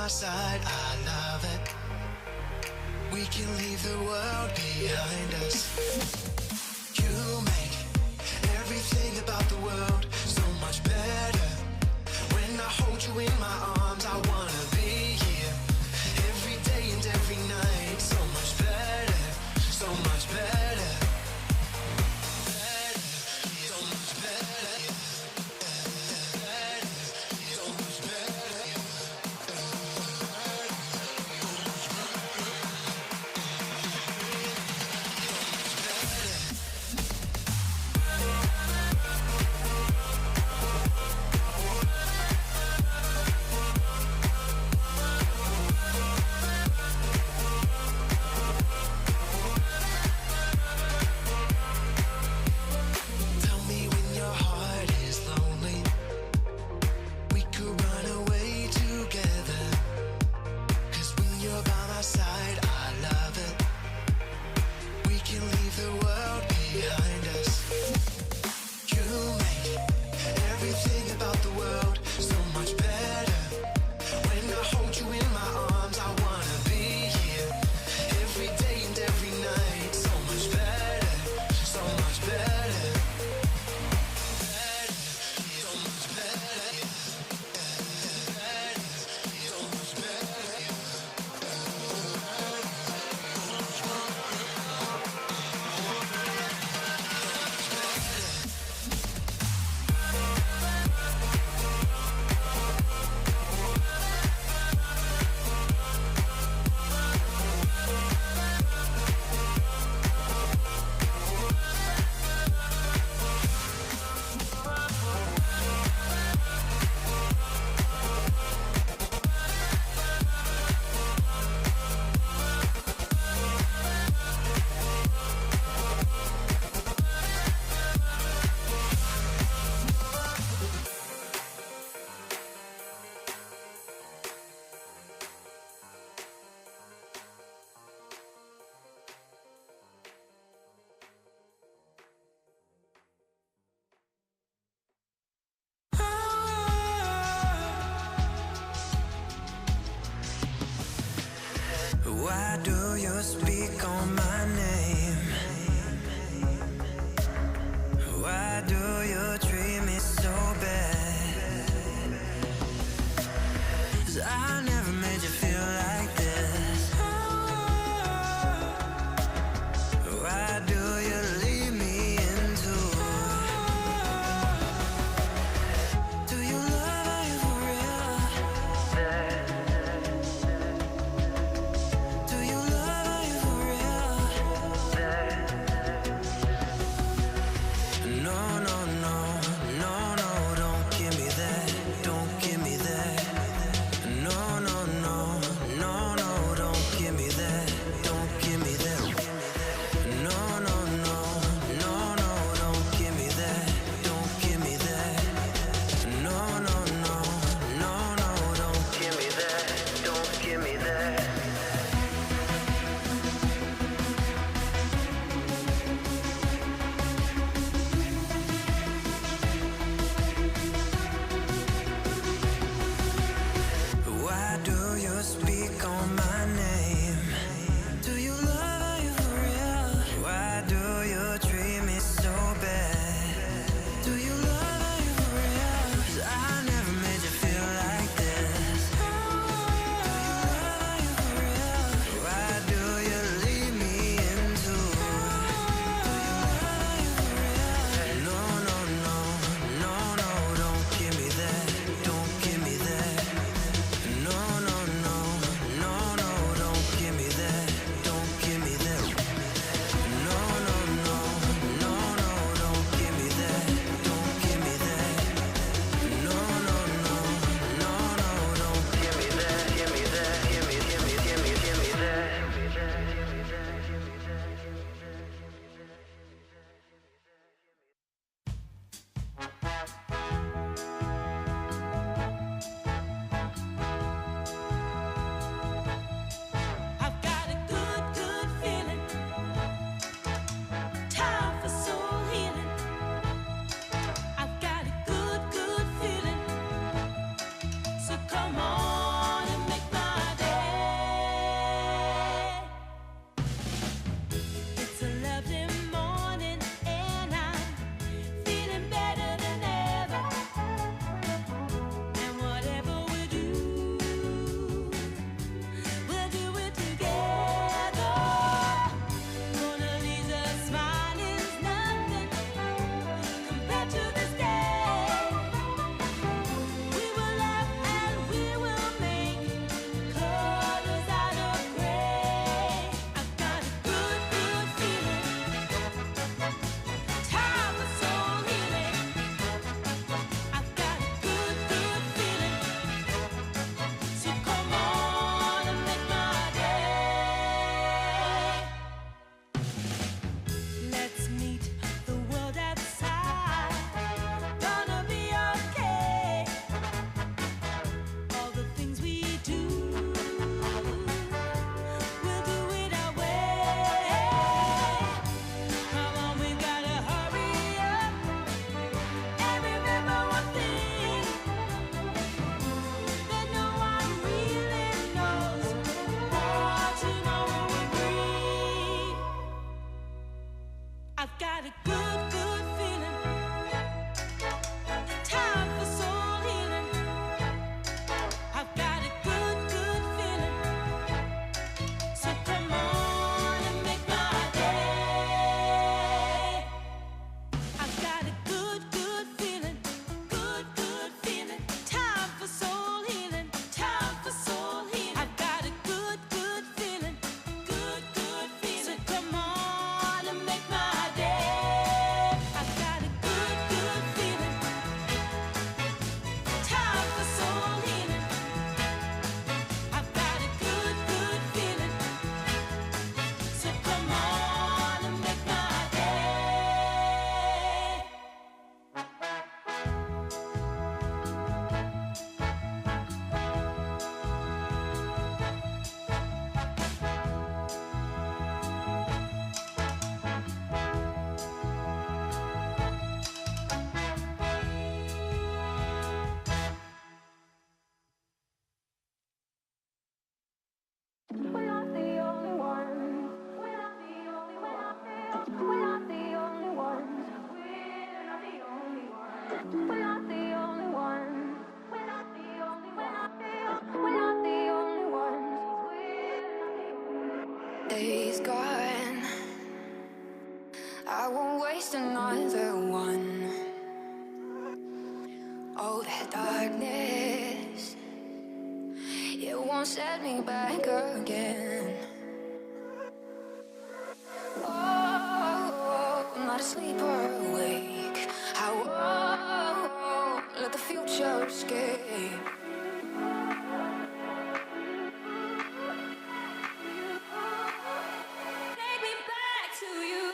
my side, I love it. We can leave the world behind us. You make everything about the world so much better. When I hold you in my arms, I wanna be here every day and every night. So much better, so much better. So much better. So much better. Tell me when your heart is lonely, we could run away together. 'Cause when you're by my side, I love it. We can leave the world behind us. You make everything about the world so much better. When I hold you in my arms, I wanna be here every day and every night. So much better, so much better. So much better. So much better. Why do you speak on my name? Why do you treat me so bad? 'Cause I never made you feel like this. Why do you leave me into? Do you love me for real? Do you love me for real? No, no, no, no, no, don't give me that, don't give me that. No, no, no, no, no, don't give me that, don't give me that. No, no, no, no, no, don't give me that, don't give me that. No, no, no, no, no, don't give me that, don't give me that. Why do you speak on my name? Do you love me for real? Why do you treat me so bad? Do you love me for real? 'Cause I never made you feel like this. Do you love me for real? Why do you leave me into? Do you love me for real? No, no, no, no, no, don't give me that, don't give me that. No, no, no, no, We're not the only ones. We're not the only ones. We're not the only ones. We're not the only ones. We're not the only ones. We're not the only ones. We're not the only ones. Days gone. I won't waste another one. Oh, that darkness, it won't set me back again. Oh, I'm not asleep or awake. I won't let the future escape. Take me back to you.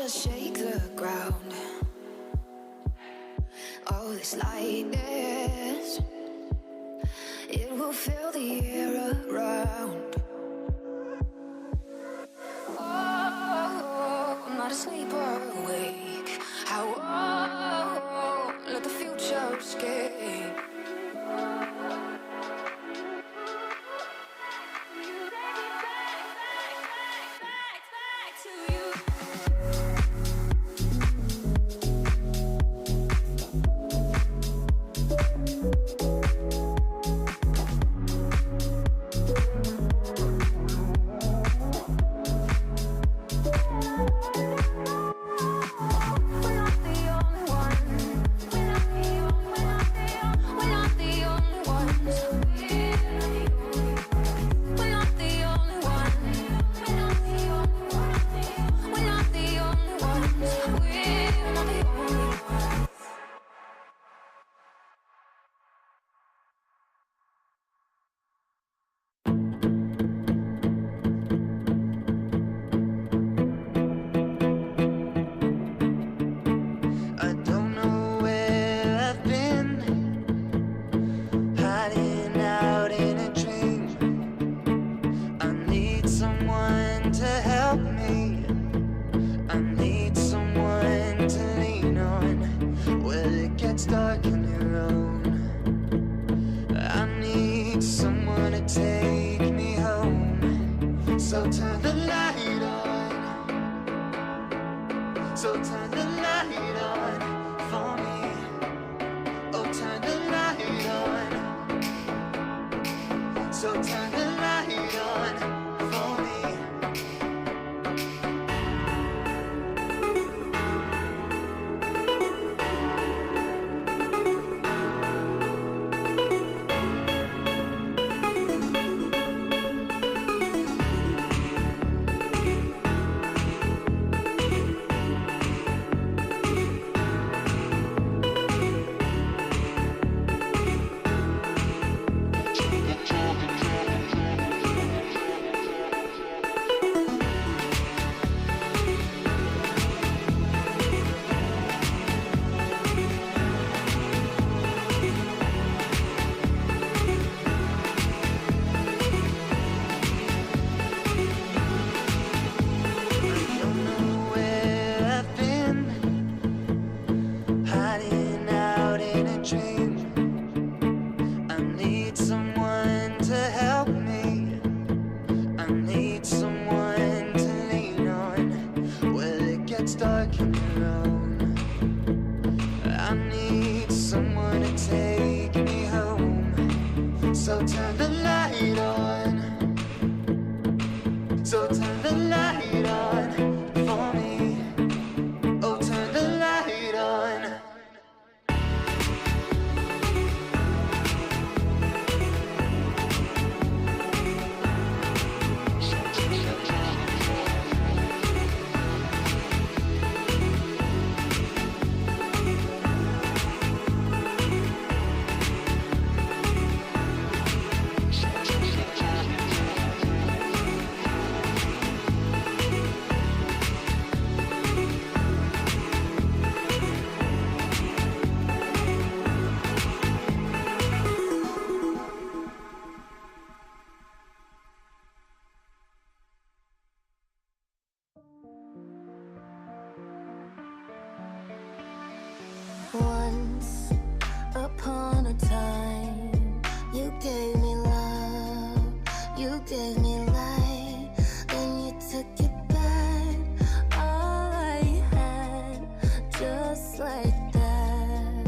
Shake the ground. Oh, this lightness, it will fill the air around. Oh, I'm not asleep or awake. I won't let the future escape. Back to you. Once upon a time, you gave me love, you gave me light, then you took it back. All I had, just like that.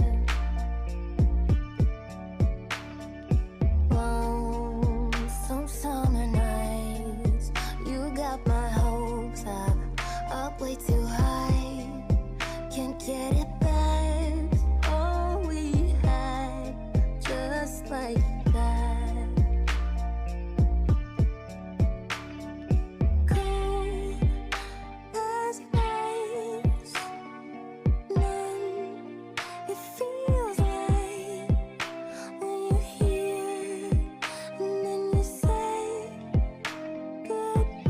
Lonesome summer nights, you got my hopes up way too high. Can't get it back. All we had, just like that. Cold as ice, numb. It feels like when you're here, and then you say goodbye.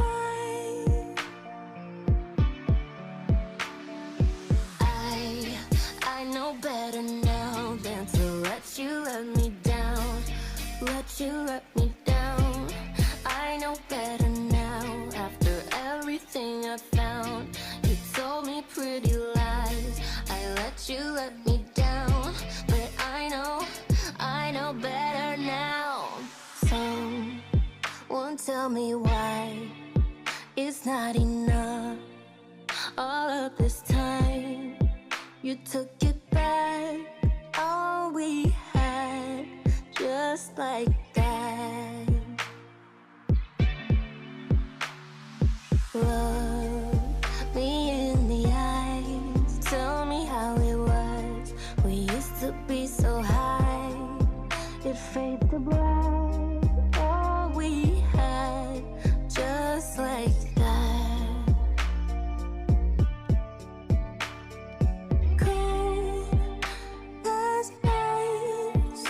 I know better now than to let you let me down, let you let me down. I know better now after everything I found. You told me pretty lies, I let you let me down, but I know better now. Someone tell me why it's not enough. All of this time you took it back. All we had, just like that. Look me in the eyes, tell me how it was. We used to be so high, it fades to black. All we had, just like that. Cold as ice,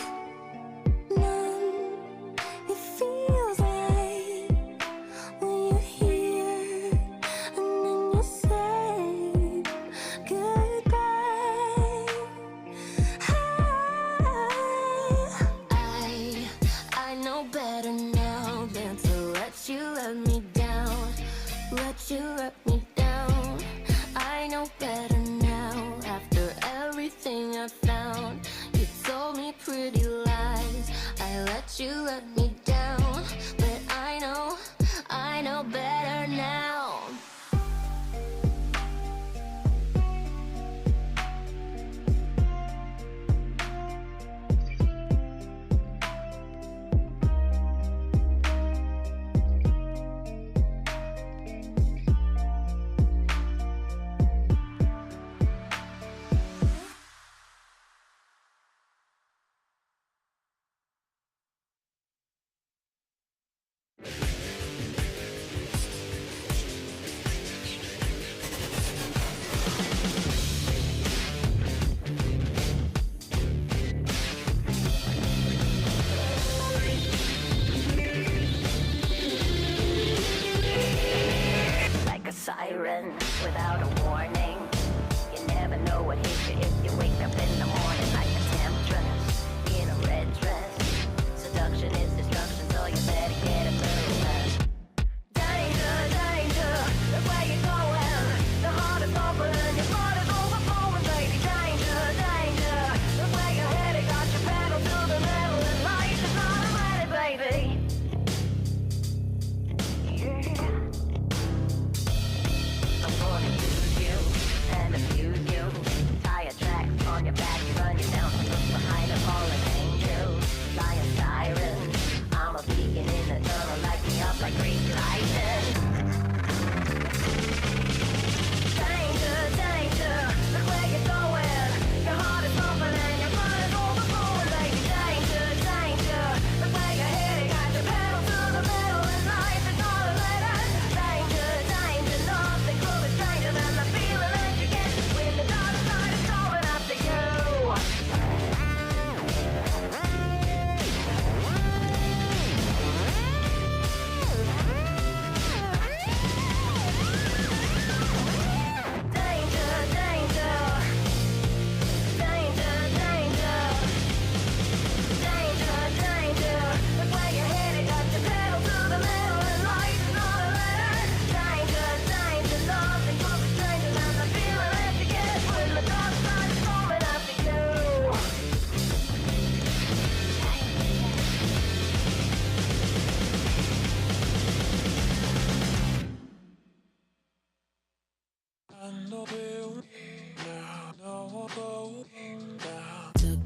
numb.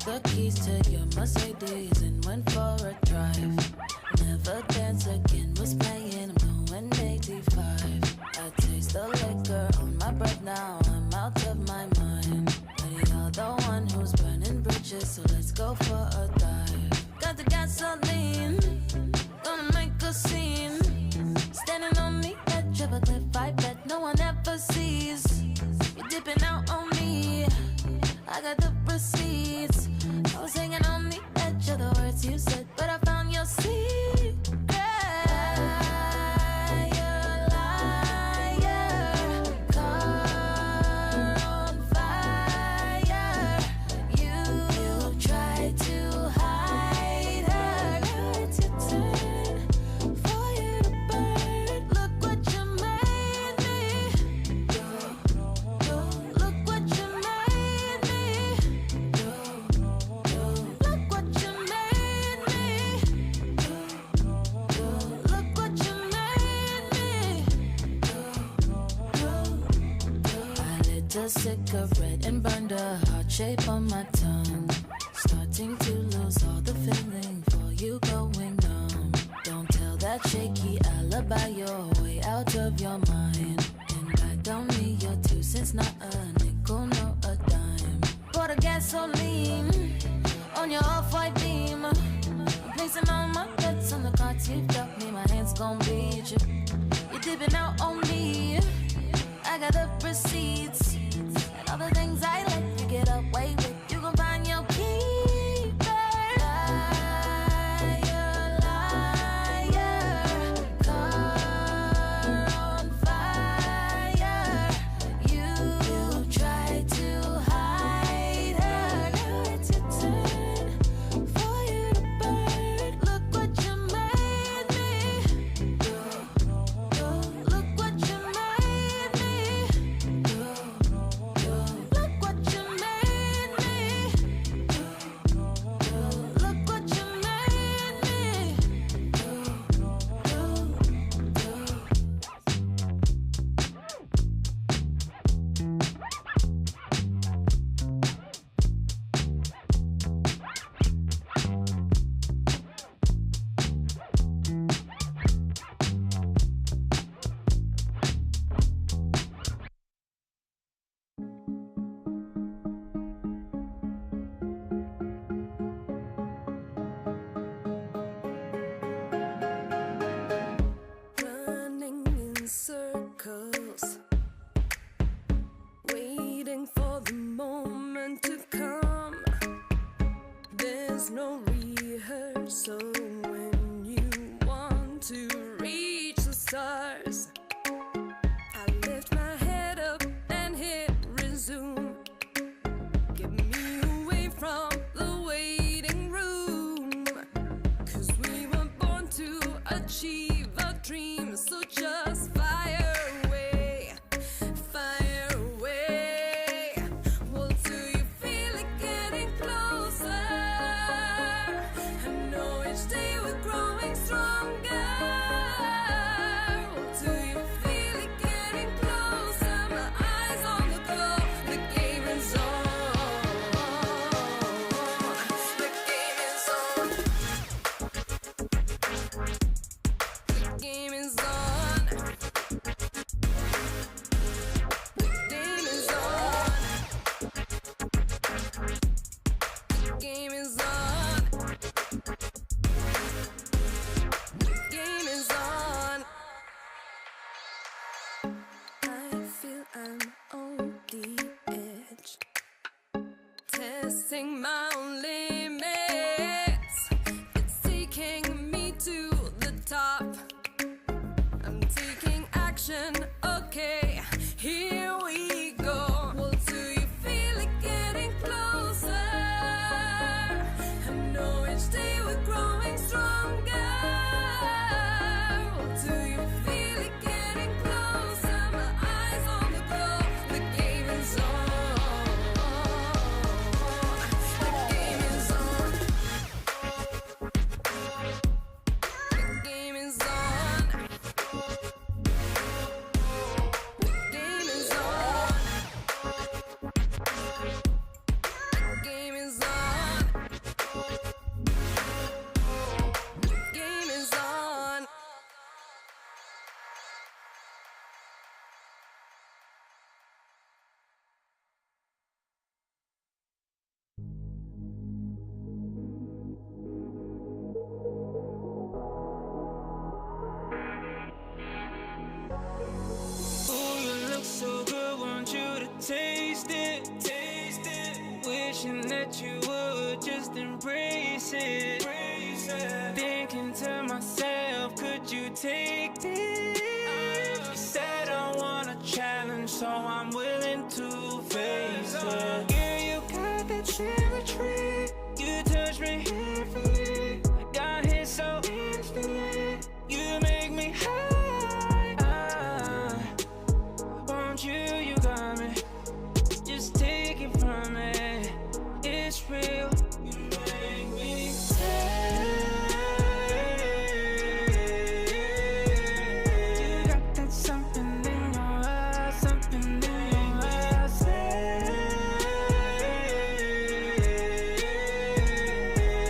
the keys to your Mercedes and went for a drive. Never Dance Again was playing, I'm going 85. I taste the liquor on my breath now, I'm out of my mind. But you're the one who's burning bridges, so let's go for a dive. Got the gasoline, gonna make a scene. Standing on the edge of a cliff, I bet no one ever sees. You're dipping out on me, I got the receipts. I was hanging on the edge of the words you said, but I found your secret. Liar, liar, car on fire. You tried to hide her. Now it's your turn for you to burn. Look what you made me. Look what you made me. Look what you made me. Look what you made me. I lit a cigarette and burned a heart shape on my tongue. Starting to lose all the feeling for you going numb. Don't tell that shaky alibi you're way out of your mind. And I don't need your 2 cents, not a nickel, no a dime. Pour the gasoline on your off-white beam. I'm placing all my bets on the cards you've dealt me. My hands gon' beat you. You're dipping out on me. I got the receipts and all the things I let you get away with. You gon' find your keeper. Liar, liar, car on fire. You tried to hide her. Now it's your turn for you to burn. Look what you made me. Look what you made me. Look what you made me. Look what you made me. Running in circles, waiting for the moment to come. There's no rehearsal when you want to reach the stars. I lift my head up and hit resume. Get me away from the waiting room. 'Cause we were born to achieve our dreams, so just fire away, fire away. Well, do you feel it getting closer? I know each day we're growing stronger. Well, do you feel it getting closer? My eyes on the clock, the game is on. The game is on. The game is on. The game is on. The game is on. The game is on. I feel I'm on the edge, testing my own limits. It's taking me to the top. I'm taking action, okay, here we go. Well, do you feel it getting closer? I know each day we're growing stronger. Well, do you feel it getting closer? My eyes on the clock, the game is on. The game is on. The game is on. that you would just embrace it. Thinking to myself, could you take this? She said I want a challenge, so I'm willing to face it. Girl, you got that symmetry. You touch me carefully. Got hit so instantly. You make me high. Want you, you got me. Just take it from me. It's real. You make me sad. You got that something in your eyes, something in your eyes.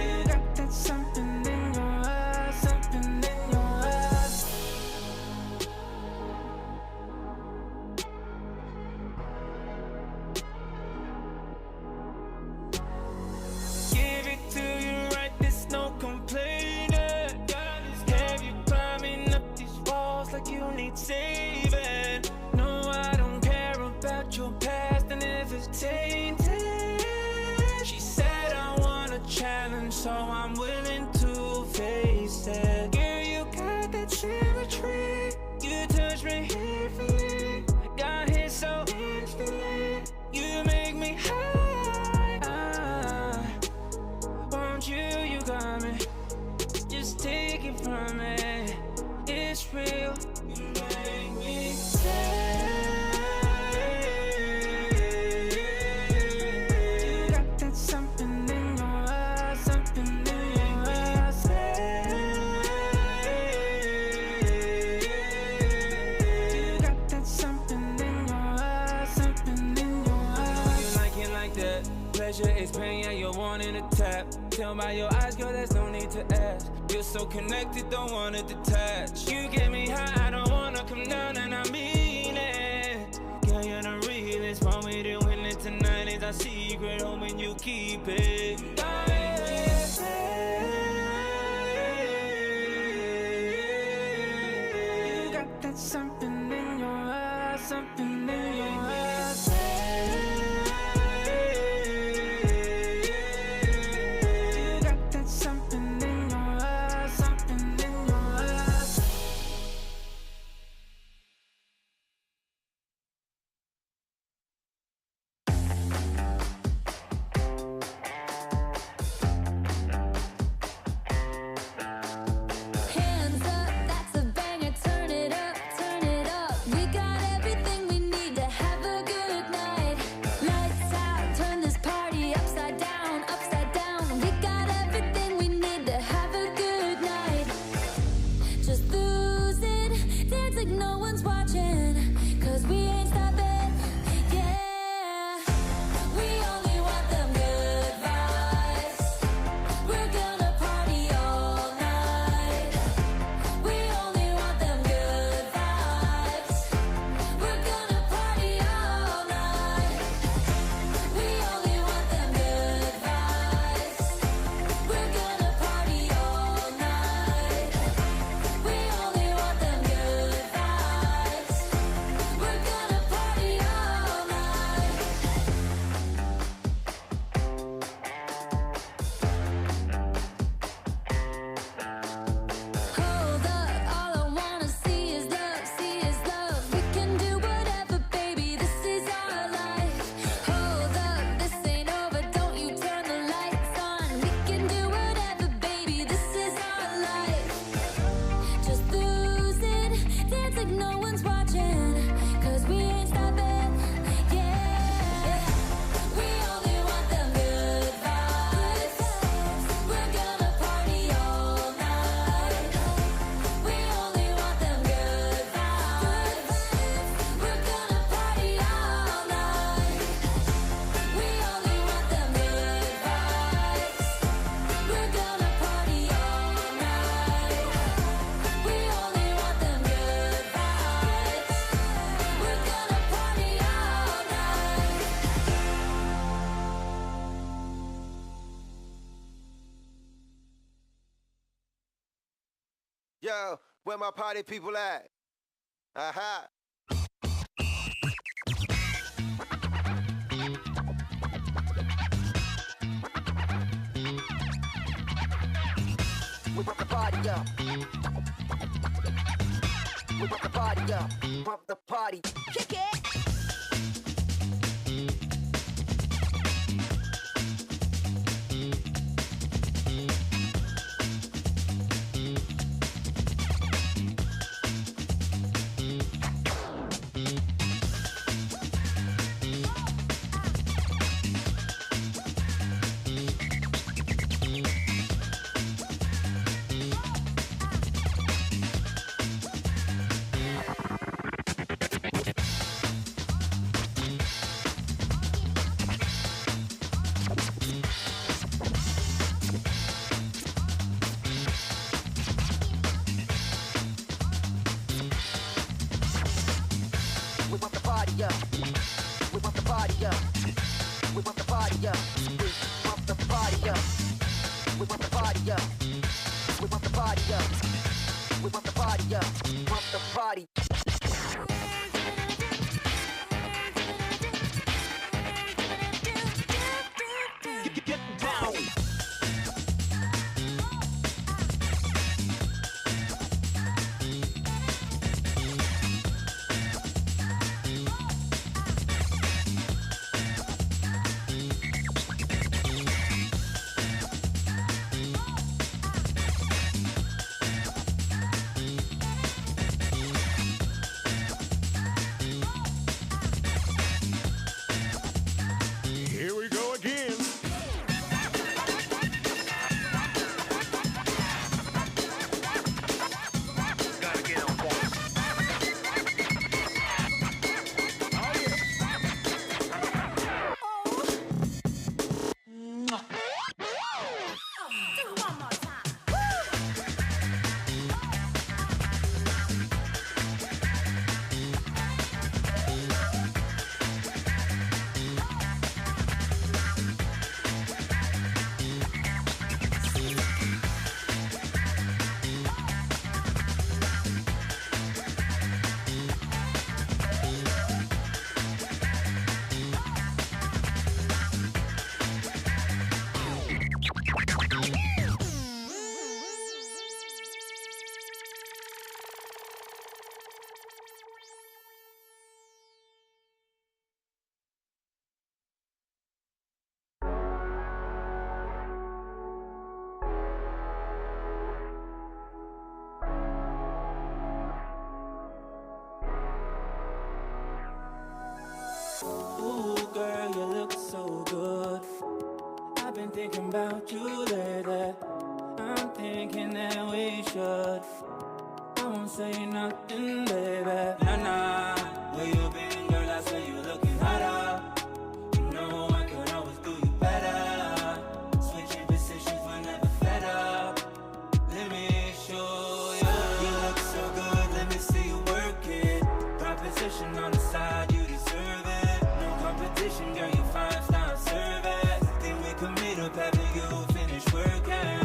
You got that something in your eyes, something in your eyes. Give it to you right, there's no complaining. Have you climbing up these walls like you need saving? No, I don't care about your past and if it's tainted. She said I want a challenge, so I'm willing to face it. Girl, you got that symmetry. You touch me carefully. Got hit so instantly. You make me high. Want you, you got me. Just take it from me. It's real. You make me sad. You got that something in your eyes, something in your eyes. You got that something in your eyes, something in your eyes. You like it like that. Pleasure is pain, yeah, you're wanting to tap. Tell by your eyes, girl, there's no need to ask. You're so connected, don't wanna detach. You get me high, I don't wanna come down, and I mean it. Girl, you're the realest, want me to win it tonight is our secret, hoping you keep it. You got that something in your eyes, something in your eyes. You got that something in your eyes, something in your eyes. Hands up, that's a banger. Turn it up, turn it up. We got everything we need to have a good night. Lights out, turn this party upside down, upside down. We got everything we need to have a good night. Just lose it, dance like no one's watching. Cause we ain't stopping, yeah. We only want them good vibes. We're gonna party all night. We only want them good vibes. We're gonna party all night. We only want them good vibes. We're gonna party all night. We only want them good vibes. We're gonna party all night. Hold up, all I wanna see is love, see is love. We can do whatever, baby, this is our life. Hold up, this ain't over, don't you turn the lights on. We can do whatever, baby, this is our life. Just lose it, dance like no one's watching. Cause we ain't stopping, yeah. We only want them good vibes. We're gonna party all night. We only want them good vibes. We're gonna party all night. We only want them good vibes. We're gonna party all night. We only want them good vibes. We're gonna party all night. Yo, where my party people at? Aha. We pump the party up. We pump the party up. Pump the party. Kick it. We pump the party up. We pump the party up. We pump the party up. We pump the party up. We pump the party up. We pump the party up. We pump the party up. Pump the party. Get down. Here we go again. Gotta get on point. Ooh, girl, you look so good. I've been thinking about you lately. I'm thinking that we should. I won't say nothing, baby. Nah, where you been, girl? I say you looking hotter. You know I could always do you better. Switching positions whenever fed up. Let me show you. You look so good, let me see you work it. Proposition on the side, you deserve it. No competition, girl, you 5-star service. Think we could meet up after you finish working.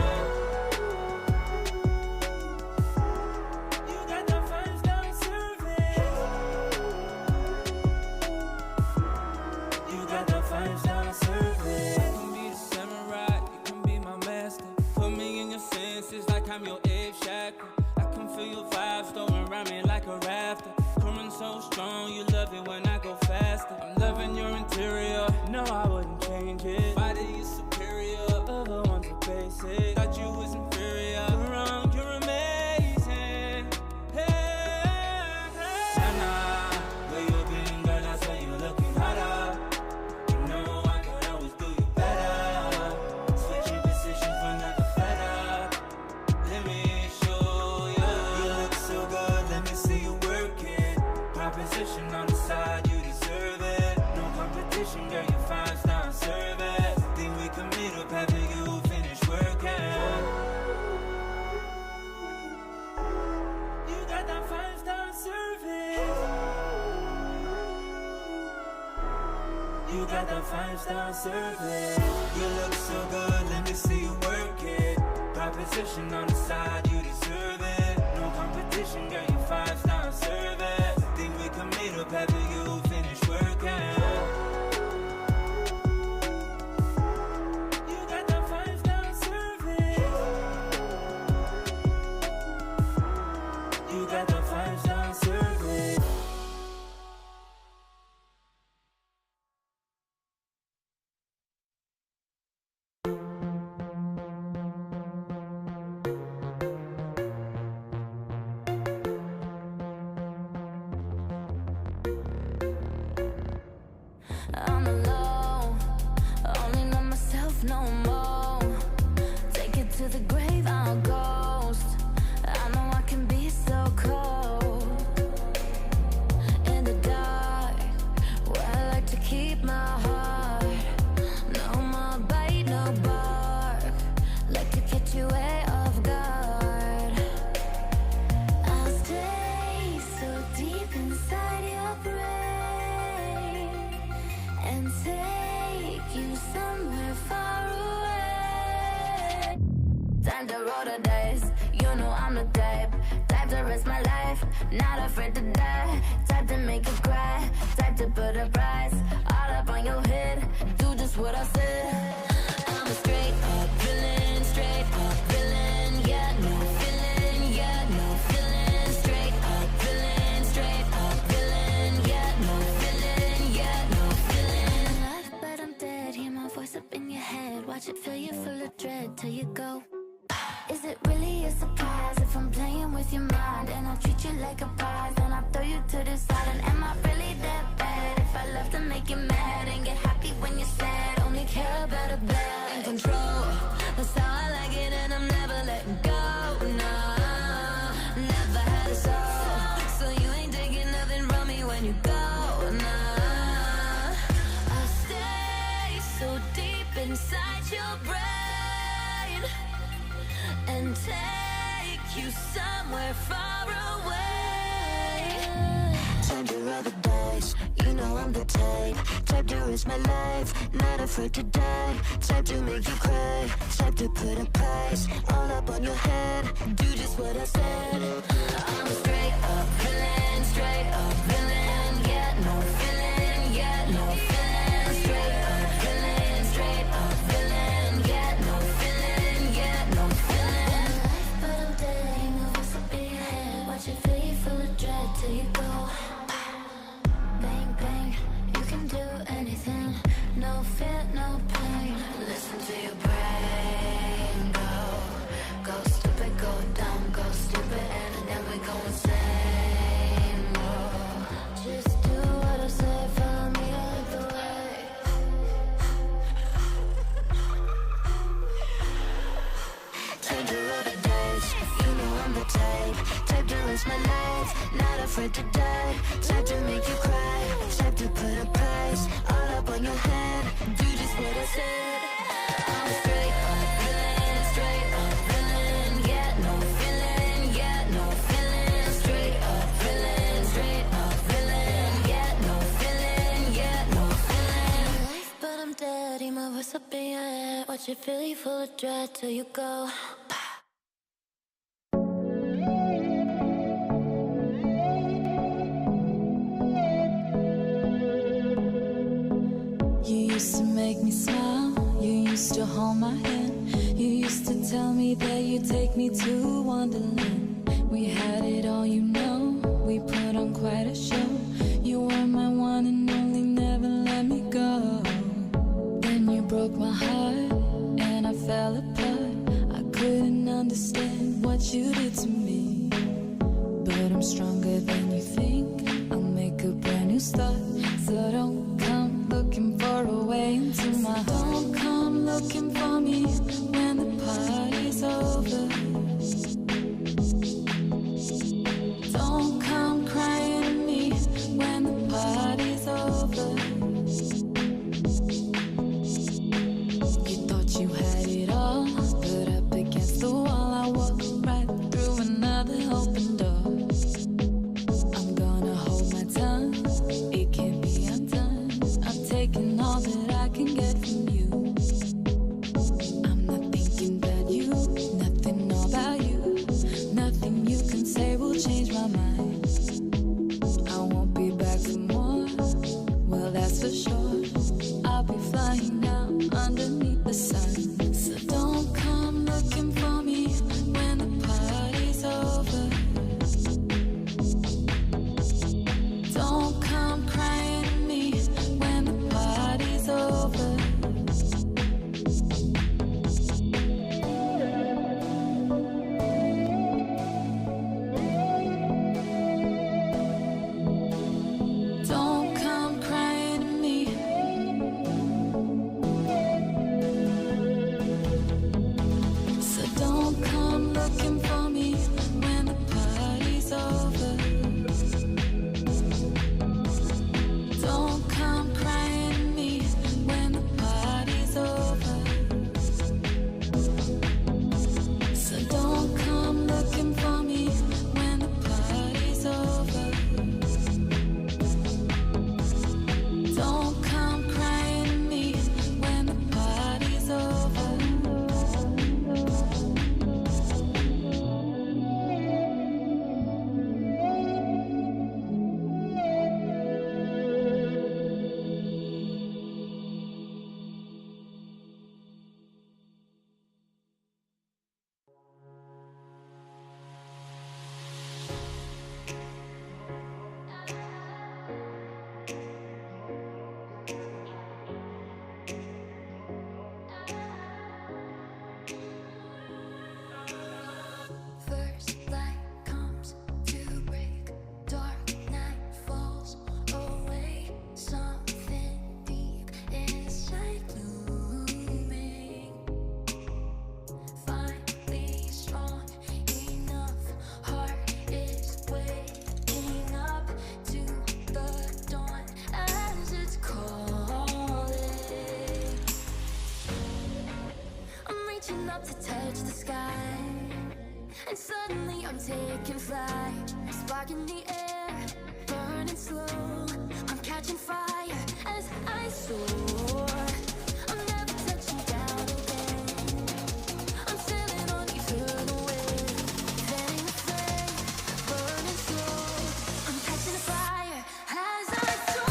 You got the 5-star service. You got the 5-star service. You can be the samurai, you can be my master. Put me in your senses like I'm your eighth chakra. I can feel your vibes throwing around me like a rafter. Coming so strong, you love it when I go faster. I'm loving your interior, no, I wouldn't change it. Body is superior, other ones are basic. Thought you was inferior, you're wrong, you're amazing. Hey, nah, where you been, girl? I say you looking hotter. You know I could always do you better. Switching positions whenever fed up. Let me show you. You look so good, let me see you work it. Proposition on the side, you deserve it. No competition, girl, you 5-star service. Think we can meet up after you finish working. You got that 5-star service. You got that 5-star service. You look so good, let me see you work it. Proposition on the side, you deserve it. No competition, girl, you 5-star service. Think we can meet up after you finish working. You got that 5-star service. not afraid to die. Type to make you cry, type to put a price all up on your head. Do just what I said. I'm a straight up villain, straight up villain. Yeah, no feeling, yeah, no feeling. Straight up villain, straight up villain. Yeah, no feeling, yeah, no feeling. Alive, but I'm dead. Hear my voice up in your head. Watch it fill you full of dread till you go. Is it really a surprise if I'm playing with your mind and I treat you like a prize, then I throw you to the side? And am I really that bad if I love to make you mad and get happy when you're sad? Only care about a bad in control. That's how I like it, and I'm never letting go. Nah, never had a soul, so you ain't taking nothing from me when you go. Nah, I'll stay so deep inside your brain and take you somewhere far away. Time to roll the dice, you know I'm the type to risk my life, not afraid to die. Type to make you cry, type to put a price all up on your head. Do just what I said. I'm a straight up villain, straight up villain. Yeah, no feeling, yeah, no feeling. Straight up villain, straight up villain. Yeah, no feeling, yeah, no feeling. But I'm dead, you know what's up in your head. Watch it fill you full of dread till you go. Bang, bang, you can do anything. No fear, no pain. Listen to your brain go. Go stupid, go dumb, go stupid, and then we go insane. Whoa. Just do what I say, follow me, I lead the way. Time to roll the dice, you know I'm the type to risk my life, not afraid to die. Type to make you cry, type to put a price all up on your head. Do just what I said. I'm a straight up villain, straight up villain. Yeah, no feeling, yeah, no feeling. Straight up villain, straight up villain. Yeah, no feeling, yeah, no feeling. Life, but I'm dead. Hear my voice up in your head. Watch it fill you full of dread till you go. You used to make me smile, you used to hold my hand, you used to tell me that you'd take me to Wonderland. We had it all, you know, we put on quite a show. You were my one and only, never let me go. Then you broke my heart, and I fell apart. I couldn't understand what you did to me, but I'm stronger than you think. I'll make a brand new start, so don't come looking for a way into my heart. Don't come looking for me when the party's over. Don't come crying to me when the party's over. You thought you had it all, but up against the wall I walk right through another open door. I'm gonna hold my tongue, it can't be undone. I'm taking all that I can get from you. I'm not thinking about you, nothing about reaching up to touch the sky, and suddenly I'm taking flight. Spark in the air, burning slow. I'm catching fire as I soar. I'm never touching down again. I'm sailing on eternal waves, fanning the flame, burning slow. I'm catching the fire as I soar.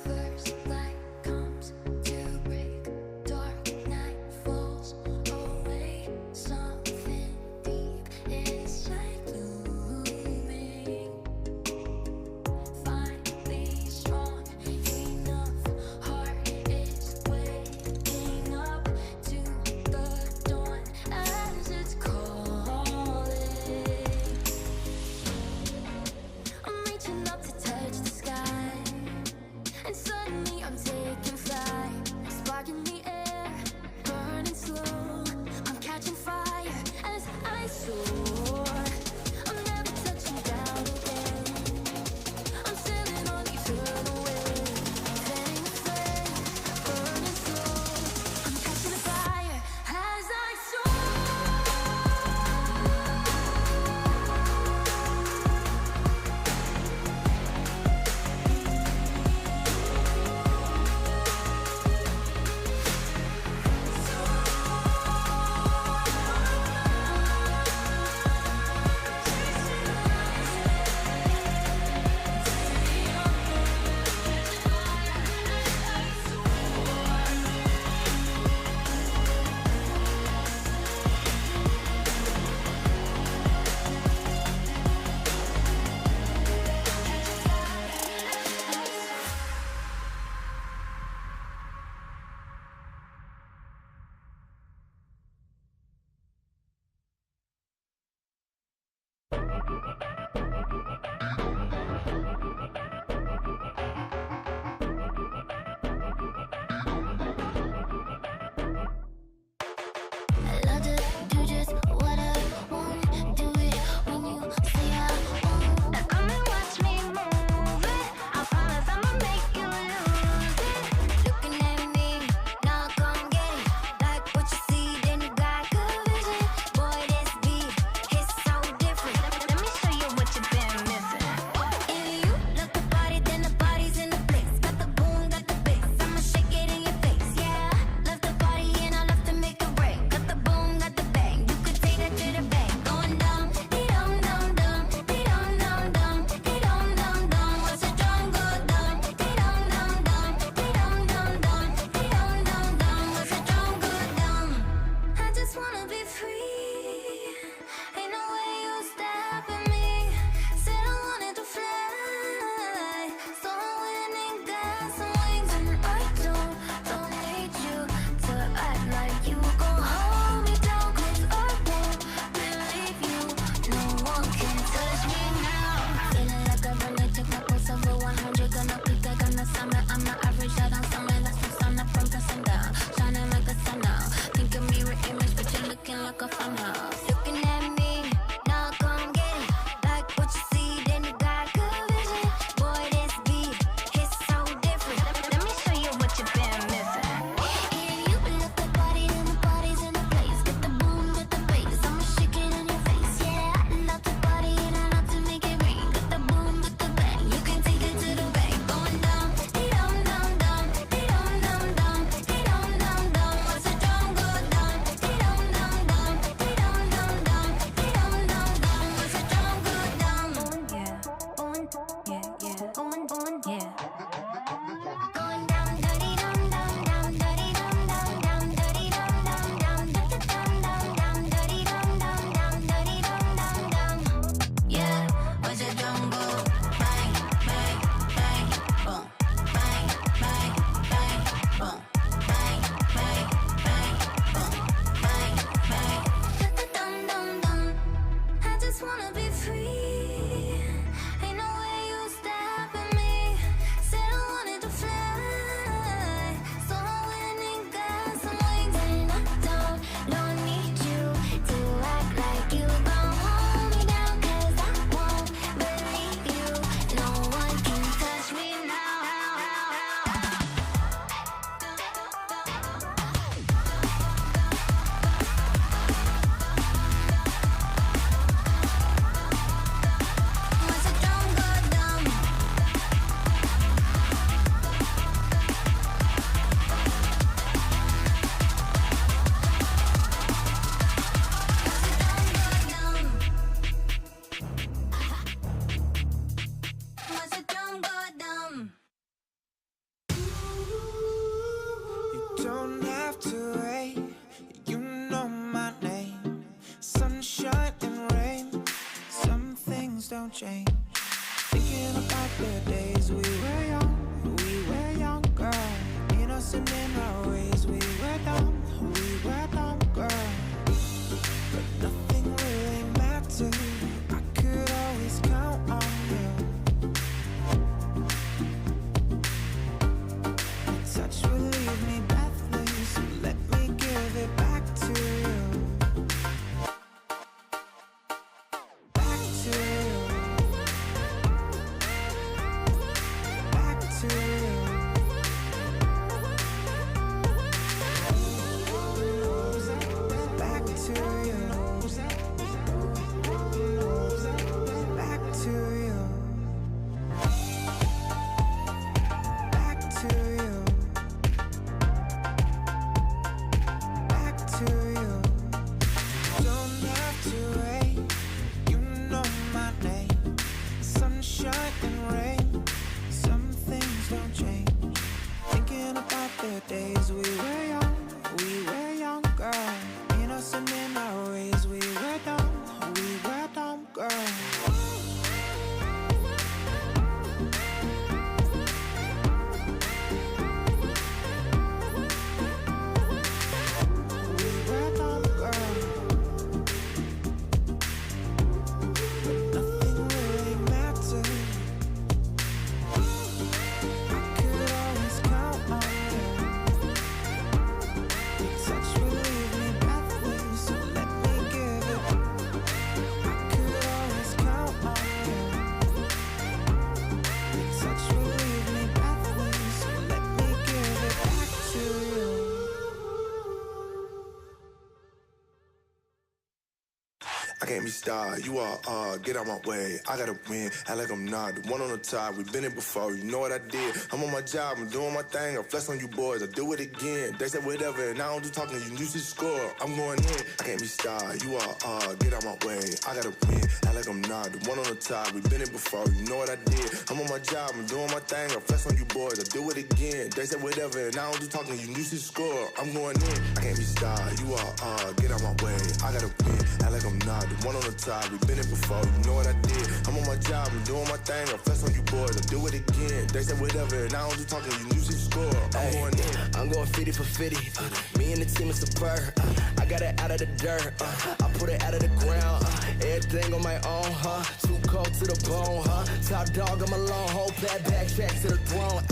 First light comes Don't have to wait, you know my name. Sunshine and rain, some things don't change. Thinking about the days we were younger, innocent in our ways. We were dumb, girl. But nothing really mattered. I could always count on you. Your touch will leave me breathless, so let me give it back to you. Back to you. Back to you. Back to you. Back to you. Back to you. Back to you. Don't have to wait, you know my name. Sunshine and rain, some things don't change. Thinking about the days we were younger, innocent in our ways. We were dumb, girl. We were dumb, girl. But nothing really mattered. I could always count on you. Your touch will leave me breathless, so let me give it. I could always count on you. Your touch will leave me breathless, so let me give it back to you. I can't be starred, you are, get out my way. I gotta win, act like I'm not the one on the top. We've been here before, you know what I did. I'm on my job, I'm doing my thing. I flex on you boys, I do it again. They said whatever, and I don't do talking, you should score. I'm going in, I can't be starred, you are, get out my way. I gotta win, act like I'm not the one on the top. We've been here before, you know what I did. I'm on my job, I'm doing my thing. I flex on you boys, I do it again. They said whatever, and I don't do talking, you should score. I'm going in, I can't be starred, you are, get out my way. I gotta win, act like I'm not the one on the top. We've been here before, you know what I did. I'm on my job, I'm doing my thing. I flex on you boys, I do it again. They said whatever, and I don't do talking, you should score. I'm going in. I'm going 50 for 50. Me and the team is superb. I got it out of the dirt. I put it out of the ground. Everything on my own, Too cold to the bone, Top dog, I'm alone. Whole back track to the throne.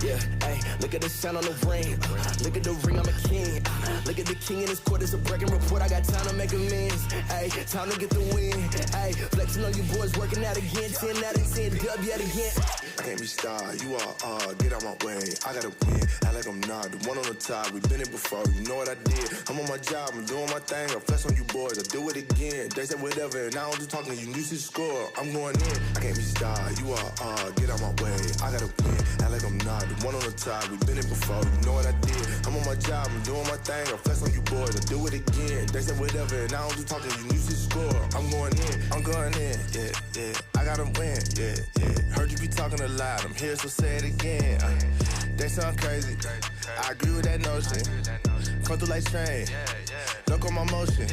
Yeah, hey, look at the shine on the ring. Look at the ring, I'm a king. Look at the king in his court, it's a breaking report. I got time to make amends. Hey, time to get the win. Hey, flexing on you boys, working out again. 10 out of 10, dub yet again. I can't be starred, you are, get out my way. I gotta win, act like I'm not the one on the top. We've been here before, you know what I did. I'm on my job, I'm doing my thing. I flex on you boys, I do it again. They said whatever, and I don't do talking, you should score. I'm going in, I can't be starred, you are, get out my way. I gotta win, act like I'm not the one on the top. We've been here before, you know what I did. I'm on my job, I'm doing my thing. I flex on you boys, I do it again. They said whatever, and I don't do talking, you should score. I'm going in, yeah. I gotta win, yeah. Heard you be talking a lot, I'm here, so say it again. They sound crazy, I agree with that notion. Come through like train, look on my motion.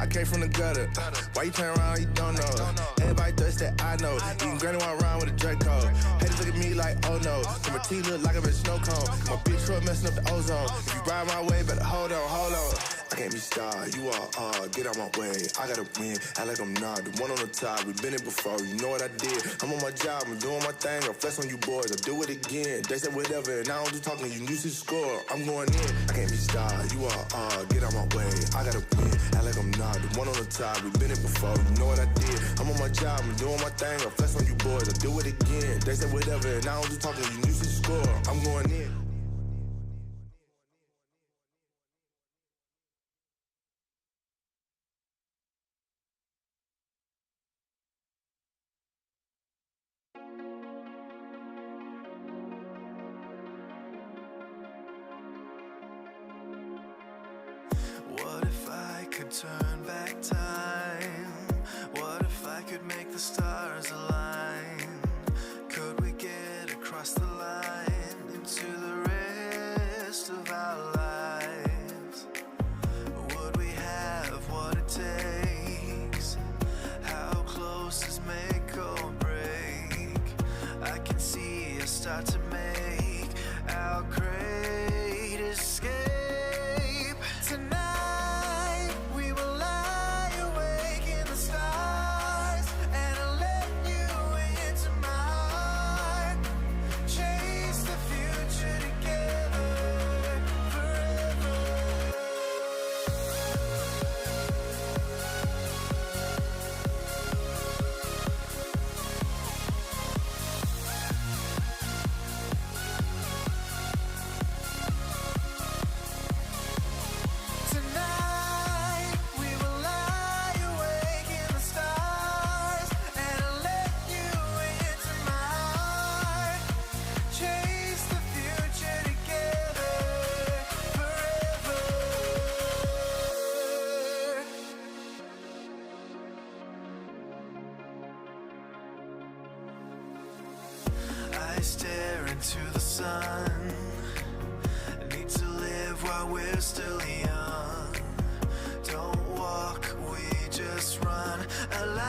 I came from the gutter, why you turn around, you don't know. Everybody thirsty, I know. Eating granny while around with a Draco. Haters look at me like, oh no. My teeth look like I'm in snow cone. My bitch truck messing up the ozone. If you ride my way, better hold on. I can't be starred, you are, get out my way. I gotta win, act like I'm not the one on the top. We've been here before, you know what I did. I'm on my job, I'm doing my thing. I flex on you boys, I do it again. They said whatever, and I don't do talking, you should score. I'm going in, I can't be starred, you are, get out my way. I gotta win, act like I'm not the one on the top. We've been here before, you know what I did. I'm on my job, I'm doing my thing. I flex on you boys, I do it again. They said whatever, and I don't do talking, you should score. I'm going in. What if I could turn back time? What if I could make the stars align? Could we get across the line into the rest of our lives? sun. Need to live while we're still young. Don't walk, we just run alive.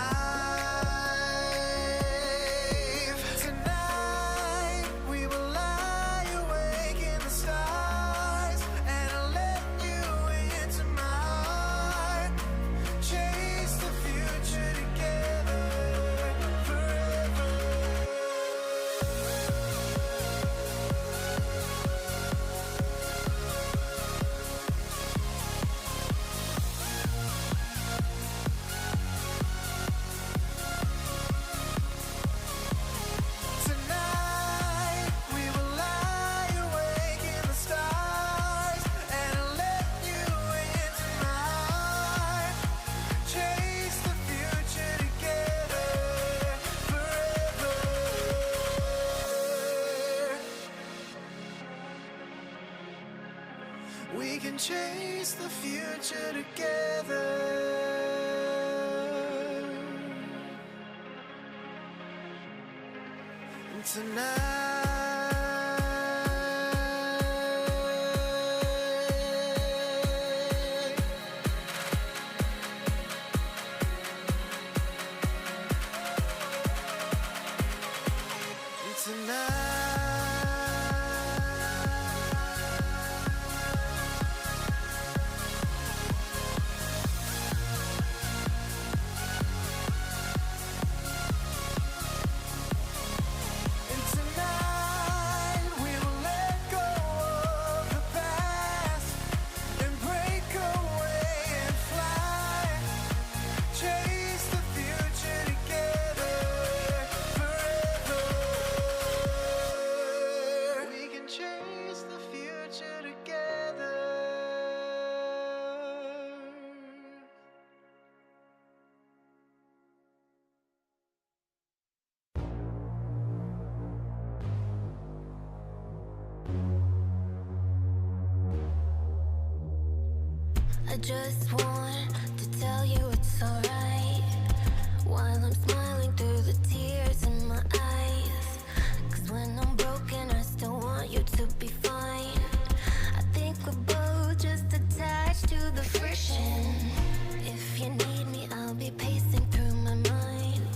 Tonight we will lie awake in the stars, and I'll let you into my heart. Chase the future together forever. Tonight we will lie awake in the stars, and I'll let you into my heart. Chase the future together forever. We can chase the future together. Tonight we will let go of the past and break away and fly. Chase the future together forever. We can chase the future together. I just want to tell you it's alright, while I'm smiling through the tears in my eyes. 'Cause when I'm broken I still want you to be fine. I think we're both just attached to the friction. If you need me I'll be pacing through my mind,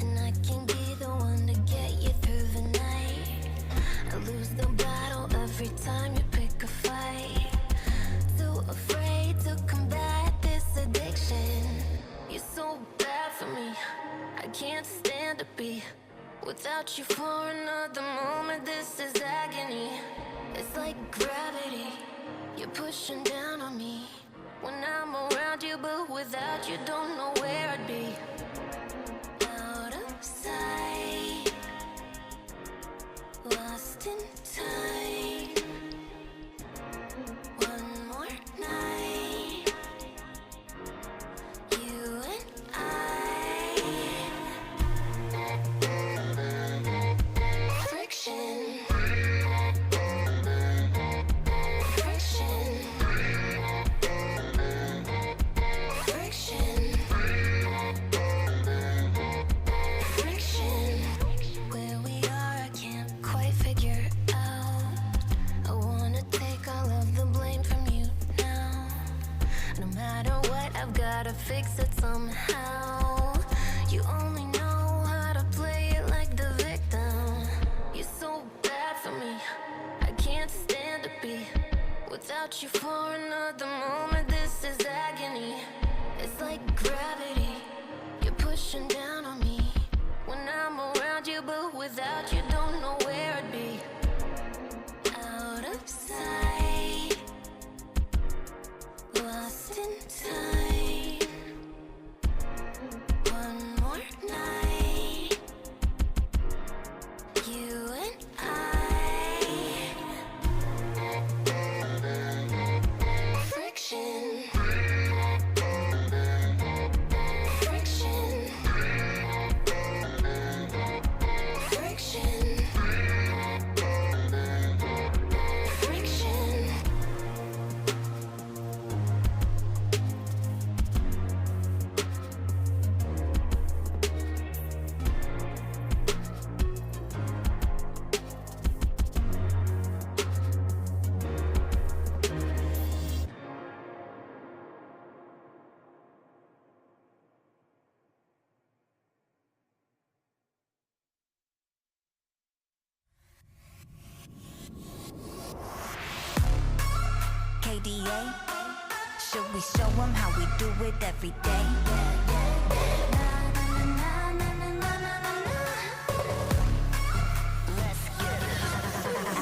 and I can be the one to get you through the night. I lose the battle every time you pick a fight. Too afraid to combat this addiction. You're so bad for me, I can't stand to be without you for another moment. This is agony. It's like gravity, you're pushing down on me when I'm around you, but without you don't know where I'd be. Out of sight, lost in time. One more night, you and I. Friction. Friction. Friction. Friction. Where we are, I can't quite figure out. I wanna take all of the blame from you now. No matter what, I've gotta fix it somehow. You only know how to play it like the victim. You're so bad for me, I can't stand to be without you for another moment. This is agony. It's like gravity, you're pushing down on me when I'm around you, but without you don't know where I'd be. Out of sight, lost in time. One more night, you and I. Friction. KDA. Should we show them how we do it every day?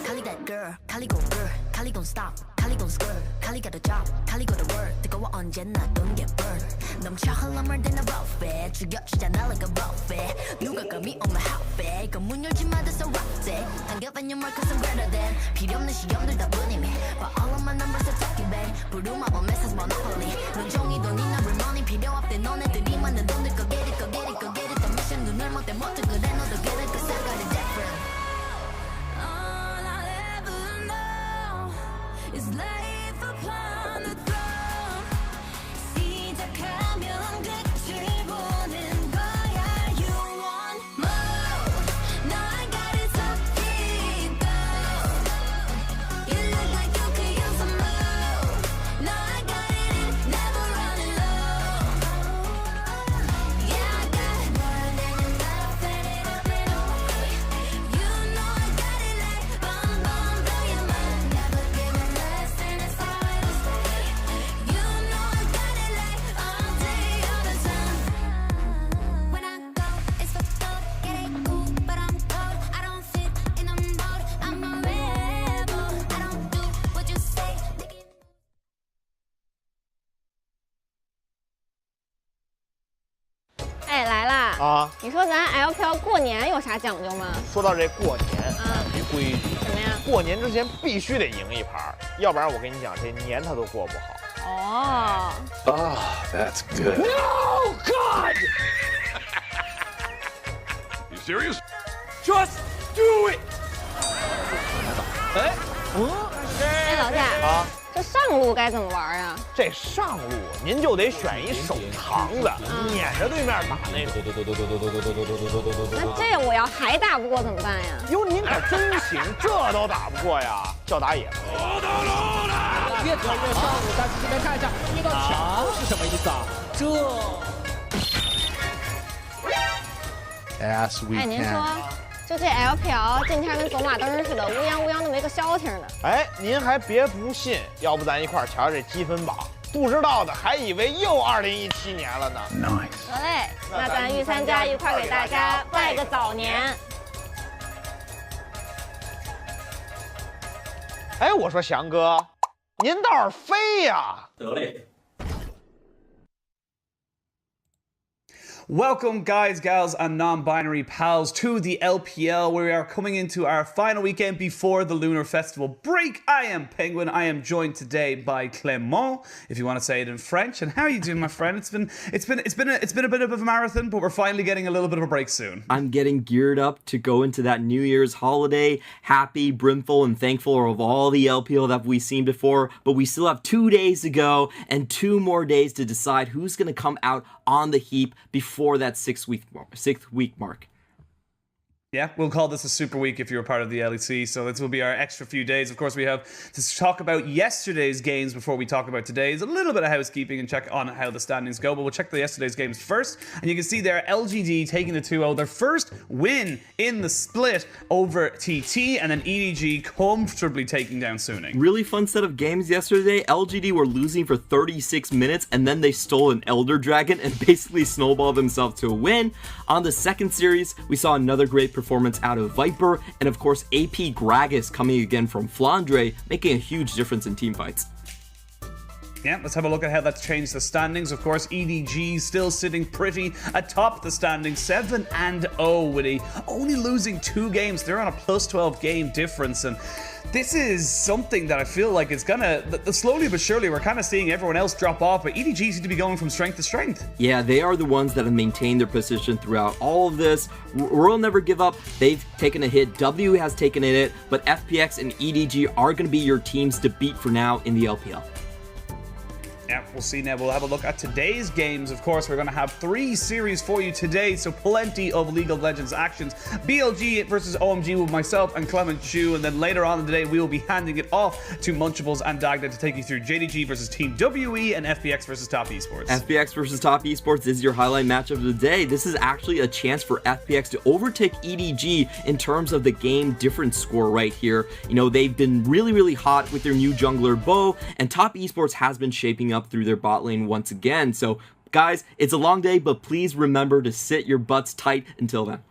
Kali that girl, Kali go girl, Kali gon' stop, Kali gon' skirt, Kali got a job, Kali got a work. 뜨거워 언제나 don't get burned. 넘쳐 흘러물 된 a rough bed, 죽여주잖아 like a rough bed. 누가 감히 on my outfit? 그 문 열지 마, that's a rough day. Don't give any more cause I'm better than. 필요 없는 시험들 다 뿐이미. But all of my numbers are talking back. 부루마법 message monopoly. 눈종이 돈이나 real money 필요 없대. 너네들이 만든 돈들 go get it, go get it, go get it. 더 미션 눈을 못대 못해 그래 너도 get it cause I got it different. Is life upon the throne. 시작하면 끝을 보는 거야. You want more? No, I got it, so keep going. You look like you could use some more. No, I got it, never running low. Yeah, I got more than enough, and it up and away. You know I got it like bomb, bomb, blow your mind. Never giving less, and it's how it'll stay. You know I got it like all day, all the time. When I go, it's for gold. It ain't cool, but I'm cold. I don't fit in a mold. I'm a rebel. I don't do what you say. 哎，来啦！啊，你说咱 LPL 过年有啥讲究吗？说到这过年，有一规矩，什么呀？过年之前必须得赢一盘，要不然我跟你讲，这年他都过不好。哦。That's good. No God! You serious? Just do it! 哎，哎，老夏啊，这上路该怎么玩啊？这上路您就得选一手长的，撵着对面打那种。那这我要还打不过怎么办呀？哟，您可真行，这都打不过呀，叫打野。越走越上路，但是这边看一下遇到墙是什么意思啊？Yes, we 哎，您 can. 说，就这 LPL 今天跟走马灯似的，乌泱乌泱的没个消停的。哎，您还别不信，要不咱一块儿瞧瞧这积分榜，不知道的还以为又2017年了呢。Nice. 得嘞，那咱御三家一块儿给大家拜个早年。哎，我说翔哥，您倒是飞呀！得嘞。Welcome, guys, gals, and non-binary pals to the LPL, where we are coming into our final weekend before the Lunar Festival break. I am Penguin. I am joined today by Clément, if you want to say it in French. And how are you doing, my friend? It's been a bit of a marathon, but we're finally getting a little bit of a break soon. I'm getting geared up to go into that New Year's holiday, happy, brimful, and thankful of all the LPL that we've seen before. But we still have 2 days to go and 2 more days to decide who's going to come out on the heap before that 6th week mark. Yeah, we'll call this a super week if you're a part of the LEC, so this will be our extra few days. Of course, we have to talk about yesterday's games before we talk about today's. A little bit of housekeeping and check on how the standings go, but we'll check the yesterday's games first. And you can see there, LGD taking the 2-0, their first win in the split over TT, and then EDG comfortably taking down Suning. Really fun set of games yesterday. LGD were losing for 36 minutes, and then they stole an Elder Dragon and basically snowballed themselves to a win. On the second series, we saw another great performance out of Viper, and of course AP Gragas coming again from Flandre, making a huge difference in team fights. Yeah, let's have a look at how that's changed the standings. Of course, EDG still sitting pretty atop the standings, 7-0 with only losing 2 games. They're on a +12 game difference, and this is something that I feel like it's gonna, slowly but surely, we're kind of seeing everyone else drop off, but EDG seem to be going from strength to strength. Yeah, they are the ones that have maintained their position throughout all of this. We'll never give up. They've taken a hit. W has taken a hit, but FPX and EDG are going to be your teams to beat for now in the LPL. Yeah, we'll see now. We'll have a look at today's games. Of course, we're going to have 3 series for you today, so plenty of League of Legends actions. BLG versus OMG with myself and Clement Chu, and then later on in the day, we will be handing it off to Munchables and Dagda to take you through JDG versus Team WE and FPX versus Top Esports. FPX versus Top Esports is your highlight matchup of the day. This is actually a chance for FPX to overtake EDG in terms of the game difference score right here. You know, they've been really hot with their new jungler Bo, and Top Esports has been shaping up through their bot lane once again. So guys, it's a long day, but please remember to sit your butts tight until then.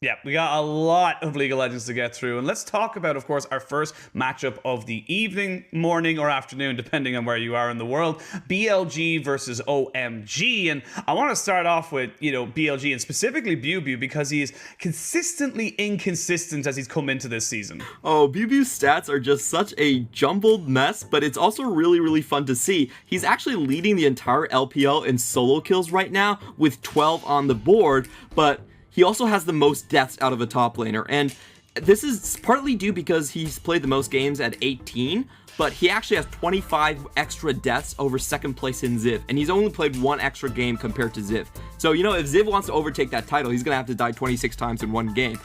Yeah, we got a lot of League of Legends to get through, and let's talk about, of course, our first matchup of the evening, morning, or afternoon, depending on where you are in the world. BLG versus OMG, and I want to start off with, you know, BLG, and specifically BuBu, because he is consistently inconsistent as he's come into this season. Oh, BuBu's stats are just such a jumbled mess, but it's also really fun to see. He's actually leading the entire LPL in solo kills right now with 12 on the board, but he also has the most deaths out of a top laner, and this is partly due because he's played the most games at 18, but he actually has 25 extra deaths over second place in Ziv, and he's only played 1 extra game compared to Ziv. So, you know, if Ziv wants to overtake that title, he's gonna have to die 26 times in 1 game,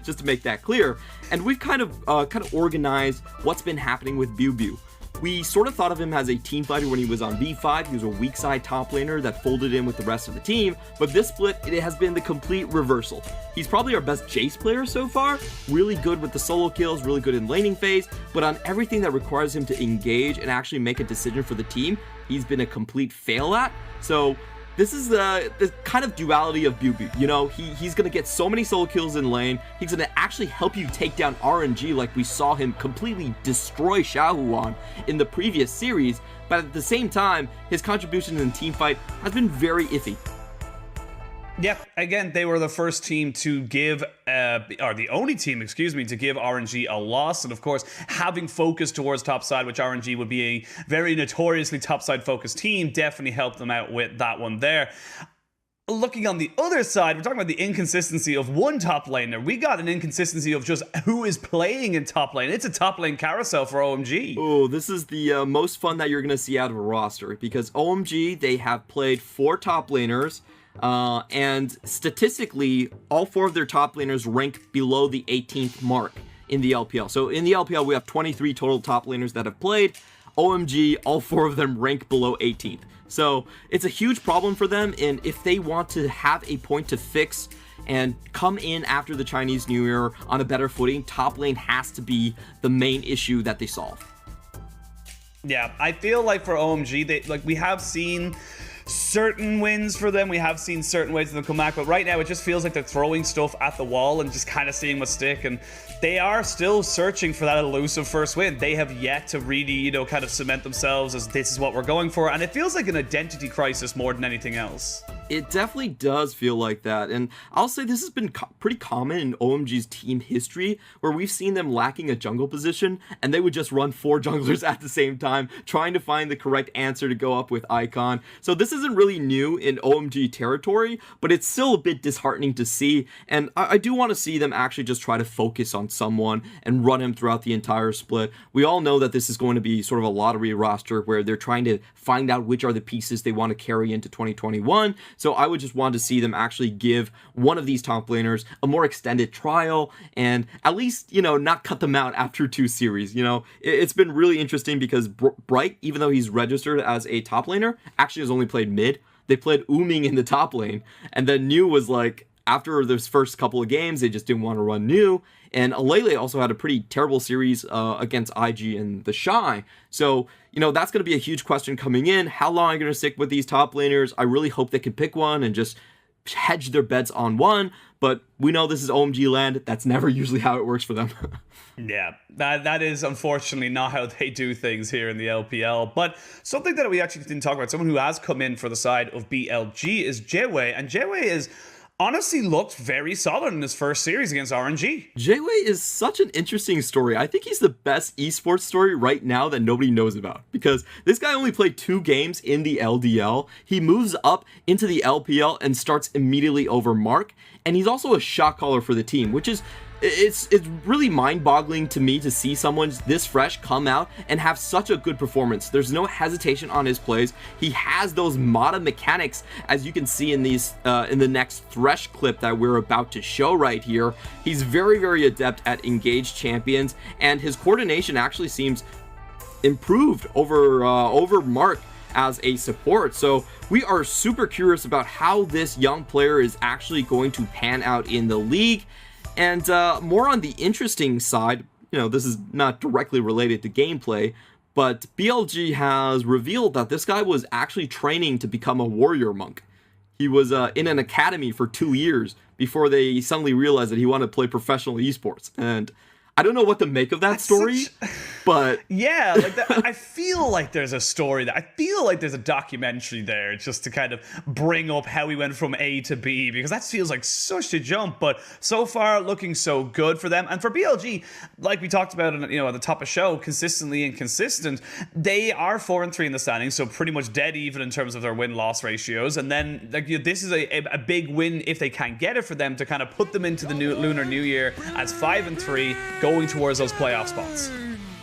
just to make that clear. And we've kind of organized what's been happening with BuBu. We sort of thought of him as a team fighter when he was on B5. He was a weak side top laner that folded in with the rest of the team, but this split, it has been the complete reversal. He's probably our best Jace player so far, really good with the solo kills, really good in laning phase, but on everything that requires him to engage and actually make a decision for the team, he's been a complete fail at. So this is the kind of duality of BuBu. You know, he's going to get so many solo kills in lane. He's going to actually help you take down RNG like we saw him completely destroy Xiaohuan in the previous series. But at the same time, his contribution in the team fight has been very iffy. Yeah, again, they were the first team to give, or the only team, excuse me, to give RNG a loss. And of course, having focus towards topside, which RNG would be a very notoriously topside focused team, definitely helped them out with that one there. Looking on the other side, we're talking about the inconsistency of one top laner. We got an inconsistency of just who is playing in top lane. It's a top lane carousel for OMG. Oh, this is the most fun that you're going to see out of a roster, because OMG, they have played 4 top laners, and statistically, all 4 of their top laners rank below the 18th mark in the LPL. So in the LPL, we have 23 total top laners that have played. OMG, all 4 of them rank below 18th. So it's a huge problem for them, and if they want to have a point to fix and come in after the Chinese New Year on a better footing, top lane has to be the main issue that they solve. Yeah, I feel like for OMG, we have seen certain wins for them. We have seen certain ways of them come back, but right now it just feels like they're throwing stuff at the wall and just kind of seeing what stick, and they are still searching for that elusive first win. They have yet to really, you know, kind of cement themselves as this is what we're going for, and it feels like an identity crisis more than anything else. It definitely does feel like that, and I'll say this has been pretty common in OMG's team history, where we've seen them lacking a jungle position, and they would just run 4 junglers at the same time, trying to find the correct answer to go up with Icon. So this isn't really new in OMG territory, but it's still a bit disheartening to see, and I do want to see them actually just try to focus on someone and run him throughout the entire split. We all know that this is going to be sort of a lottery roster where they're trying to find out which are the pieces they want to carry into 2021. So I would just want to see them actually give one of these top laners a more extended trial and at least, you know, not cut them out after 2 series. You know, it's been really interesting because Bright, even though he's registered as a top laner, actually has only played mid. They played Ooming in the top lane, and then New was like, after those first couple of games, they just didn't want to run New. And Alele also had a pretty terrible series against IG and the Shy. So, you know, that's going to be a huge question coming in. How long are you going to stick with these top laners? I really hope they can pick one and just hedge their bets on one. But we know this is OMG land. That's never usually how it works for them. Yeah, that is unfortunately not how they do things here in the LPL. But something that we actually didn't talk about, someone who has come in for the side of BLG is Jway. And Jway is honestly looked very solid in his first series against RNG. Jway is such an interesting story. I think he's the best esports story right now that nobody knows about, because this guy only played 2 games in the LDL. He moves up into the LPL and starts immediately over Mark, and he's also a shot caller for the team, which is it's really mind-boggling to me to see someone this fresh come out and have such a good performance. There's no hesitation on his plays. He has those Mata mechanics, as you can see in these in the next Thresh clip that we're about to show right here. He's very, very adept at engaged champions, and his coordination actually seems improved over Mark as a support. So we are super curious about how this young player is actually going to pan out in the league. And more on the interesting side, this is not directly related to gameplay, but BLG has revealed that this guy was actually training to become a warrior monk. He was in an academy for 2 years before they suddenly realized that he wanted to play professional esports. And I don't know what to make of that story, but yeah, like that, I feel like there's a story I feel like there's a documentary there just to kind of bring up how we went from A to B, because that feels like such a jump. But so far, looking so good for them. And for BLG, like we talked about, at the top of show, consistently inconsistent. They are 4-3 in the standings, so pretty much dead even in terms of their win-loss ratios. And then this is a big win if they can get it for them to kind of put them into the Lunar New Year as 5-3. Going towards those playoff spots.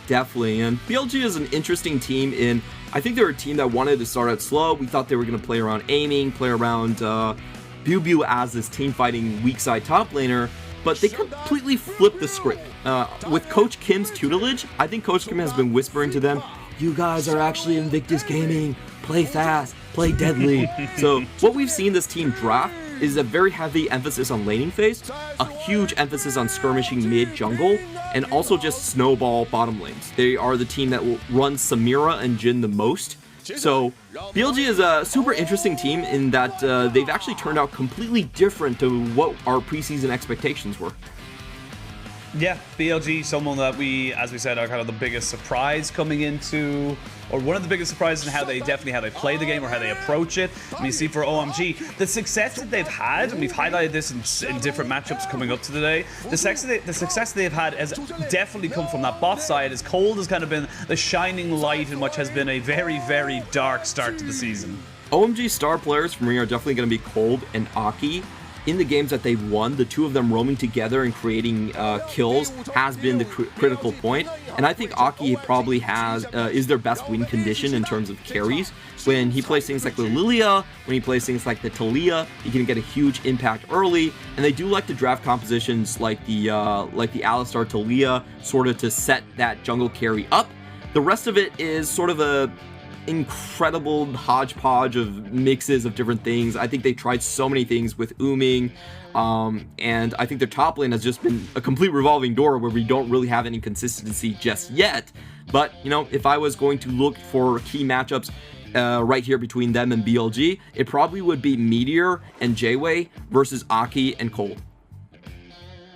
Definitely, and BLG is an interesting team I think they're a team that wanted to start out slow. We thought they were going to play around aiming, play around Biu as this team fighting weak side top laner, but they completely flipped the script. With Coach Kim's tutelage, I think Coach Kim has been whispering to them, you guys are actually Invictus Gaming, play fast, play deadly. So what we've seen this team draft is a very heavy emphasis on laning phase, a huge emphasis on skirmishing mid jungle, and also just snowball bottom lanes. They are the team that will run Samira and Jhin the most. So BLG is a super interesting team in that they've actually turned out completely different to what our preseason expectations were. Yeah, BLG, someone that as we said, are kind of the biggest surprise coming into, or one of the biggest surprises in how they play the game or how they approach it. And you see for OMG, the success that they've had, and we've highlighted this in different matchups coming up to today, the success they've had has definitely come from that bot side, as Cold has kind of been the shining light in what has been a very, very dark start to the season. OMG star players for me are definitely going to be Cold and Aki. In the games that they've won, the two of them roaming together and creating kills has been the critical point. And I think Aki probably is their best win condition in terms of carries. When he plays things like the Lilia, when he plays things like the Talia, he can get a huge impact early. And they do like to draft compositions like the Alistar Talia, sort of to set that jungle carry up. The rest of it is sort of a incredible hodgepodge of mixes of different things. I think they tried so many things with Ooming, and I think their top lane has just been a complete revolving door where we don't really have any consistency just yet. But, if I was going to look for key matchups right here between them and BLG, it probably would be Meteor and Jayway versus Aki and Cold.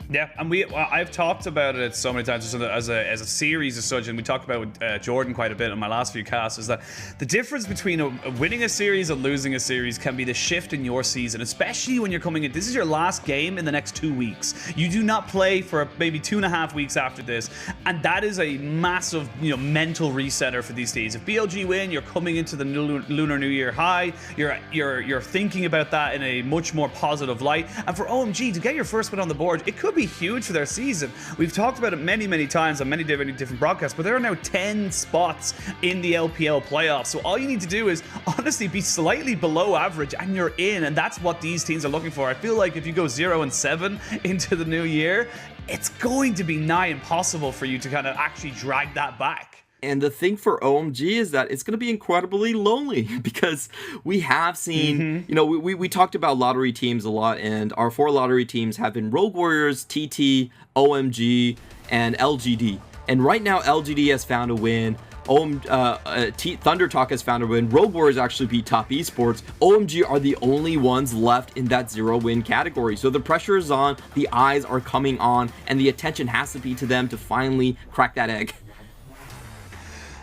Yeah, and I've talked about it so many times as a series as such, and we talked about with Jordan quite a bit in my last few casts, is that the difference between winning a series and losing a series can be the shift in your season, especially when you're coming in. This is your last game in the next 2 weeks. You do not play for maybe 2.5 weeks after this, and that is a massive, mental resetter for these days. If BLG win, you're coming into the Lunar New Year high. You're thinking about that in a much more positive light. And for OMG to get your first win on the board, it could be huge for their season. We've talked about it many times on many different broadcasts, but there are now 10 spots in the LPL playoffs. So all you need to do is honestly be slightly below average and you're in, and that's what these teams are looking for. I feel like if you go 0-7 into the new year, it's going to be nigh impossible for you to kind of actually drag that back. And the thing for OMG is that it's going to be incredibly lonely because we have seen, we talked about lottery teams a lot, and our 4 lottery teams have been Rogue Warriors, TT, OMG, and LGD. And right now, LGD has found a win. Thunder Talk has found a win. Rogue Warriors actually beat Top Esports. OMG are the only ones left in that 0-win category. So the pressure is on, the eyes are coming on, and the attention has to be to them to finally crack that egg.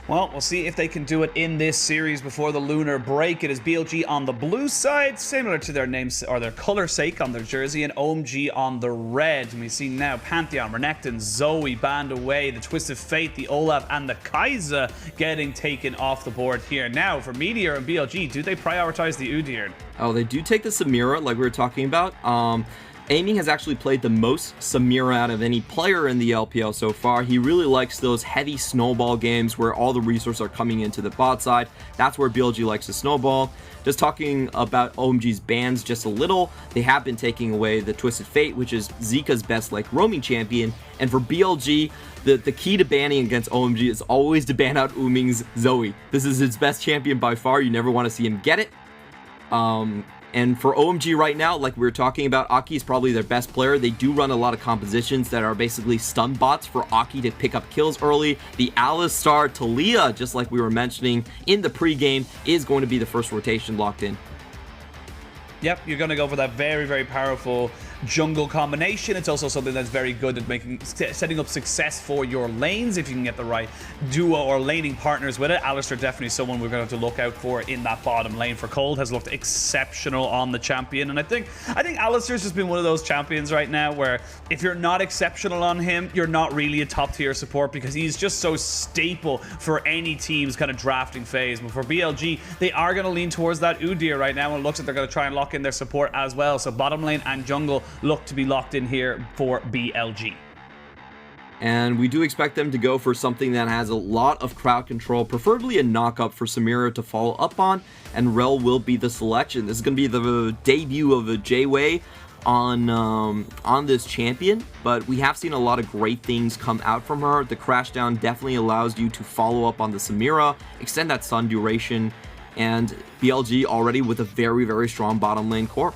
Well, we'll see if they can do it in this series before the lunar break. It is BLG on the blue side, similar to their names or their color sake on their jersey, and OMG on the red. And we see now Pantheon, Renekton, Zoe banned away, the Twisted Fate, the Olaf, and the Kaiser getting taken off the board here. Now, for Meteor and BLG, do they prioritize the Udyr? Oh, they do take the Samira, like we were talking about. Aiming has actually played the most Samira out of any player in the LPL so far. He really likes those heavy snowball games where all the resources are coming into the bot side. That's where BLG likes to snowball. Just talking about OMG's bans just a little, they have been taking away the Twisted Fate, which is Zika's best like roaming champion. And for BLG, the key to banning against OMG is always to ban out Uming's Zoe. This is his best champion by far. You never want to see him get it. And for OMG right now, like we were talking about, Aki is probably their best player. They do run a lot of compositions that are basically stun bots for Aki to pick up kills early. The Alistar Talia, just like we were mentioning in the pregame, is going to be the first rotation locked in. Yep, you're going to go for that very, very powerful jungle combination. It's also something that's very good at setting up success for your lanes if you can get the right duo or laning partners with it. Alistar definitely someone we're going to have to look out for in that bottom lane for Cold. Has looked exceptional on the champion, and I think Alistar's just been one of those champions right now where if you're not exceptional on him, you're not really a top tier support because he's just so staple for any team's kind of drafting phase. But for BLG, they are going to lean towards that Udyr right now, and it looks like they're going to try and lock in their support as well. So bottom lane and jungle look to be locked in here for BLG. And we do expect them to go for something that has a lot of crowd control, preferably a knock-up for Samira to follow up on, and Rel will be the selection. This is going to be the debut of a J-Way on this champion, but we have seen a lot of great things come out from her. The Crashdown definitely allows you to follow up on the Samira, extend that stun duration, and BLG already with a very, very strong bottom lane core.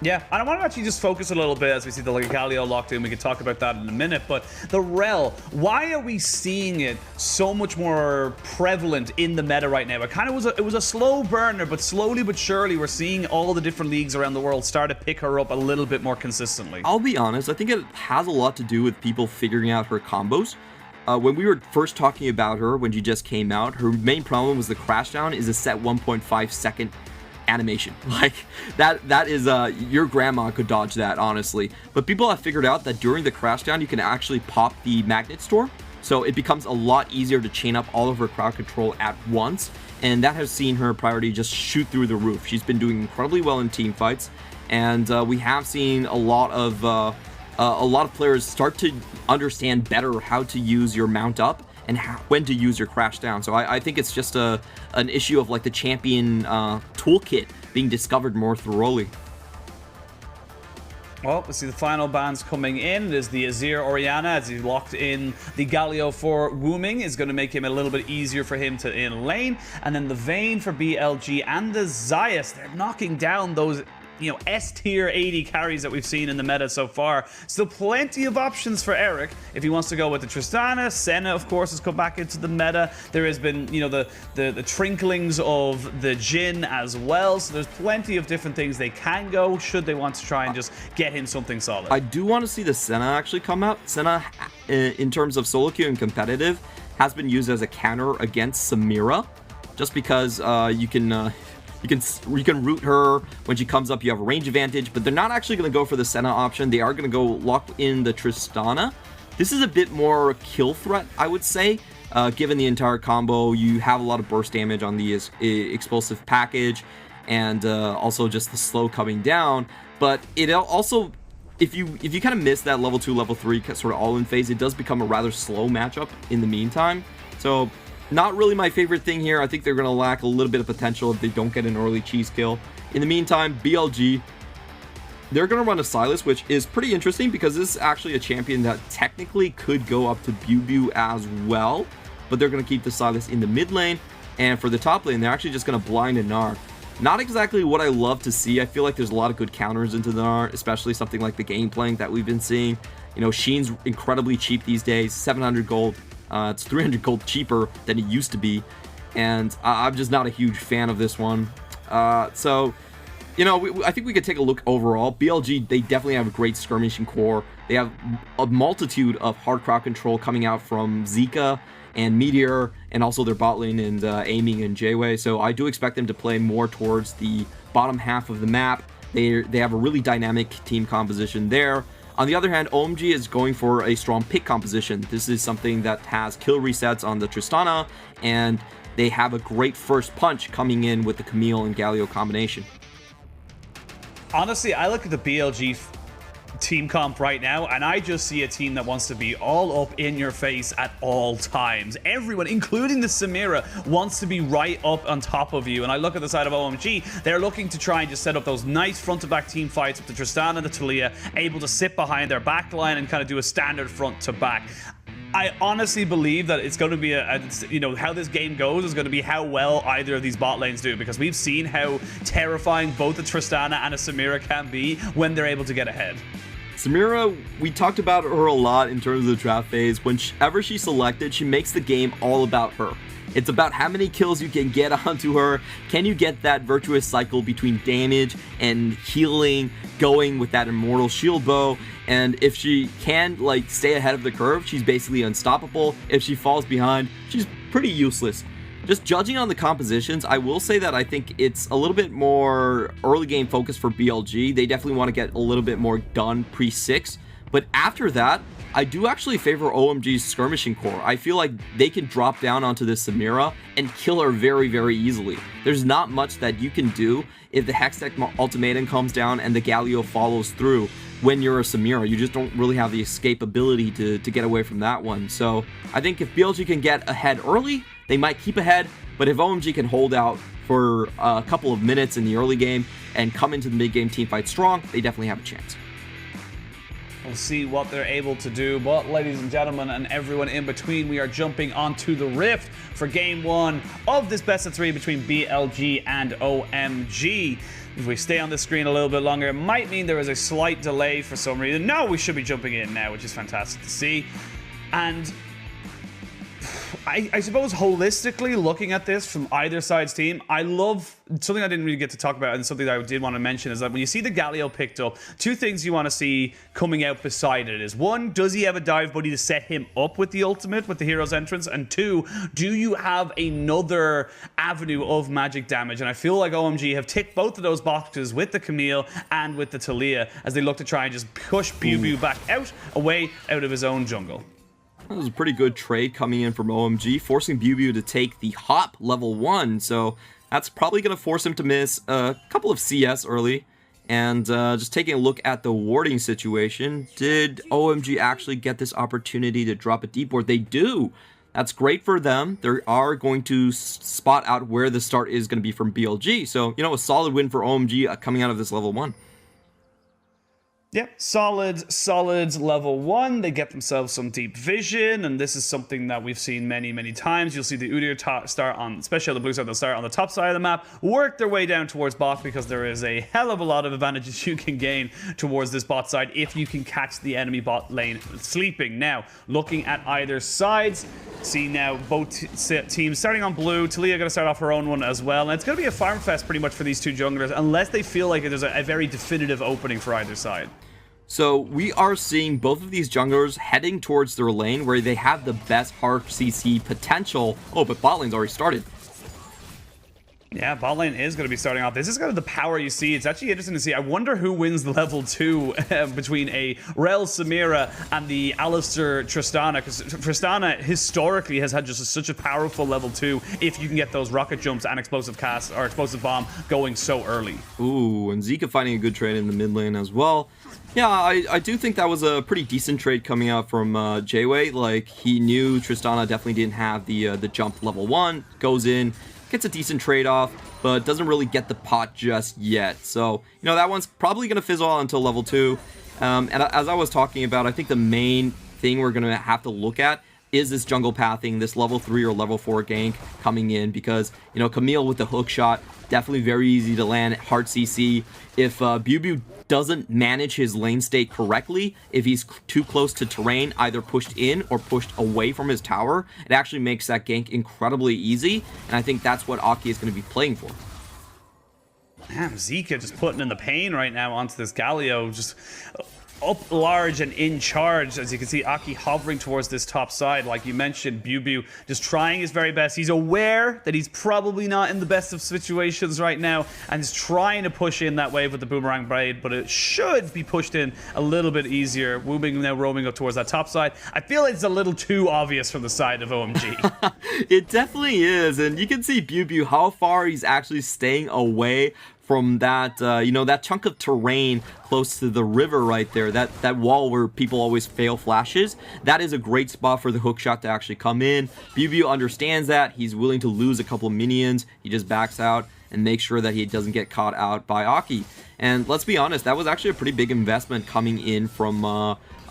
Yeah, and I want to actually just focus a little bit as we see the Galio locked in. We can talk about that in a minute, but the Rel, why are we seeing it so much more prevalent in the meta right now? It was a slow burner, but slowly but surely we're seeing all the different leagues around the world start to pick her up a little bit more consistently. I'll be honest, I think it has a lot to do with people figuring out her combos. When we were first talking about her, when she just came out, her main problem was the Crashdown is a set 1.5 second animation. Like that is your grandma could dodge that, honestly. But people have figured out that during the Crashdown you can actually pop the magnet store, so it becomes a lot easier to chain up all of her crowd control at once, and that has seen her priority just shoot through the roof. She's been doing incredibly well in team fights, and we have seen a lot of players start to understand better how to use your mount up and when to use your crash down. So I think it's just an issue of like the champion toolkit being discovered more thoroughly. Well, let's see the final bans coming in. There's the Azir Orianna as he locked in the Galio for Wooming is going to make him a little bit easier for him to in lane. And then the Vayne for BLG and the Zayas, they're knocking down those S-tier 80 carries that we've seen in the meta so far. Still plenty of options for Eric if he wants to go with the Tristana. Senna, of course, has come back into the meta. There has been, the trinklings of the Jhin as well. So there's plenty of different things they can go should they want to try and just get him something solid. I do want to see the Senna actually come out. Senna, in terms of solo queue and competitive, has been used as a counter against Samira, just because you can root her when she comes up. You have a range advantage, but they're not actually going to go for the Senna option. They are going to go lock in the Tristana. This is a bit more kill threat, I would say, given the entire combo. You have a lot of burst damage on the explosive package, and also just the slow coming down. But it also, if you kind of miss that level 2, level 3 sort of all-in phase, it does become a rather slow matchup in the meantime. So not really my favorite thing here. I think they're going to lack a little bit of potential if they don't get an early cheese kill. In the meantime, BLG, they're going to run a Sylas, which is pretty interesting because this is actually a champion that technically could go up to Bubu as well, but they're going to keep the Sylas in the mid lane, and for the top lane, they're actually just going to blind a Gnar. Not exactly what I love to see. I feel like there's a lot of good counters into the Gnar, especially something like the game playing that we've been seeing. Sheen's incredibly cheap these days, 700 gold. It's 300 gold cheaper than it used to be, and I'm just not a huge fan of this one. I think we could take a look overall. BLG, they definitely have a great skirmishing core. They have a multitude of hard crowd control coming out from Zika and Meteor, and also their bot lane and Aiming and J-Way. So I do expect them to play more towards the bottom half of the map. They have a really dynamic team composition there. On the other hand, OMG is going for a strong pick composition. This is something that has kill resets on the Tristana, and they have a great first punch coming in with the Camille and Galio combination. Honestly, I look at the BLG team comp right now, and I just see a team that wants to be all up in your face at all times. Everyone, including the Samira, wants to be right up on top of you. And I look at the side of OMG, they're looking to try and just set up those nice front-to-back team fights with the Tristana and the Taliyah, able to sit behind their back line and kind of do a standard front-to-back. I honestly believe that it's going to be you know, how this game goes is going to be how well either of these bot lanes do, because we've seen how terrifying both a Tristana and a Samira can be when they're able to get ahead. Samira, we talked about her a lot in terms of the draft phase. Whenever she's selected, she makes the game all about her. It's about how many kills you can get onto her. Can you get that virtuous cycle between damage and healing going with that immortal shield bow? And if she can like stay ahead of the curve, she's basically unstoppable. If she falls behind, she's pretty useless. Just judging on the compositions, I will say that I think it's a little bit more early game focused for BLG. They definitely want to get a little bit more done pre-6. But after that, I do actually favor OMG's skirmishing core. I feel like they can drop down onto this Samira and kill her very, very easily. There's not much that you can do if the Hextech ultimatum comes down and the Galio follows through when you're a Samira. You just don't really have the escapability to get away from that one. So I think if BLG can get ahead early, they might keep ahead. But if OMG can hold out for a couple of minutes in the early game and come into the mid-game teamfight strong, they definitely have a chance. We'll see what they're able to do. But ladies and gentlemen, and everyone in between, we are jumping onto the Rift for game 1 of this best of 3 between BLG and OMG. If we stay on the screen a little bit longer, it might mean there is a slight delay for some reason. No, we should be jumping in now, which is fantastic to see. And I suppose holistically looking at this from either side's team, I love something I didn't really get to talk about, and something that I did want to mention is that when you see the Galio picked up, two things you want to see coming out beside it is, one, does he have a dive buddy to set him up with the ultimate, with the hero's entrance? And two, do you have another avenue of magic damage? And I feel like OMG have ticked both of those boxes with the Camille and with the Taliyah as they look to try and just push BuBu back away out of his own jungle. That was a pretty good trade coming in from OMG, forcing BuBu to take the hop level 1, so that's probably going to force him to miss a couple of CS early. And just taking a look at the warding situation, did OMG actually get this opportunity to drop a deep ward? They do! That's great for them. They are going to spot out where the start is going to be from BLG, so, you know, a solid win for OMG coming out of this level 1. Yep, solid level 1. They get themselves some deep vision, and this is something that we've seen many times. You'll see the Udyr start on, especially on the blue side, they'll start on the top side of the map, work their way down towards bot, because there is a hell of a lot of advantages you can gain towards this bot side if you can catch the enemy bot lane sleeping. Now, looking at either sides, see now both teams starting on blue. Taliyah going to start off her own one as well, and it's going to be a farm fest pretty much for these two junglers, unless they feel like there's a very definitive opening for either side. So we are seeing both of these junglers heading towards their lane where they have the best hard CC potential. Oh, but bot lane's already started. Yeah, bot lane is going to be starting off. This is kind of the power you see. It's actually interesting to see. I wonder who wins the level 2 between a Rel Samira and the Alistar Tristana, because Tristana historically has had just such a powerful level 2 if you can get those rocket jumps and explosive casts or explosive bomb going so early. Ooh, and Zika finding a good trade in the mid lane as well. Yeah, I do think that was a pretty decent trade coming out from Jayway. Like, he knew Tristana definitely didn't have the jump level 1, goes in, gets a decent trade-off, but doesn't really get the pot just yet. So, you know, that one's probably going to fizzle out until level 2. And as I was talking about, I think the main thing we're going to have to look at is this jungle pathing, this level 3 or level 4 gank coming in, because, you know, Camille with the hook shot, definitely very easy to land, hard CC. If BuBu doesn't manage his lane state correctly, if he's too close to terrain, either pushed in or pushed away from his tower, it actually makes that gank incredibly easy, and I think that's what Aki is going to be playing for. Damn, Zika just putting in the pain right now onto this Galio, just up large and in charge. As you can see, Aki hovering towards this top side. Like you mentioned, BuBu just trying his very best. He's aware that he's probably not in the best of situations right now, and is trying to push in that wave with the Boomerang Blade, but it should be pushed in a little bit easier. Wubing now roaming up towards that top side. I feel it's a little too obvious from the side of OMG. It definitely is, and you can see BuBu how far he's actually staying away from that, that chunk of terrain close to the river right there, that wall where people always fail flashes. That is a great spot for the hook shot to actually come in. BLG understands that. He's willing to lose a couple of minions. He just backs out and makes sure that he doesn't get caught out by Aki. And let's be honest, that was actually a pretty big investment coming in from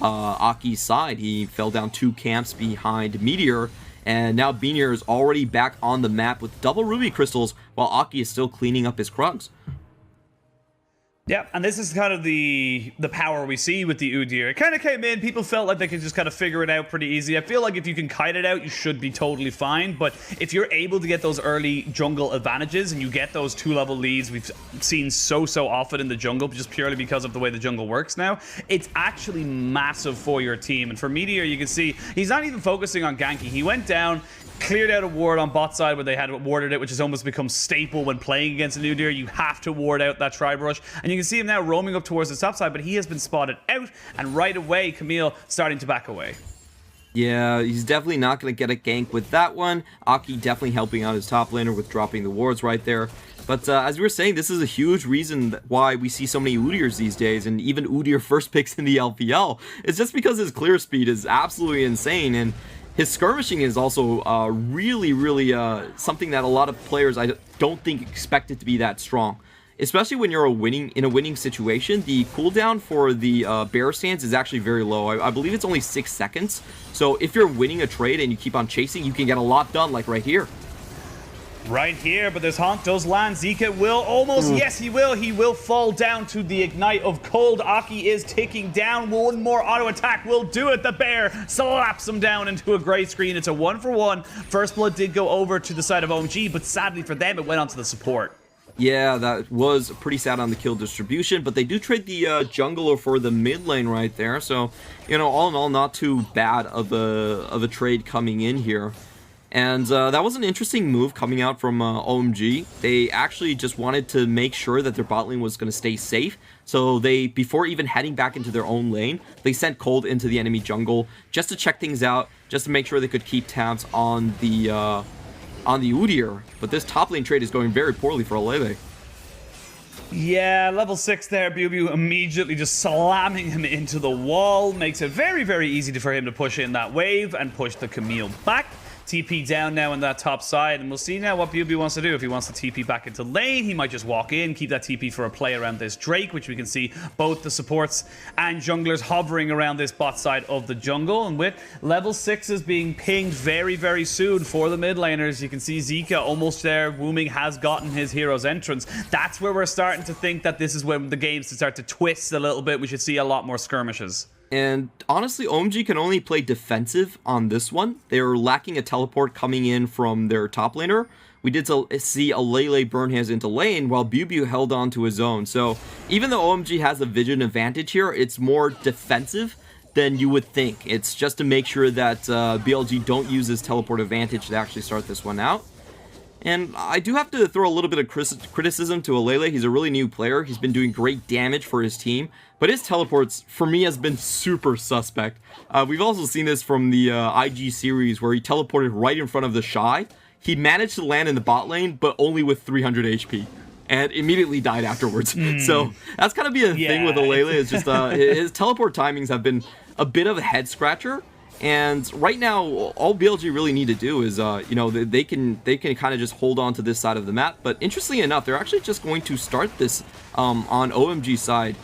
Aki's side. He fell down 2 camps behind Meteor, and now Meteor is already back on the map with double ruby crystals while Aki is still cleaning up his Krugs. Yeah, and this is kind of the power we see with the Udyr. It kind of came in, people felt like they could just kind of figure it out pretty easy. I feel like if you can kite it out, you should be totally fine, but if you're able to get those early jungle advantages and you get those 2-level leads we've seen so often in the jungle, just purely because of the way the jungle works now, it's actually massive for your team. And for Meteor, you can see he's not even focusing on ganking. He went down, cleared out a ward on bot side where they had warded it, which has almost become staple when playing against an Udyr. You have to ward out that Tribe Rush. And you can see him now roaming up towards the top side, but he has been spotted out, and right away, Camille starting to back away. Yeah, he's definitely not going to get a gank with that one. Aki definitely helping out his top laner with dropping the wards right there. But as we were saying, this is a huge reason why we see so many Udyrs these days, and even Udyr first picks in the LPL. It's just because his clear speed is absolutely insane, and his skirmishing is also really something that a lot of players I don't think expect it to be that strong. Especially when you're in a winning situation, the cooldown for the bear stance is actually very low. I believe it's only 6 seconds. So if you're winning a trade and you keep on chasing, you can get a lot done, like right here. Right here, but this Honk does land. Zika will almost, yes he will fall down to the ignite of cold. Aki is ticking down. One more auto attack will do it. The bear slaps him down into a gray screen. It's a 1-for-1. First blood did go over to the side of OMG, but sadly for them, it went on to the support. Yeah, that was pretty sad on the kill distribution, but they do trade the jungler for the mid lane right there. So, all in all, not too bad of a trade coming in here. And that was an interesting move coming out from OMG. They actually just wanted to make sure that their bot lane was going to stay safe. So they, before even heading back into their own lane, they sent Cold into the enemy jungle just to check things out, just to make sure they could keep tabs on the Udyr. But this top lane trade is going very poorly for Alele. Yeah, level 6 there. BLG immediately just slamming him into the wall. Makes it very easy for him to push in that wave and push the Camille back. TP down now on that top side, and we'll see now what BLG wants to do. If he wants to TP back into lane, he might just walk in, keep that TP for a play around this Drake, which we can see both the supports and junglers hovering around this bot side of the jungle. And with level 6s being pinged very soon for the mid laners, you can see Zika almost there. Wooming has gotten his hero's entrance. That's where we're starting to think that this is when the games start to twist a little bit. We should see a lot more skirmishes. And honestly, OMG can only play defensive on this one. They're lacking a teleport coming in from their top laner. We did see Alele burn his into lane while BLG held on to his own. So even though OMG has a vision advantage here, it's more defensive than you would think. It's just to make sure that BLG don't use his teleport advantage to actually start this one out. And I do have to throw a little bit of criticism to Alele. He's a really new player. He's been doing great damage for his team, but his teleports, for me, has been super suspect. We've also seen this from the IG series where he teleported right in front of the Shy. He managed to land in the bot lane, but only with 300 HP. And immediately died afterwards. So that's kind of be a thing with Alele. It's just his teleport timings have been a bit of a head scratcher. And right now, all BLG really need to do is, they can kind of just hold on to this side of the map. But interestingly enough, they're actually just going to start this on OMG side,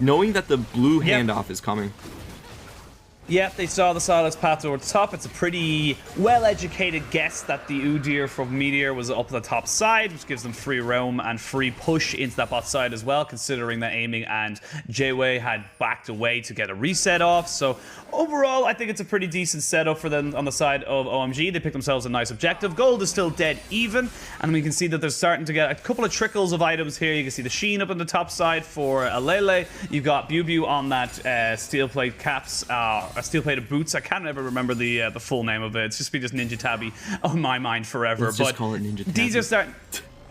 knowing that the blue handoff is coming. Yep, they saw the Silas path towards the top. It's a pretty well-educated guess that the Udyr from Meteor was up the top side, which gives them free roam and free push into that bot side as well, considering that Aiming and Jayway had backed away to get a reset off. So overall, I think it's a pretty decent setup for them on the side of OMG. They picked themselves a nice objective. Gold is still dead even, and we can see that they're starting to get a couple of trickles of items here. You can see the Sheen up on the top side for Alele. You've got BLG on that steel plate caps, steel-plated boots. I can't ever remember the full name of it. It's just Ninja Tabby on my mind forever. Let's just call it Ninja Tabby. These are starting...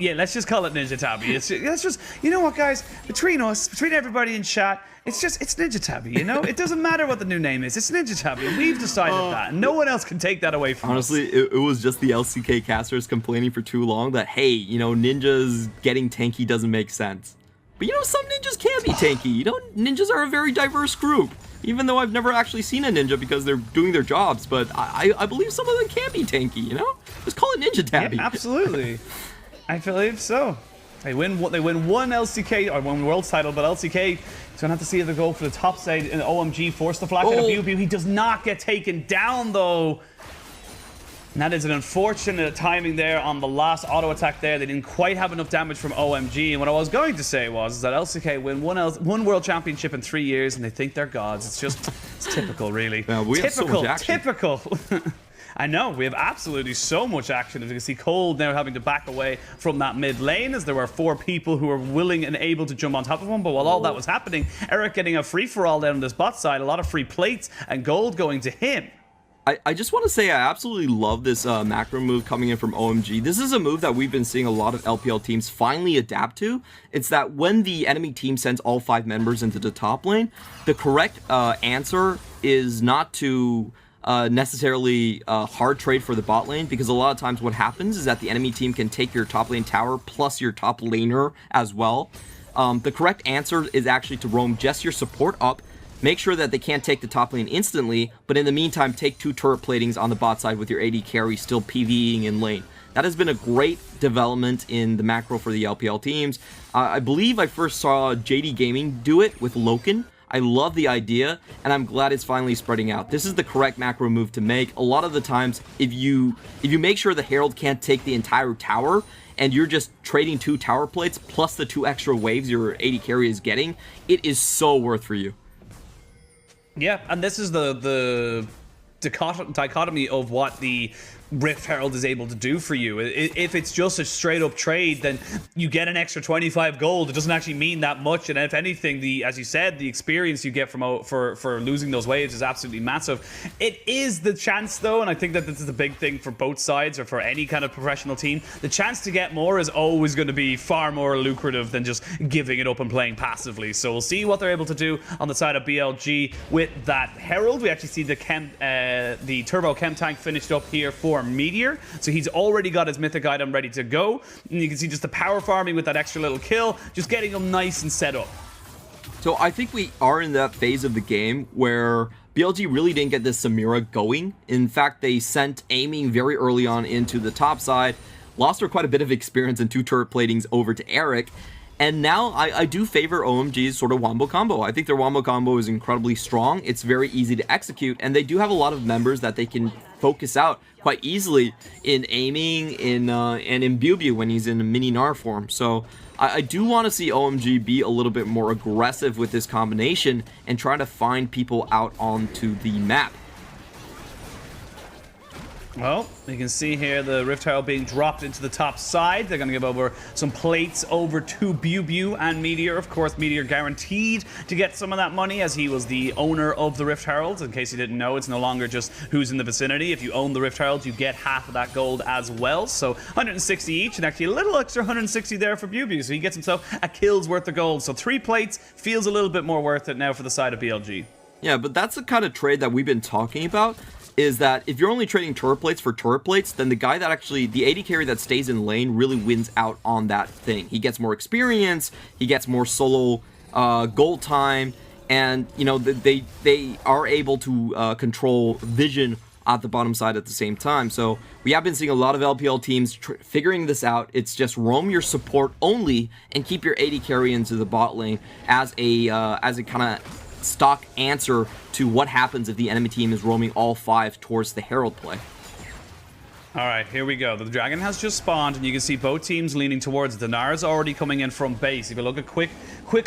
Yeah, let's just call it Ninja Tabby. It's just, you know what, guys? Between us, between everybody in chat, it's Ninja Tabby, you know? It doesn't matter what the new name is. It's Ninja Tabby, and we've decided that. And no one else can take that away from Honestly, us. it was just the LCK casters complaining for too long that, hey, you know, ninjas getting tanky doesn't make sense. But, you know, some ninjas can be tanky. You know, ninjas are a very diverse group. Even though I've never actually seen a ninja because they're doing their jobs, but I believe some of them can be tanky, you know? Just call it Ninja Tabby. Yeah, absolutely. I believe so. They win one LCK, or one world title, but LCK is going to have to see if they go for the top side, and OMG force the flag out of BLG. He does not get taken down, though. And that is an unfortunate timing there on the last auto attack there. They didn't quite have enough damage from OMG. And what I was going to say was that LCK win one world championship in 3 years, and they think they're gods. It's typical, really. Yeah, we have so much action. Typical. I know, we have absolutely so much action. As you can see, Cold now having to back away from that mid lane, as there were 4 people who were willing and able to jump on top of him. But while all that was happening, Eric getting a free-for-all down on this bot side, a lot of free plates, and gold going to him. I just want to say I absolutely love this macro move coming in from OMG. This is a move that we've been seeing a lot of LPL teams finally adapt to. It's that when the enemy team sends all 5 members into the top lane, the correct answer is not to necessarily hard trade for the bot lane, because a lot of times what happens is that the enemy team can take your top lane tower plus your top laner as well. The correct answer is actually to roam just your support up. Make sure that they can't take the top lane instantly, but in the meantime, take 2 turret platings on the bot side with your AD carry still PvEing in lane. That has been a great development in the macro for the LPL teams. I believe I first saw JD Gaming do it with Loken. I love the idea, and I'm glad it's finally spreading out. This is the correct macro move to make. A lot of the times, if you make sure the Herald can't take the entire tower, and you're just trading 2 tower plates plus the 2 extra waves your AD carry is getting, it is so worth for you. Yeah, and this is the dichotomy of what the Rift Herald is able to do for you. If it's just a straight up trade, then you get an extra 25 gold. It doesn't actually mean that much, and if anything, as you said, the experience you get from for losing those waves is absolutely massive. It is the chance, though, and I think that this is the big thing for both sides or for any kind of professional team. The chance to get more is always going to be far more lucrative than just giving it up and playing passively. So we'll see what they're able to do on the side of BLG with that Herald. We actually see the Turbo Chem Tank finished up here for Meteor, so he's already got his mythic item ready to go, and you can see just the power farming with that extra little kill, just getting him nice and set up. So I think we are in that phase of the game where BLG really didn't get this Samira going. In fact, they sent aiming very early on into the top side, lost her quite a bit of experience in 2 turret platings over to Eric, and now I do favor OMG's sort of wombo combo. I think their wombo combo is incredibly strong. It's very easy to execute, and they do have a lot of members that they can focus out quite easily in aiming and in BLG when he's in a mini Gnar form. So I do want to see OMG be a little bit more aggressive with this combination and try to find people out onto the map. Well, you can see here the Rift Herald being dropped into the top side. They're going to give over some plates over to BLG and Meteor. Of course, Meteor guaranteed to get some of that money as he was the owner of the Rift Herald. In case you didn't know, it's no longer just who's in the vicinity. If you own the Rift Herald, you get half of that gold as well. So 160 each, and actually a little extra 160 there for BLG. So he gets himself a kill's worth of gold. So 3 plates feels a little bit more worth it now for the side of BLG. Yeah, but that's the kind of trade that we've been talking about. Is that if you're only trading turret plates for turret plates, then the guy that actually, the AD carry that stays in lane really wins out on that thing. He gets more experience, he gets more solo gold time, and, you know, they are able to control vision at the bottom side at the same time. So we have been seeing a lot of LPL teams figuring this out. It's just roam your support only and keep your AD carry into the bot lane as a kind of stock answer to what happens if the enemy team is roaming all 5 towards the Herald play. All right, here we go. The dragon has just spawned, and you can see both teams leaning towards it. The Gnar is already coming in from base. If you look at quick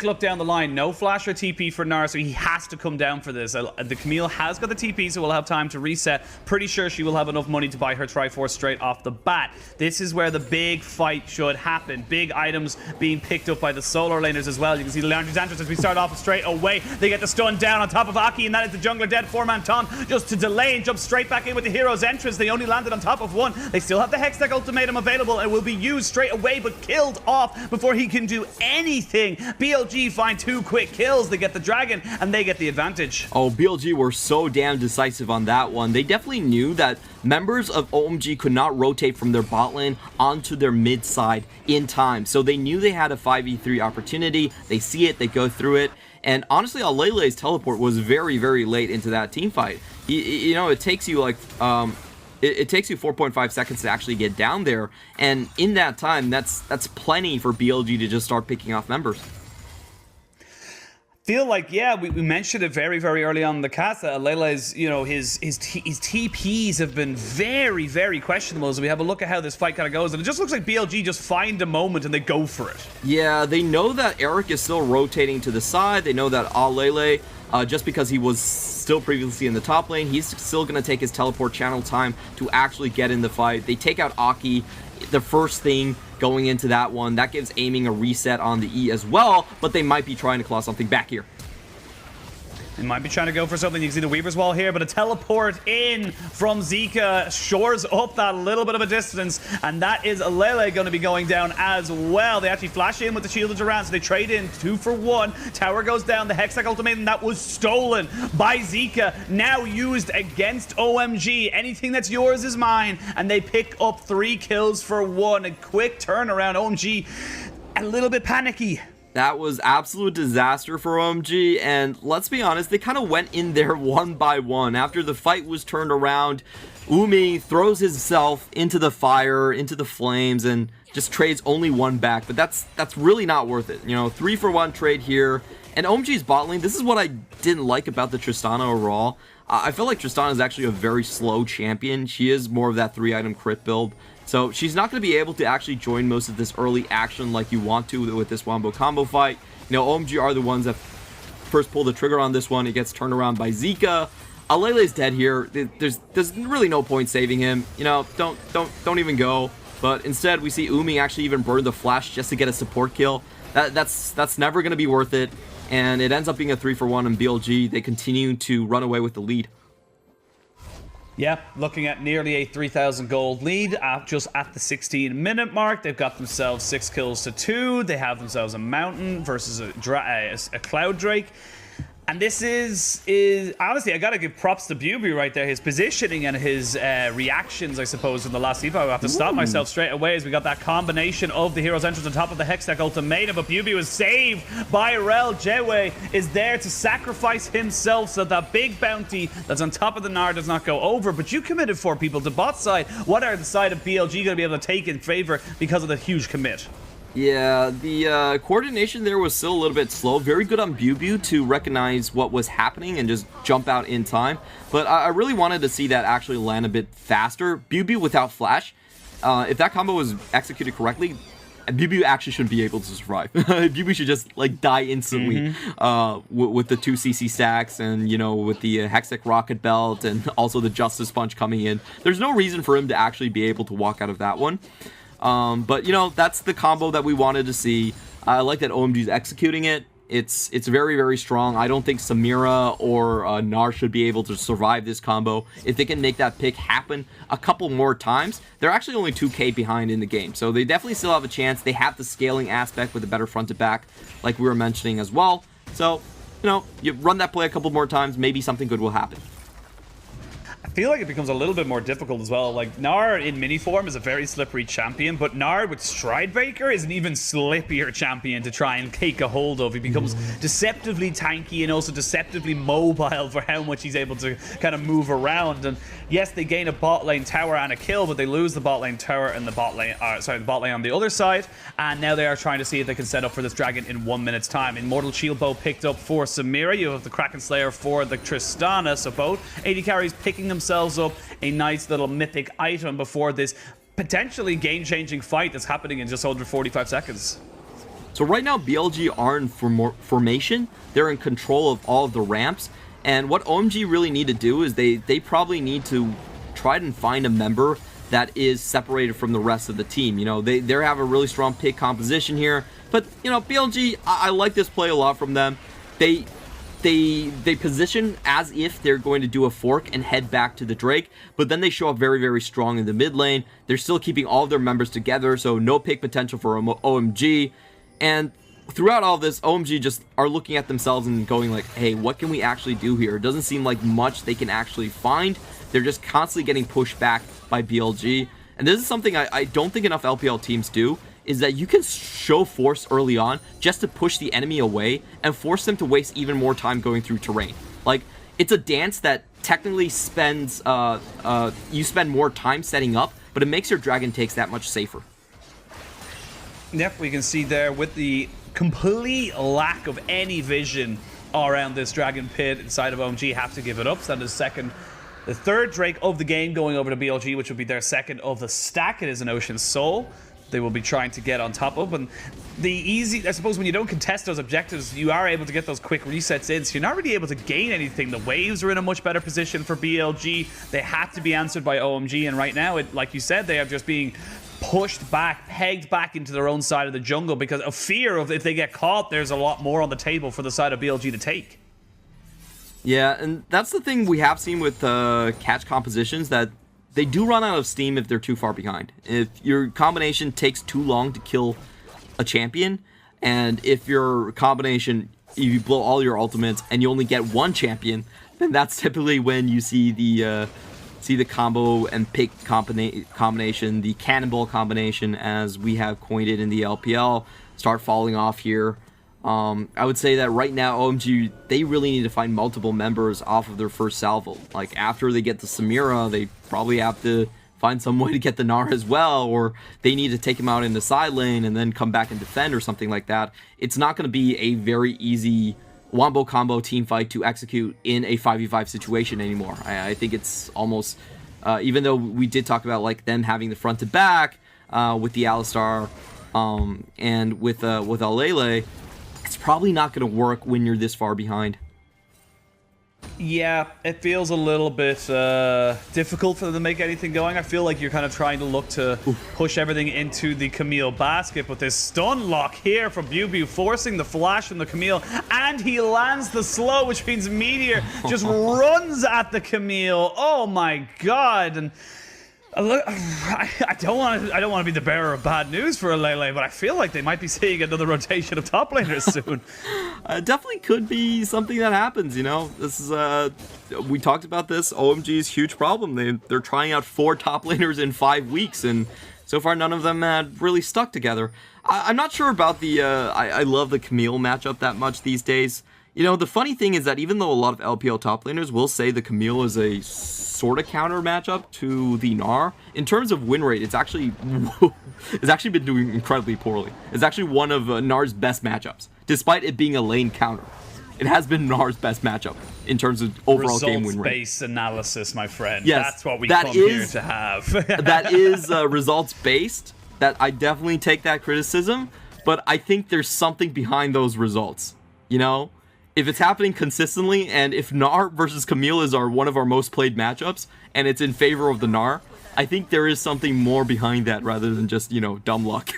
look down the line, no flash or TP for Gnar, so he has to come down for this. The Camille has got the TP, so we'll have time to reset. Pretty sure she will have enough money to buy her Triforce straight off the bat. This is where the big fight should happen. Big items being picked up by the solar laners as well. You can see the Leandry's entrance as we start off straight away. They get the stun down on top of Aki, and that is the jungler dead. 4-man taunt just to delay and jump straight back in with the hero's entrance. They only landed on top of one. They still have the Hextech ultimatum available and will be used straight away, but killed off before he can do anything. BLG find 2 quick kills. They get the dragon and they get the advantage. Oh, BLG were so damn decisive on that one. They definitely knew that members of OMG could not rotate from their bot lane onto their mid side in time. So they knew they had a 5v3 opportunity. They see it, they go through it. And honestly, Alele's teleport was very, very late into that team fight. You know, it takes you like, it takes you 4.5 seconds to actually get down there. And in that time, that's plenty for BLG to just start picking off members. Feel like, yeah, we mentioned it very, very early on in the cast that Alele's, you know, his TPs have been very, very questionable. So we have a look at how this fight kind of goes, and it just looks like BLG just find a moment and they go for it. Yeah, they know that Eric is still rotating to the side. They know that Alele, just because he was still previously in the top lane, he's still going to take his teleport channel time to actually get in the fight. They take out Aki, the first thing going into that one. That gives aiming a reset on the E as well, but they might be trying to claw something back here. They might be trying to go for something. You can see the Weaver's Wall here, but a teleport in from Zika shores up that little bit of a distance, and that is Alele going to be going down as well. They actually flash in with the Shield of Duran, so they trade in 2 for 1. Tower goes down. The Hextech ultimatum that was stolen by Zika, now used against OMG. Anything that's yours is mine, and they pick up 3 kills for 1. A quick turnaround. OMG a little bit panicky. That was absolute disaster for OMG, and let's be honest, they kind of went in there one by one. After the fight was turned around, Umi throws himself into the fire, into the flames, and just trades only 1 back, but that's really not worth it. You know, 3 for 1 trade here, and OMG's bot lane, this is what I didn't like about the Tristana overall. I feel like Tristana is actually a very slow champion. She is more of that 3-item crit build. So she's not going to be able to actually join most of this early action like you want to with this Wombo combo fight. You know, OMG are the ones that first pull the trigger on this one. It gets turned around by Zika. Alele's dead here. There's really no point saving him. You know, don't even go. But instead, we see Umi actually even burn the flash just to get a support kill. That's never going to be worth it. And it ends up being a 3 for 1 in BLG. They continue to run away with the lead. Yeah, looking at nearly a 3,000 gold lead just at the 16-minute mark. They've got themselves 6 kills to 2. They have themselves a Mountain versus a Cloud Drake. And this is honestly, I gotta give props to Bubu right there. His positioning and his reactions, I suppose, in the last evo. I have to stop myself straight away as we got that combination of the hero's entrance on top of the Hextech ultimatum. But Bubu is saved by Rel. Jewe is there to sacrifice himself so that big bounty that's on top of the Nard does not go over. But you committed 4 people to bot side. What are the side of BLG going to be able to take in favor because of the huge commit? Yeah, the coordination there was still a little bit slow. Very good on Bubu to recognize what was happening and just jump out in time. But I really wanted to see that actually land a bit faster. Bubu without flash, if that combo was executed correctly, Bubu actually shouldn't be able to survive. Bubu should just like die instantly with the 2 CC stacks and, you know, with the Hextech Rocket Belt and also the Justice Punch coming in. There's no reason for him to actually be able to walk out of that one. But, you know, that's the combo that we wanted to see. I like that OMG's executing it. It's very, very strong. I don't think Samira or Gnar should be able to survive this combo. If they can make that pick happen a couple more times, they're actually only 2k behind in the game. So they definitely still have a chance. They have the scaling aspect with a better front to back, like we were mentioning as well. So, you know, you run that play a couple more times, maybe something good will happen. I feel like it becomes a little bit more difficult as well. Like, Gnar in mini form is a very slippery champion, but Gnar with Stridebreaker is an even slippier champion to try and take a hold of. He becomes deceptively tanky and also deceptively mobile for how much he's able to kind of move around. And yes, they gain a bot lane tower and a kill, but they lose the bot lane tower and the bot lane, the bot lane on the other side. And now they are trying to see if they can set up for this dragon in 1 minute's time. Immortal Shield Bow picked up for Samira. You have the Kraken Slayer for the Tristana. So both AD carries picking themselves up a nice little mythic item before this potentially game-changing fight that's happening in just under 45 seconds. So right now BLG are in formation. They're in control of all of the ramps, and what OMG really need to do is they probably need to try and find a member that is separated from the rest of the team. You know, they have a really strong pick composition here, but you know, BLG, I like this play a lot from them. They they position as if they're going to do a fork and head back to the Drake, but then they show up very, very strong in the mid lane. They're still keeping all of their members together, so no pick potential for OMG. And throughout all this, OMG just are looking at themselves and going like, hey, what can we actually do here? It doesn't seem like much they can actually find. They're just constantly getting pushed back by BLG. And this is something I don't think enough LPL teams do, is that you can show force early on just to push the enemy away and force them to waste even more time going through terrain. Like, it's a dance that technically spends, you spend more time setting up, but it makes your dragon takes that much safer. Yep, we can see there with the complete lack of any vision around this dragon pit inside of OMG, have to give it up. So that is the third Drake of the game going over to BLG, which will be their second of the stack. It is an Ocean Soul they will be trying to get on top of. And the easy, I suppose, when you don't contest those objectives, you are able to get those quick resets in, so you're not really able to gain anything. The waves are in a much better position for BLG. They have to be answered by OMG, and right now, like you said, they are just being pushed back, pegged back into their own side of the jungle because of fear of if they get caught, there's a lot more on the table for the side of BLG to take. Yeah, and that's the thing we have seen with catch compositions, that they do run out of steam if they're too far behind. If your combination takes too long to kill a champion, and if your combination, if you blow all your ultimates and you only get one champion, then that's typically when you see the combo and pick combination, the cannonball combination, as we have coined it in the LPL, start falling off here. I would say that right now, OMG, they really need to find multiple members off of their first salvo. Like, after they get the Samira, they probably have to find some way to get the Gnar as well, or they need to take him out in the side lane and then come back and defend or something like that. It's not going to be a very easy wombo combo team fight to execute in a 5v5 situation anymore. I think it's almost, even though we did talk about like them having the front to back with the Alistar and with Alele, it's probably not going to work when you're this far behind. Yeah, it feels a little bit difficult for them to make anything going. I feel like you're kind of trying to look to push everything into the Camille basket, but this stun lock here from Bubu forcing the flash from the Camille, and he lands the slow, which means Meteor just runs at the Camille. Oh my god. And look, I don't want to be the bearer of bad news for Alele, but I feel like they might be seeing another rotation of top laners soon. Definitely could be something that happens, you know. This is we talked about this. OMG's huge problem. They're trying out 4 top laners in 5 weeks, and so far none of them had really stuck together. I'm not sure about the I love the Camille matchup that much these days. You know, the funny thing is that even though a lot of LPL top laners will say the Camille is a sort of counter matchup to the Gnar, in terms of win rate, it's actually been doing incredibly poorly. It's actually one of Gnar's best matchups, despite it being a lane counter. It has been Gnar's best matchup in terms of overall game win rate. Results-based analysis, my friend. Yes, that's what we come here to have. That is results-based. That I definitely take that criticism, but I think there's something behind those results. You know? If it's happening consistently, and if Gnar versus Camille is one of our most played matchups, and it's in favor of the Gnar, I think there is something more behind that rather than just, you know, dumb luck.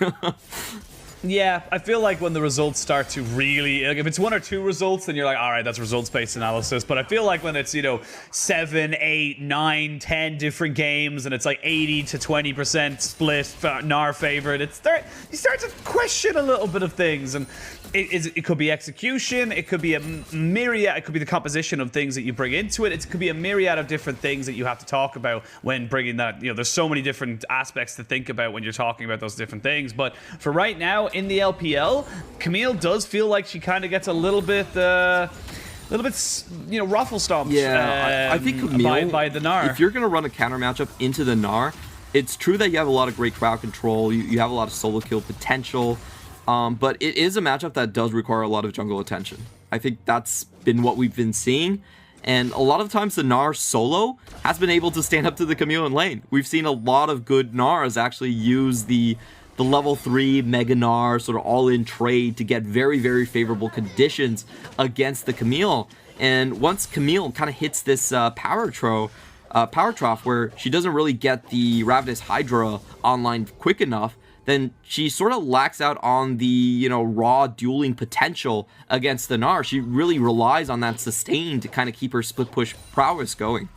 Yeah, I feel like when the results start to really, like if it's 1 or 2 results, then you're like, all right, that's results-based analysis. But I feel like when it's, you know, 7, 8, 9, 10 different games, and it's like 80 to 20% split Gnar favored, you start to question a little bit of things. And it could be execution, it could be a myriad, it could be the composition of things that you bring into it. It could be a myriad of different things that you have to talk about when bringing that. You know, there's so many different aspects to think about when you're talking about those different things. But for right now in the LPL, Camille does feel like she kind of gets a little bit, you know, ruffle stomped. Yeah, I think Camille, by the Gnar. If you're gonna run a counter matchup into the Gnar, it's true that you have a lot of great crowd control. You have a lot of solo kill potential. But it is a matchup that does require a lot of jungle attention. I think that's been what we've been seeing. And a lot of times the Gnar solo has been able to stand up to the Camille in lane. We've seen a lot of good Gnars actually use the level 3 Mega Gnar sort of all-in trade to get very, very favorable conditions against the Camille. And once Camille kind of hits this power trough where she doesn't really get the Ravenous Hydra online quick enough, then she sort of lacks out on the, you know, raw dueling potential against the Gnar. She really relies on that sustain to kind of keep her split push prowess going.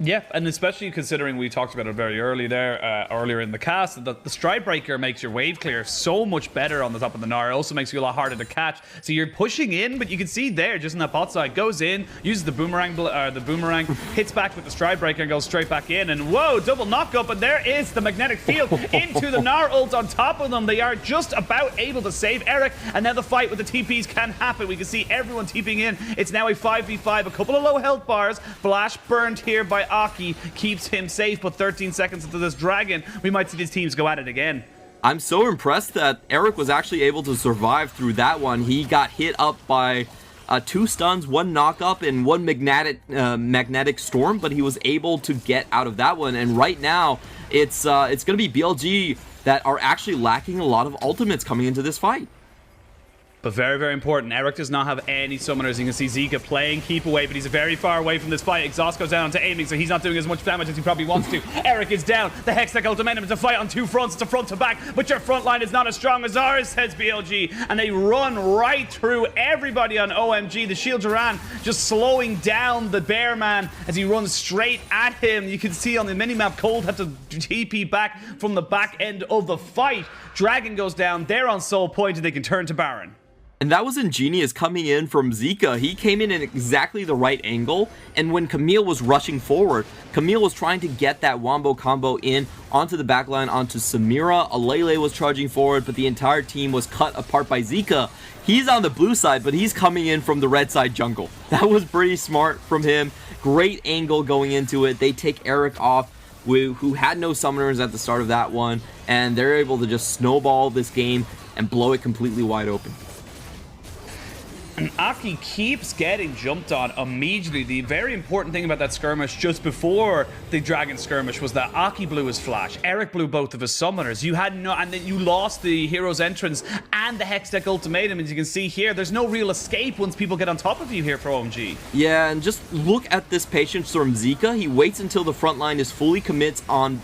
Yeah, and especially considering we talked about it very early there, earlier in the cast, that the Stride Breaker makes your wave clear so much better on the top of the Gnar. It also makes you a lot harder to catch. So you're pushing in, but you can see there, just in that bot side, goes in, uses the boomerang, hits back with the Stride Breaker and goes straight back in. And whoa, double knock up, and there is the magnetic field into the Gnar ult on top of them. They are just about able to save Eric, and now the fight with the TPs can happen. We can see everyone TPing in. It's now a 5v5, a couple of low health bars. Flash burned here by Aki keeps him safe, but 13 seconds into this dragon, we might see these teams go at it again. I'm so impressed that Eric was actually able to survive through that one. He got hit up by 2 stuns, 1 knock up, and 1 magnetic storm, but he was able to get out of that one. And right now, it's going to be BLG that are actually lacking a lot of ultimates coming into this fight. But very, very important. Eric does not have any summoners. You can see Zika playing keep away, but he's very far away from this fight. Exhaust goes down onto aiming, so he's not doing as much damage as he probably wants to. Eric is down. The Hextech ultimatum is a fight on 2 fronts. It's a front to back, but your front line is not as strong as ours, says BLG. And they run right through everybody on OMG. The Shield Duran just slowing down the Bear Man as he runs straight at him. You can see on the minimap, Cold had to TP back from the back end of the fight. Dragon goes down. They're on soul point, and they can turn to Baron. And that was ingenious coming in from Zika. He came in exactly the right angle, and when Camille was rushing forward, Camille was trying to get that wombo combo in onto the backline, onto Samira. Alele was charging forward, but the entire team was cut apart by Zika. He's on the blue side, but he's coming in from the red side jungle. That was pretty smart from him. Great angle going into it. They take Eric off, who had no summoners at the start of that one, and they're able to just snowball this game and blow it completely wide open. And Aki keeps getting jumped on immediately. The very important thing about that skirmish just before the Dragon skirmish was that Aki blew his flash, Eric blew both of his summoners. You had no, and then you lost the hero's entrance and the Hextech ultimatum. As you can see here, there's no real escape once people get on top of you here for OMG. Yeah, and just look at this patience from Zika. He waits until the front line is fully commits on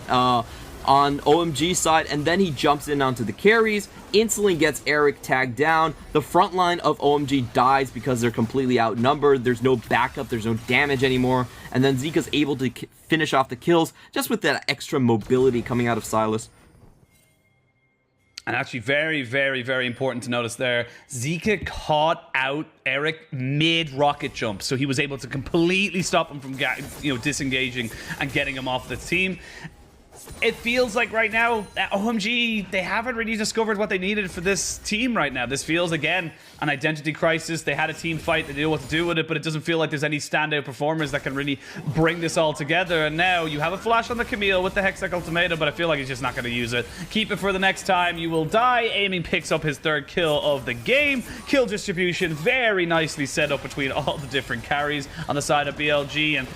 OMG side, and then he jumps in onto the carries, instantly gets Eric tagged down. The front line of OMG dies because they're completely outnumbered. There's no backup, there's no damage anymore, and then Zika's able to finish off the kills just with that extra mobility coming out of Sylas. And actually very, very, very important to notice there, Zika caught out Eric mid-rocket jump, so he was able to completely stop him from disengaging and getting him off the team. It feels like right now, OMG, they haven't really discovered what they needed for this team right now. This feels, again, an identity crisis. They had a team fight. They knew what to do with it, but it doesn't feel like there's any standout performers that can really bring this all together. And now you have a flash on the Camille with the Hextech ultimatum, but I feel like he's just not going to use it. Keep it for the next time. You will die. Aiming picks up his 3rd kill of the game. Kill distribution very nicely set up between all the different carries on the side of BLG. And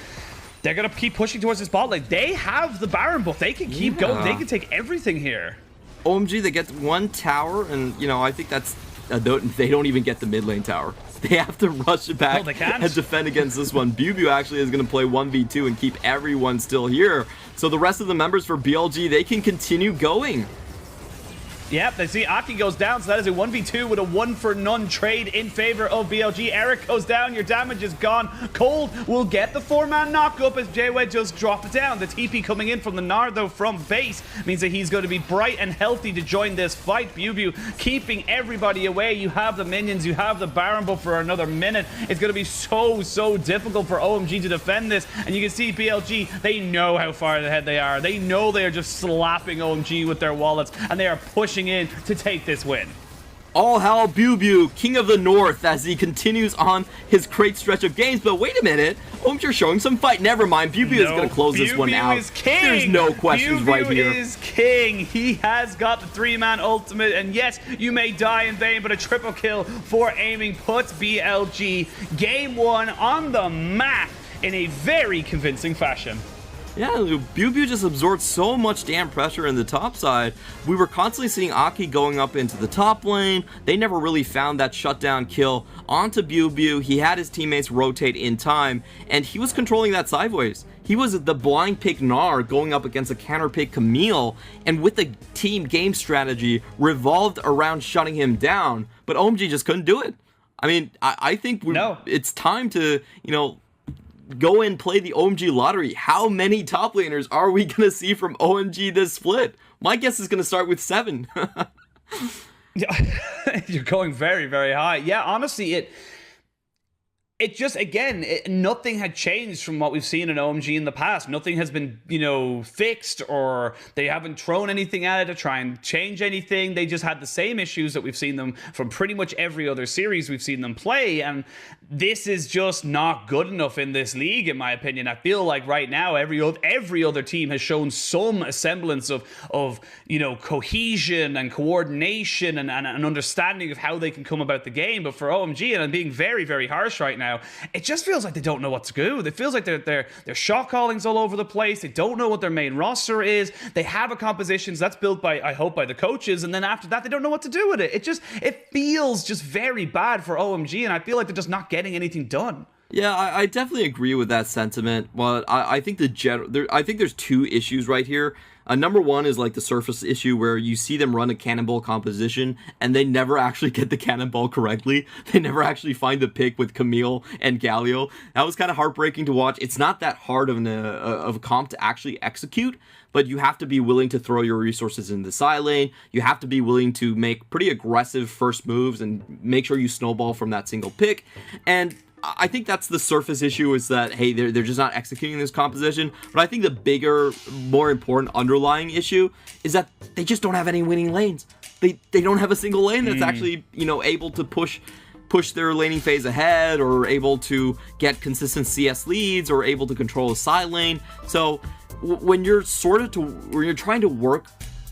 they're going to keep pushing towards this bot lane. They have the Baron buff. They can keep going. They can take everything here. OMG, they get 1 tower, and, you know, I think that's... they don't even get the mid lane tower. They have to rush it back and defend against this one. Bubu actually is going to play 1v2 and keep everyone still here. So the rest of the members for BLG, they can continue going. Yep, they see Aki goes down, so that is a 1v2 with a 1-for-none trade in favor of BLG. Eric goes down, your damage is gone. Cold will get the 4-man knock-up as J-Wed just dropped it down. The TP coming in from the Gnar, though, from base, means that he's going to be bright and healthy to join this fight. Bubu keeping everybody away. You have the minions, you have the Baron buff for another minute. It's going to be so difficult for OMG to defend this, and you can see BLG, they know how far ahead they are. They know they are just slapping OMG with their wallets, and they are pushing in to take this win. All hail Bubu, King of the North, as he continues on his great stretch of games. But wait a minute, OMG showing some fight. Never mind, Bubu is going to close this one out. Is king. There's no questions right here. Bubu is king. He has got the 3-man ultimate, and yes, you may die in vain, but a triple kill for aiming puts BLG game 1 on the map in a very convincing fashion. Yeah, BLG just absorbed so much damn pressure in the top side. We were constantly seeing Aki going up into the top lane. They never really found that shutdown kill onto BLG. He had his teammates rotate in time, and he was controlling that sideways. He was the blind pick Gnar going up against a counter pick Camille, and with the team game strategy revolved around shutting him down, but OMG just couldn't do it. I mean, I think it's time to, go and play the OMG lottery. How many top laners are we going to see from OMG this split? My guess is going to start with 7. Yeah, you're going very, very high. Yeah, honestly, it just, again, nothing had changed from what we've seen in OMG in the past. Nothing has been, fixed, or they haven't thrown anything at it to try and change anything. They just had the same issues that we've seen them from pretty much every other series we've seen them play, and this is just not good enough in this league, in my opinion. I feel like right now every other team has shown some semblance of cohesion and coordination and an understanding of how they can come about the game. But for OMG, and I'm being very, very harsh right now, it just feels like they don't know what to do. It feels like their shot calling's all over the place. They don't know what their main roster is. They have a composition that's built by, I hope, by the coaches, and then after that, they don't know what to do with it. It feels just very bad for OMG, and I feel like they're just not getting anything done. Yeah, I definitely agree with that sentiment. But I think there's two issues right here. Number one is like the surface issue where you see them run a cannonball composition and they never actually get the cannonball correctly. They never actually find the pick with Camille and Galio. That was kind of heartbreaking to watch. It's not that hard of a comp to actually execute, but you have to be willing to throw your resources in the side lane. You have to be willing to make pretty aggressive first moves and make sure you snowball from that single pick. And I think that's the surface issue, is that, hey, they're just not executing this composition. But I think the bigger, more important underlying issue is that they just don't have any winning lanes. They don't have a single lane that's actually, able to push their laning phase ahead, or able to get consistent CS leads, or able to control a side lane. So when you're when you're trying to work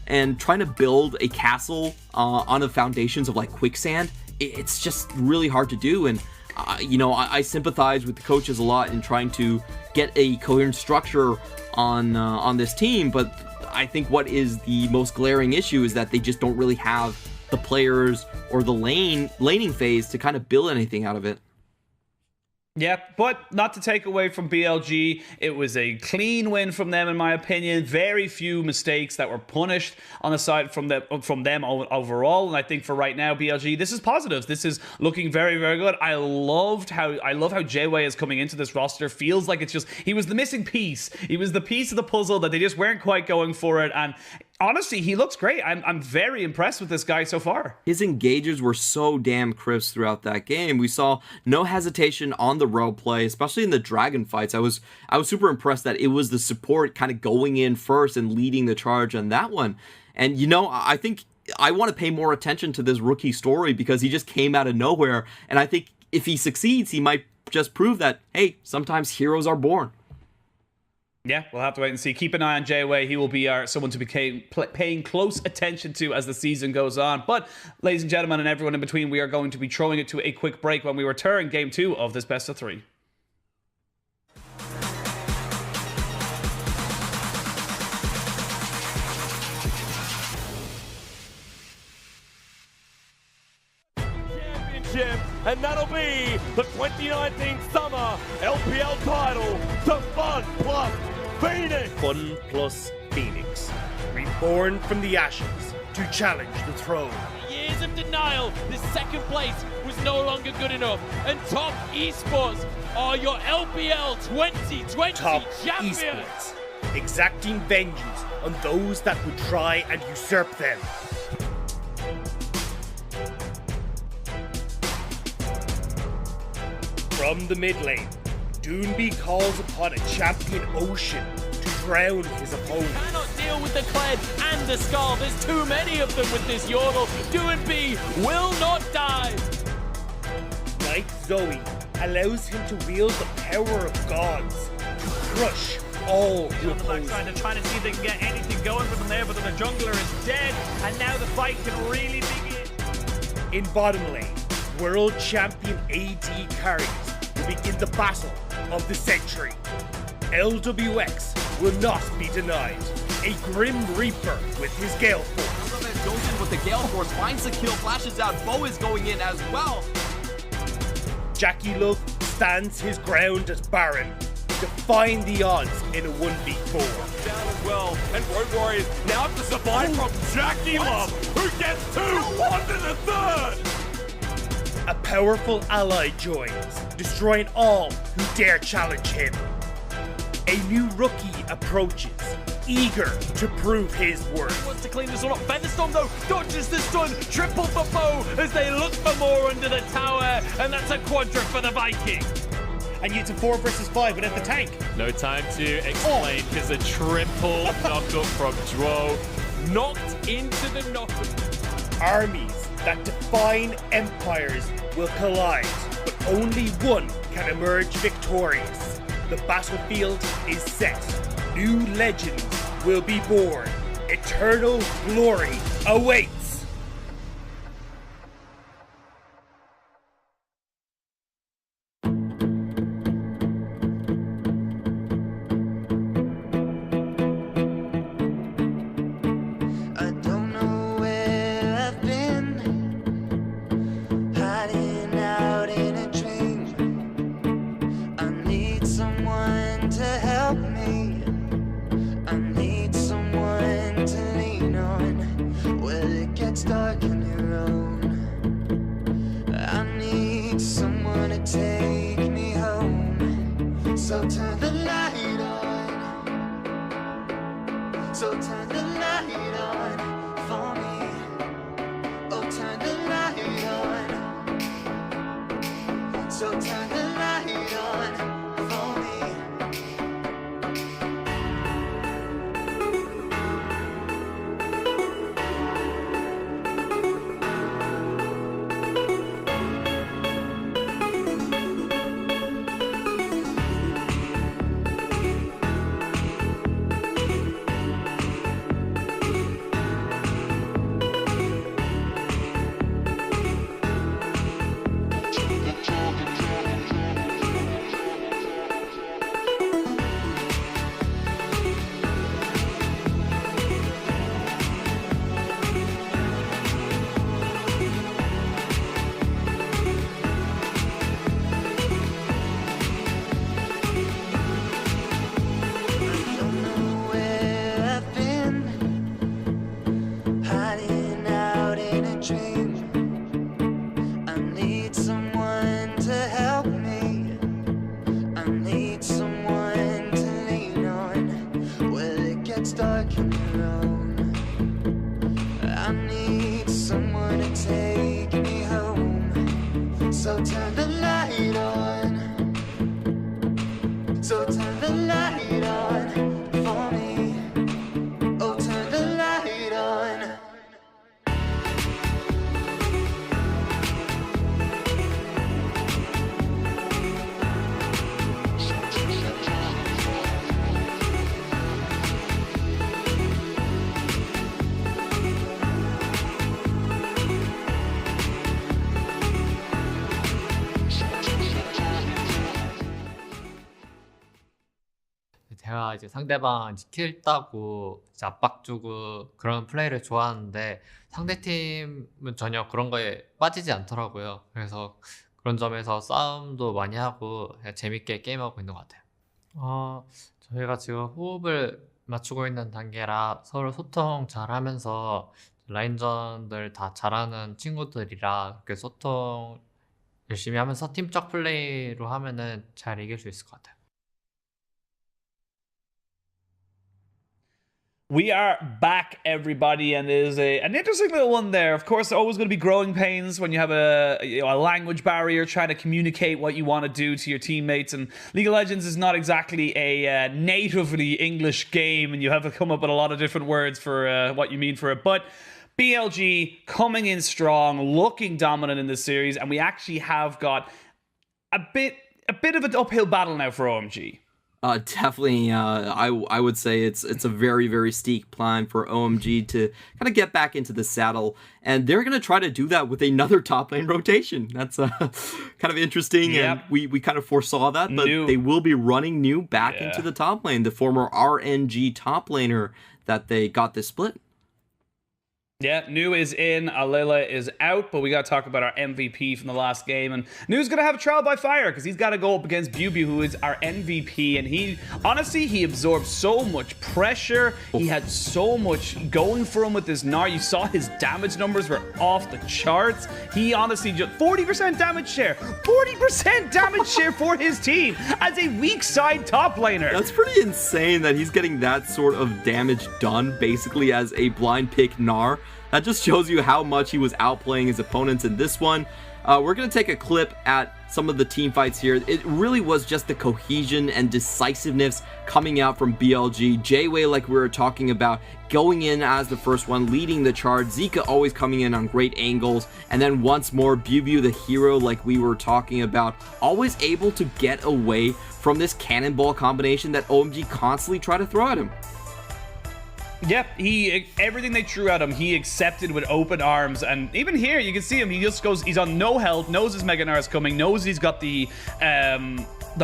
and trying to build a castle on the foundations of like quicksand, it's just really hard to do. And I sympathize with the coaches a lot in trying to get a coherent structure on this team, but I think what is the most glaring issue is that they just don't really have the players or the laning phase to kind of build anything out of it. Yeah, but not to take away from BLG, it was a clean win from them, in my opinion. Very few mistakes that were punished on the side from them overall. And I think for right now, BLG, this is positives. This is looking very, very good. I love how JWay is coming into this roster. Feels like he was the missing piece. He was the piece of the puzzle that they just weren't quite going for it. And honestly, he looks great. I'm very impressed with this guy so far. His engages were so damn crisp throughout that game. We saw no hesitation on the road play, especially in the dragon fights. I was super impressed that it was the support kind of going in first and leading the charge on that one. And I think I want to pay more attention to this rookie story because he just came out of nowhere. And I think if he succeeds, he might just prove that, hey, sometimes heroes are born. Yeah, we'll have to wait and see. Keep an eye on JWay. He will be someone to be paying close attention to as the season goes on. But, ladies and gentlemen, and everyone in between, we are going to be throwing it to a quick break. When we return, Game 2 of this best of 3. And that'll be the 2019 Summer LPL title to Fun Plus Phoenix. Fun Plus Phoenix, reborn from the ashes to challenge the throne. Years of denial, this second place was no longer good enough, and Top Esports are your LPL 2020 Top champions. Esports, exacting vengeance on those that would try and usurp them. From the mid lane, Doonby calls upon a champion Ocean to drown his opponent. Cannot deal with the Kled and the Skull. There's too many of them with this Yordle. Doonby will not die. Knight Zoe allows him to wield the power of gods to crush all who oppose him. They're trying to see if they can get anything going for them there, but then the jungler is dead, and now the fight can really begin. In bottom lane, world champion AD carries will begin the battle of the century. LWX will not be denied. A Grim Reaper with his Gale Force. Goes in with the Gale Force, finds the kill, flashes out. Bo is going in as well. Jackie Love stands his ground as Baron, defying the odds in a 1v4. Down as well, and Road Warriors now have to survive from Jackie Love, who gets 2-1 to the third. A powerful ally joins, destroying all who dare challenge him. A new rookie approaches, eager to prove his worth. Wants to clean this one up. Featherstorm though dodges the stun. Triple for Bo as they look for more under the tower, and that's a quadra for the Viking. And it's a 4 versus 5 without the tank. No time to explain because a triple knockup from Dro. Knocked into the knockup. Armies that define empires will collide, but only one can emerge victorious. The battlefield is set. New legends will be born. Eternal glory awaits. I don't know where I've been, hiding out in a dream. I need someone to help me. I need someone to lean on. Well, it gets dark on your own. I need someone to take me home. So turn the light on. So turn the light on for me. Oh, turn the light on. So turn the light on for me. So turn the light on. So turn the light on for me. Oh, turn the light on. 제가 이제 상대방 킬 따고 이제 압박 주고 그런 플레이를 좋아하는데 상대팀은 전혀 그런 거에 빠지지 않더라고요. 그래서 그런 점에서 싸움도 많이 하고 그냥 재밌게 게임하고 있는 것 같아요. 저희가 지금 호흡을 맞추고 있는 단계라 서로 소통 잘 하면서 라인전들 다 잘하는 친구들이라 그렇게 소통 열심히 하면서 팀적 플레이로 하면은 잘 이길 수 있을 것 같아요. We are back, everybody, and there's an interesting little one there. Of course, always going to be growing pains when you have a language barrier trying to communicate what you want to do to your teammates. And League of Legends is not exactly a natively English game, and you have to come up with a lot of different words for what you mean for it. But BLG coming in strong, looking dominant in this series, and we actually have got a bit of an uphill battle now for OMG. Definitely, I would say it's a very, very steep climb for OMG to kind of get back into the saddle, and they're going to try to do that with another top lane rotation. That's kind of interesting, and we kind of foresaw that, but they will be running New back into the top lane, the former RNG top laner that they got this split. Yeah, New is in, Alela is out, but we got to talk about our MVP from the last game. And New's going to have a trial by fire because he's got to go up against BLG, who is our MVP. And he, honestly, he absorbed so much pressure. He had so much going for him with this Gnar. You saw his damage numbers were off the charts. He honestly just 40% damage share. 40% damage share for his team as a weak side top laner. That's pretty insane that he's getting that sort of damage done basically as a blind pick Gnar. That just shows you how much he was outplaying his opponents in this one. We're going to take a clip at some of the team fights here. It really was just the cohesion and decisiveness coming out from BLG. J-Way, like we were talking about, going in as the first one, leading the charge. Zika always coming in on great angles. And then once more, BLG, the hero, like we were talking about, always able to get away from this cannonball combination that OMG constantly try to throw at him. Yep, everything they threw at him, he accepted with open arms. And even here, you can see him, he just goes, he's on no health, knows his Mega Gnar is coming, knows he's got the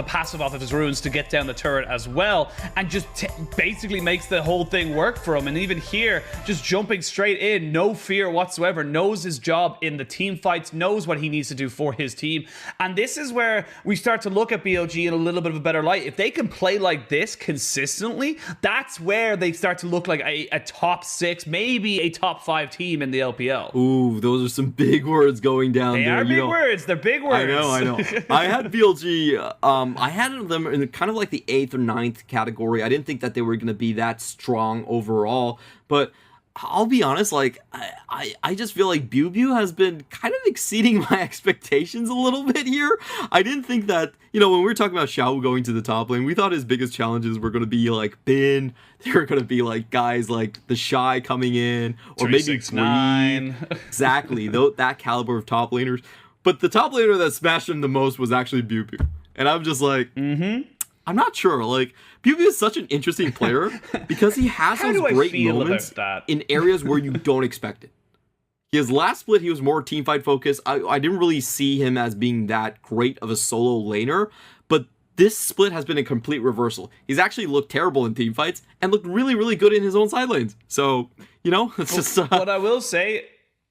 passive off of his runes to get down the turret as well, and just basically makes the whole thing work for him. And even here, just jumping straight in, no fear whatsoever, knows his job in the team fights, knows what he needs to do for his team. And this is where we start to look at BLG in a little bit of a better light. If they can play like this consistently, that's where they start to look like a top 6, maybe a top 5 team in the LPL. Ooh, those are some big words going down there. They are big words. They're big words. I know. I had BLG, I had them in kind of like the 8th or 9th category. I didn't think that they were going to be that strong overall, but I'll be honest, like, I just feel like BLG has been kind of exceeding my expectations a little bit here. I didn't think that, when we were talking about Xiao going to the top lane, we thought his biggest challenges were going to be like Bin. They were going to be like guys like the Shy coming in, or maybe 369. Exactly, that caliber of top laners. But the top laner that smashed him the most was actually BLG. And I'm just like, I'm not sure. Like, BLG is such an interesting player because he has those great moments in areas where you don't expect it. His last split, he was more teamfight focused. I didn't really see him as being that great of a solo laner, but this split has been a complete reversal. He's actually looked terrible in teamfights and looked really, really good in his own side lanes. So, it's just...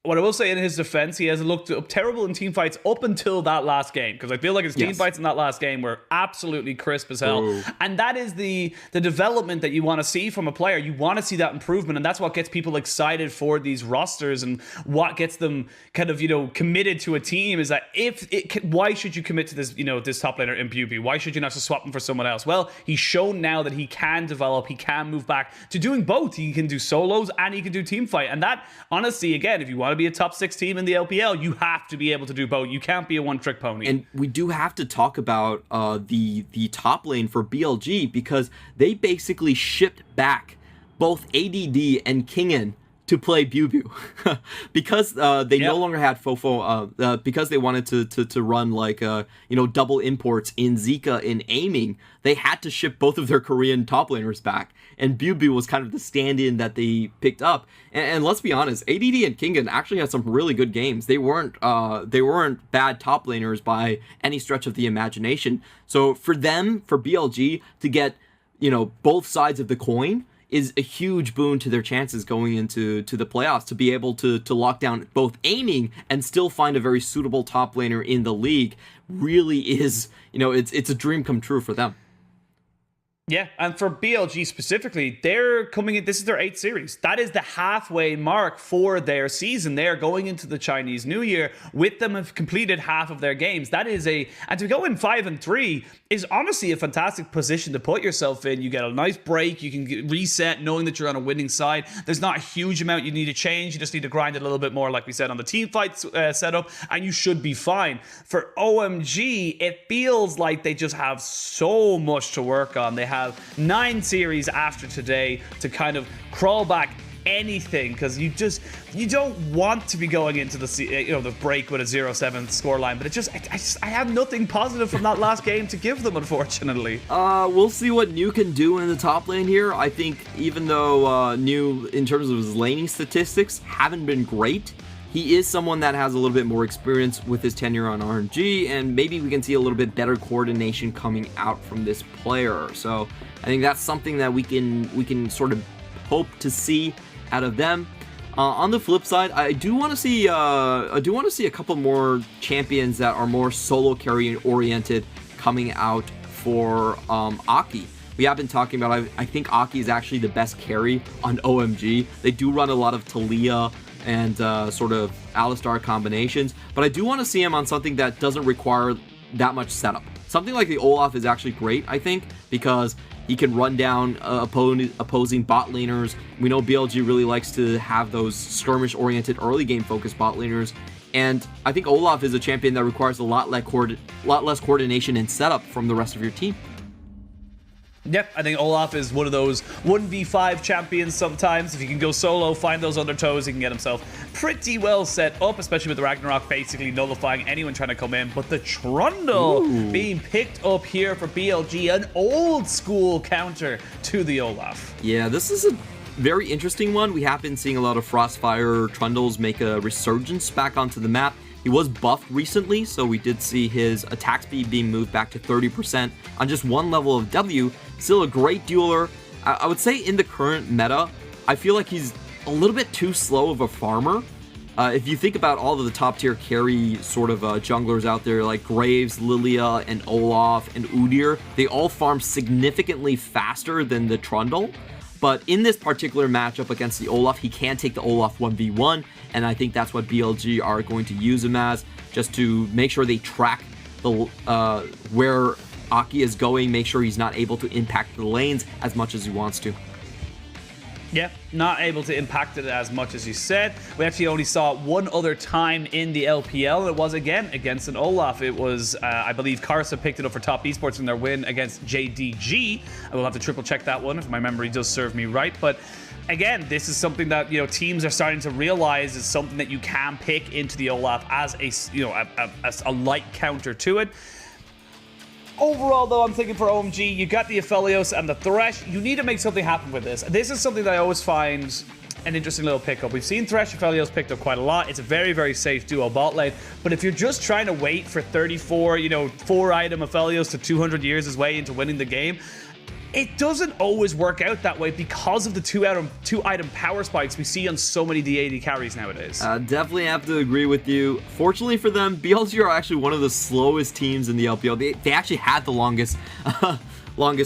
What I will say in his defense, he has looked terrible in team fights up until that last game, because I feel like his team fights in that last game were absolutely crisp as hell. Ooh. And that is the development that you want to see from a player. You want to see that improvement, and that's what gets people excited for these rosters, and what gets them kind of committed to a team is that why should you commit to this this top laner in BLG? Why should you not just swap him for someone else? Well, he's shown now that he can develop, he can move back to doing both. He can do solos and he can do team fight, and that honestly, again, if you want to be a top 6 team in the LPL, you have to be able to do both. You can't be a one-trick pony. And we do have to talk about the top lane for BLG, because they basically shipped back both ADD and Kingen to play BLG because they no longer had Fofo, because they wanted to run like double imports in Zika in aiming. They had to ship both of their Korean top laners back, and BLG was kind of the stand-in that they picked up. And let's be honest, ADD and Kingen actually had some really good games. They weren't bad top laners by any stretch of the imagination. So for BLG to get both sides of the coin is a huge boon to their chances going into the playoffs, to be able to lock down both aiming and still find a very suitable top laner in the league. Really is, it's a dream come true for them. Yeah, and for BLG specifically, they're coming in, this is their 8th series. That is the halfway mark for their season. They're going into the Chinese New Year with them have completed half of their games. That is and to go in 5-3 is honestly a fantastic position to put yourself in. You get a nice break, you can reset knowing that you're on a winning side. There's not a huge amount you need to change, you just need to grind it a little bit more, like we said, on the team fight setup, and you should be fine. For OMG, it feels like they just have so much to work on. They have 9 series after today to kind of crawl back anything, because you don't want to be going into the break with a 0-7 scoreline, but I have nothing positive from that last game to give them, unfortunately. We'll see what New can do in the top lane here. I think even though New, in terms of his laning statistics, haven't been great, he is someone that has a little bit more experience with his tenure on RNG, and maybe we can see a little bit better coordination coming out from this player. So I think that's something that we can sort of hope to see out of them. On the flip side, I do want to see a couple more champions that are more solo carry oriented coming out for Aki. We have been talking about, I think Aki is actually the best carry on OMG. They do run a lot of Talia and sort of Alistar combinations, but I do want to see him on something that doesn't require that much setup. Something like the Olaf is actually great, I think, because he can run down opposing bot laners. We know BLG really likes to have those skirmish-oriented early game focused bot laners, and I think Olaf is a champion that requires a lot less coordination and setup from the rest of your team. Yep, I think Olaf is one of those 1v5 champions sometimes. If he can go solo, find those undertows, he can get himself pretty well set up, especially with the Ragnarok basically nullifying anyone trying to come in. But the Trundle being picked up here for BLG, an old school counter to the Olaf. Yeah, this is a very interesting one. We have been seeing a lot of Frostfire Trundles make a resurgence back onto the map. He was buffed recently, so we did see his attack speed being moved back to 30% on just one level of W. Still a great dueler. I would say in the current meta, I feel like he's a little bit too slow of a farmer. If you think about all of the top tier carry sort of junglers out there like Graves, Lilia, and Olaf, and Udyr, they all farm significantly faster than the Trundle. But in this particular matchup against the Olaf, he can take the Olaf 1v1, and I think that's what BLG are going to use him as, just to make sure they track the where Aki is going, make sure he's not able to impact the lanes as much as he wants to. Yeah, not able to impact it as much as you said. We actually only saw one other time in the LPL, and it was again against an Olaf. It was, I believe, Karsa picked it up for Top Esports in their win against JDG. I will have to triple check that one if my memory does serve me right. But again, this is something that teams are starting to realize is something that you can pick into the Olaf as a light counter to it. Overall, though, I'm thinking for OMG, you got the Aphelios and the Thresh. You need to make something happen with this. This is something that I always find an interesting little pickup. We've seen Thresh Aphelios picked up quite a lot. It's a very, very safe duo bot lane. But if you're just trying to wait for 34, 4-item Aphelios to 200 years his way into winning the game, it doesn't always work out that way because of the two-item power spikes we see on so many DAD carries nowadays. Definitely have to agree with you. Fortunately for them, BLG are actually one of the slowest teams in the LPL. They actually had the longest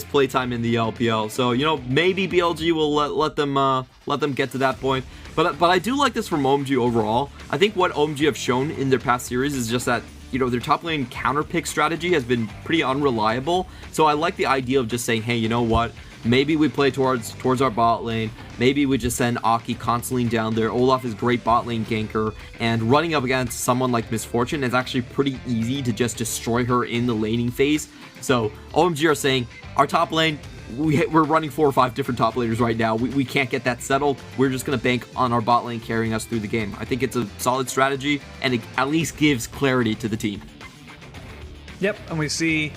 playtime in the LPL. So, maybe BLG will let them get to that point. But I do like this from OMG overall. I think what OMG have shown in their past series is just that their top lane counter pick strategy has been pretty unreliable. So I like the idea of just saying, hey, you know what? Maybe we play towards our bot lane. Maybe we just send Aki constantly down there. Olaf is great bot lane ganker, and running up against someone like Misfortune is actually pretty easy to just destroy her in the laning phase. So OMG are saying, our top lane, we're running 4 or 5 different top laners right now. We can't get that settled. We're just going to bank on our bot lane carrying us through the game. I think it's a solid strategy, and it at least gives clarity to the team. Yep, and we see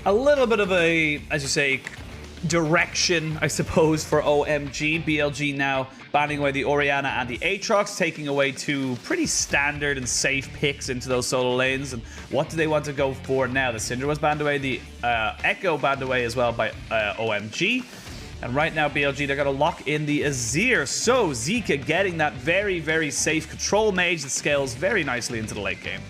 a little bit of a, as you say, direction, I suppose, for OMG. BLG now banning away the Orianna and the Aatrox, taking away 2 pretty standard and safe picks into those solo lanes. And what do they want to go for now? The Syndra was banned away, the Echo banned away as well by OMG. And right now, BLG, they're going to lock in the Azir. So Zika getting that very, very safe control mage that scales very nicely into the late game.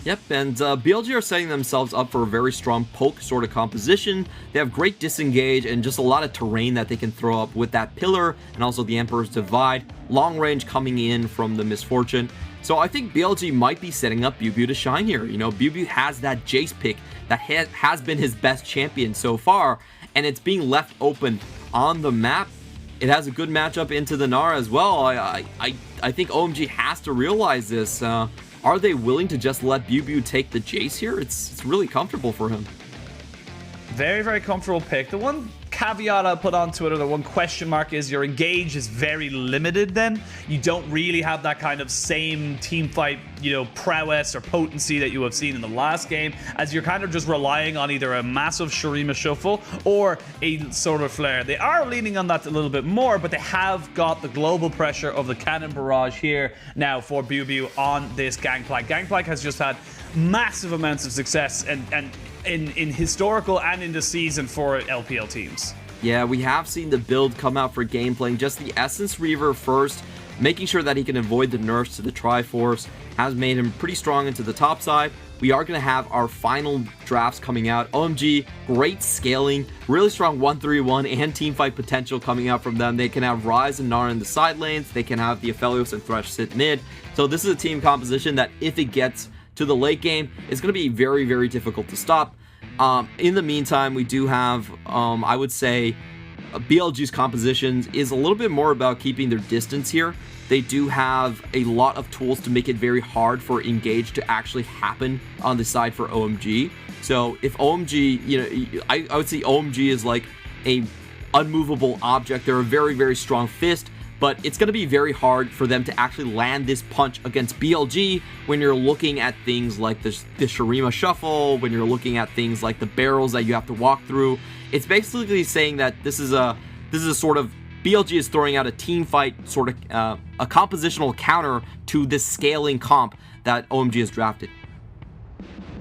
Yep, and BLG are setting themselves up for a very strong poke sort of composition. They have great disengage and just a lot of terrain that they can throw up with that pillar and also the Emperor's Divide. Long range coming in from the Misfortune. So I think BLG might be setting up Bubu to shine here. Bubu has that Jace pick that has been his best champion so far, and it's being left open on the map. It has a good matchup into the Gnar as well. I think OMG has to realize this. Are they willing to just let Bubu take the Jace here? It's really comfortable for him. Very, very comfortable pick. The one caveat I'll put on Twitter, the one question mark is your engage is very limited then. You don't really have that kind of same team fight, you know, prowess or potency that you have seen in the last game, as you're kind of just relying on either a massive Shurima shuffle or a solar flare. They are leaning on that a little bit more, but they have got the global pressure of the cannon barrage here now for BLG on this Gangplank. Gangplank has just had massive amounts of success and in historical and in the season for LPL teams. Yeah, we have seen the build come out for Gangplank. Just the Essence Reaver first, making sure that he can avoid the nerfs to the Triforce, has made him pretty strong into the top side. We are going to have our final drafts coming out. OMG, great scaling, really strong 1-3-1 and teamfight potential coming out from them. They can have Ryze and Nara in the side lanes. They can have the Aphelios and Thresh sit mid. So this is a team composition that if it gets to the late game, it's going to be very, very difficult to stop. In the meantime, we do have, I would say, BLG's compositions is a little bit more about keeping their distance here. They do have a lot of tools to make it very hard for engage to actually happen on the side for OMG. So if OMG, you know, I would say OMG is like a unmovable object. They're a very, very strong fist, but it's going to be very hard for them to actually land this punch against BLG when you're looking at things like the Shurima Shuffle, when you're looking at things like the barrels that you have to walk through. It's basically saying that this is a sort of, BLG is throwing out a team fight, sort of a compositional counter to this scaling comp that OMG has drafted.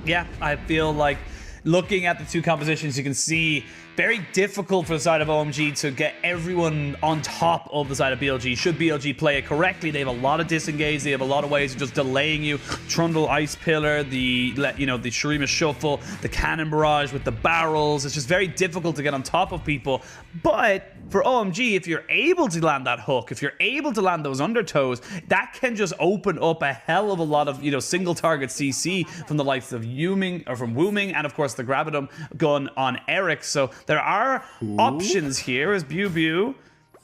Yeah, I feel like looking at the two compositions, you can see very difficult for the side of OMG to get everyone on top of the side of BLG. Should BLG play it correctly, they have a lot of disengage, they have a lot of ways of just delaying you. Trundle Ice Pillar, the Shurima Shuffle, the Cannon Barrage with the barrels. It's just very difficult to get on top of people. But for OMG, if you're able to land that hook, if you're able to land those undertows, that can just open up a hell of a lot of, you know, single target CC from the likes of Wooming, and of course the Gravitum gun on Eric. So there are options here as BLG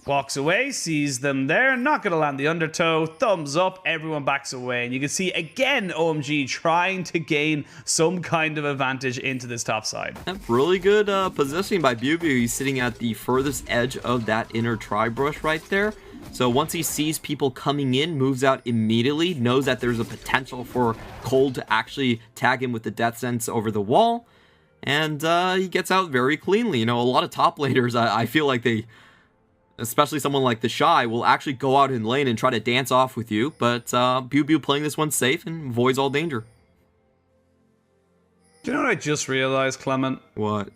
walks away, sees them there, not going to land the undertow, thumbs up, everyone backs away. And you can see again OMG trying to gain some kind of advantage into this top side. Really good positioning by BLG. He's sitting at the furthest edge of that inner tri-brush right there. So once he sees people coming in, moves out immediately, knows that there's a potential for Cold to actually tag him with the Death Sense over the wall. And he gets out very cleanly. You know, a lot of top laners, I feel like they, especially someone like the Shy, will actually go out in lane and try to dance off with you. But BLG playing this one safe and avoids all danger. Do you know what I just realized, Clement? What?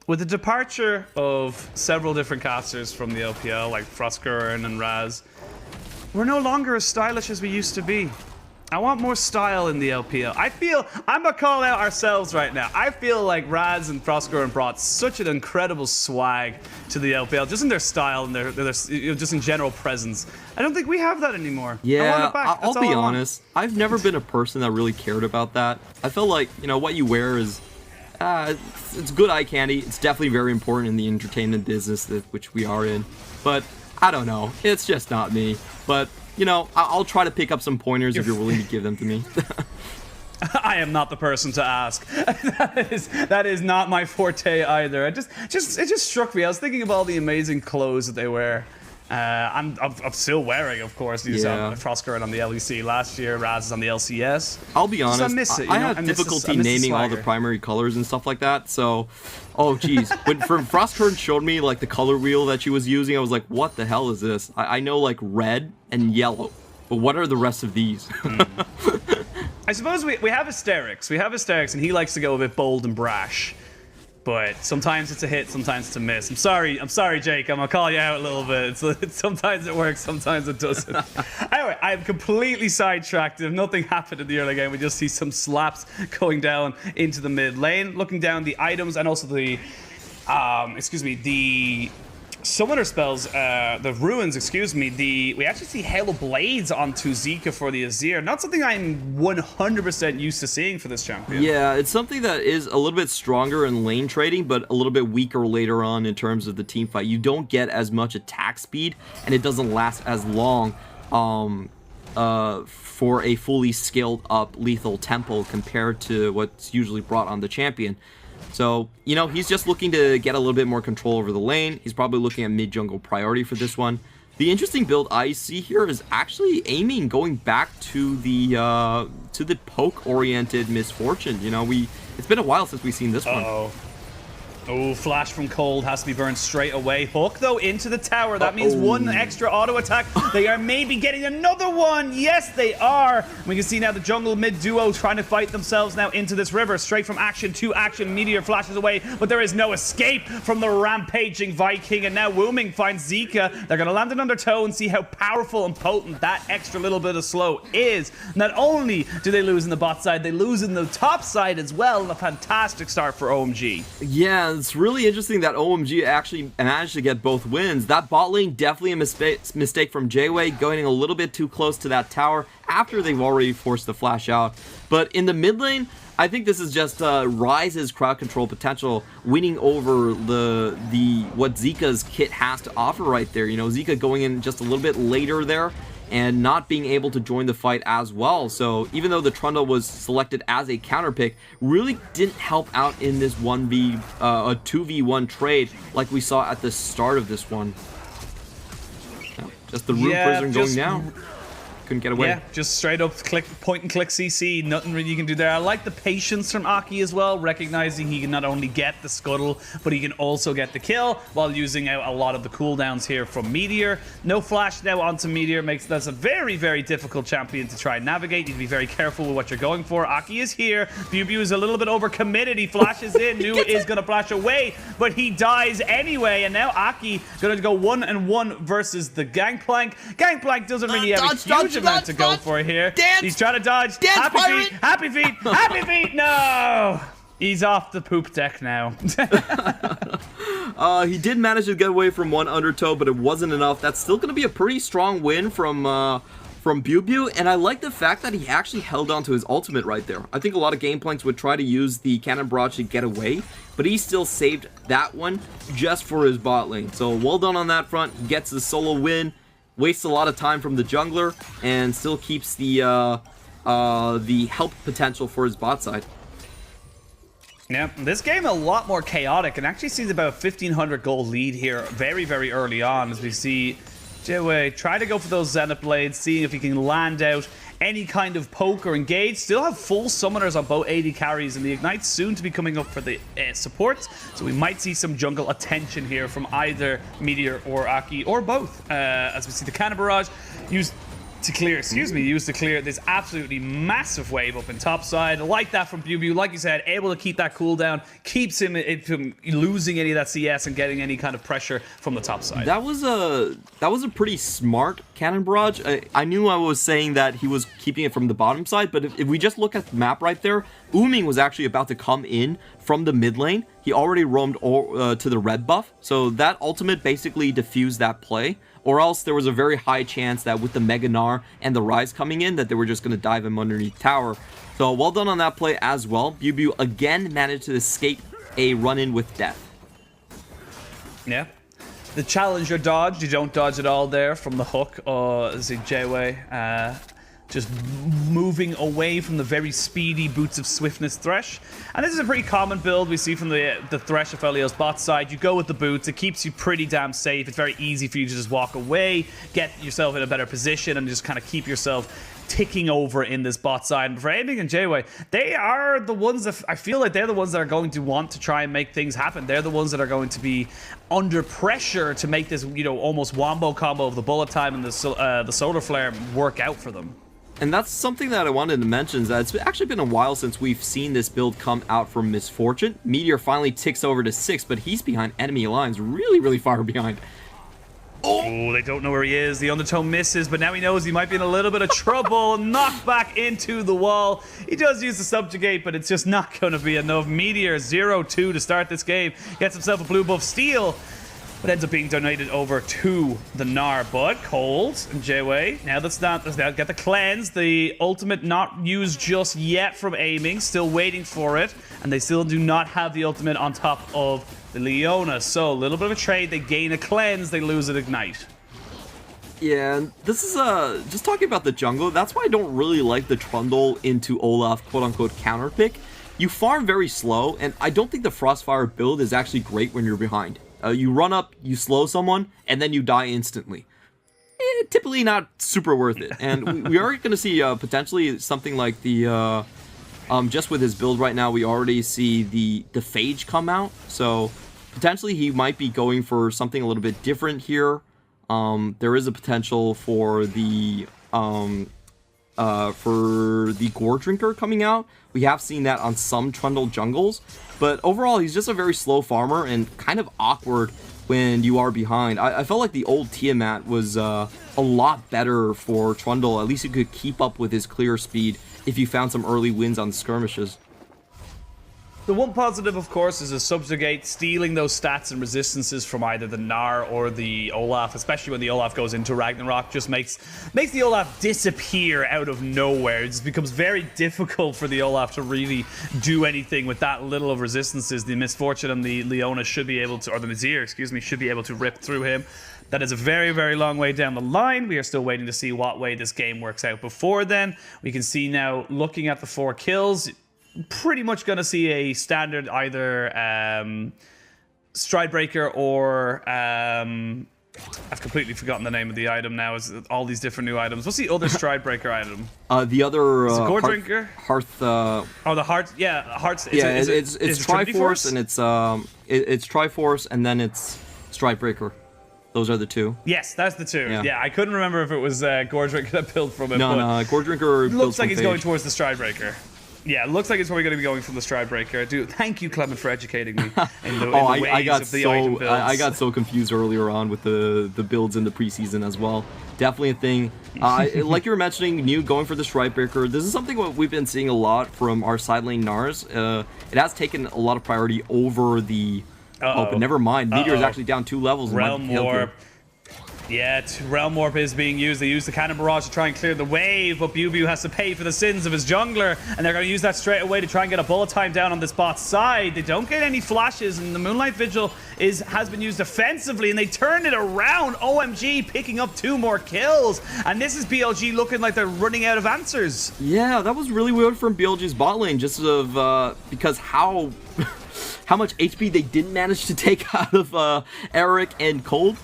With the departure of several different casters from the LPL, like Frostgurn and Raz, we're no longer as stylish as we used to be. I want more style in the LPL. I'm gonna call out ourselves right now. I feel like Raz and Frostgurn brought such an incredible swag to the LPL, just in their style and their just in general presence. I don't think we have that anymore. Yeah, I'll be honest. I've never been a person that really cared about that. I feel like, you know, what you wear is, it's good eye candy. It's definitely very important in the entertainment business which we are in. But I don't know. It's just not me. But you know, I'll try to pick up some pointers if you're willing to give them to me. I am not the person to ask. that is not my forte either. It just struck me. I was thinking of all the amazing clothes that they wear. I'm still wearing, of course, these Frostgurn on the LEC last year, Raz is on the LCS. I'll be honest, I miss it. I have difficulty naming all the primary colors and stuff like that. So, oh geez, when Frostgurn showed me like the color wheel that she was using, I was like, what the hell is this? I know like red and yellow, but what are the rest of these? I suppose we have Asterix. We have Asterix, and he likes to go a bit bold and brash. But sometimes it's a hit, sometimes it's a miss. I'm sorry, Jake. I'm gonna call you out a little bit. Sometimes it works, sometimes it doesn't. Anyway, I'm completely sidetracked. If nothing happened in the early game, we just see some slaps going down into the mid lane, looking down the items and also the, the summoner spells, the ruins, we actually see Halo Blades onto Zika for the Azir. Not something I'm 100% used to seeing for this champion. Yeah, it's something that is a little bit stronger in lane trading, but a little bit weaker later on in terms of the team fight. You don't get as much attack speed, and it doesn't last as long for a fully scaled up lethal tempo compared to what's usually brought on the champion. So, you know, he's just looking to get a little bit more control over the lane. He's probably looking at mid-jungle priority for this one. The interesting build I see here is actually aiming going back to the poke-oriented Misfortune. You know, it's been a while since we've seen this one. Oh, flash from Cold has to be burned straight away. Hook, though, into the tower. That means one extra auto attack. They are maybe getting another one. Yes, they are. We can see now the jungle mid duo trying to fight themselves now into this river. Straight from action to action. Meteor flashes away, but there is no escape from the rampaging Viking. And now Wooming finds Zika. They're going to land it on their toe and see how powerful and potent that extra little bit of slow is. Not only do they lose in the bot side, they lose in the top side as well. And a fantastic start for OMG. Yeah, it's really interesting that OMG actually managed to get both wins. That bot lane, definitely a mistake from Jayway, going a little bit too close to that tower after they've already forced the flash out. But in the mid lane, I think this is just Ryze's crowd control potential winning over what Zika's kit has to offer right there. You know, Zika going in just a little bit later there and not being able to join the fight as well. So even though the Trundle was selected as a counter pick, really didn't help out in this 2v1 trade like we saw at the start of this one. Just the Rune Prison going down. Couldn't get away. Yeah, just straight up point and click CC. Nothing really you can do there. I like the patience from Aki as well, recognizing he can not only get the scuttle, but he can also get the kill while using out a lot of the cooldowns here from Meteor. No flash now onto Meteor makes that's a very, very difficult champion to try and navigate. You need to be very careful with what you're going for. Aki is here. Bubu is a little bit overcommitted. He flashes in. Nu is going to flash away, but he dies anyway. And now Aki going to go 1-on-1 versus the Gangplank. Gangplank doesn't really have a huge amount to go for here. Dance, he's trying to dodge. Happy feet, happy feet, happy feet. No, he's off the poop deck now. He did manage to get away from one undertow, but it wasn't enough. That's still going to be a pretty strong win from Bubu, and I like the fact that he actually held on to his ultimate right there. I think a lot of Gameplanks would try to use the Cannon Barrage to get away, but he still saved that one just for his bot lane. So well done on that front. He gets the solo win. Wastes a lot of time from the jungler and still keeps the help potential for his bot side. Yeah, this game a lot more chaotic and actually sees about a 1,500 gold lead here very, very early on as we see Jayway try to go for those Zenith Blades, seeing if he can land out any kind of poke or engage. Still have full summoners on both AD carries, and the Ignite soon to be coming up for the supports. So we might see some jungle attention here from either Meteor or Aki, or both. As we see the Cannon Barrage used to clear, used to clear this absolutely massive wave up in top side. Like that from Bubu, like you said, able to keep that cooldown, keeps him from losing any of that CS and getting any kind of pressure from the top side. That was a pretty smart Cannon Barrage. I knew I was saying that he was keeping it from the bottom side, but if we just look at the map right there, Ooming was actually about to come in from the mid lane. He already roamed to the red buff, so that ultimate basically diffused that play. Or else there was a very high chance that with the Mega Gnar and the Ryze coming in, that they were just going to dive him underneath tower. So well done on that play as well. Bubu again managed to escape a run-in with death. Yeah. The challenger dodge, you don't dodge at all there from the hook. Jayway just moving away from the very speedy Boots of Swiftness Thresh. And this is a pretty common build we see from the Thresh of Elio's bot side. You go with the boots, it keeps you pretty damn safe. It's very easy for you to just walk away, get yourself in a better position, and just kind of keep yourself ticking over in this bot side. But for Aiming and Jayway, they are the ones that I feel like they're the ones that are going to want to try and make things happen. They're the ones that are going to be under pressure to make this, you know, almost wombo combo of the bullet time and the solar flare work out for them. And that's something that I wanted to mention, is that it's actually been a while since we've seen this build come out from Misfortune. Meteor finally ticks over to 6, but he's behind enemy lines, really, really far behind. Oh, they don't know where he is. The undertow misses, but now he knows he might be in a little bit of trouble. Knocked back into the wall. He does use the subjugate, but it's just not going to be enough. Meteor 0-2 to start this game. Gets himself a blue buff steal, but ends up being donated over to the Gnar. But Cold and Jayway, now that's not, they'll get the cleanse. The ultimate not used just yet from Aiming, still waiting for it, and they still do not have the ultimate on top of the Leona. So a little bit of a trade. They gain a cleanse, they lose an Ignite. Yeah, this is just talking about the jungle. That's why I don't really like the Trundle into Olaf quote-unquote counter pick. you farm very slow, and I don't think the Frostfire build is actually great when you're behind. You run up, you slow someone, and then you die instantly. Typically not super worth it. And we are going to see potentially something like the... just with his build right now, we already see the Phage come out. So potentially he might be going for something a little bit different here. There is a potential for the Gore Drinker coming out. We have seen that on some Trundle jungles. But overall, he's just a very slow farmer and kind of awkward when you are behind. I felt like the old Tiamat was a lot better for Trundle. At least you could keep up with his clear speed if you found some early wins on skirmishes. The one positive, of course, is a Subjugate stealing those stats and resistances from either the Gnar or the Olaf, especially when the Olaf goes into Ragnarok, just makes the Olaf disappear out of nowhere. It just becomes very difficult for the Olaf to really do anything with that little of resistances. The Misfortune and the Leona should be able to, or the Nazir, excuse me, should be able to rip through him. That is a very, very long way down the line. We are still waiting to see what way this game works out. Before then, we can see now, looking at the 4 kills, pretty much going to see a standard either Stridebreaker or I've completely forgotten the name of the item now. Is all these different new items? What's the other Stridebreaker item? The other Gore Drinker? Hearth. Oh, the Hearth. Yeah, Hearth. It's Triforce, and it's Triforce, and then it's Stridebreaker. Those are the two. Yes, that's the two. Yeah, I couldn't remember if it was Gore Drinker that built from it. No, Gore Drinker looks like he's going towards the Stridebreaker. Yeah, it looks like it's probably going to be going from the Stridebreaker. Thank you, Clement, for educating me in the ways of the item builds. I got so confused earlier on with the builds in the preseason as well. Definitely a thing. Like you were mentioning, new going for the Stridebreaker. This is something what we've been seeing a lot from our side lane Gnars. It has taken a lot of priority over the... Oh, but never mind. Meteor is actually down 2 levels. Realm Warp. Yeah, Realm Warp is being used. They use the Cannon Barrage to try and clear the wave, but BLG has to pay for the sins of his jungler, and they're going to use that straight away to try and get a bullet time down on this bot side. They don't get any flashes, and the Moonlight Vigil has been used offensively, and they turn it around. OMG picking up 2 more kills, and this is BLG looking like they're running out of answers. Yeah, that was really weird from BLG's bot lane, just because how much HP they didn't manage to take out of Eric and Cold.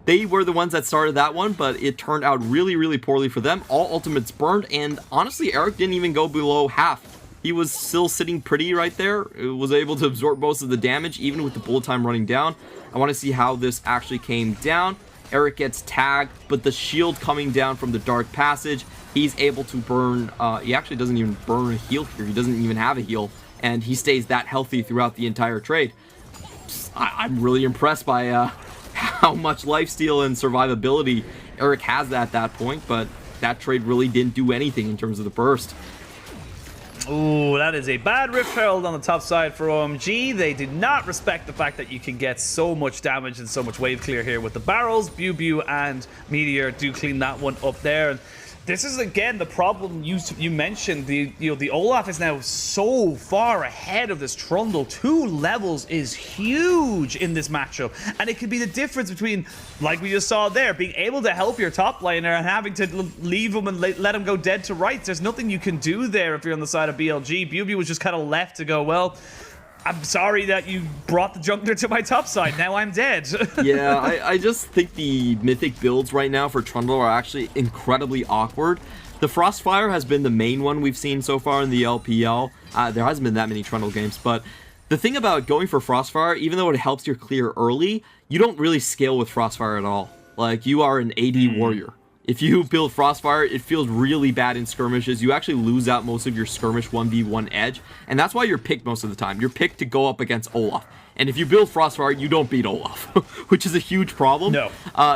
They were the ones that started that one, but it turned out really, really poorly for them. All ultimates burned, and honestly, Eric didn't even go below half. He was still sitting pretty right there. It was able to absorb most of the damage, even with the bullet time running down. I want to see how this actually came down. Eric gets tagged, but the shield coming down from the Dark Passage, he's able to burn. He actually doesn't even burn a heal here. He doesn't even have a heal, and he stays that healthy throughout the entire trade. I'm really impressed by how much lifesteal and survivability Eric has at that point, but that trade really didn't do anything in terms of the burst. Ooh, that is a bad Rift Herald on the top side for OMG. They did not respect the fact that you can get so much damage and so much wave clear here with the barrels. BLG and Meteor do clean that one up there. And this is again the problem you mentioned. The Olaf is now so far ahead of this Trundle. 2 levels is huge in this matchup, and it could be the difference between, like we just saw there, being able to help your top laner and having to leave him and let him go dead to rights. There's nothing you can do there if you're on the side of BLG. BLG was just kind of left to go, well, I'm sorry that you brought the jungler to my top side. Now I'm dead. Yeah, I just think the mythic builds right now for Trundle are actually incredibly awkward. The Frostfire has been the main one we've seen so far in the LPL. There hasn't been that many Trundle games, but the thing about going for Frostfire, even though it helps your clear early, you don't really scale with Frostfire at all. Like, you are an AD warrior. If you build Frostfire, it feels really bad in skirmishes. You actually lose out most of your skirmish 1v1 edge, and that's why you're picked most of the time. You're picked to go up against Olaf. And if you build Frostfire, you don't beat Olaf, which is a huge problem. No.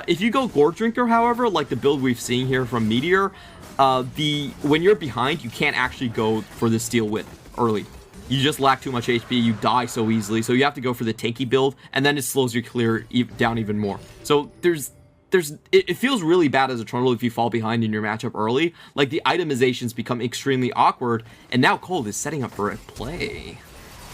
If you go Gore Drinker, however, like the build we've seen here from Meteor, when you're behind, you can't actually go for the steal win early. You just lack too much HP, you die so easily, so you have to go for the tanky build, and then it slows your clear down even more. So it feels really bad as a Trundle if you fall behind in your matchup early. Like, the itemizations become extremely awkward, and now Cold is setting up for a play.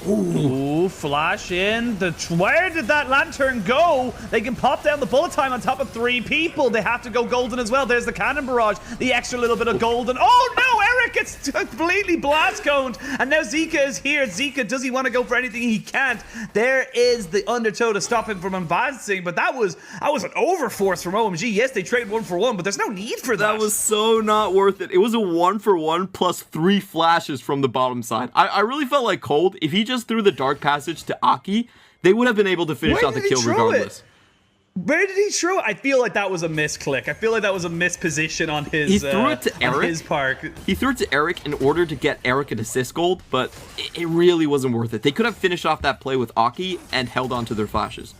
Ooh, flash in. Where did that lantern go? They can pop down the bullet time on top of 3 people. They have to go golden as well. There's the cannon barrage. The extra little bit of golden. Oh no, Eric gets completely blast coned. And now Zika is here. Zika, does he want to go for anything? He can't. There is the undertow to stop him from advancing. But that was an overforce from OMG. Yes, they traded 1 for 1, but there's no need for that. That was so not worth it. It was a 1 for 1 plus 3 flashes from the bottom side. I really felt like Cold, if he just threw the dark passage to Aki, they would have been able to finish out the kill regardless. Where did he throw it? I feel like that was a misclick. I feel like that was a misposition on his. He threw it to Eric. His part. He threw it to Eric in order to get Eric an assist gold, but it really wasn't worth it. They could have finished off that play with Aki and held on to their flashes.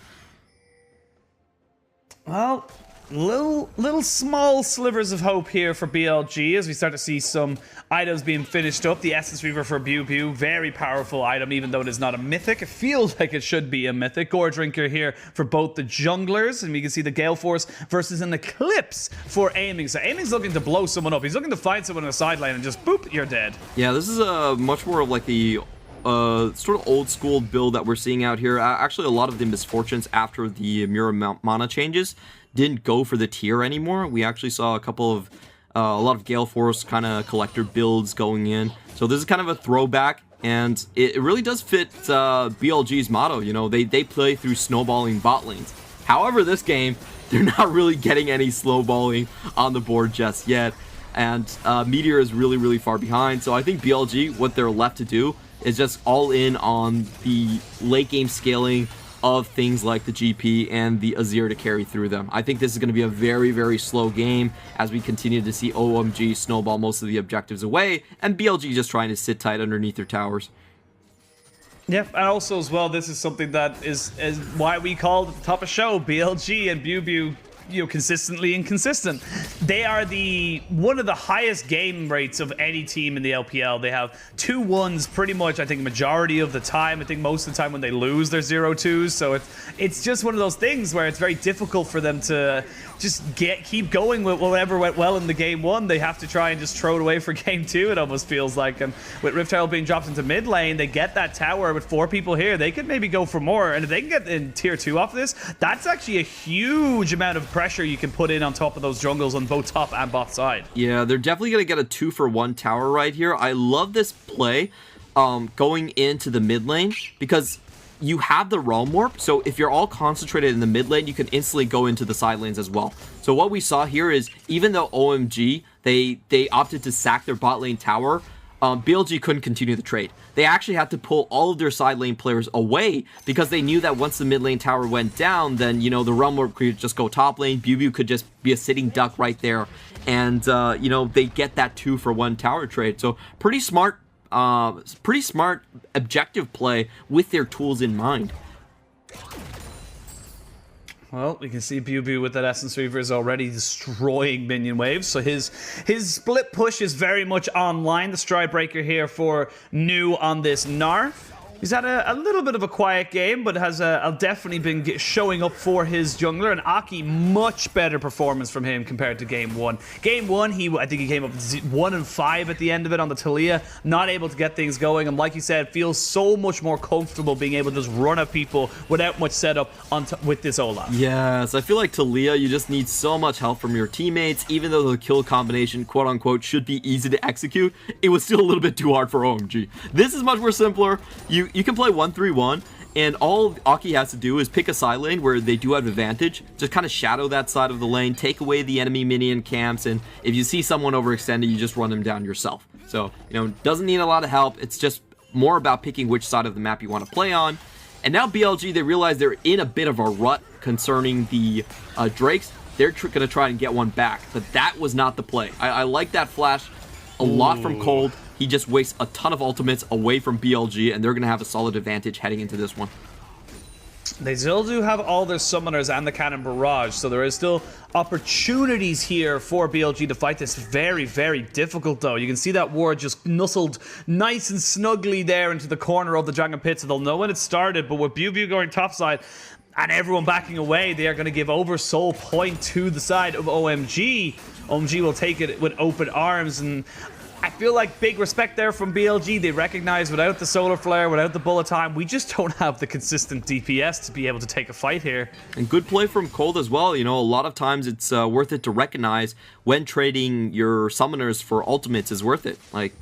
Well, little small slivers of hope here for BLG as we start to see some items being finished up. The Essence Reaver for Bew, very powerful item, even though it is not a mythic. It feels like it should be a mythic. Gore Drinker here for both the junglers, and we can see the Gale Force versus an Eclipse for Aiming. So Aiming's looking to blow someone up. He's looking to find someone on the sideline and just boop, you're dead. Yeah, this is much more of like the sort of old school build that we're seeing out here. Actually, a lot of the misfortunes after the Mirror mana changes didn't go for the tier anymore. We actually saw a lot of Gale Force kind of collector builds going in. So this is kind of a throwback, and it really does fit BLG's motto. You know, they play through snowballing bot lanes. However, this game, they're not really getting any snowballing on the board just yet. And Meteor is really, really far behind. So I think BLG, what they're left to do is just all in on the late game scaling of things like the GP and the Azir to carry through them. I think this is going to be a very, very slow game as we continue to see OMG snowball most of the objectives away, and BLG just trying to sit tight underneath their towers. Yeah, and also as well, this is something that is why we called at the top of the show BLG and Bew, you know, consistently inconsistent. They are one of the highest game rates of any team in the LPL. They have 2-1s pretty much, I think, majority of the time. I think most of the time when they lose, they're 0-2s. So it's just one of those things where it's very difficult for them to just keep going with whatever went well in the game 1. They have to try and just throw it away for game 2, it almost feels like. And with Riftile being dropped into mid lane, they get that tower with 4 people here. They could maybe go for more. And if they can get in tier 2 off this, that's actually a huge amount of pressure you can put in on top of those jungles on both top and bot side. Yeah, they're definitely going to get a 2-for-1 tower right here. I love this play going into the mid lane because you have the Realm Warp, so if you're all concentrated in the mid lane, you can instantly go into the side lanes as well. So what we saw here is, even though OMG, they opted to sack their bot lane tower, BLG couldn't continue the trade. They actually had to pull all of their side lane players away because they knew that once the mid lane tower went down, then, you know, the Realm Warp could just go top lane, Bew could just be a sitting duck right there, and, you know, they get that 2-for-1 tower trade. So pretty smart objective play with their tools in mind. Well, we can see Bew with that Essence Reaver is already destroying minion waves. So his split push is very much online. The Stride Breaker here for New on this Gnar. He's had a little bit of a quiet game, but has definitely been showing up for his jungler. And Aki, much better performance from him compared to game 1. Game 1, I think he came up 1-5 at the end of it on the Talia. Not able to get things going. And like you said, feels so much more comfortable being able to just run at people without much setup with this Olaf. Yes, I feel like Talia, you just need so much help from your teammates. Even though the kill combination, quote unquote, should be easy to execute, it was still a little bit too hard for OMG. This is much more simpler. You can play 1-3-1, and all Aki has to do is pick a side lane where they do have advantage, just kind of shadow that side of the lane, take away the enemy minion camps, and if you see someone overextended, you just run them down yourself. So, you know, doesn't need a lot of help. It's just more about picking which side of the map you want to play on. And now BLG, they realize they're in a bit of a rut concerning the Drakes. They're going to try and get one back, but that was not the play. I like that flash a lot from Cold. He just wastes a ton of ultimates away from BLG, and they're going to have a solid advantage heading into this one. They still do have all their summoners and the cannon barrage, so there is still opportunities here for BLG to fight this. Very, very difficult, though. You can see that ward just nuzzled nice and snugly there into the corner of the Dragon Pit, so they'll know when it started. But with Bew going topside and everyone backing away, they are going to give over soul point to the side of OMG. OMG will take it with open arms, and I feel like big respect there from BLG. They recognize without the solar flare, without the bullet time, we just don't have the consistent DPS to be able to take a fight here. And good play from Cold as well. You know, a lot of times it's worth it to recognize when trading your summoners for ultimates is worth it. Like,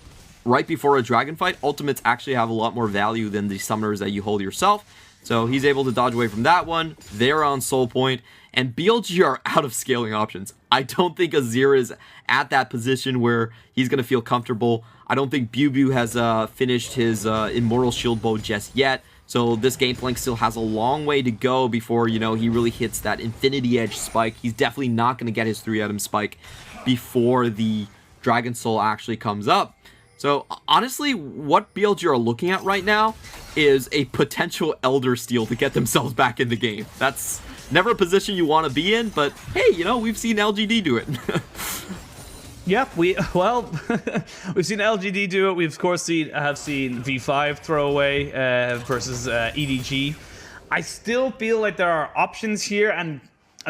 right before a dragon fight, ultimates actually have a lot more value than the summoners that you hold yourself. So he's able to dodge away from that one. They're on soul point. And BLG are out of scaling options. I don't think Azir is at that position where he's going to feel comfortable. I don't think BuBu has finished his Immortal Shield Bow just yet. So this Gangplank still has a long way to go before, you know, he really hits that Infinity Edge spike. He's definitely not going to get his 3-item spike before the Dragon Soul actually comes up. So honestly, what BLG are looking at right now is a potential Elder Steal to get themselves back in the game. That's never a position you want to be in, but hey, you know, we've seen LGD do it. Yep, we've seen LGD do it. We've of course have seen V5 throw away versus EDG. I still feel like there are options here, and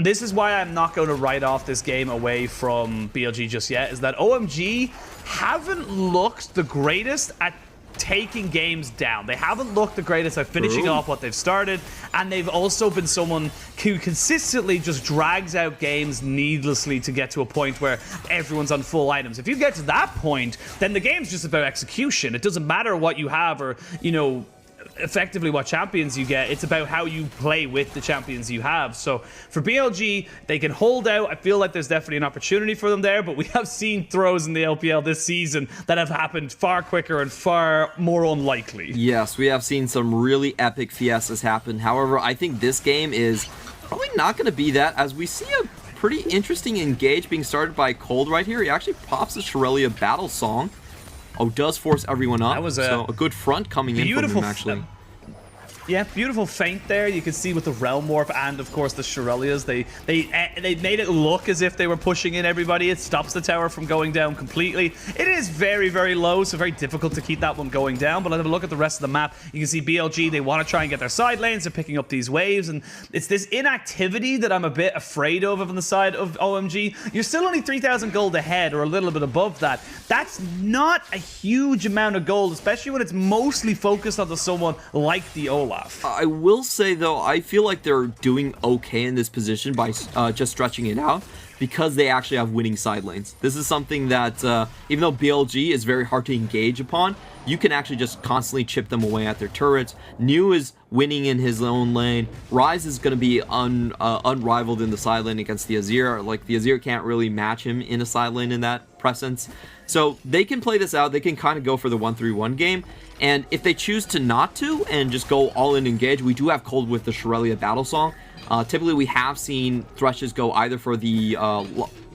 this is why I'm not going to write off this game away from BLG just yet, is that OMG haven't looked the greatest at taking games down. They haven't looked the greatest at finishing off what they've started, and they've also been someone who consistently just drags out games needlessly to get to a point where everyone's on full items. If you get to that point, then the game's just about execution. It doesn't matter what you have or, you know, effectively what champions you get. It's about how you play with the champions you have. So for BLG, they can hold out. I feel like there's definitely an opportunity for them there, but we have seen throws in the LPL this season that have happened far quicker and far more unlikely. Yes, we have seen some really epic fiestas happen. However, I think this game is probably not going to be that, as we see a pretty interesting engage being started by Cold right here. He actually pops the Shirelia battle song. Oh, does force everyone up. That was so a good front coming in from him, actually. Yeah, beautiful feint there. You can see with the Realm Warp and, of course, the Shirelias, they made it look as if they were pushing in everybody. It stops the tower from going down completely. It is very, very low, so very difficult to keep that one going down. But let's have a look at the rest of the map. You can see BLG, they want to try and get their side lanes. They're picking up these waves, and it's this inactivity that I'm a bit afraid of on the side of OMG. You're still only 3,000 gold ahead, or a little bit above that. That's not a huge amount of gold, especially when it's mostly focused onto someone like the Olaf. I will say, though, I feel like they're doing okay in this position by just stretching it out because they actually have winning side lanes. This is something that, even though BLG is very hard to engage upon, you can actually just constantly chip them away at their turrets. New is winning in his own lane. Rise is going to be unrivaled in the side lane against the Azir. Like, the Azir can't really match him in a side lane in that presence. So they can play this out. They can kind of go for the 1-3-1 game. And if they choose to not to and just go all in engage, we do have Cold with the Shirelia battle song. Typically, we have seen Threshes go either for the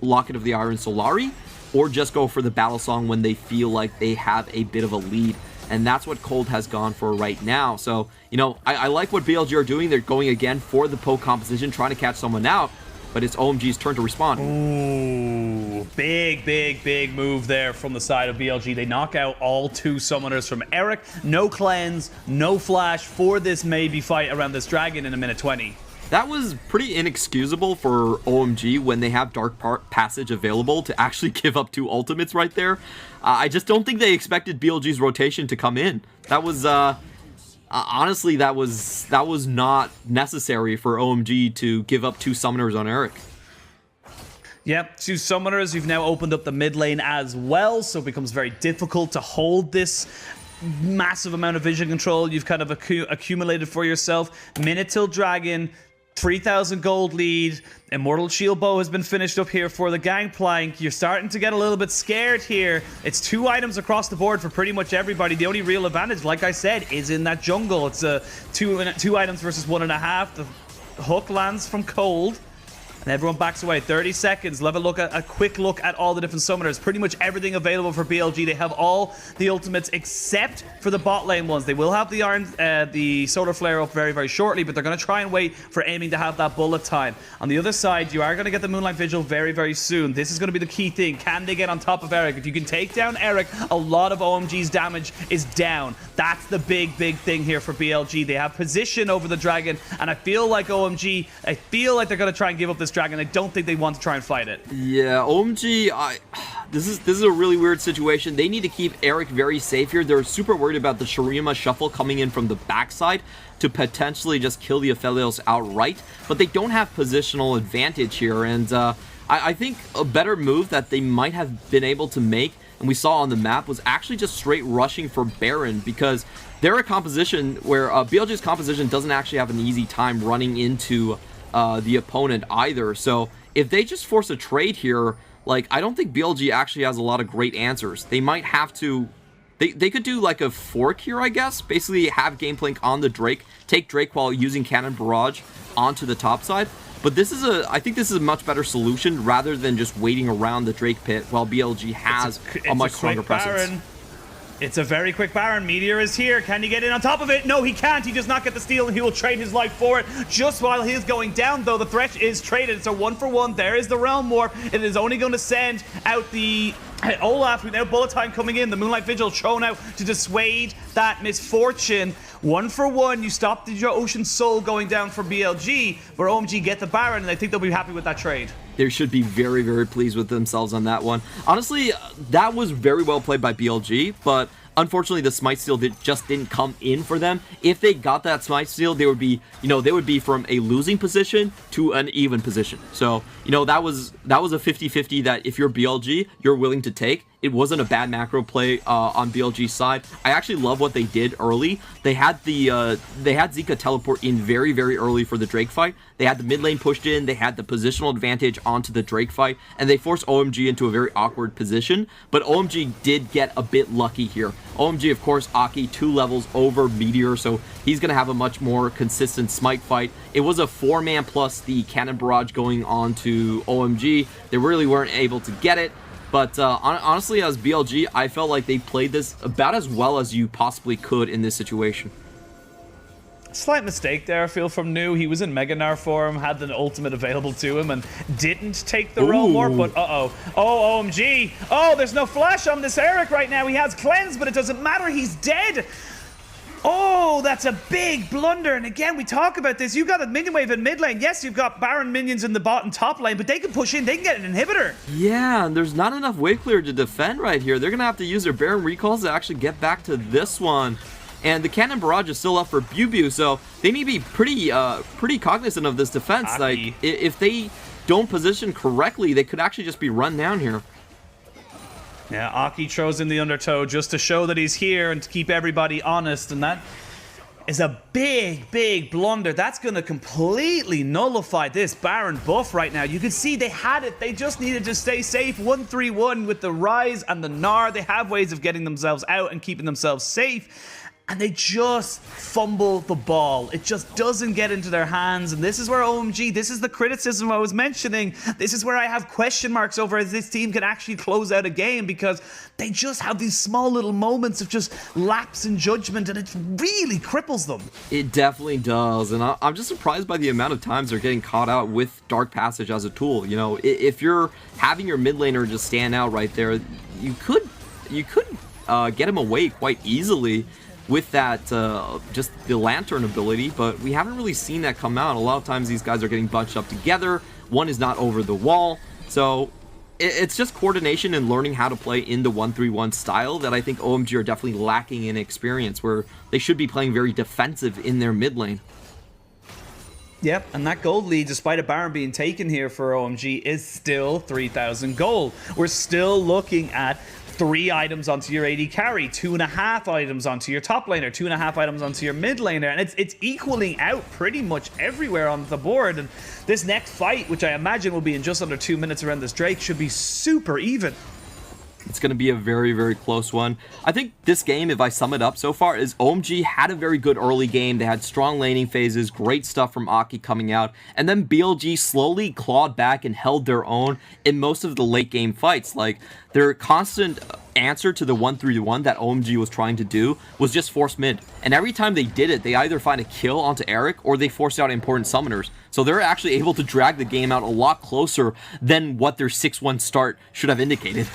Locket of the Iron Solari or just go for the battle song when they feel like they have a bit of a lead. And that's what Cold has gone for right now. So, you know, I like what BLG are doing. They're going again for the poke composition, trying to catch someone out. But it's OMG's turn to respond. Ooh, big move there from the side of BLG. They knock out all two summoners from Eric. No cleanse, no flash for this maybe fight around this dragon in a minute 20. That was pretty inexcusable for OMG when they have Dark Passage available to actually give up 2 ultimates right there. I just don't think they expected BLG's rotation to come in. That was... honestly, that was not necessary for OMG to give up 2 summoners on Eric. Yep, 2 summoners. You've now opened up the mid lane as well, so it becomes very difficult to hold this massive amount of vision control you've kind of accumulated for yourself. Minute till Dragon, 3,000 gold lead. Immortal Shield Bow has been finished up here for the Gangplank. You're starting to get a little bit scared here. It's 2 items across the board for pretty much everybody. The only real advantage, like I said, is in that jungle. It's 2 items versus 1.5. The hook lands from Cold. And everyone backs away. 30 seconds. Let's have a quick look at all the different summoners. Pretty much everything available for BLG. They have all the ultimates except for the bot lane ones. They will have the solar flare up very, very shortly, but they're going to try and wait for aiming to have that bullet time. On the other side, you are going to get the Moonlight Vigil very, very soon. This is going to be the key thing. Can they get on top of Eric? If you can take down Eric, a lot of OMG's damage is down. That's the big thing here for BLG. They have position over the dragon, and I feel like OMG, they're going to try and give up this dragon. I don't think they want to try and fight it. Yeah, OMG, this is a really weird situation. They need to keep Eric very safe here. They're super worried about the Shurima shuffle coming in from the backside to potentially just kill the Aphelios outright, but they don't have positional advantage here, and I think a better move that they might have been able to make, and we saw on the map, was actually just straight rushing for Baron, because they're a composition where BLG's composition doesn't actually have an easy time running into the opponent either. So if they just force a trade here, like, I don't think BLG actually has a lot of great answers. They might have to... They could do like a fork here, I guess. Basically have Gameplank on the Drake, take Drake while using Cannon Barrage onto the top side. But this is I think this is a much better solution rather than just waiting around the Drake pit while BLG has a much stronger presence. Baron. It's a very quick Baron. Meteor is here. Can he get in on top of it? No, he can't. He does not get the steal, and he will trade his life for it. Just while he is going down, though, the threat is traded. It's a 1-for-1. There is the Realm Warp. It is only going to send out the Olaf, who now Bullet Time coming in. The Moonlight Vigil thrown out to dissuade that misfortune. 1-for-1. You stop the Ocean Soul going down for BLG, but OMG get the Baron, and I think they'll be happy with that trade. They should be very, very pleased with themselves on that one. Honestly, that was very well played by BLG, but unfortunately the Smite Steal just didn't come in for them. If they got that Smite Steal, they would be, they would be from a losing position to an even position. So, that was a 50-50 that if you're BLG, you're willing to take. It wasn't a bad macro play on BLG's side. I actually love what they did early. They had Zika teleport in very, very early for the Drake fight. They had the mid lane pushed in. They had the positional advantage onto the Drake fight, and they forced OMG into a very awkward position. But OMG did get a bit lucky here. OMG, of course, Aki 2 levels over Meteor, so he's going to have a much more consistent Smite fight. It was a 4-man plus the Cannon Barrage going on to OMG. They really weren't able to get it. But honestly, as BLG, I felt like they played this about as well as you possibly could in this situation. Slight mistake there, I feel, from New. He was in Mega Gnar form, had the ultimate available to him, and didn't take the Realm Warp, but oh, OMG. Oh, there's no flash on this Eric right now. He has Cleanse, but it doesn't matter. He's dead. Oh, that's a big blunder. And again, we talk about this. You've got a minion wave in mid lane. Yes, you've got Baron minions in the bot and top lane, but they can push in. They can get an inhibitor. Yeah, and there's not enough wave clear to defend right here. They're going to have to use their Baron recalls to actually get back to this one. And the Cannon Barrage is still up for Bew, so they need to be pretty cognizant of this defense. Aki. Like, if they don't position correctly, they could actually just be run down here. Yeah, Aki throws in the undertow just to show that he's here and to keep everybody honest, and that is a big, big blunder. That's going to completely nullify this Baron buff right now. You can see they had it. They just needed to stay safe. 1-3-1 with the Rise and the Gnar. They have ways of getting themselves out and keeping themselves safe. And they just fumble the ball. It just doesn't get into their hands. And this is where OMG, this is the criticism I was mentioning. This is where I have question marks over if this team can actually close out a game, because they just have these small little moments of just lapse in judgment, and it really cripples them. It definitely does. And I'm just surprised by the amount of times they're getting caught out with Dark Passage as a tool. If you're having your mid laner just stand out right there, you could get him away quite easily with that, just the Lantern ability, but we haven't really seen that come out. A lot of times these guys are getting bunched up together. One is not over the wall. So it's just coordination and learning how to play in the 1-3-1 style that I think OMG are definitely lacking in experience, where they should be playing very defensive in their mid lane. Yep, and that gold lead, despite a Baron being taken here for OMG, is still 3,000 gold. We're still looking at 3 items onto your AD carry, 2.5 items onto your top laner, 2.5 items onto your mid laner, and it's equaling out pretty much everywhere on the board. And this next fight, which I imagine will be in just under 2 minutes around this Drake, should be super even. It's going to be a very, very close one. I think this game, if I sum it up so far, is OMG had a very good early game. They had strong laning phases, great stuff from Aki coming out, and then BLG slowly clawed back and held their own in most of the late game fights. Like, their constant answer to the 1-3-1 that OMG was trying to do was just force mid. And every time they did it, they either find a kill onto Eric or they forced out important summoners. So they're actually able to drag the game out a lot closer than what their 6-1 start should have indicated.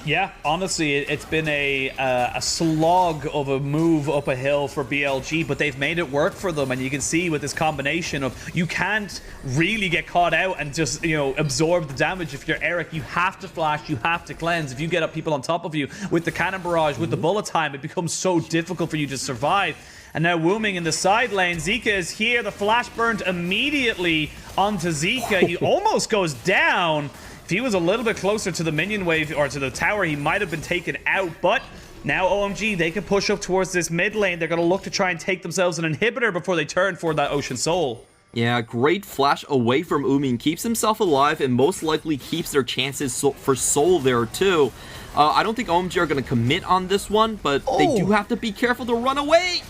Yeah, honestly, it's been a slog of a move up a hill for BLG, but they've made it work for them. And you can see with this combination of you can't really get caught out and just, you know, absorb the damage. If you're Eric, you have to flash, you have to cleanse. If you get up people on top of you with the cannon barrage, with the bullet time, it becomes so difficult for you to survive. And now Wooming in the side lane. Zika is here. The flash burned immediately onto Zika. He almost goes down. If he was a little bit closer to the minion wave or to the tower, he might have been taken out. But now OMG, they can push up towards this mid lane. They're going to look to try and take themselves an inhibitor before they turn for that Ocean Soul. Yeah, great flash away from Umin. Keeps himself alive and most likely keeps their chances for Soul there too. I don't think OMG are going to commit on this one, but they do have to be careful to run away.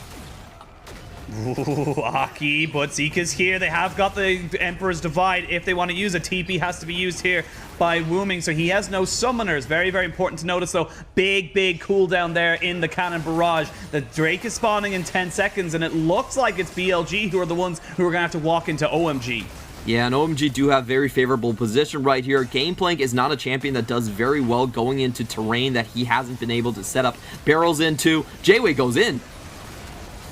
Ooh, Aki, but Zika's here. They have got the Emperor's Divide. If they want to use a TP, has to be used here by Wooming, so he has no summoners. Very, very important to notice, though. Big cooldown there in the cannon barrage. The Drake is spawning in 10 seconds, and it looks like it's BLG who are the ones who are going to have to walk into OMG. Yeah, and OMG do have very favorable position right here. Gameplank is not a champion that does very well going into terrain that he hasn't been able to set up barrels into. Jayway goes in.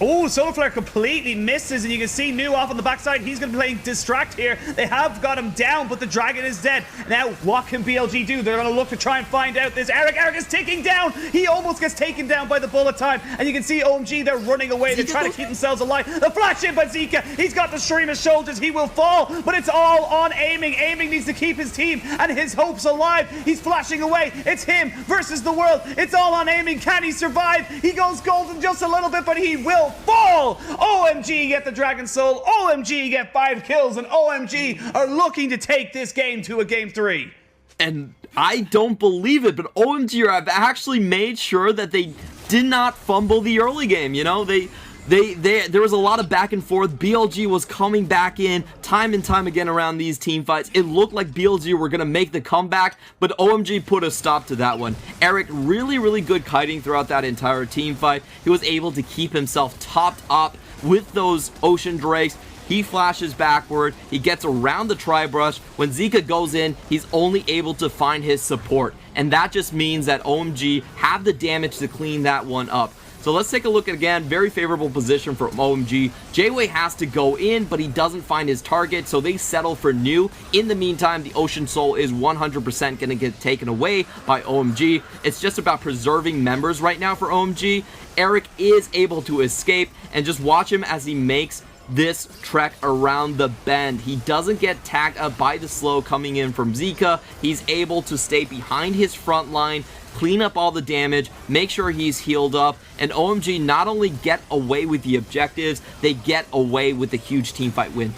Oh, Solar Flare completely misses, and you can see Nu off on the backside. He's going to be playing Distract here. They have got him down, but the Dragon is dead. Now, what can BLG do? They're going to look to try and find out this. Eric is ticking down. He almost gets taken down by the bullet time, and you can see OMG, they're running away. They're trying to keep themselves alive. The flash in by Zika. He's got the Shurima's shoulders. He will fall, but it's all on Aiming. Aiming needs to keep his team and his hopes alive. He's flashing away. It's him versus the world. It's all on Aiming. Can he survive? He goes golden just a little bit, but he will fall. OMG get the Dragon Soul. OMG get 5 kills, and OMG are looking to take this game to a game 3. And I don't believe it, but OMG have actually made sure that they did not fumble the early game. You know, there was a lot of back and forth. BLG was coming back in time and time again around these team fights. It looked like BLG were going to make the comeback, but OMG put a stop to that one. Eric, really good kiting throughout that entire team fight. He was able to keep himself topped up with those Ocean Drakes. He flashes backward. He gets around the Tri-Brush. When Zika goes in, he's only able to find his support. And that just means that OMG have the damage to clean that one up. So let's take a look at, again, very favorable position for OMG. Jayway has to go in, but he doesn't find his target, so they settle for Nu. In the meantime, the Ocean Soul is 100% going to get taken away by OMG. It's just about preserving members right now for OMG. Eric is able to escape, and just watch him as he makes this trek around the bend. He doesn't get tagged up by the slow coming in from Zika. He's able to stay behind his front line, clean up all the damage, make sure he's healed up, and OMG not only get away with the objectives, they get away with the huge teamfight win.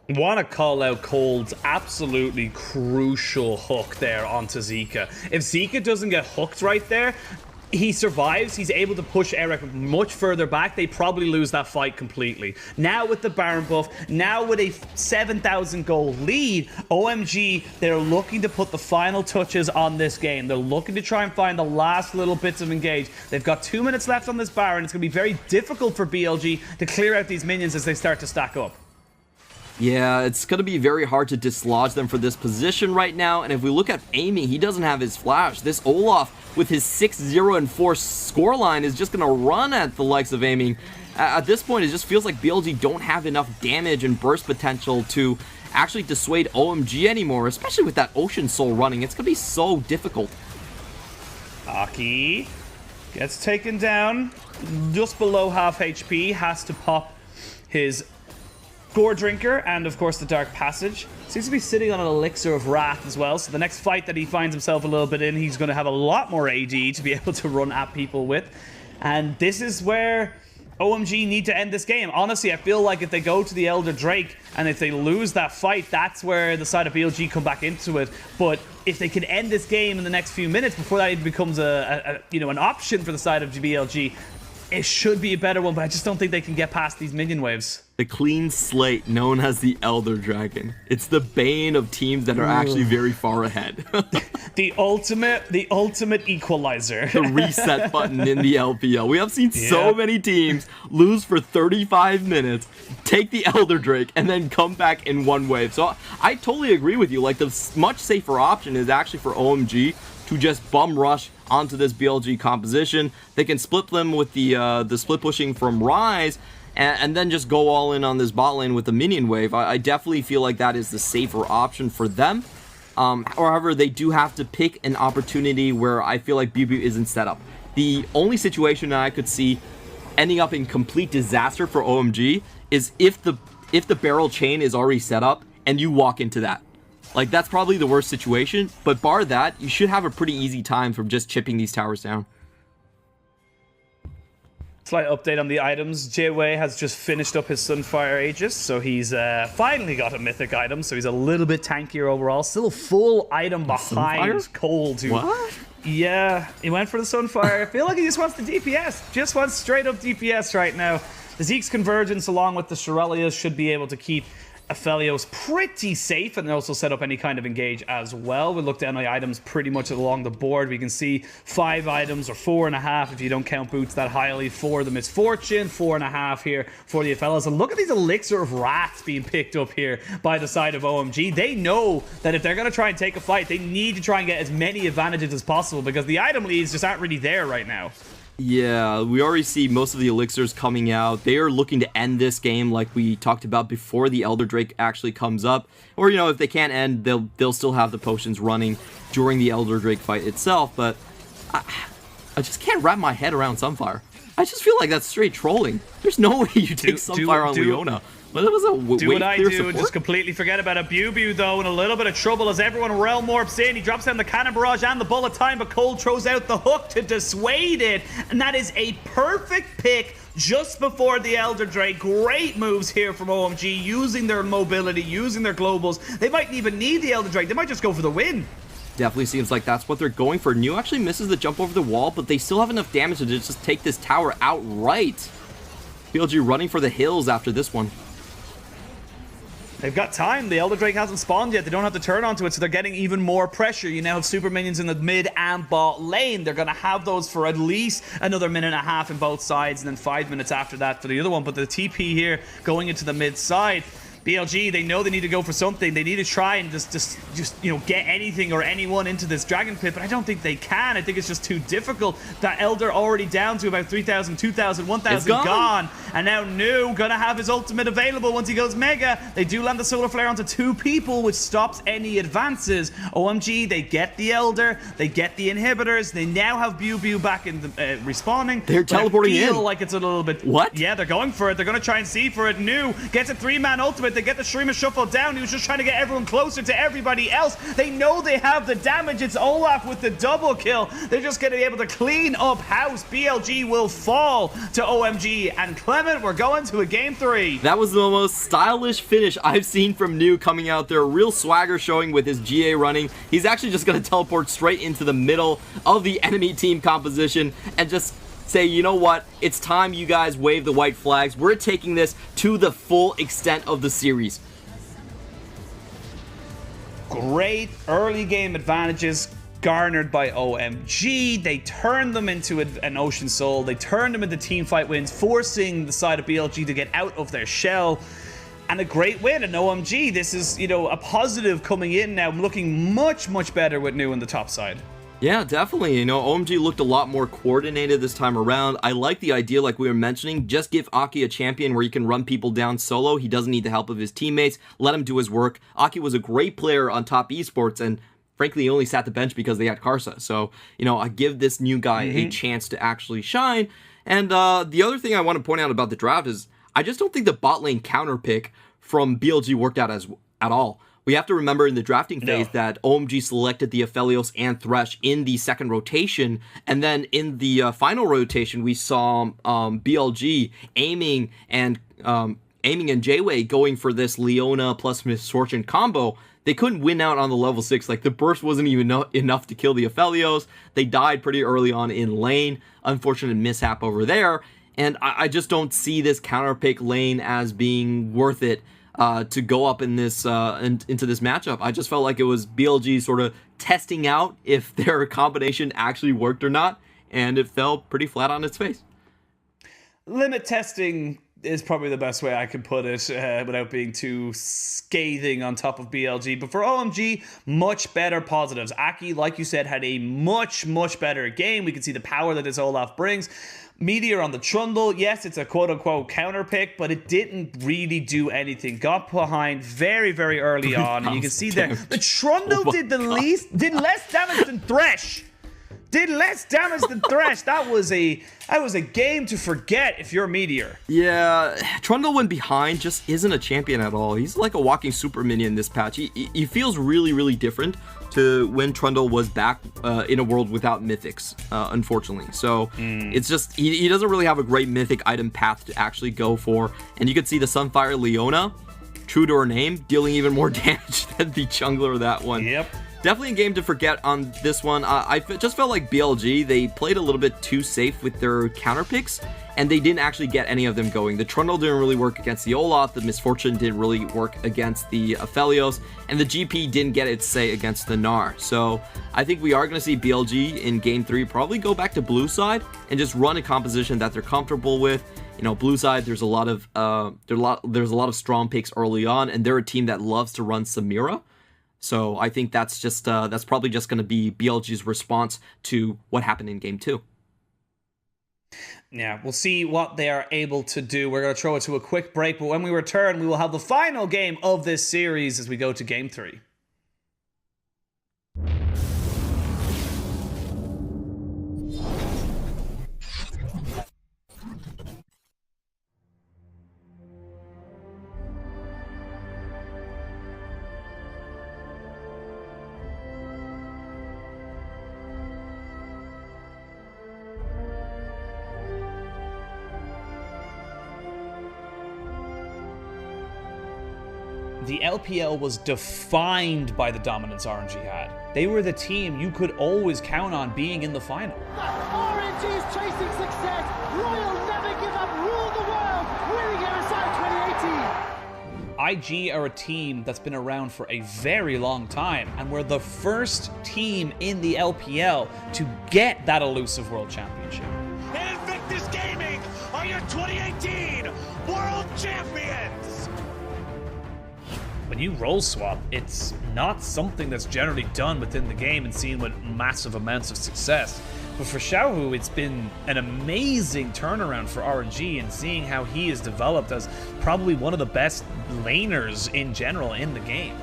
Want to call out Cold's absolutely crucial hook there onto Zika. If Zika doesn't get hooked right there, he survives, he's able to push Eric much further back, they probably lose that fight completely. Now with the Baron buff, now with a 7,000 gold lead, OMG, they're looking to put the final touches on this game. They're looking to try and find the last little bits of engage. They've got 2 minutes left on this Baron. It's going to be very difficult for BLG to clear out these minions as they start to stack up. Yeah, it's going to be very hard to dislodge them for this position right now. And if we look at Aiming, he doesn't have his flash. This Olaf with his 6-0 and 4 scoreline is just going to run at the likes of Aiming. At this point, it just feels like BLG don't have enough damage and burst potential to actually dissuade OMG anymore, especially with that Ocean Soul running. It's going to be so difficult. Aki gets taken down just below half HP, has to pop his Gore Drinker and, of course, the Dark Passage. Seems to be sitting on an Elixir of Wrath as well, so the next fight that he finds himself a little bit in, he's going to have a lot more AD to be able to run at people with. And this is where OMG need to end this game. Honestly, I feel like if they go to the Elder Drake and if they lose that fight, that's where the side of BLG come back into it. But if they can end this game in the next few minutes before that even becomes an option for the side of BLG, It should be a better one, but I just don't think they can get past these minion waves. The clean slate known as the Elder Dragon. It's the bane of teams that are actually very far ahead. The ultimate equalizer. The reset button in the LPL. We have seen so many teams lose for 35 minutes, take the Elder Drake, and then come back in one wave. So I totally agree with you. Like, the much safer option is actually for OMG to just bum rush onto this BLG composition. They can split them with the split pushing from Rise, and then just go all in on this bot lane with the minion wave. I definitely feel like that is the safer option for them. However, they do have to pick an opportunity where I feel like BB isn't set up. The only situation that I could see ending up in complete disaster for OMG is if the barrel chain is already set up and you walk into that. Like, that's probably the worst situation, but bar that, you should have a pretty easy time from just chipping these towers down. Slight update on the items. Jway has just finished up his Sunfire Aegis, so he's finally got a mythic item, so he's a little bit tankier overall. Still a full item behind Cole too. What? Yeah, he went for the Sunfire. I feel like he just wants the DPS. Just wants straight up DPS right now. The Zeke's Convergence along with the Shirelias should be able to keep Aphelios pretty safe, and also set up any kind of engage as well. We look down the items pretty much along the board. We can see 5 items, or 4.5 if you don't count boots that highly, for the Misfortune, 4.5 here for the Aphelios. And look at these Elixir of Wrath being picked up here by the side of OMG. They know that if they're going to try and take a fight, they need to try and get as many advantages as possible, because the item leads just aren't really there right now. Yeah, we already see most of the elixirs coming out. They are looking to end this game like we talked about before the Elder Drake actually comes up. Or, you know, if they can't end, they'll still have the potions running during the Elder Drake fight itself. But I just can't wrap my head around Sunfire. I just feel like that's straight trolling. There's no way you take Sunfire on Leona. But it was a do what I do support. and just completely forget about it. Bew though in a little bit of trouble as everyone realm warps in. He drops down the cannon barrage and the bullet time, but Cole throws out the hook to dissuade it, and that is a perfect pick just before the Elder Drake. Great moves here from OMG, using their mobility, using their globals. They might even need the Elder Drake. They might just go for the win. Definitely seems like that's what they're going for. New actually misses the jump over the wall, but they still have enough damage to just take this tower outright. BLG running for the hills after this one. They've got time. The Elder Drake hasn't spawned yet. They don't have to turn onto it, so they're getting even more pressure. You now have super minions in the mid and bot lane. They're going to have those for at least another minute and a half in both sides, and then 5 minutes after that for the other one. But the TP here going into the mid side. BLG, they know they need to go for something. They need to try and just you know, get anything or anyone into this Dragon Pit, but I don't think they can. I think it's just too difficult. That Elder already down to about 3,000, 2,000, 1,000 gone. And now New gonna have his ultimate available once he goes Mega. They do land the Solar Flare onto 2 people, which stops any advances. OMG, they get the Elder, they get the inhibitors. They now have Bew back in the respawning. They're teleporting in. I feel like it's a little bit... What? Yeah, they're going for it. They're gonna try and see for it. New gets a 3-man ultimate. They get the Streamer Shuffle down. He was just trying to get everyone closer to everybody else. They know they have the damage. It's Olaf with the double kill. They're just going to be able to clean up house. BLG will fall to OMG. And Clement, we're going to a game 3. That was the most stylish finish I've seen from New coming out there. Real swagger showing with his GA running. He's actually just going to teleport straight into the middle of the enemy team composition and just say, you know what, it's time you guys wave the white flags. We're taking this to the full extent of the series. Great early game advantages garnered by OMG. They turned them into an Ocean Soul. They turned them into team fight wins, forcing the side of BLG to get out of their shell. And a great win. And OMG, this is, you know, a positive coming in now, looking much, much better with New on the top side. Yeah, definitely. You know, OMG looked a lot more coordinated this time around. I like the idea, like we were mentioning, just give Aki a champion where he can run people down solo. He doesn't need the help of his teammates. Let him do his work. Aki was a great player on top esports, and frankly, he only sat the bench because they had Karsa. So, you know, I give this new guy a chance to actually shine. And the other thing I want to point out about the draft is I just don't think the bot lane counter pick from BLG worked out at all. We have to remember in the drafting phase that OMG selected the Aphelios and Thresh in the second rotation, and then in the final rotation, we saw BLG aiming and J-Way going for this Leona plus Misfortune combo. They couldn't win out on the level 6. Like, the burst wasn't even enough to kill the Aphelios. They died pretty early on in lane. Unfortunate mishap over there. And I just don't see this counter pick lane as being worth it to go up in this into this matchup. I just felt like it was BLG sort of testing out if their combination actually worked or not, and it fell pretty flat on its face. Limit testing is probably the best way I could put it without being too scathing on top of BLG. But for OMG, much better positives. Aki, like you said, had a much better game. We can see the power that this Olaf brings. Meteor on the Trundle, yes, it's a quote-unquote counter pick, but it didn't really do anything. Got behind very early on, and you can see there the Trundle did less damage than Thresh. Did less damage than Thresh. That was a game to forget if you're Meteor. Yeah, Trundle when behind just isn't a champion at all. He's like a walking super minion this patch. He feels really different to when Trundle was back in a world without mythics, unfortunately. So it's just, he doesn't really have a great mythic item path to actually go for. And you could see the Sunfire Leona, true to her name, dealing even more damage than the jungler of that one. Yep. Definitely a game to forget on this one. I just felt like BLG, they played a little bit too safe with their counter picks, and they didn't actually get any of them going. The Trundle didn't really work against the Olaf, the Misfortune didn't really work against the Aphelios, and the GP didn't get its say against the Gnar. So I think we are going to see BLG in Game 3 probably go back to blue side and just run a composition that they're comfortable with. You know, blue side, there's a lot of strong picks early on, and they're a team that loves to run Samira. So I think that's just that's probably just going to be BLG's response to what happened in Game 2. Yeah, we'll see what they are able to do. We're going to throw it to a quick break, but when we return, we will have the final game of this series as we go to Game 3. The LPL was defined by the dominance RNG had. They were the team you could always count on being in the final. RNG's chasing success. Royal never give up, rule the world, winning MSI 2018. IG are a team that's been around for a very long time, and were the first team in the LPL to get that elusive world championship. Invictus Gaming are your 2018 world champions! When you role swap, it's not something that's generally done within the game and seen with massive amounts of success. But for Xiaohu, it's been an amazing turnaround for RNG, and seeing how he has developed as probably one of the best laners in general in the game.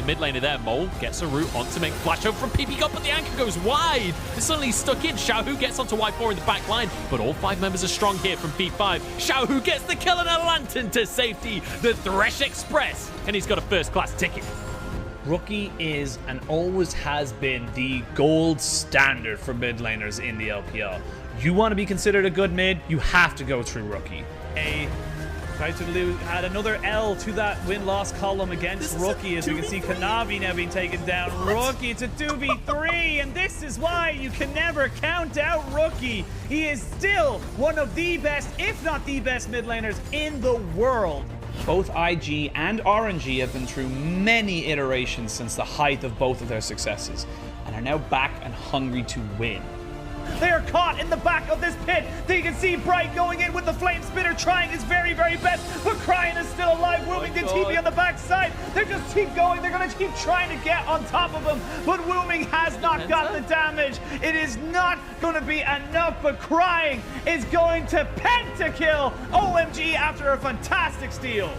Mid laner there, Mole gets a route onto make flash over from PP God, but the anchor goes wide. It's suddenly stuck in. Xiaohu gets onto Y4 in the back line, but all 5 members are strong here from P5. Xiaohu gets the kill and a lantern to safety. The Thresh Express, and he's got a first-class ticket. Rookie is and always has been the gold standard for mid laners in the LPL. You want to be considered a good mid, you have to go through Rookie. Tried to add another L to that win-loss column against Rookie, as we can see Kanavi now being taken down. Rookie, it's a 2v3, and this is why you can never count out Rookie. He is still one of the best, if not the best mid laners in the world. Both IG and RNG have been through many iterations since the height of both of their successes, and are now back and hungry to win. They are caught in the back of this pit. There you can see Bright going in with the Flame Spitter, trying his very best, but Cryan is still alive. Wilmington TP on the backside. They just keep going. They're going to keep trying to get on top of him, but Wilming has not got the damage. It is not going to be enough, but Crying is going to pentakill OMG after a fantastic steal.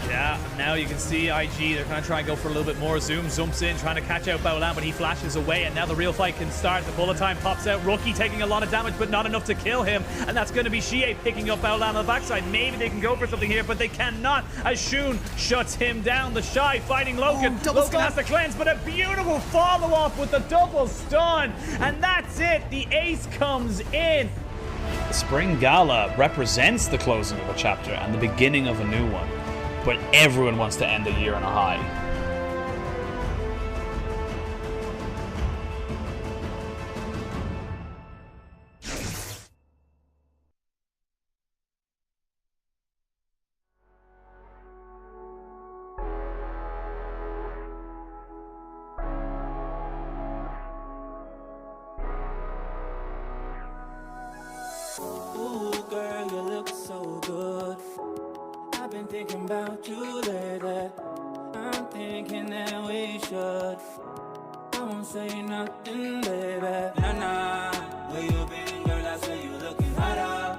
Yeah, now you can see IG, they're going to try and go for a little bit more. Zoom zooms in, trying to catch out Baolan, but he flashes away, and now the real fight can start. The bullet time pops out. Rookie taking a lot of damage, but not enough to kill him, and that's going to be Xie picking up Baolan on the backside. Maybe they can go for something here, but they cannot, as Shun shuts him down. The Shy fighting Logan. Logan has to cleanse, but a beautiful follow-up with the double stun, and that's it. The ace comes in. The Spring Gala represents the closing of a chapter and the beginning of a new one. But everyone wants to end the year on a high. been thinking about you lately. I'm thinking that we should. I won't say nothing, baby. Nah, where you been, girl? I say you looking hotter.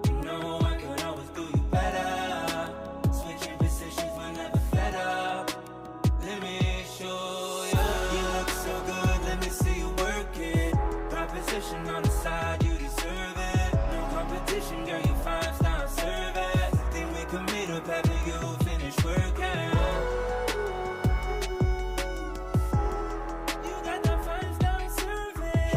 You know I could always do you better. Switching positions whenever fed up. Let me show you. You look so good, let me see you work it. Proposition on the side, you deserve it. No competition, girl, you 5-star service. Think we can meet up after you finish working. You got that 5-star service.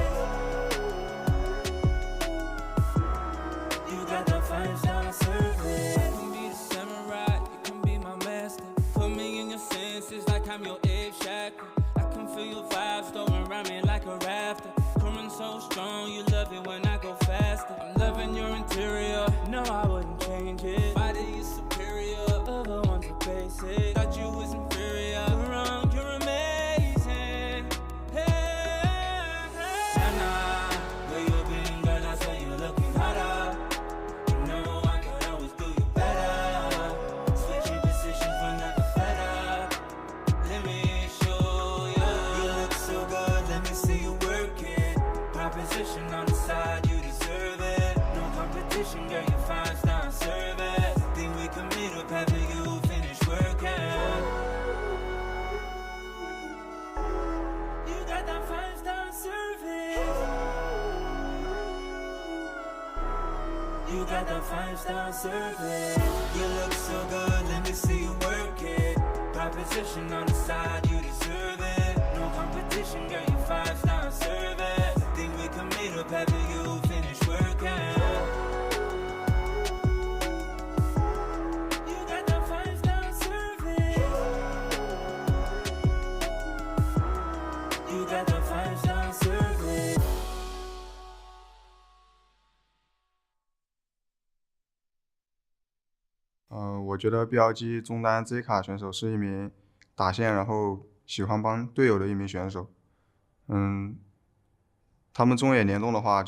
You got that 5-star service. You can be the samurai, you can be my master. Put me in your senses like I'm your egg shackle. I can feel your vibes throwing around me like a rafter. Coming so strong, you love it when I go faster. I'm loving your interior, no I wouldn't change it. Body is superior, other ones are basic. Thought you was inferior, you're wrong, you're amazing. Hey, nah, where you been, girl? I say you're looking hotter. You know I could always do you better. Switching positions whenever fed up. Let me show you. You look so good, let me see you work it. Proposition on the side, you deserve it. No competition, girl, you 5-star service. Think we can meet up after you finish working. You got that 5-star service. You got that 5-star service. You look so good, let me see you work it. Proposition on the side, you deserve it. No competition, girl, you 5-star service. Think we can meet up after you finish working. You got that 5-star service. You got that 5-star service.我觉得 BLG 中单 Z 卡选手是一名打线然后喜欢帮队友的一名选手。他们中野联动的话，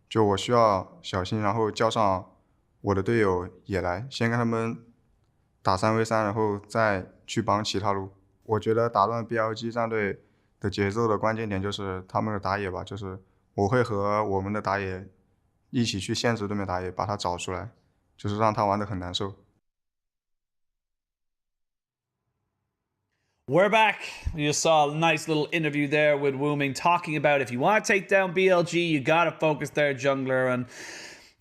就我需要小心，然后叫上我的队友也来，先跟他们打3v3，然后再去帮其他路。我觉得打乱 BLG 战队的节奏的关键点就是他们的打野吧，就是我会和我们的打野一起去限制对面打野，把他找出来，就是让他玩得很难受。We're back. You saw a nice little interview there with Wooming talking about if you want to take down BLG, you got to focus their jungler. And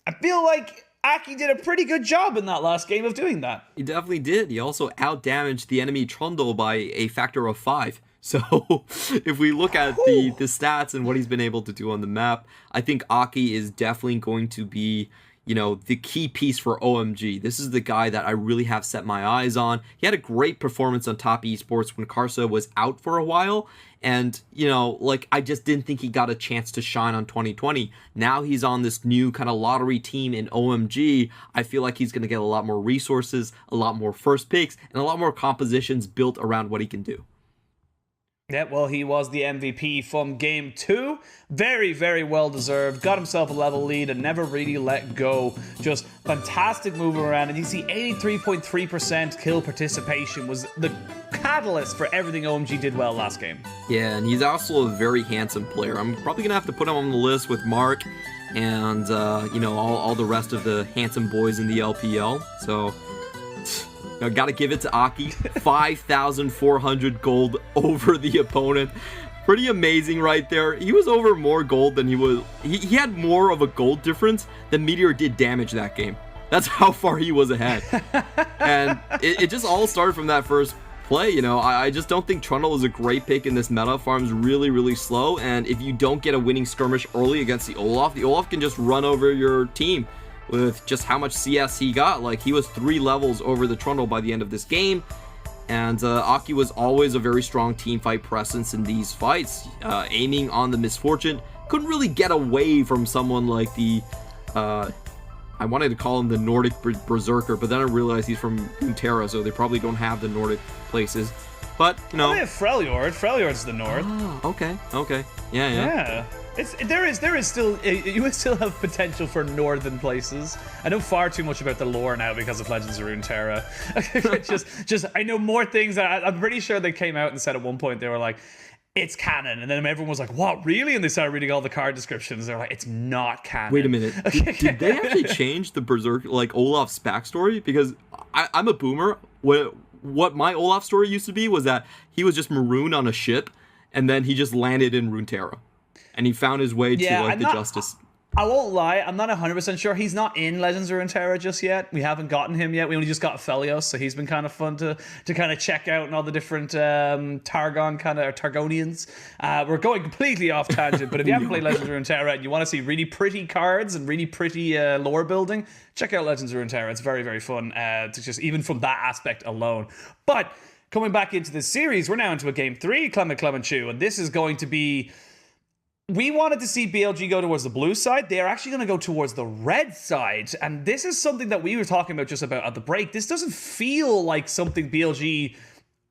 I feel like Aki did a pretty good job in that last game of doing that. He definitely did. He also outdamaged the enemy Trundle by a factor of 5. So if we look at the stats and what he's been able to do on the map, I think Aki is definitely going to be, you know, the key piece for OMG. This is the guy that I really have set my eyes on. He had a great performance on top esports when Karsa was out for a while. And, you know, like, I just didn't think he got a chance to shine on 2020. Now he's on this new kind of lottery team in OMG. I feel like he's going to get a lot more resources, a lot more first picks, and a lot more compositions built around what he can do. Yeah, well, he was the MVP from Game 2. Very, very well deserved. Got himself a level lead and never really let go. Just fantastic moving around. And you see 83.3% kill participation was the catalyst for everything OMG did well last game. Yeah, and he's also a very handsome player. I'm probably going to have to put him on the list with Mark and, you know, all the rest of the handsome boys in the LPL. So I gotta give it to Aki. 5,400 gold over the opponent. Pretty amazing right there. He was over more gold than he was. He had more of a gold difference than Meteor did damage that game. That's how far he was ahead. And it just all started from that first play, you know. I just don't think Trundle is a great pick in this meta. Farm's really, really slow. And if you don't get a winning skirmish early against the Olaf can just run over your team. With just how much CS he got. Like, he was 3 levels over the Trundle by the end of this game. And Aki was always a very strong teamfight presence in these fights, aiming on the Misfortune. Couldn't really get away from someone like the, I wanted to call him the Nordic Berserker, but then I realized he's from Runeterra, so they probably don't have the Nordic places. But, you know. They have Freljord. Freljord's the north. Oh, okay. Yeah. There is still, you would still have potential for northern places. I know far too much about the lore now because of Legends of Runeterra. just I know more things. I'm pretty sure they came out and said at one point they were like, it's canon, and then everyone was like, what, really? And they started reading all the card descriptions. They're like, it's not canon. Wait a minute. Did they actually change the Berserk, like, Olaf's backstory? Because I'm a boomer. What my Olaf story used to be was that he was just marooned on a ship, and then he just landed in Runeterra. And he found his way to, like, the Justice. I won't lie, I'm not 100% sure. He's not in Legends of Runeterra just yet. We haven't gotten him yet. We only just got Felios, so he's been kind of fun to kind of check out and all the different Targonians. We're going completely off tangent, but if you haven't played Legends of Runeterra and you want to see really pretty cards and really pretty lore building, check out Legends of Runeterra. It's very, very fun to just even from that aspect alone. But coming back into this series, we're now into a game 3, Clement Chu, and this is going to be... We wanted to see BLG go towards the blue side. They are actually going to go towards the red side. And this is something that we were talking about just about at the break. This doesn't feel like something BLG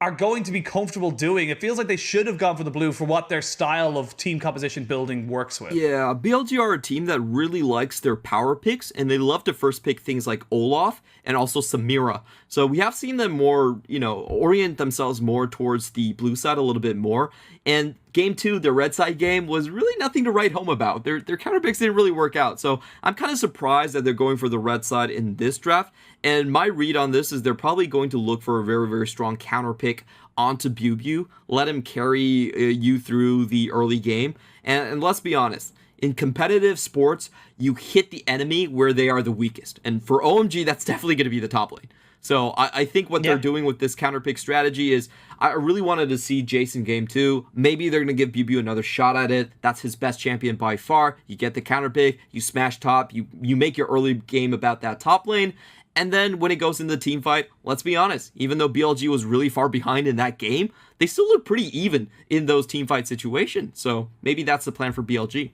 are going to be comfortable doing. It feels like they should have gone for the blue for what their style of team composition building works with. Yeah, BLG are a team that really likes their power picks, and they love to first pick things like Olaf and also Samira. So we have seen them more, orient themselves more towards the blue side a little bit more. And game 2, the red side game, was really nothing to write home about. Their counter picks didn't really work out. So I'm kind of surprised that they're going for the red side in this draft. And my read on this is they're probably going to look for a very, very strong counter pick onto Bubu. Let him carry you through the early game. And let's be honest, in competitive sports, you hit the enemy where they are the weakest. And for OMG, that's definitely going to be the top lane. So I think what they're doing with this counter pick strategy is I really wanted to see Jason game 2. Maybe they're going to give Bubu another shot at it. That's his best champion by far. You get the counter pick, you smash top, you make your early game about that top lane. And then when it goes into the team fight, let's be honest, even though BLG was really far behind in that game, they still look pretty even in those team fight situations. So maybe that's the plan for BLG.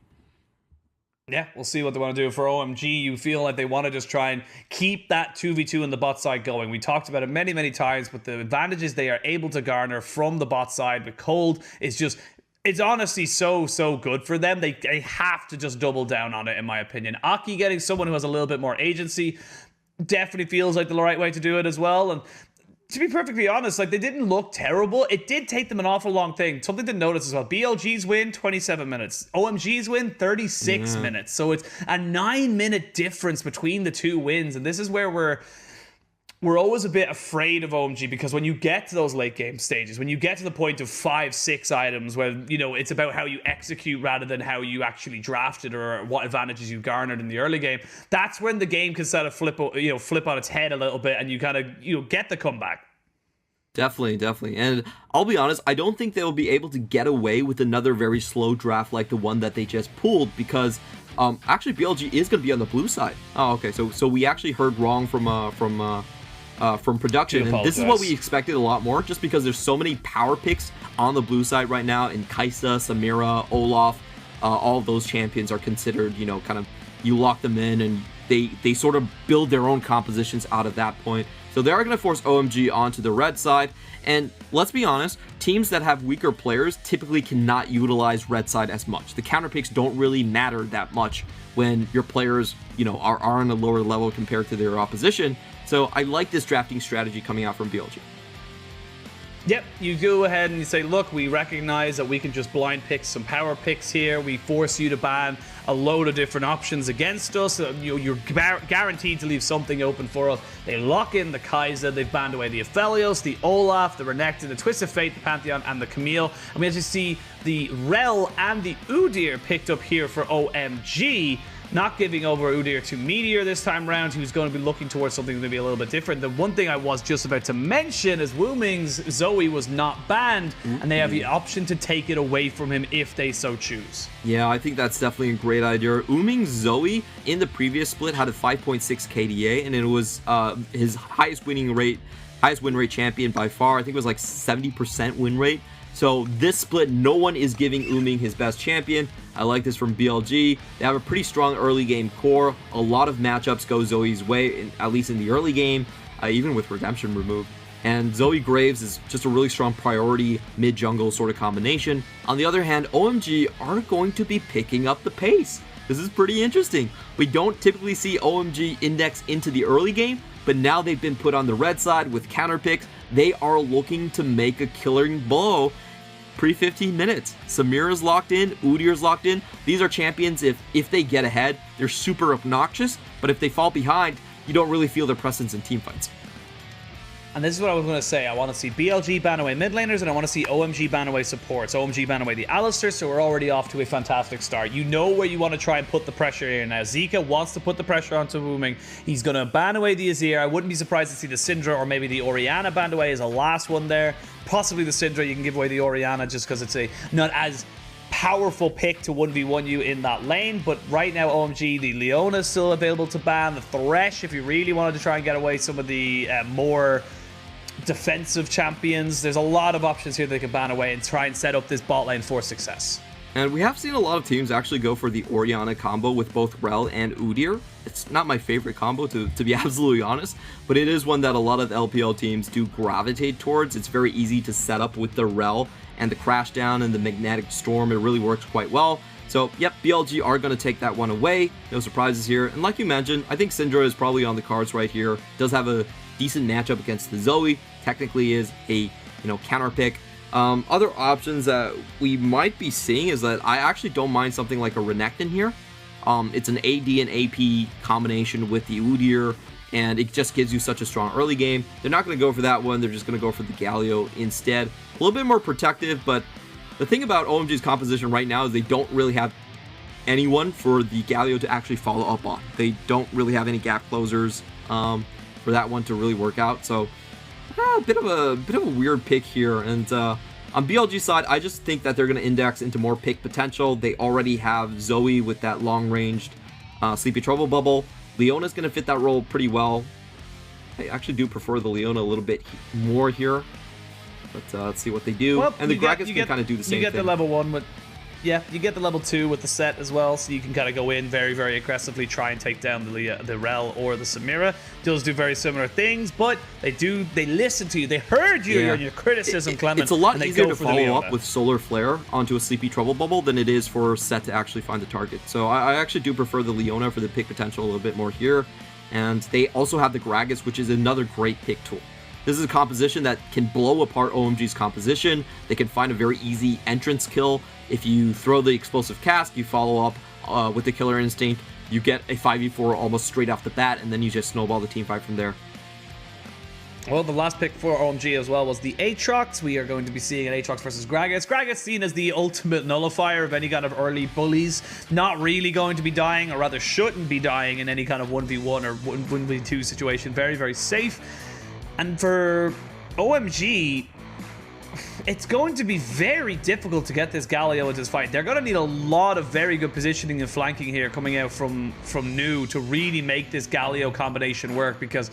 Yeah, we'll see what they want to do. For OMG, you feel like they want to just try and keep that 2v2 in the bot side going. We talked about it many, many times, but the advantages they are able to garner from the bot side with Cold is just... It's honestly so good for them. They have to just double down on it, in my opinion. Aki getting someone who has a little bit more agency definitely feels like the right way to do it as well. And to be perfectly honest, like, they didn't look terrible. It did take them an awful long thing. Something to notice as well. BLG's win, 27 minutes. OMG's win, 36 minutes. So it's a 9-minute difference between the two wins. And this is where we're always a bit afraid of OMG, because when you get to those late game stages, when you get to the point of 5-6 items where, it's about how you execute rather than how you actually drafted or what advantages you garnered in the early game, that's when the game can sort of flip on its head a little bit and you kind of, get the comeback. Definitely. And I'll be honest, I don't think they'll be able to get away with another very slow draft like the one that they just pulled, because actually BLG is going to be on the blue side. Oh, okay. So we actually heard wrong from production, and this is what we expected a lot more, just because there's so many power picks on the blue side right now in Kaisa, Samira, Olaf. All of those champions are considered, kind of, you lock them in and they sort of build their own compositions out of that point. So they are going to force OMG onto the red side, and let's be honest, teams that have weaker players typically cannot utilize red side as much. The counter picks don't really matter that much when your players, are on a lower level compared to their opposition. So I like this drafting strategy coming out from BLG. Yep, you go ahead and you say, look, we recognize that we can just blind pick some power picks here. We force you to ban a load of different options against us. You're guaranteed to leave something open for us. They lock in the Kaiser. They've banned away the Aphelios, the Olaf, the Renekton, the Twist of Fate, the Pantheon, and the Camille. And we actually see the Rel and the Udyr picked up here for OMG. Not giving over Udyr to Meteor this time round, who's going to be looking towards something going to be a little bit different. The one thing I was just about to mention is Wuming's Zoe was not banned, and they have the option to take it away from him if they so choose. Yeah, I think that's definitely a great idea. Wuming's Zoe in the previous split had a 5.6 KDA, and it was his highest win rate champion by far. I think it was like 70% win rate. So this split, no one is giving Wuming his best champion. I like this from BLG. They have a pretty strong early game core. A lot of matchups go Zoe's way, at least in the early game, even with Redemption removed. and Zoe Graves is just a really strong priority mid-jungle sort of combination. On the other hand, OMG are going to be picking up the pace. This is pretty interesting. We don't typically see OMG index into the early game, but now they've been put on the red side with counter picks. They are looking to make a killing blow pre-15 minutes. Samira's locked in, Udyr's locked in. These are champions, if they get ahead, they're super obnoxious, but if they fall behind, you don't really feel their presence in team fights. And this is what I was going to say. I want to see BLG ban away mid laners, and I want to see OMG ban away supports. OMG ban away the Alistar, so we're already off to a fantastic start. You know where you want to try and put the pressure here. Now, Zika wants to put the pressure onto Wuming. He's going to ban away the Azir. I wouldn't be surprised to see the Syndra or maybe the Orianna banned away as a last one there. Possibly the Syndra. You can give away the Orianna just because it's a not as powerful pick to 1v1 you in that lane, but right now OMG, the Leona is still available to ban. The Thresh, if you really wanted to try and get away some of the more defensive champions, there's a lot of options here they can ban away and try and set up this bot lane for success. And we have seen a lot of teams actually go for the Orianna combo with both Rel and Udyr. It's not my favorite combo, to be absolutely honest, but it is one that a lot of LPL teams do gravitate towards. It's very easy to set up with the Rel and the Crash Down and the Magnetic Storm. It really works quite well. So, yep, BLG are going to take that one away. No surprises here. And like you mentioned, I think Syndra is probably on the cards right here. Does have a decent matchup against the Zoe. Technically is a counter pick. Other options that we might be seeing is that I actually don't mind something like a Renekton here. It's an AD and AP combination with the Udyr, and it just gives you such a strong early game. They're not going to go for that one. They're just going to go for the Galio instead. A little bit more protective, but the thing about OMG's composition right now is they don't really have anyone for the Galio to actually follow up on. They don't really have any gap closers for that one to really work out. So a bit of a weird pick here. And on BLG side, I just think that they're going to index into more pick potential. They already have Zoe with that long-ranged Sleepy Trouble bubble. Leona's going to fit that role pretty well. I actually do prefer the Leona a little bit more here. But let's see what they do. Well, and the Gragas can kind of do the same thing. You get the level 1 with... Yeah, you get the level 2 with the set as well, so you can kind of go in very, very aggressively, try and take down the Rel or the Samira. Deals do very similar things, but they listen to you. They heard you and your criticism, Clement. It's a lot easier to follow up with Solar Flare onto a Sleepy Trouble bubble than it is for Set to actually find the target. So I actually do prefer the Leona for the pick potential a little bit more here. And they also have the Gragas, which is another great pick tool. This is a composition that can blow apart OMG's composition. They can find a very easy entrance kill. If you throw the explosive cast, you follow up with the Killer Instinct, you get a 5v4 almost straight off the bat, and then you just snowball the team fight from there. Well, the last pick for OMG as well was the Aatrox. We are going to be seeing an Aatrox versus Gragas. Gragas seen as the ultimate nullifier of any kind of early bullies. Not really going to be dying, or rather shouldn't be dying in any kind of 1v1 or 1v2 situation. Very, very safe. And for OMG, it's going to be very difficult to get this Galio into this fight. They're going to need a lot of very good positioning and flanking here coming out from Nu to really make this Galio combination work, because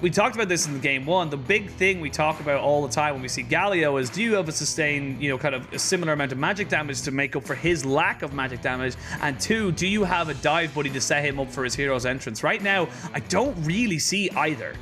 we talked about this in game 1. The big thing we talk about all the time when we see Galio is, do you have a sustained, kind of a similar amount of magic damage to make up for his lack of magic damage? And 2, do you have a dive buddy to set him up for his hero's entrance? Right now, I don't really see either.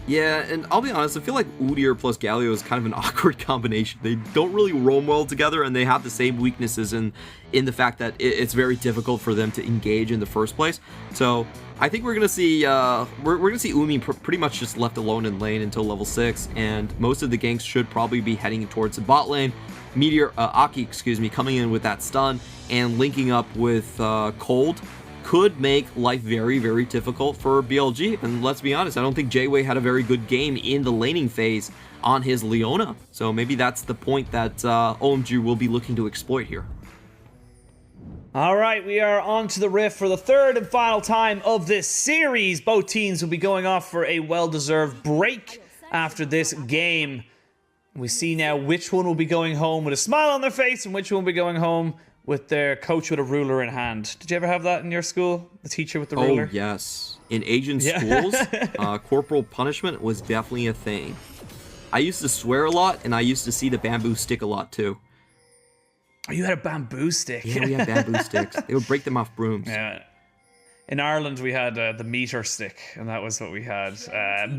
Yeah, and I'll be honest, I feel like Udyr plus Galio is kind of an awkward combination. They don't really roam well together, and they have the same weaknesses in the fact that it's very difficult for them to engage in the first place. So I think we're gonna see Umi pretty much just left alone in lane until level 6, and most of the ganks should probably be heading towards the bot lane. Aki, coming in with that stun and linking up with Cold could make life very, very difficult for BLG. And let's be honest, I don't think Jayway had a very good game in the laning phase on his Leona. So maybe that's the point that OMG will be looking to exploit here. All right, we are on to the Rift for the third and final time of this series. Both teams will be going off for a well-deserved break after this game. We see now which one will be going home with a smile on their face and which one will be going home with their coach with a ruler in hand. Did you ever have that in your school? The teacher with the ruler? Oh, yes. In Asian schools, corporal punishment was definitely a thing. I used to swear a lot, and I used to see the bamboo stick a lot, too. Oh, you had a bamboo stick? Yeah, we had bamboo sticks. They would break them off brooms. Yeah. In Ireland, we had the meter stick, and that was what we had.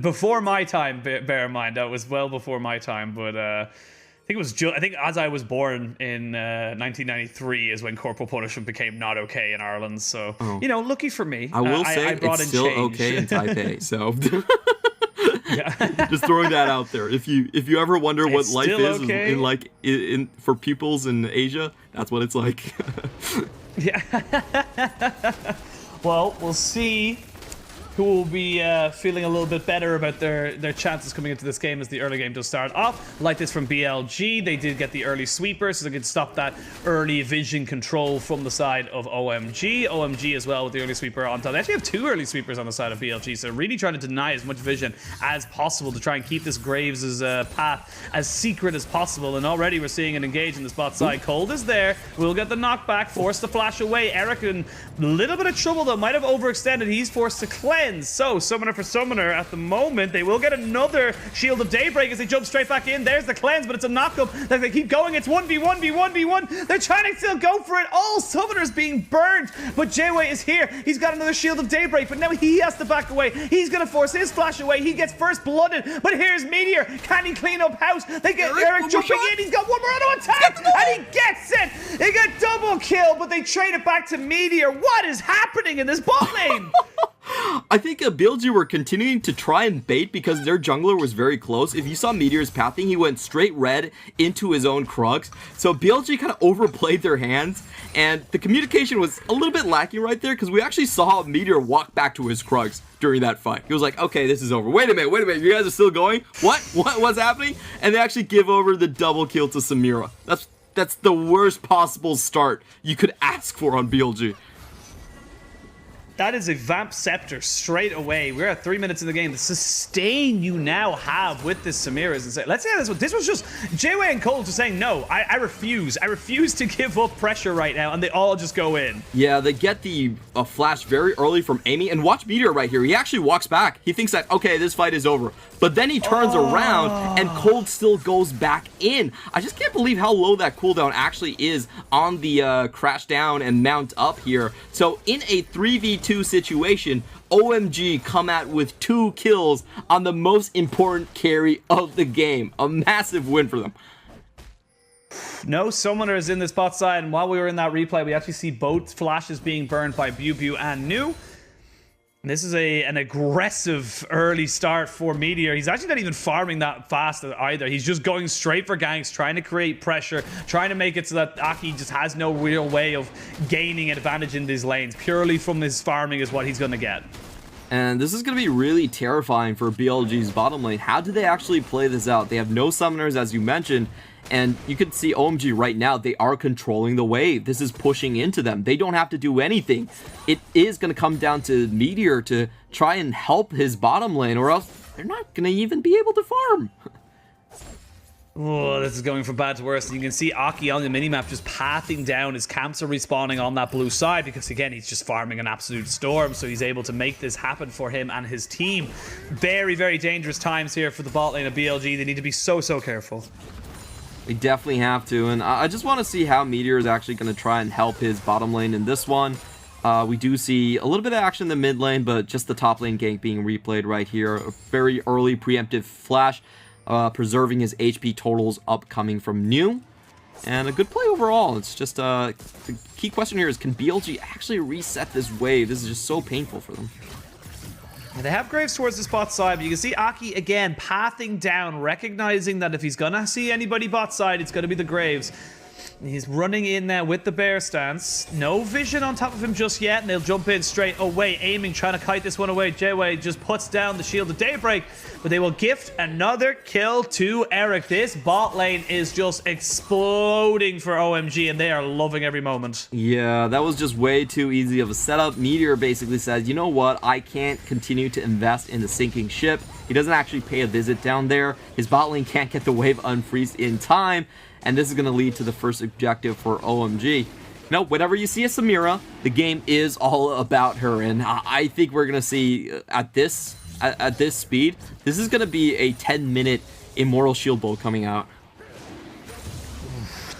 Before my time, bear in mind, that was well before my time, but I think it was I think as I was born in 1993 is when corporal punishment became not okay in Ireland. So, you know, lucky for me. I will say I brought it's in still change. okay in Taipei, so just throwing that out there. If you ever wonder what It's life still is okay. in like in for pupils in Asia, that's what it's like. Yeah. Well, we'll see who will be feeling a little bit better about their chances coming into this game as the early game does start off. Like this from BLG, they did get the early sweeper, so they could stop that early vision control from the side of OMG. OMG as well with the early sweeper on top. They actually have 2 early sweepers on the side of BLG, so really trying to deny as much vision as possible to try and keep this Graves' path as secret as possible. And already we're seeing it engage in the spot side. Cold is there, will get the knockback, forced to flash away. Eric in a little bit of trouble though, might have overextended. He's forced to cleanse. So, Summoner for Summoner at the moment. They will get another Shield of Daybreak as they jump straight back in. There's the cleanse, but it's a knockup. Like they keep going. It's 1v1v1v1. They're trying to still go for it. All Summoners being burned, but Jayway is here. He's got another Shield of Daybreak, but now he has to back away. He's going to force his flash away. He gets first blooded, but here's Meteor. Can he clean up house? They get Eric jumping in. He's got one more auto attack, and he gets it. They get double kill, but they trade it back to Meteor. What is happening in this bot lane? I think BLG were continuing to try and bait because their jungler was very close. If you saw Meteor's pathing, he went straight red into his own Krugs. So BLG kind of overplayed their hands, and the communication was a little bit lacking right there because we actually saw Meteor walk back to his Krugs during that fight. He was like, okay, this is over. Wait a minute, you guys are still going? What's happening? And they actually give over the double kill to Samira. That's the worst possible start you could ask for on BLG. That is a Vamp Scepter straight away. We're at 3 minutes in the game. The sustain you now have with this Samira is insane. Let's see how this one. This was just Jayway and Cole just saying, no, I refuse. I refuse to give up pressure right now. And they all just go in. Yeah, they get the flash very early from Amy. And watch Meteor right here. He actually walks back. He thinks that, okay, this fight is over. But then he turns around and Cold still goes back in. I just can't believe how low that cooldown actually is on the crash down and mount up here. So in a 3v2 situation, OMG come out with 2 kills on the most important carry of the game. A massive win for them. No summoners in this bot side, and while we were in that replay, we actually see both flashes being burned by Bew and Nu. This is an aggressive early start for Meteor. He's actually not even farming that fast either. He's just going straight for ganks, trying to create pressure, trying to make it so that Aki just has no real way of gaining advantage in these lanes. Purely from his farming is what he's going to get. And this is going to be really terrifying for BLG's bottom lane. How do they actually play this out? They have no summoners, as you mentioned, and you can see OMG right now, they are controlling the wave. This is pushing into them. They don't have to do anything. It is going to come down to Meteor to try and help his bottom lane, or else they're not going to even be able to farm. Oh, this is going from bad to worse. And you can see Aki on the minimap just pathing down. His camps are respawning on that blue side because, again, he's just farming an absolute storm. So he's able to make this happen for him and his team. Very, very dangerous times here for the bot lane of BLG. They need to be so, so careful. They definitely have to. And I just want to see how Meteor is actually going to try and help his bottom lane in this one. We do see a little bit of action in the mid lane, but just the top lane gank being replayed right here. A very early preemptive flash. Preserving his HP totals upcoming from Nu. And a good play overall. It's just the key question here is, can BLG actually reset this wave? This is just so painful for them. And they have Graves towards the bot side, but you can see Aki again pathing down, recognizing that if he's gonna see anybody bot side, it's gonna be the Graves. He's running in there with the bear stance. No vision on top of him just yet, and they'll jump in straight away, aiming, trying to kite this one away. Jayway just puts down the Shield of Daybreak, but they will gift another kill to Eric. This bot lane is just exploding for OMG, and they are loving every moment. Yeah, that was just way too easy of a setup. Meteor basically says, you know what, I can't continue to invest in the sinking ship. He doesn't actually pay a visit down there. His bot lane can't get the wave unfreezed in time. And this is going to lead to the first objective for OMG. Now, whenever you see a Samira, the game is all about her. And I think we're going to see at this speed, this is going to be a 10-minute Immortal Shield Bolt coming out.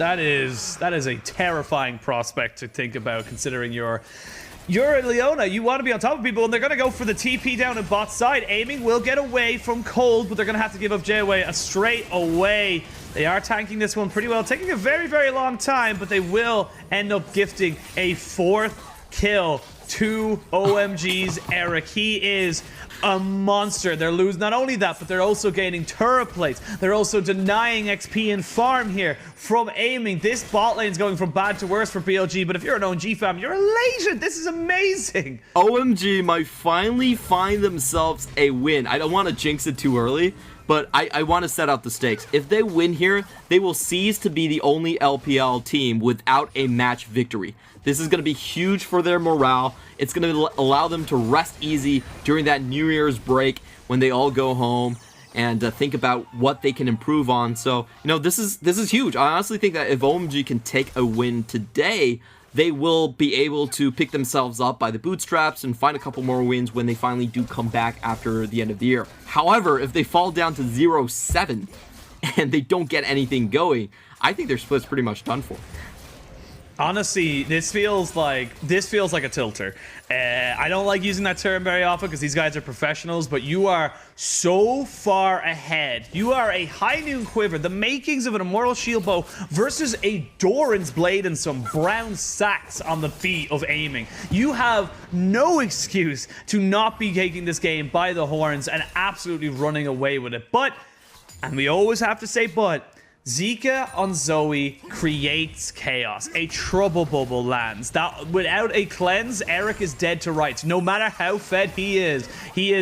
That is a terrifying prospect to think about, considering you're Leona. You want to be on top of people, and they're going to go for the TP down in bot side. Aiming will get away from Cold, but they're going to have to give up JWay a straight away. They are tanking this one pretty well, taking a very, very long time, but they will end up gifting a 4th kill to OMG's Eric. He is a monster. They're losing not only that, but they're also gaining turret plates. They're also denying XP and farm here from Aiming. This bot lane is going from bad to worse for BLG, but if you're an OMG fam, you're elated. This is amazing. OMG might finally find themselves a win. I don't want to jinx it too early, but I want to set out the stakes. If they win here, they will cease to be the only LPL team without a match victory. This is going to be huge for their morale. It's going to allow them to rest easy during that New Year's break when they all go home and think about what they can improve on. So, you know, this is huge. I honestly think that if OMG can take a win today, they will be able to pick themselves up by the bootstraps and find a couple more wins when they finally do come back after the end of the year. However, if they fall down to 0-7 and they don't get anything going, I think their split's pretty much done for. Honestly, this feels like a tilter. I don't like using that term very often because these guys are professionals, but you are so far ahead. You are a High Noon Quiver, the makings of an Immortal Shield Bow versus a Doran's Blade and some brown sacks on the feet of Aiming. You have no excuse to not be taking this game by the horns and absolutely running away with it. But, and we always have to say but, Zika on Zoe creates chaos. A trouble bubble lands. That without a cleanse, Eric is dead to rights. No matter how fed he is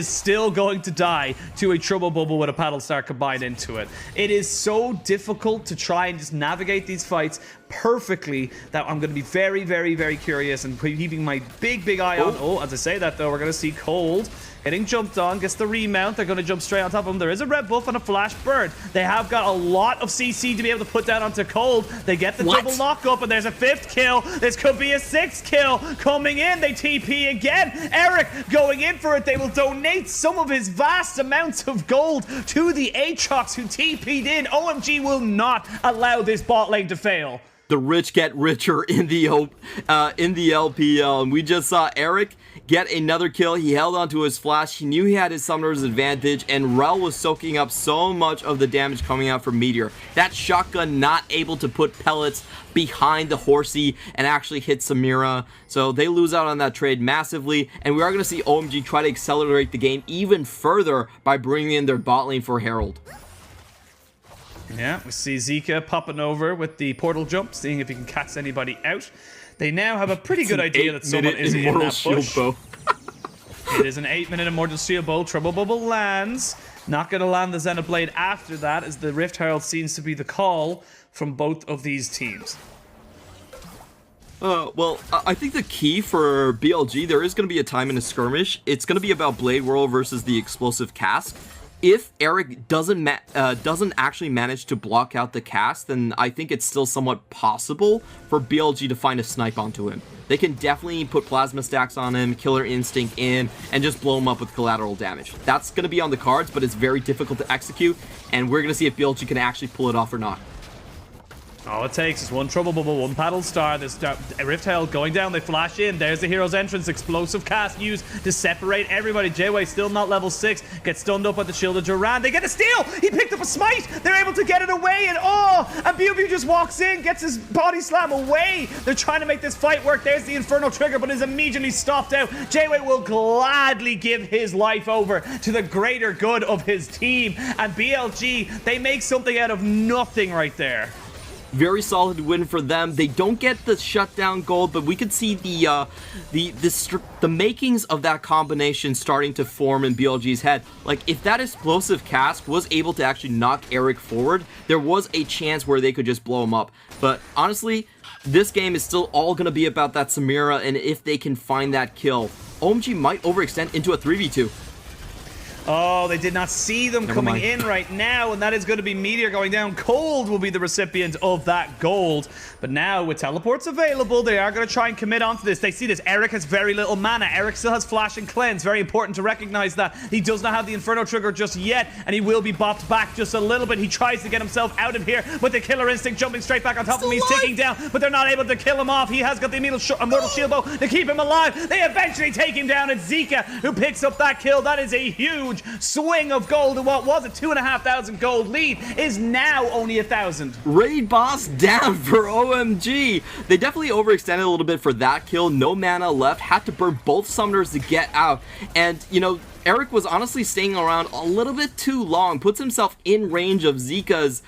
still going to die to a trouble bubble with a paddle star combined into it. It is so difficult to try and just navigate these fights perfectly that I'm going to be very, very, very curious and keeping my big eye on. Oh, as I say that though, we're going to see Cold getting jumped on, gets the remount. They're going to jump straight on top of him. There is a red buff and a flash bird. They have got a lot of CC to be able to put down onto Cold. They get the double knock up, and there's a 5th kill. This could be a 6th kill coming in. They TP again. Eric going in for it. They will donate some of his vast amounts of gold to the Aatrox who TP'd in. OMG will not allow this bot lane to fail. The rich get richer in the LPL, and we just saw Eric get another kill. He held onto his flash. He knew he had his summoner's advantage, and Rel was soaking up so much of the damage coming out from Meteor. That shotgun not able to put pellets behind the horsey and actually hit Samira. So they lose out on that trade massively, and we are going to see OMG try to accelerate the game even further by bringing in their bot lane for Herald. Yeah, we see Zika popping over with the portal jump, seeing if he can catch anybody out. They now have a pretty good idea that someone is in that bush. It is an 8-minute Immortal Shield Bow. Trouble Bubble lands. Not going to land the Xenoblade after that, as the Rift Herald seems to be the call from both of these teams. Well, I think the key for BLG, there is going to be a time in a skirmish. It's going to be about Blade Whirl versus the Explosive Cask. If Eric doesn't actually manage to block out the cast, then I think it's still somewhat possible for BLG to find a snipe onto him. They can definitely put plasma stacks on him, Killer Instinct in, and just blow him up with collateral damage. That's going to be on the cards, but it's very difficult to execute, and we're going to see if BLG can actually pull it off or not. All it takes is one Trouble Bubble, one Paddle Star. This Rift Herald going down. They flash in. There's the hero's entrance. Explosive cast used to separate everybody. JWay still not level 6. Gets stunned up by the Shield of Duran. They get a steal. He picked up a smite. They're able to get it away. And BLG just walks in, gets his body slam away. They're trying to make this fight work. There's the Inferno trigger, but is immediately stopped out. JWay will gladly give his life over to the greater good of his team. And BLG, they make something out of nothing right there. Very solid win for them. They don't get the shutdown gold, but we could see the makings of that combination starting to form in BLG's head. Like, if that Explosive Cask was able to actually knock Eric forward, there was a chance where they could just blow him up. But honestly, this game is still all going to be about that Samira, and if they can find that kill. OMG might overextend into a 3v2. Oh, they did not see them coming in right now, and that is going to be Meteor going down. Cold will be the recipient of that gold. But now, with teleports available, they are going to try and commit onto this. They see this. Eric has very little mana. Eric still has Flash and Cleanse. Very important to recognize that. He does not have the Inferno trigger just yet, and he will be bopped back just a little bit. He tries to get himself out of here with the Killer Instinct jumping straight back on top of him. He's ticking down, but they're not able to kill him off. He has got the Immortal Shield Bow to keep him alive. They eventually take him down. It's Zika who picks up that kill. That is a huge swing of gold. And what was a 2,500 gold lead is now only 1,000. Raid boss down for OMG. They definitely overextended a little bit for that kill. No mana left. Had to burn both summoners to get out. And, you know, Eric was honestly staying around a little bit too long. Puts himself in range of Zika's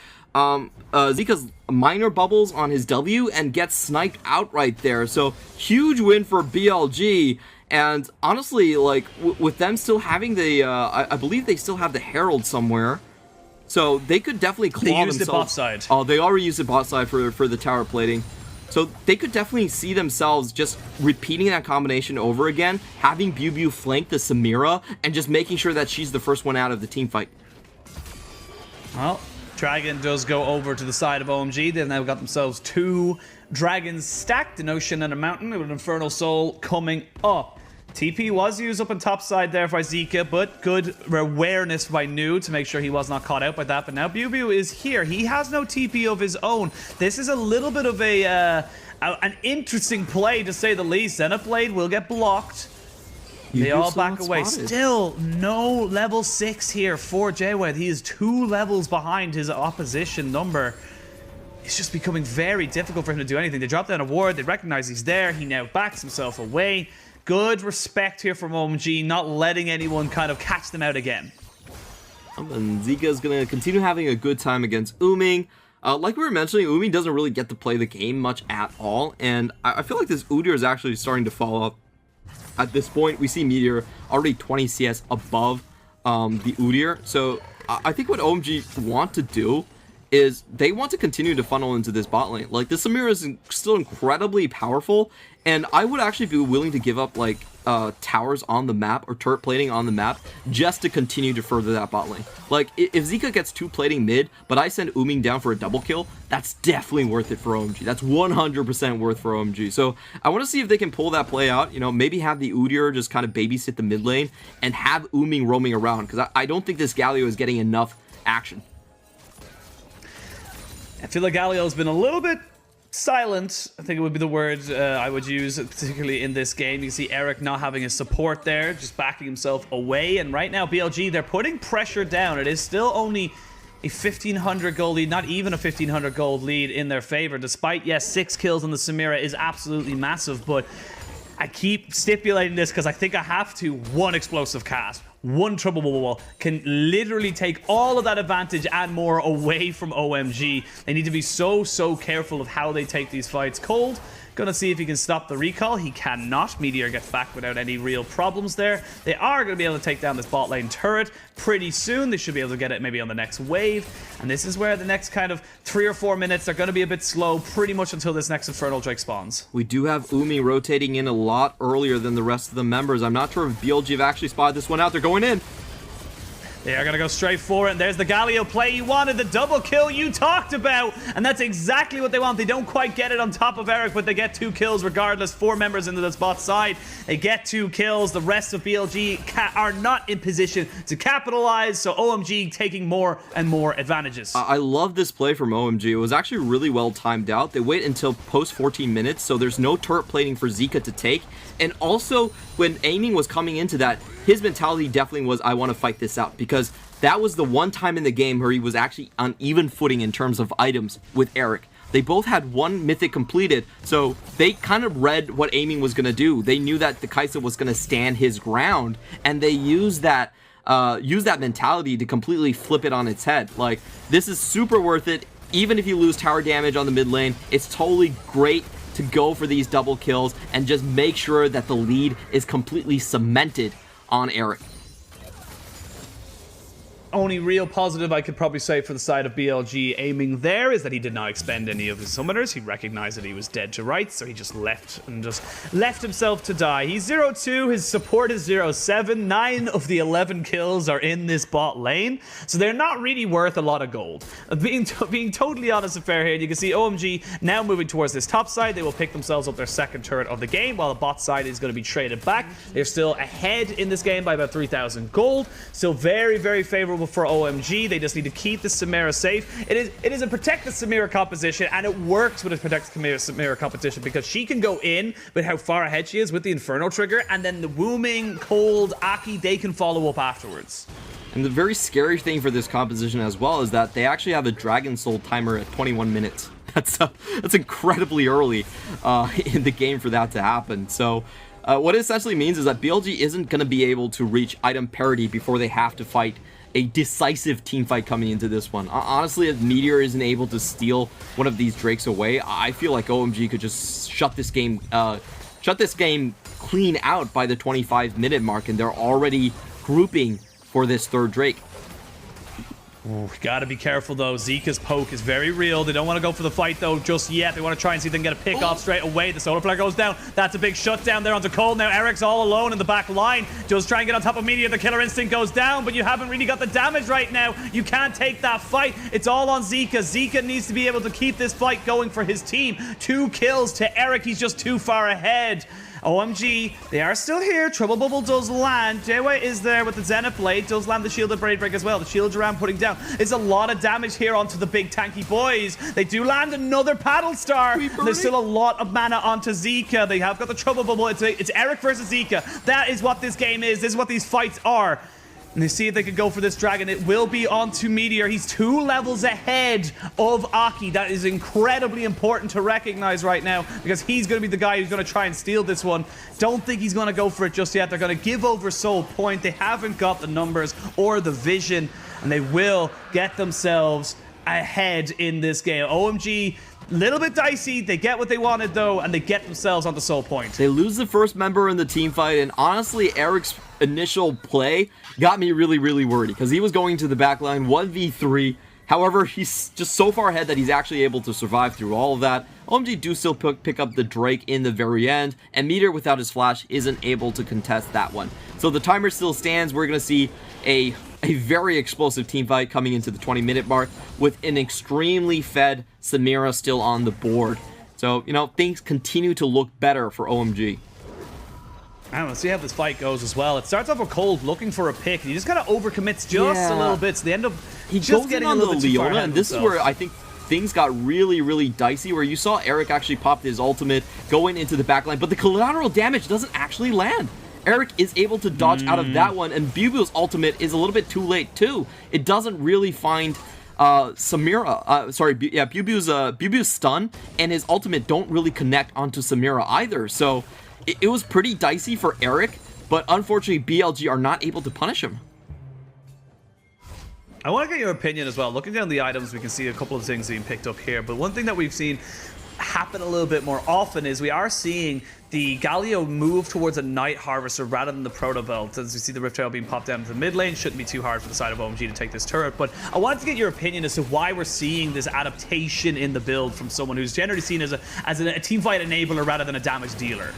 minor bubbles on his W and gets sniped out right there. So huge win for BLG. And honestly, like, with them still having the, I believe they still have the Herald somewhere. So they could definitely claw themselves. They used it bot side. Oh, they already used it bot side for the tower plating. So they could definitely see themselves just repeating that combination over again, having BuBu flank the Samira, and just making sure that she's the first one out of the team fight. Well, Dragon does go over to the side of OMG. They've now got themselves 2 dragons stacked, an Ocean and a Mountain, with an Infernal Soul coming up. TP was used up on top side there by Zika, but good awareness by Nu to make sure he was not caught out by that. But now BuBu is here. He has no TP of his own. This is a little bit of an interesting play, to say the least. Zenithblade will get blocked. They all back away. Still no level 6 here for JWed. He is 2 levels behind his opposition number. It's just becoming very difficult for him to do anything. They drop down a ward. They recognize he's there. He now backs himself away. Good respect here from OMG, not letting anyone kind of catch them out again. And Zika is going to continue having a good time against Uming. Like we were mentioning, Uming doesn't really get to play the game much at all. And I feel like this Udyr is actually starting to fall off. At this point, we see Meteor already 20 CS above the Udyr. So I think what OMG want to do is they want to continue to funnel into this bot lane. Like, the Samira is still incredibly powerful, and I would actually be willing to give up, like, towers on the map or turret plating on the map just to continue to further that bot lane. Like, if Zika gets 2 plating mid, but I send Uming down for a double kill, that's definitely worth it for OMG. That's 100% worth for OMG. So I want to see if they can pull that play out. You know, maybe have the Udyr just kind of babysit the mid lane and have Uming roaming around, because I don't think this Galio is getting enough action. I feel like Galio's been a little bit silent. I think it would be the word I would use, particularly in this game. You see Eric not having his support there, just backing himself away. And right now, BLG, they're putting pressure down. It is still only a 1,500 gold lead, not even a 1,500 gold lead in their favor. Despite, yes, 6 kills on the Samira is absolutely massive, but I keep stipulating this because I think I have to. 1 explosive cast, 1 triple bubble can literally take all of that advantage and more away from OMG. They need to be so careful of how they take these fights. Cold, gonna see if he can stop the recall. He cannot. Meteor gets back without any real problems there. They are gonna be able to take down this bot lane turret pretty soon. They should be able to get it maybe on the next wave. And this is where the next kind of 3 or 4 minutes are gonna be a bit slow, pretty much until this next Infernal Drake spawns. We do have Umi rotating in a lot earlier than the rest of the members. I'm not sure if BLG have actually spotted this one out. They're going in. They are going to go straight for it. And there's the Galio play you wanted, the double kill you talked about. And that's exactly what they want. They don't quite get it on top of Eric, but they get 2 kills regardless. 4 members into the bot side. They get 2 kills. The rest of BLG are not in position to capitalize. So OMG taking more and more advantages. I love this play from OMG. It was actually really well timed out. They wait until post 14 minutes, so there's no turret plating for Zika to take. And also, when aiming was coming into that, his mentality definitely was, I want to fight this out, because that was the one time in the game where he was actually on even footing in terms of items with Eric. They both had 1 mythic completed, so they kind of read what aiming was going to do. They knew that the Kaisa was going to stand his ground, and they used that mentality to completely flip it on its head. Like, this is super worth it. Even if you lose tower damage on the mid lane, it's totally great to go for these double kills and just make sure that the lead is completely cemented on Eric. only real positive I could probably say for the side of BLG aiming there is that he did not expend any of his summoners. He recognized that he was dead to rights, so he just left himself to die. He's 0-2, his support is 0-7. 9 of the 11 kills are in this bot lane, so they're not really worth a lot of gold. Being totally honest and fair here, you can see OMG now moving towards this top side. They will pick themselves up their second turret of the game, while the bot side is going to be traded back. They're still ahead in this game by about 3,000 gold. Still very, very favorable for OMG. They just need to keep the Samira safe. It is a protect the Samira composition, and it works with a protect the Samira competition because she can go in with how far ahead she is with the Inferno trigger, and then the Wooming, Cold, Aki, they can follow up afterwards. And the very scary thing for this composition as well is that they actually have a Dragon Soul timer at 21 minutes. That's incredibly early in the game for that to happen. So what it essentially means is that BLG isn't going to be able to reach item parity before they have to fight a decisive team fight coming into this one. Honestly, if Meteor isn't able to steal one of these Drakes away, I feel like OMG could just shut this game clean out by the 25-minute mark, and they're already grouping for this third Drake. Ooh, gotta be careful though. Zika's poke is very real. They don't want to go for the fight though just yet. They want to try and see if they can get a pick off straight away. The solar flare goes down. That's a big shutdown there onto Cold. Now Eric's all alone in the back line. Just try and get on top of Meteor. The killer instinct goes down, but you haven't really got the damage right now. You can't take that fight. It's all on Zika. Zika needs to be able to keep this fight going for his team. 2 kills to Eric. He's just too far ahead. OMG, they are still here. Trouble Bubble does land. Jayway is there with the Zenith Blade. Does land the Shielded Braid Break as well. The Shield Duran putting down. It's a lot of damage here onto the big tanky boys. They do land another Paddle Star. There's still a lot of mana onto Zika. They have got the Trouble Bubble. It's Eric versus Zika. That is what this game is. This is what these fights are. And they see if they can go for this dragon. It will be onto Meteor. He's 2 levels ahead of Aki. That is incredibly important to recognize right now because he's going to be the guy who's going to try and steal this one. Don't think he's going to go for it just yet. They're going to give over Soul Point. They haven't got the numbers or the vision, and they will get themselves ahead in this game. OMG, little bit dicey. They get what they wanted though, and they get themselves on the Soul Point. They lose the first member in the team fight, and honestly, Eric's initial play got me really, really worried because he was going to the backline 1v3. However, he's just so far ahead that he's actually able to survive through all of that. OMG do still pick up the Drake in the very end, and Meteor without his flash isn't able to contest that one. So the timer still stands. We're going to see a very explosive team fight coming into the 20-minute mark with an extremely fed Samira still on the board. So, you know, things continue to look better for OMG. I don't know, see how this fight goes as well. It starts off with Cold looking for a pick, and he just kind of overcommits just a little bit, so they end up just getting a little bit too far ahead of and this is where I think things got really, really dicey, where you saw Eric actually pop his ultimate going into the backline, but the collateral damage doesn't actually land. Eric is able to dodge out of that one, and Bubu's ultimate is a little bit too late too. It doesn't really find Samira, Bubu's stun and his ultimate don't really connect onto Samira either, so it was pretty dicey for Eric, but unfortunately BLG are not able to punish him. I want to get your opinion as well. Looking down the items, we can see a couple of things being picked up here, but one thing that we've seen happen a little bit more often is we are seeing the Galio move towards a Night Harvester rather than the Proto Belt. As we see the Rift Trail being popped down to the mid lane, shouldn't be too hard for the side of OMG to take this turret, but I wanted to get your opinion as to why we're seeing this adaptation in the build from someone who's generally seen as a teamfight enabler rather than a damage dealer.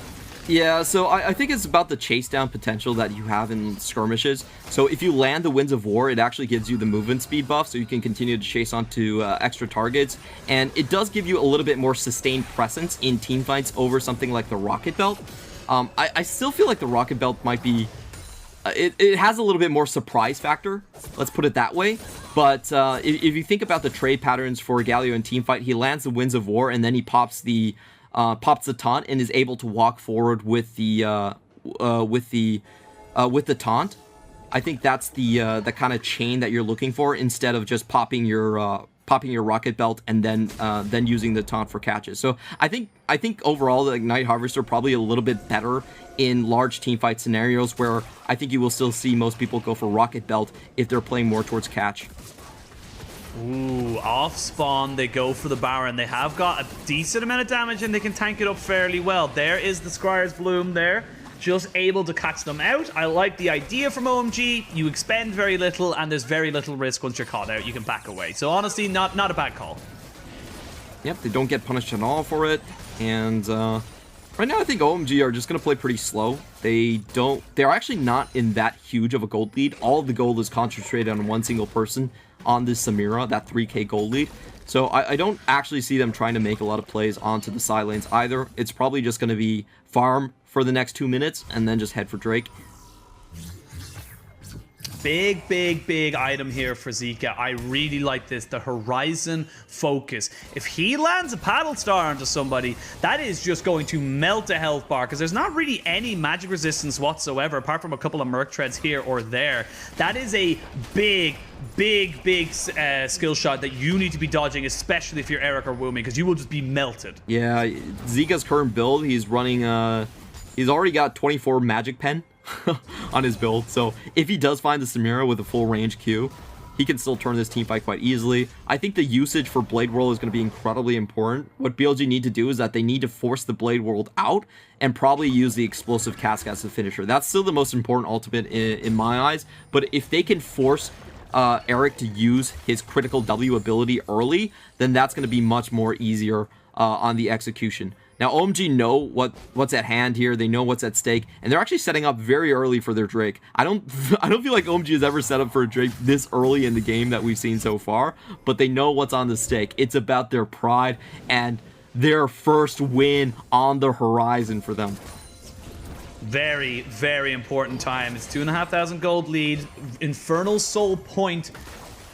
Yeah, so I think it's about the chase down potential that you have in skirmishes. So if you land the Winds of War, it actually gives you the movement speed buff, so you can continue to chase onto extra targets. And it does give you a little bit more sustained presence in teamfights over something like the Rocket Belt. I still feel like the Rocket Belt might be... It has a little bit more surprise factor, let's put it that way. But if you think about the trade patterns for Galio in teamfight, he lands the Winds of War, and then he pops the taunt and is able to walk forward with the taunt. I think that's the kind of chain that you're looking for instead of just popping your Rocket Belt and then using the taunt for catches. So I think overall the Night Harvester probably a little bit better in large teamfight scenarios where I think you will still see most people go for Rocket Belt if they're playing more towards catch. Ooh, off spawn, they go for the Baron. They have got a decent amount of damage and they can tank it up fairly well. There is the Scryer's Bloom there. just able to catch them out. I like the idea from OMG. You expend very little, and there's very little risk once you're caught out. You can back away. So honestly, not a bad call. Yep, they don't get punished at all for it. And right now, I think OMG are just going to play pretty slow. They're actually not in that huge of a gold lead. All of the gold is concentrated on one single person on this Samira, that 3k gold lead. So I don't actually see them trying to make a lot of plays onto the side lanes either. It's probably just going to be farm for the next 2 minutes and then just head for Drake. Big item here for Zika. I really like this, the Horizon focus. If he lands a paddle star onto somebody, that is just going to melt a health bar, because there's not really any magic resistance whatsoever, apart from a couple of Merc Treads here or there. That is a big skill shot that you need to be dodging, especially if you're Eric or Wumi, because you will just be melted. Yeah, Zika's current build, he's running, he's already got 24 magic pen on his build, so if he does find the Samira with a full range Q, he can still turn this team fight quite easily. I think the usage for Blade World is going to be incredibly important. What BLG need to do is that they need to force the Blade World out and probably use the explosive cask as the finisher. That's still the most important ultimate in my eyes, but if they can force Eric to use his critical W ability early, then that's going to be much more easier on the execution. Now, OMG know what's at hand here. They know what's at stake, and they're actually setting up very early for their Drake. I don't feel like OMG has ever set up for a Drake this early in the game that we've seen so far, but they know what's on the stake. It's about their pride and their first win on the horizon for them. Very important time. It's 2,500 gold lead. Infernal Soul Point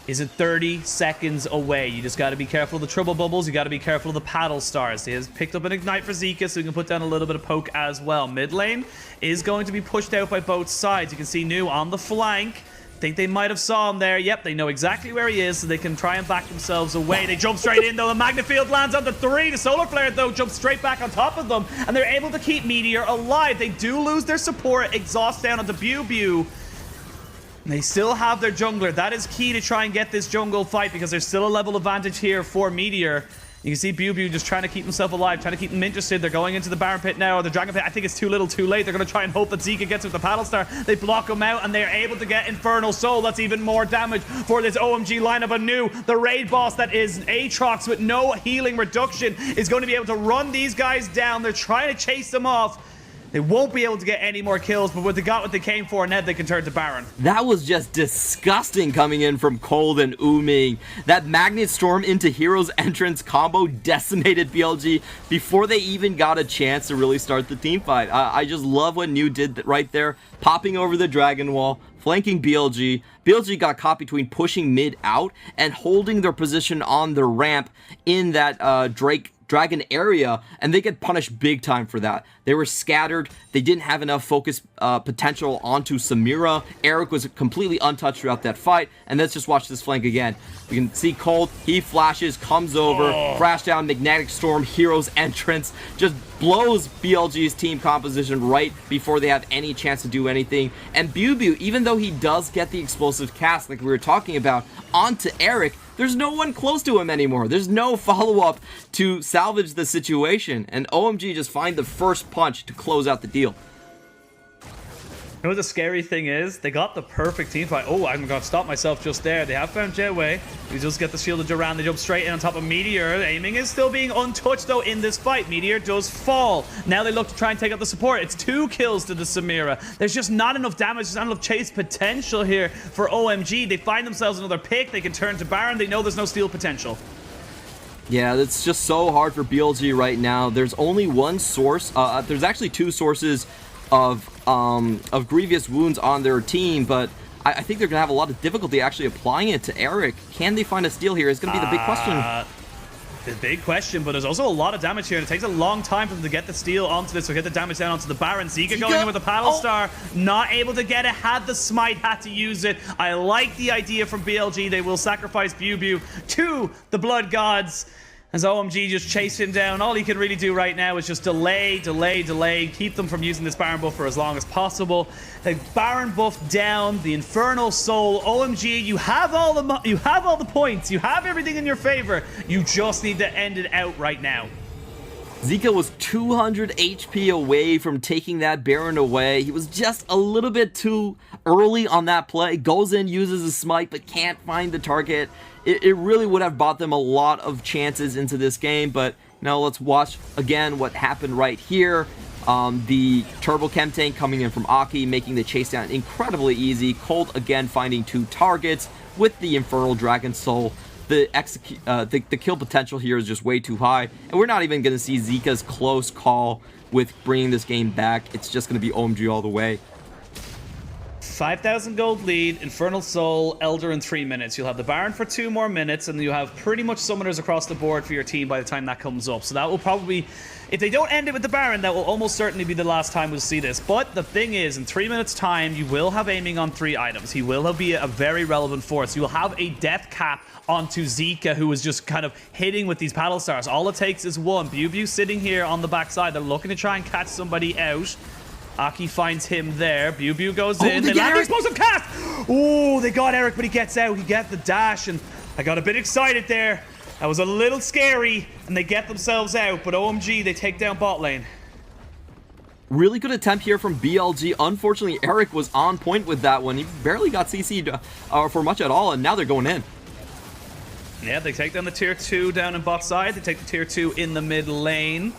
is it 30 seconds away. You just got to be careful of the Trouble Bubbles. You got to be careful of the Paddle Stars. He has picked up an Ignite for Zika, so he can put down a little bit of poke as well. Mid lane is going to be pushed out by both sides. You can see New on the flank. Think they might have saw him there. Yep, they know exactly where he is, so they can try and back themselves away. They jump straight in, though. The Magna Field lands on the 3. The Solar Flare, though, jumps straight back on top of them, and they're able to keep Meteor alive. They do lose their support. Exhaust down onto Bew. They still have their jungler. That is key to try and get this jungle fight, because there's still a level advantage here for Meteor. You can see Bew just trying to keep himself alive, trying to keep him interested. They're going into the Baron Pit now, or the Dragon Pit. I think it's too little too late. They're going to try and hope that Zika gets with the Paddle Star. They block him out, and they're able to get Infernal Soul. That's even more damage for this OMG lineup. Anew, the raid boss that is Aatrox with no healing reduction, is going to be able to run these guys down. They're trying to chase them off. They won't be able to get any more kills, but they got what they came for, and now they can turn to Baron. That was just disgusting coming in from Cold and Uming. That Magnet Storm into Hero's Entrance combo decimated BLG before they even got a chance to really start the team fight. I just love what New did right there, popping over the Dragon Wall, flanking BLG. BLG got caught between pushing mid out and holding their position on the ramp in that Dragon area, and they get punished big time for that. They were scattered. They didn't have enough focus potential onto Samira. Eric was completely untouched throughout that fight, and let's just watch this flank again. We can see Cold, he flashes, comes over, crash down, Magnetic Storm, Hero's Entrance, just blows BLG's team composition right before they have any chance to do anything. And Bew, even though he does get the explosive cast like we were talking about onto Eric, there's no one close to him anymore. There's no follow-up to salvage the situation, and OMG just find the first punch to close out the deal. You know what the scary thing is? They got the perfect team fight. Oh, I'm going to stop myself just there. They have found Jetway. You just get the shield of Duran. They jump straight in on top of Meteor. Aiming is still being untouched, though, in this fight. Meteor does fall. Now they look to try and take out the support. It's 2 kills to the Samira. There's just not enough damage. There's not enough chase potential here for OMG. They find themselves another pick. They can turn to Baron. They know there's no steal potential. Yeah, it's just so hard for BLG right now. There's only one source. There's actually 2 sources of grievous wounds on their team, but I think they're gonna have a lot of difficulty actually applying it to Eric. Can they find a steal here? Is gonna be the big question. The big question, but there's also a lot of damage here, and it takes a long time for them to get the steal onto this, or get the damage down onto the Baron. Zika going in with the Paddle Star, not able to get it, had the smite, had to use it. I like the idea from BLG. They will sacrifice Bew to the Blood Gods, as OMG just chase him down. All he can really do right now is just delay, keep them from using this Baron buff for as long as possible. The Baron buff down, the Infernal Soul. OMG, you have all the points, you have everything in your favor. You just need to end it out right now. Zika was 200 HP away from taking that Baron away. He was just a little bit too early on that play. Goes in, uses a smite, but can't find the target. It really would have bought them a lot of chances into this game, but now let's watch again what happened right here. The Turbo Chem Tank coming in from Aki, making the chase down incredibly easy. Colt again finding 2 targets with the Infernal Dragon Soul. The kill potential here is just way too high, and we're not even going to see Zika's close call with bringing this game back. It's just going to be OMG all the way. 5,000 gold lead, Infernal Soul, Elder in 3 minutes. You'll have the Baron for 2 more minutes, and you have pretty much summoners across the board for your team by the time that comes up. So that will probably, if they don't end it with the Baron, that will almost certainly be the last time we'll see this. But the thing is, in 3 minutes time, you will have aiming on 3 items. He will be a very relevant force. You will have a death cap onto Zika, who is just kind of hitting with these paddle stars. All it takes is one. BLG sitting here on the backside. They're looking to try and catch somebody out. Aki finds him there. BLG goes in. They land the explosive cast. Oh, they got Eric, but he gets out. He gets the dash, and I got a bit excited there. That was a little scary, and they get themselves out. But OMG, they take down bot lane. Really good attempt here from BLG. Unfortunately, Eric was on point with that one. He barely got CC'd for much at all, and now they're going in. Yeah, they take down the tier 2 down in bot side. They take the tier 2 in the mid lane.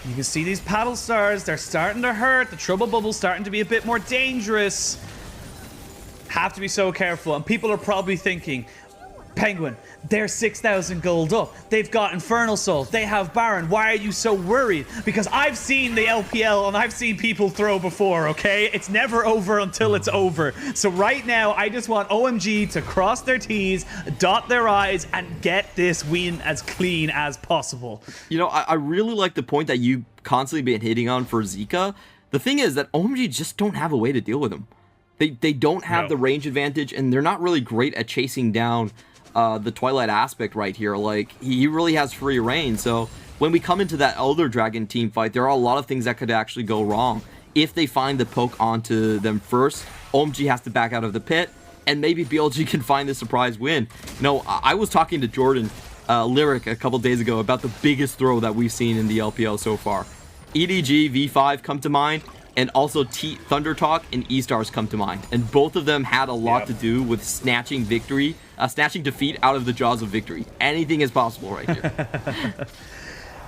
You can see these paddle stars, they're starting to hurt. The trouble bubble's starting to be a bit more dangerous. Have to be so careful. And people are probably thinking, Penguin, they're 6,000 gold up. They've got Infernal Soul. They have Baron. Why are you so worried? Because I've seen the LPL and I've seen people throw before, okay? It's never over until it's over. So right now, I just want OMG to cross their T's, dot their I's, and get this win as clean as possible. You know, I really like the point that you've constantly been hitting on for Zika. The thing is that OMG just don't have a way to deal with him. They don't have the range advantage, and they're not really great at chasing down the Twilight aspect right here. Like, he really has free reign. So when we come into that Elder Dragon team fight, there are a lot of things that could actually go wrong. If they find the poke onto them first, OMG has to back out of the pit, and maybe BLG can find the surprise win. You know, I was talking to Jordan Lyric a couple days ago about the biggest throw that we've seen in the LPL so far. EDG, V5 come to mind, and also Thunder Talk and E-Stars come to mind. And both of them had a lot to do with snatching victory, snatching defeat out of the jaws of victory. Anything is possible right here.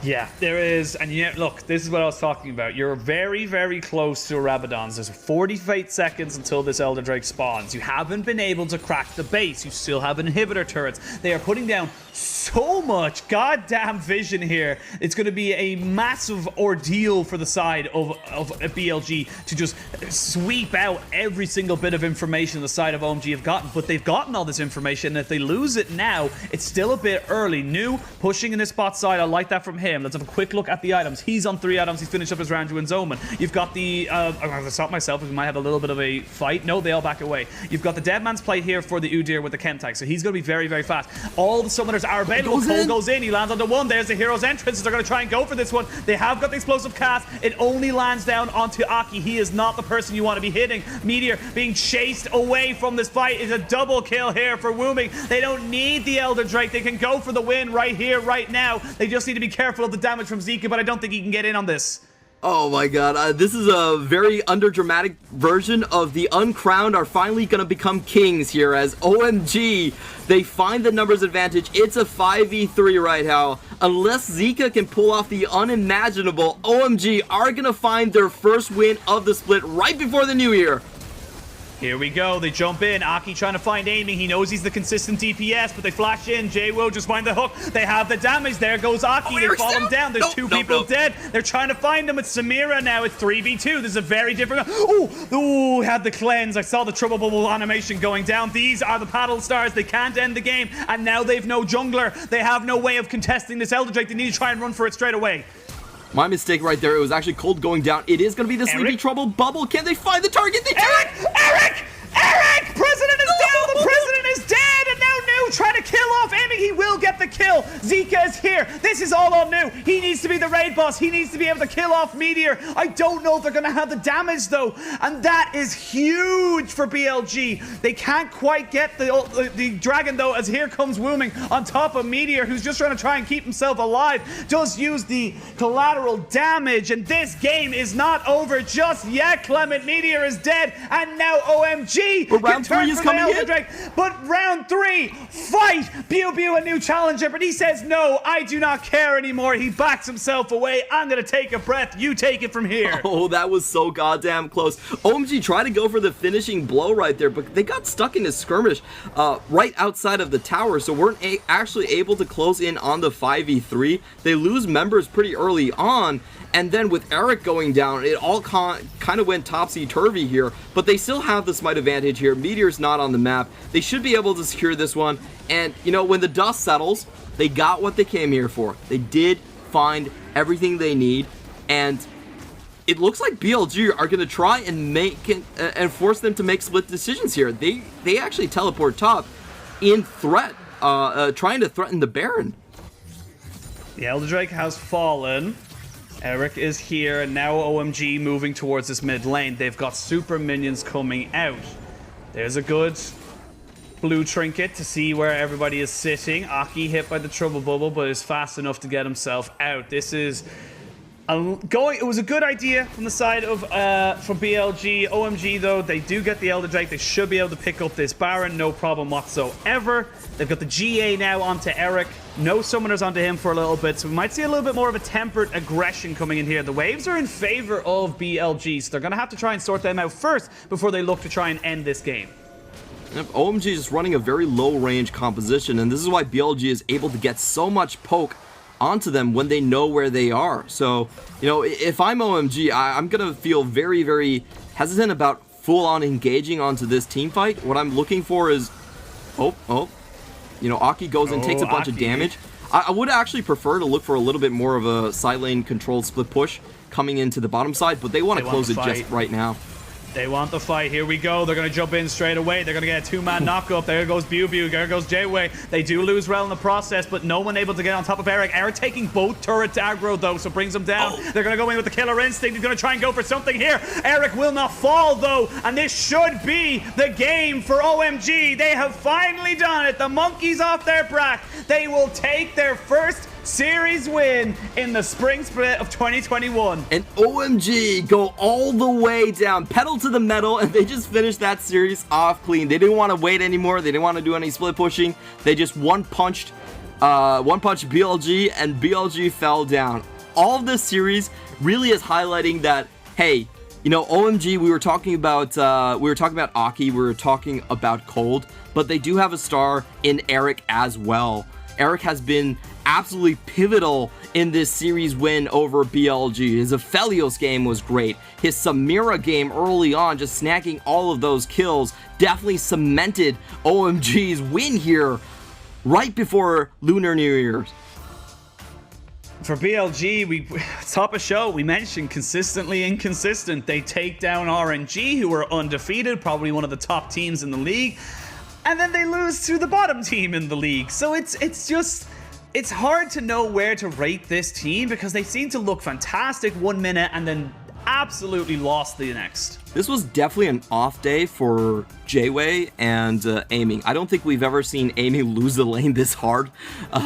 Yeah, there is. And yet, look, this is what I was talking about. You're very, very close to Rabadon's. There's 48 seconds until this Elder Drake spawns. You haven't been able to crack the base. You still have inhibitor turrets. They are putting down so much goddamn vision here. It's going to be a massive ordeal for the side of BLG to just sweep out every single bit of information the side of OMG have gotten. But they've gotten all this information, and if they lose it now, it's still a bit early. New pushing in this bot side. I like that from him. Let's have a quick look at the items. He's on 3 items. He's finished up his Ranju and Zoman. You've got the I'm going to stop myself. We might have a little bit of a fight. No, they all back away. You've got the Dead Man's Plate here for the Udyr with the Chem Tag, so he's going to be very, very fast. All the summoners are available. Cole goes in. He lands onto one. There's the hero's entrance. They're going to try and go for this one. They have got the explosive cast. It only lands down onto Aki. He is not the person you want to be hitting. Meteor being chased away from this fight is a double kill here for Wooming. They don't need the Elder Drake. They can go for the win right here, right now. They just need to be careful of the damage from Zika, but I don't think he can get in on this. Oh my god, this is a very underdramatic version of the Uncrowned are finally going to become kings here as OMG, they find the numbers advantage. It's a 5v3 right now. Unless Zika can pull off the unimaginable, OMG are going to find their first win of the split right before the new year. Here we go. They jump in. Aki trying to find aiming. He knows he's the consistent DPS, but they flash in. J-Wo just find the hook. They have the damage. There goes Aki. They fall him down. There's two people dead. They're trying to find him. It's Samira now. It's 3v2. This is a very different... Ooh, had the cleanse. I saw the trouble bubble animation going down. These are the paddle stars. They can't end the game. And now they've no jungler. They have no way of contesting this Elder Drake. They need to try and run for it straight away. My mistake right there. It was actually Cold going down. It is going to be the Sleepy Trouble bubble. Can they find the target? They Eric! President is down! The president is dead! And now New trying to kill off off, aiming, he will get the kill. Zika is here. This is all on new. He needs to be the raid boss. He needs to be able to kill off Meteor. I don't know if they're going to have the damage though, and that is huge for BLG. They can't quite get the dragon though, as here comes Wooming on top of Meteor, who's just trying to keep himself alive. Does use the collateral damage, and this game is not over just yet. Clement, Meteor is dead, and now OMG. But round 3 is coming in. But round 3, fight! Bew, a new challenger, but he says, no, I do not care anymore. He backs himself away. I'm going to take a breath. You take it from here. Oh, that was so goddamn close. OMG tried to go for the finishing blow right there, but they got stuck in a skirmish right outside of the tower, so weren't actually able to close in on the 5v3. They lose members pretty early on, and then with Eric going down, it all kind of went topsy-turvy here, but they still have the smite advantage here. Meteor's not on the map. They should be able to secure this one, and, you know, when the dust settles, they got what they came here for. They did find everything they need, and it looks like BLG are going to try and make it, and force them to make split decisions here. They actually teleport top in threat, trying to threaten the Baron. The Elder Drake has fallen. Eric is here, and now OMG moving towards this mid lane. They've got super minions coming out. There's a good blue trinket to see where everybody is sitting. Aki hit by the trouble bubble, but is fast enough to get himself out. This is it was a good idea from the side of for BLG. OMG though, they do get the Elder Drake. They should be able to pick up this Baron, no problem whatsoever. They've got the GA now onto Eric. No summoners onto him for a little bit, so we might see a little bit more of a tempered aggression coming in here. The waves are in favor of BLG, so they're going to have to try and sort them out first before they look to try and end this game. Yep, OMG is running a very low range composition, and this is why BLG is able to get so much poke onto them when they know where they are. So, you know, if I'm OMG, I'm going to feel very, very hesitant about full-on engaging onto this team fight. What I'm looking for is, you know, Aki goes and takes a bunch of damage. I would actually prefer to look for a little bit more of a side lane controlled split push coming into the bottom side, but they want to close it just right now. They want the fight. Here we go. They're going to jump in straight away. They're going to get a 2-man knock-up. There goes Bew. There goes J-Way. They do lose Rel in the process, but no one able to get on top of Eric. Eric taking both turrets aggro, though, so brings him down. They're going to go in with the killer instinct. He's going to try and go for something here. Eric will not fall, though, and this should be the game for OMG. They have finally done it. The monkeys off their back. They will take their first series win in the spring split of 2021. And OMG go all the way down, pedal to the metal, and they just finished that series off clean. They didn't want to wait anymore. They didn't want to do any split pushing. They just one-punched BLG, and BLG fell down. All of this series really is highlighting that, hey, you know, OMG, we were talking about Aki, we were talking about Cold, but they do have a star in Eric as well. Eric has been absolutely pivotal in this series win over BLG. His Aphelios game was great. His Samira game early on, just snacking all of those kills, definitely cemented OMG's win here right before Lunar New Year's. For BLG, top of show, we mentioned consistently inconsistent. They take down RNG, who are undefeated, probably one of the top teams in the league, and then they lose to the bottom team in the league. So it's hard to know where to rate this team because they seem to look fantastic 1 minute and then absolutely lost the next. This was definitely an off day for J-Way and aiming. I don't think we've ever seen aiming lose the lane this hard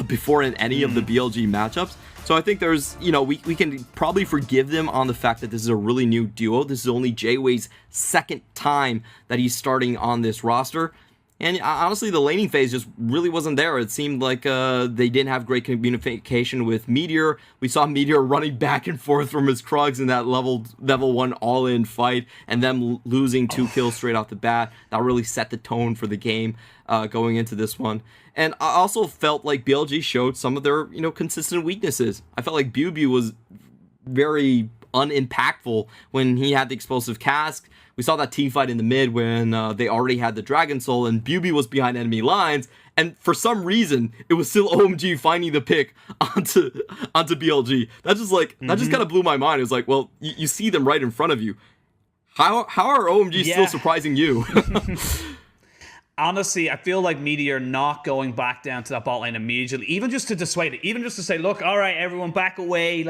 before in any of the BLG matchups. So I think there's, you know, we can probably forgive them on the fact that this is a really new duo. This is only J-Way's second time that he's starting on this roster. And honestly, the laning phase just really wasn't there. It seemed like they didn't have great communication with Meteor. We saw Meteor running back and forth from his Krugs in that level 1 all-in fight, and them losing 2 kills straight off the bat. That really set the tone for the game going into this one. And I also felt like BLG showed some of their, you know, consistent weaknesses. I felt like Bew was very unimpactful when he had the explosive cask. We saw that team fight in the mid when they already had the Dragon Soul and Bew was behind enemy lines, and for some reason it was still OMG finding the pick onto BLG. That just kind of blew my mind. It was like, well, you see them right in front of you. How are OMG still surprising you? honestly, I feel like Meteor not going back down to that bot lane immediately, even just to dissuade it, even just to say, look, all right, everyone back away.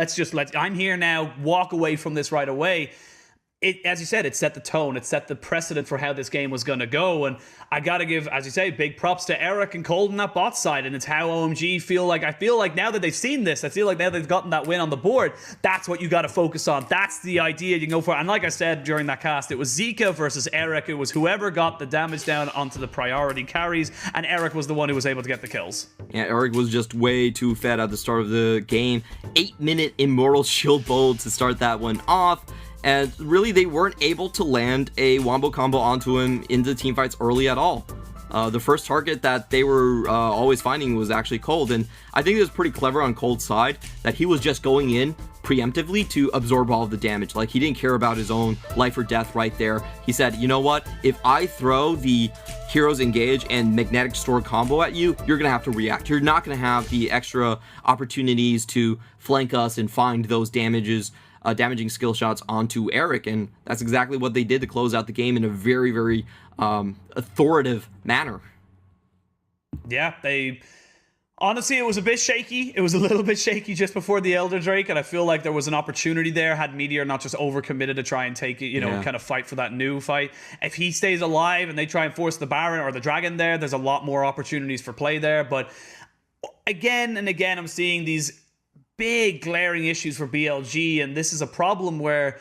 I'm here now, walk away from this right away. It, as you said, it set the tone. It set the precedent for how this game was going to go. And I got to give, as you say, big props to Eric and Cold on that bot side. And it's how OMG I feel like now that they've seen this, I feel like now they've gotten that win on the board, that's what you got to focus on. That's the idea you can go for. And like I said during that cast, it was Zika versus Eric. It was whoever got the damage down onto the priority carries. And Eric was the one who was able to get the kills. Yeah, Eric was just way too fed at the start of the game. 8-minute Immortal Shield Bolt to start that one off. And really, they weren't able to land a wombo combo onto him in the team fights early at all. The first target that they were always finding was actually Cold, and I think it was pretty clever on Cold's side that he was just going in preemptively to absorb all of the damage. Like, he didn't care about his own life or death right there. He said, you know what, if I throw the Heroes Engage and Magnetic Sword combo at you, you're gonna have to react. You're not gonna have the extra opportunities to flank us and find those damaging skill shots onto Eric, and that's exactly what they did to close out the game in a very, very authoritative manner. Yeah, honestly, it was a bit shaky. It was a little bit shaky just before the Elder Drake, and I feel like there was an opportunity there had Meteor not just overcommitted to try and take it, kind of fight for that new fight. If he stays alive and they try and force the Baron or the Dragon there's a lot more opportunities for play there. But again and again, I'm seeing these big glaring issues for BLG, and this is a problem where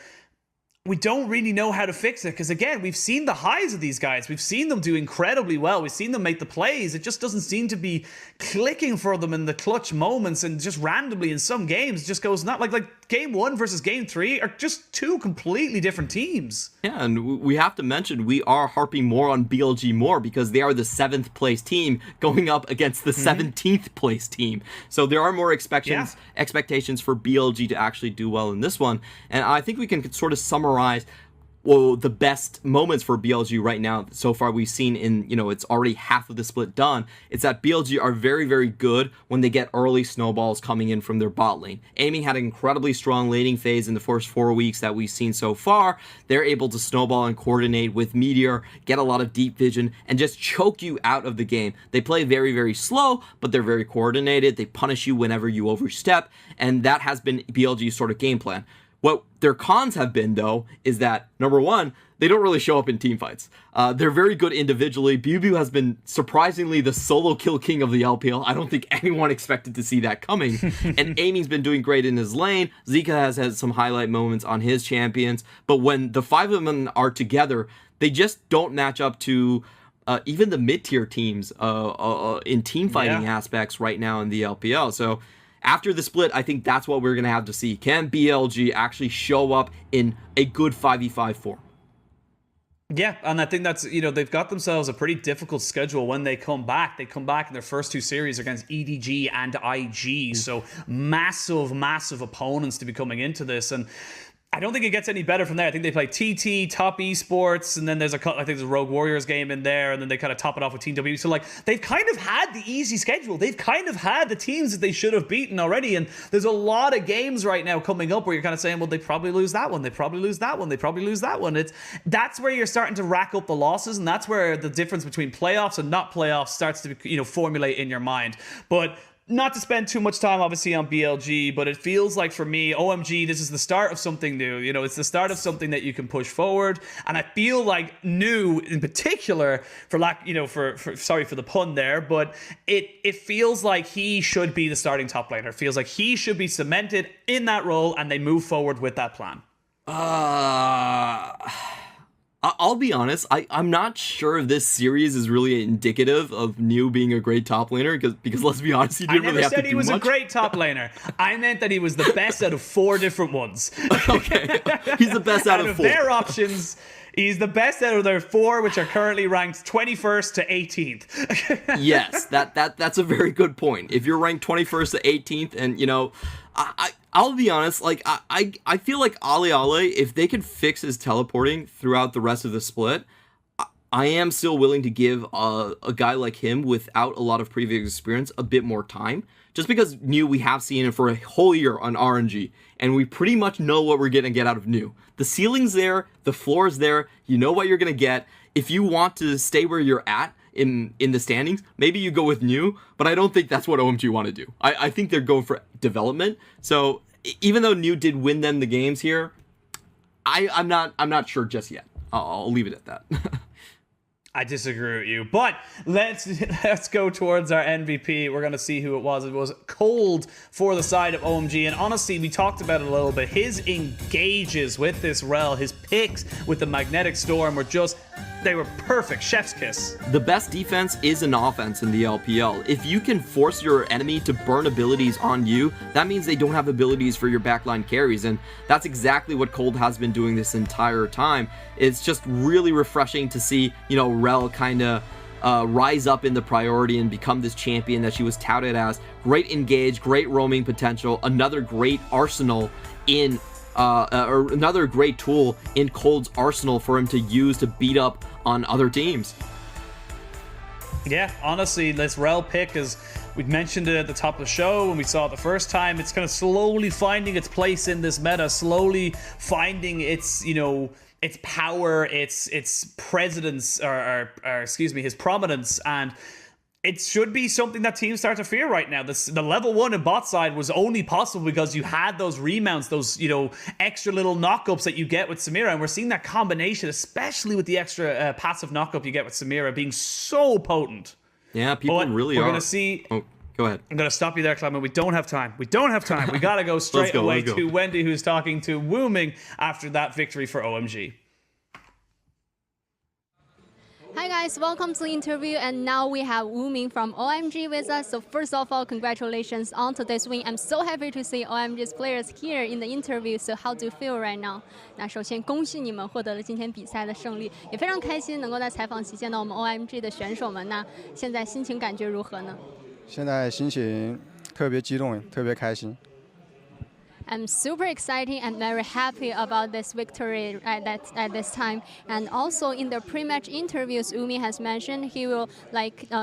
we don't really know how to fix it, because again, we've seen the highs of these guys. We've seen them do incredibly well. We've seen them make the plays. It just doesn't seem to be clicking for them in the clutch moments, and just randomly in some games it just goes not like game 1 versus game 3 are just two completely different teams. Yeah, and we have to mention we are harping more on BLG more because they are the 7th place team going up against the 17th place team. So there are more expectations for BLG to actually do well in this one. And I think we can sort of summarize the best moments for BLG right now so far we've seen in, it's already half of the split done. It's that BLG are very, very good when they get early snowballs coming in from their bot lane. Aiming had an incredibly strong laning phase in the first 4 weeks that we've seen so far. They're able to snowball and coordinate with Meteor, get a lot of deep vision, and just choke you out of the game. They play very, very slow, but they're very coordinated. They punish you whenever you overstep, and that has been BLG's sort of game plan. What their cons have been, though, is that, number one, they don't really show up in team fights. They're very good individually. Bubu has been surprisingly the solo kill king of the LPL. I don't think anyone expected to see that coming. And Amy's been doing great in his lane. Zika has had some highlight moments on his champions. But when the 5 of them are together, they just don't match up to even the mid-tier teams in team fighting aspects right now in the LPL. So after the split, I think that's what we're going to have to see. Can BLG actually show up in a good 5v5 form? Yeah, and I think that's, they've got themselves a pretty difficult schedule when they come back. They come back in their first 2 series against EDG and IG. So massive, massive opponents to be coming into this. And I don't think it gets any better from there. I think they play TT, Top Esports, and then I think there's a Rogue Warriors game in there, and then they kind of top it off with Team W. So, they've kind of had the easy schedule. They've kind of had the teams that they should have beaten already, and there's a lot of games right now coming up where you're kind of saying, well, they probably lose that one, they probably lose that one, they probably lose that one. That's where you're starting to rack up the losses, and that's where the difference between playoffs and not playoffs starts to, formulate in your mind. But not to spend too much time, obviously, on BLG, but it feels like, for me, OMG, this is the start of something new. It's the start of something that you can push forward. And I feel like new, in particular, sorry for the pun there, but it feels like he should be the starting top laner. It feels like he should be cemented in that role, and they move forward with that plan. I'll be honest, I'm not sure if this series is really indicative of New being a great top laner, because let's be honest, he didn't really have to do much. I never said he was a great top laner. I meant that he was the best out of 4 different ones. Okay, he's the best out of 4. Their options, he's the best out of their 4, which are currently ranked 21st to 18th. Yes, that's a very good point. If you're ranked 21st to 18th, and I'll be honest, I feel like Ale, if they could fix his teleporting throughout the rest of the split, I am still willing to give a guy like him without a lot of previous experience a bit more time. Just because New, we have seen him for a whole year on RNG, and we pretty much know what we're going to get out of New. The ceiling's there, the floor's there, you know what you're going to get. If you want to stay where you're at, in the standings, maybe you go with new, but I don't think that's what OMG want to do. I think they're going for development. So even though new did win them the games here, I'm not sure just yet. I'll leave it at that. I disagree with you, but let's go towards our MVP. We're gonna see who it was. It was Cold for the side of OMG, and honestly, we talked about it a little bit. His engages with this rel, his picks with the Magnetic Storm they were perfect. Chef's kiss. The best defense is an offense in the LPL. If you can force your enemy to burn abilities on you, that means they don't have abilities for your backline carries, and that's exactly what Cold has been doing this entire time. It's just really refreshing to see, Rel kind of rise up in the priority and become this champion that she was touted as. Great engage, great roaming potential, another great arsenal or another great tool in Cold's arsenal for him to use to beat up on other teams. Yeah, honestly, this Rel pick is, we mentioned it at the top of the show when we saw it the first time. It's kind of slowly finding its place in this meta, slowly finding its, its power, its presence, or excuse me, his prominence, and it should be something that teams start to fear right now. The level 1 in bot side was only possible because you had those remounts, those extra little knockups that you get with Samira, and we're seeing that combination, especially with the extra passive knockup you get with Samira, being so potent. Yeah, people really are. We're gonna see. Oh, go ahead. I'm gonna stop you there, Clement. We don't have time. We gotta go straight away to Wendy, who's talking to Wooming after that victory for OMG. Hi guys, welcome to the interview, and now we have Wooming from OMG with us. So first of all, congratulations on today's win. I'm so happy to see OMG's players here in the interview. So how do you feel right now? 那首先恭喜你们获得了今天比赛的胜利，也非常开心能够在采访期见到我们 OMG 的选手们。那现在心情感觉如何呢？现在心情特别激动，特别开心。I'm super excited and very happy about this victory at this time. And also in the pre-match interviews, Umi has mentioned he will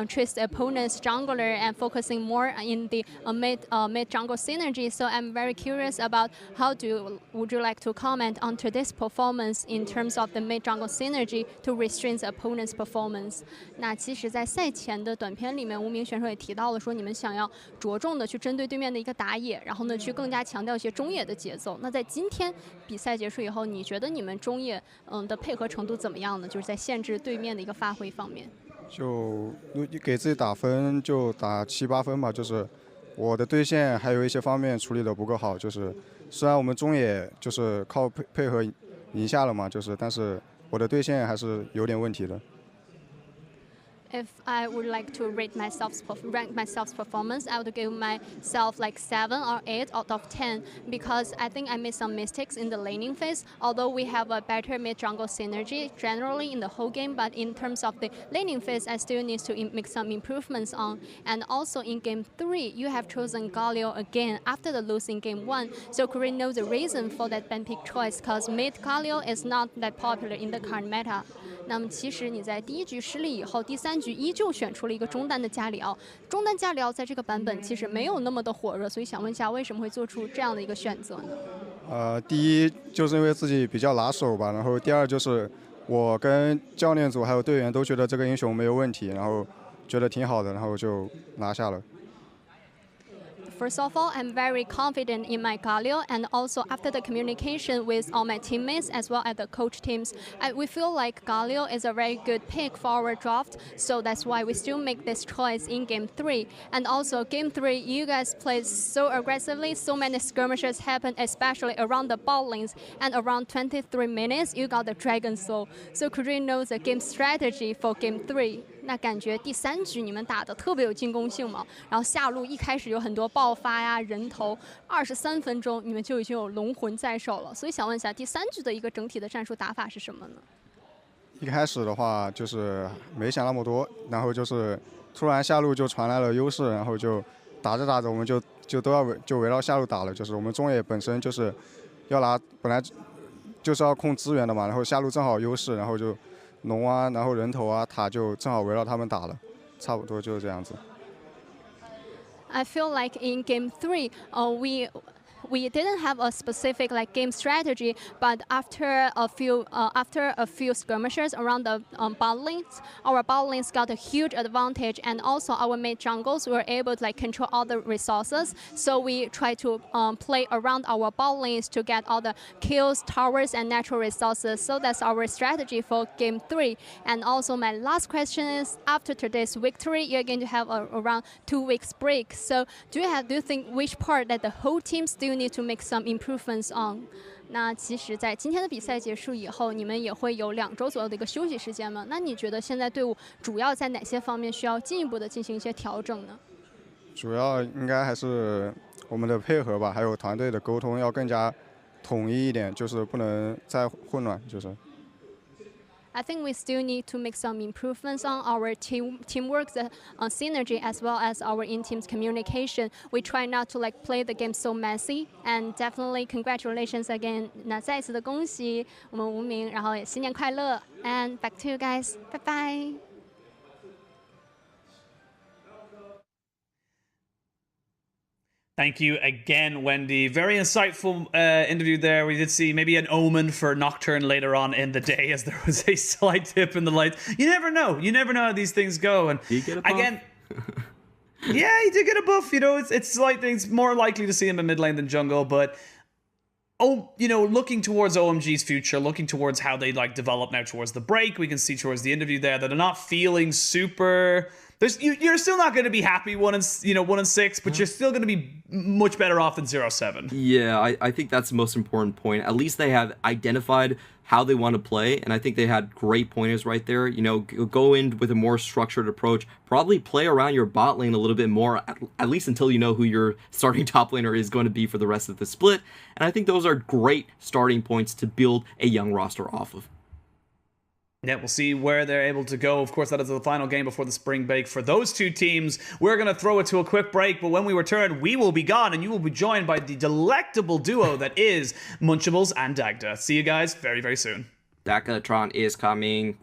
treat the opponent's jungler and focusing more in the mid jungle synergy. So I'm very curious about would you like to comment on today's performance in terms of the mid jungle synergy to restrain the opponent's performance? 那其实，在赛前的短片里面，无名选手也提到了说，你们想要着重的去针对对面的一个打野，然后呢，去更加强调一些中野的节奏。那在今天比赛结束以后，你觉得你们中野的配合程度怎么样呢？就是在限制对面的一个发挥方面。就给自己打分，就打7、8分吧。就是我的对线还有一些方面处理的不够好。就是虽然我们中野就是靠配合赢下了嘛，但是我的对线还是有点问题的。If I would like to rank myself's performance, I would give myself 7 or 8 out of 10 because I think I made some mistakes in the laning phase. Although we have a better mid-jungle synergy generally in the whole game, but in terms of the laning phase, I still need to make some improvements on. And also in Game 3, you have chosen Galio again after the losing Game 1. So could we know the reason for that ban pick choice? Because mid Galio is not that popular in the current meta. 那么其实你在第一局失利以后，第3局依旧选出了一个中单的加里奥。中单加里奥在这个版本其实没有那么的火热，所以想问一下，为什么会做出这样的一个选择呢？第一就是因为自己比较拿手吧，然后第二就是我跟教练组还有队员都觉得这个英雄没有问题，然后觉得挺好的，然后就拿下了。First of all, I'm very confident in my Galio, and also after the communication with all my teammates as well as the coach teams, we feel like Galio is a very good pick for our draft, so that's why we still make this choice in Game 3. And also Game 3, you guys played so aggressively, so many skirmishes happened, especially around the bot lanes, and around 23 minutes, you got the Dragon Soul. So could you know the game strategy for Game 3? 那感觉第3局你们打得特别有进攻性嘛，然后下路一开始有很多爆发呀、人头，23分钟你们就已经有龙魂在手了，所以想问一下，第3局的一个整体的战术打法是什么呢？一开始的话就是没想那么多，然后就是突然下路就传来了优势，然后就打着打着我们就都要围绕下路打了，就是我们中野本身就是要本来就是要控资源的嘛，然后下路正好优势，然后就。龙啊，然后人头啊，塔就正好围绕他们打了，差不多就是这样子。I feel like in Game 3, we didn't have a specific like game strategy, but after a few skirmishes around the bot lanes, our bot lanes got a huge advantage, and also our mid jungles were able to like control all the resources. So we try to play around our bot lanes to get all the kills, towers, and natural resources. So that's our strategy for game 3. And also my last question is, after today's victory, you're going to have around 2 weeks break. So do you think which part that the whole team still need to make some improvements on? 那其实，在今天的比赛结束以后，你们也会有2周左右的一个休息时间嘛？那你觉得现在队伍主要在哪些方面需要进一步的进行一些调整呢？主要应该还是我们的配合吧，还有团队的沟通要更加统一一点，就是不能再混乱，就是。I think we still need to make some improvements on our teamwork, synergy, as well as our in-teams communication. We try not to like play the game so messy, and definitely congratulations again. 那再一次的恭喜我们无名，然后也新年快乐 ，and back to you guys. Bye bye. Thank you again, Wendy. Very insightful interview there. We did see maybe an omen for Nocturne later on in the day, as there was a slight dip in the lights. You never know. You never know how these things go. And again, yeah, he did get a buff. You know, it's slight things. More likely to see him in mid lane than jungle, but looking towards OMG's future, looking towards how they like develop now towards the break, we can see towards the interview there that they're not feeling super. You're still not going to be happy 1 and 6, but you're still going to be much better off than 0-7. Yeah, I think that's the most important point. At least they have identified how they want to play, and I think they had great pointers right there. You know, go in with a more structured approach. Probably play around your bot lane a little bit more, at least until you know who your starting top laner is going to be for the rest of the split. And I think those are great starting points to build a young roster off of. Yeah, we'll see where they're able to go. Of course, that is the final game before the spring break for those two teams. We're going to throw it to a quick break, but when we return, we will be gone, and you will be joined by the delectable duo that is Munchables and Dagda. See you guys very, very soon. Dagdatron is coming.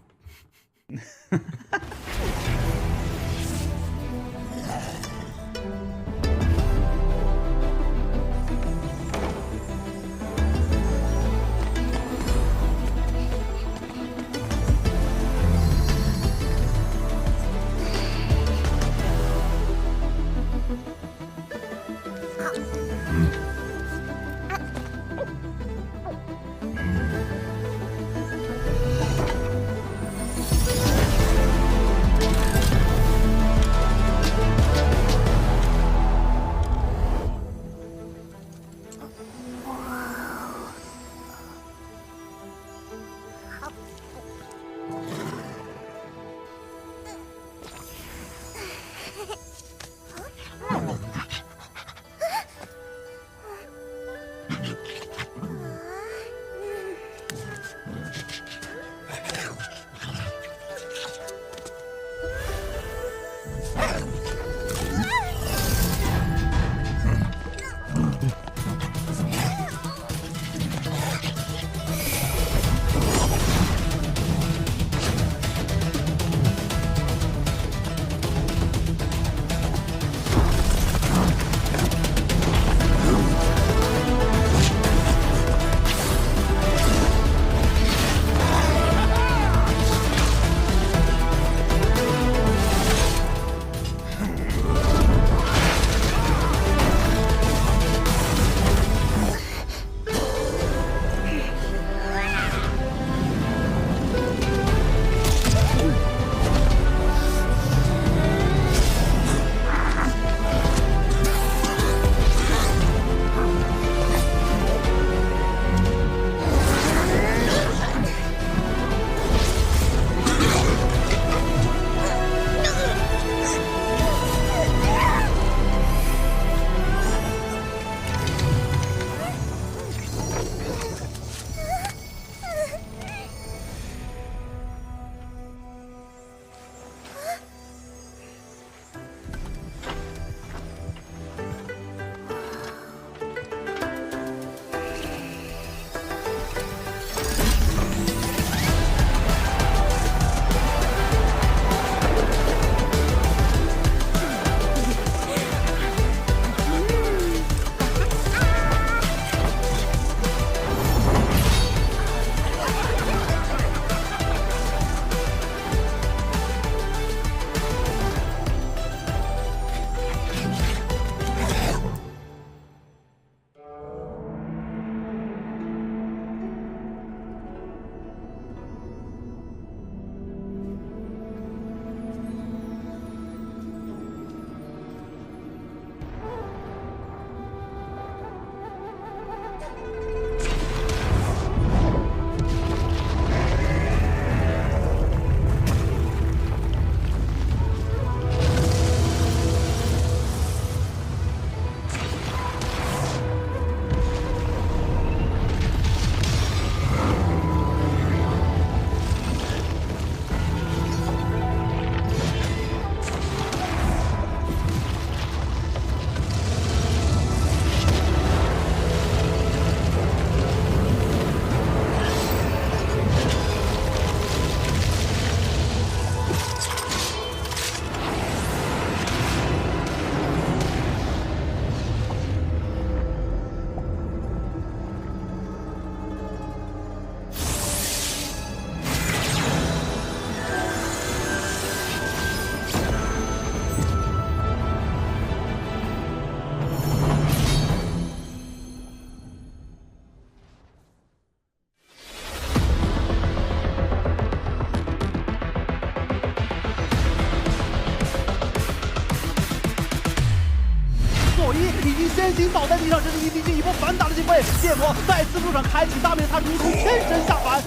倾倒在地上，这是 EDG 一波反打的机会。剑魔再次入场开启大面，他如同天神下凡。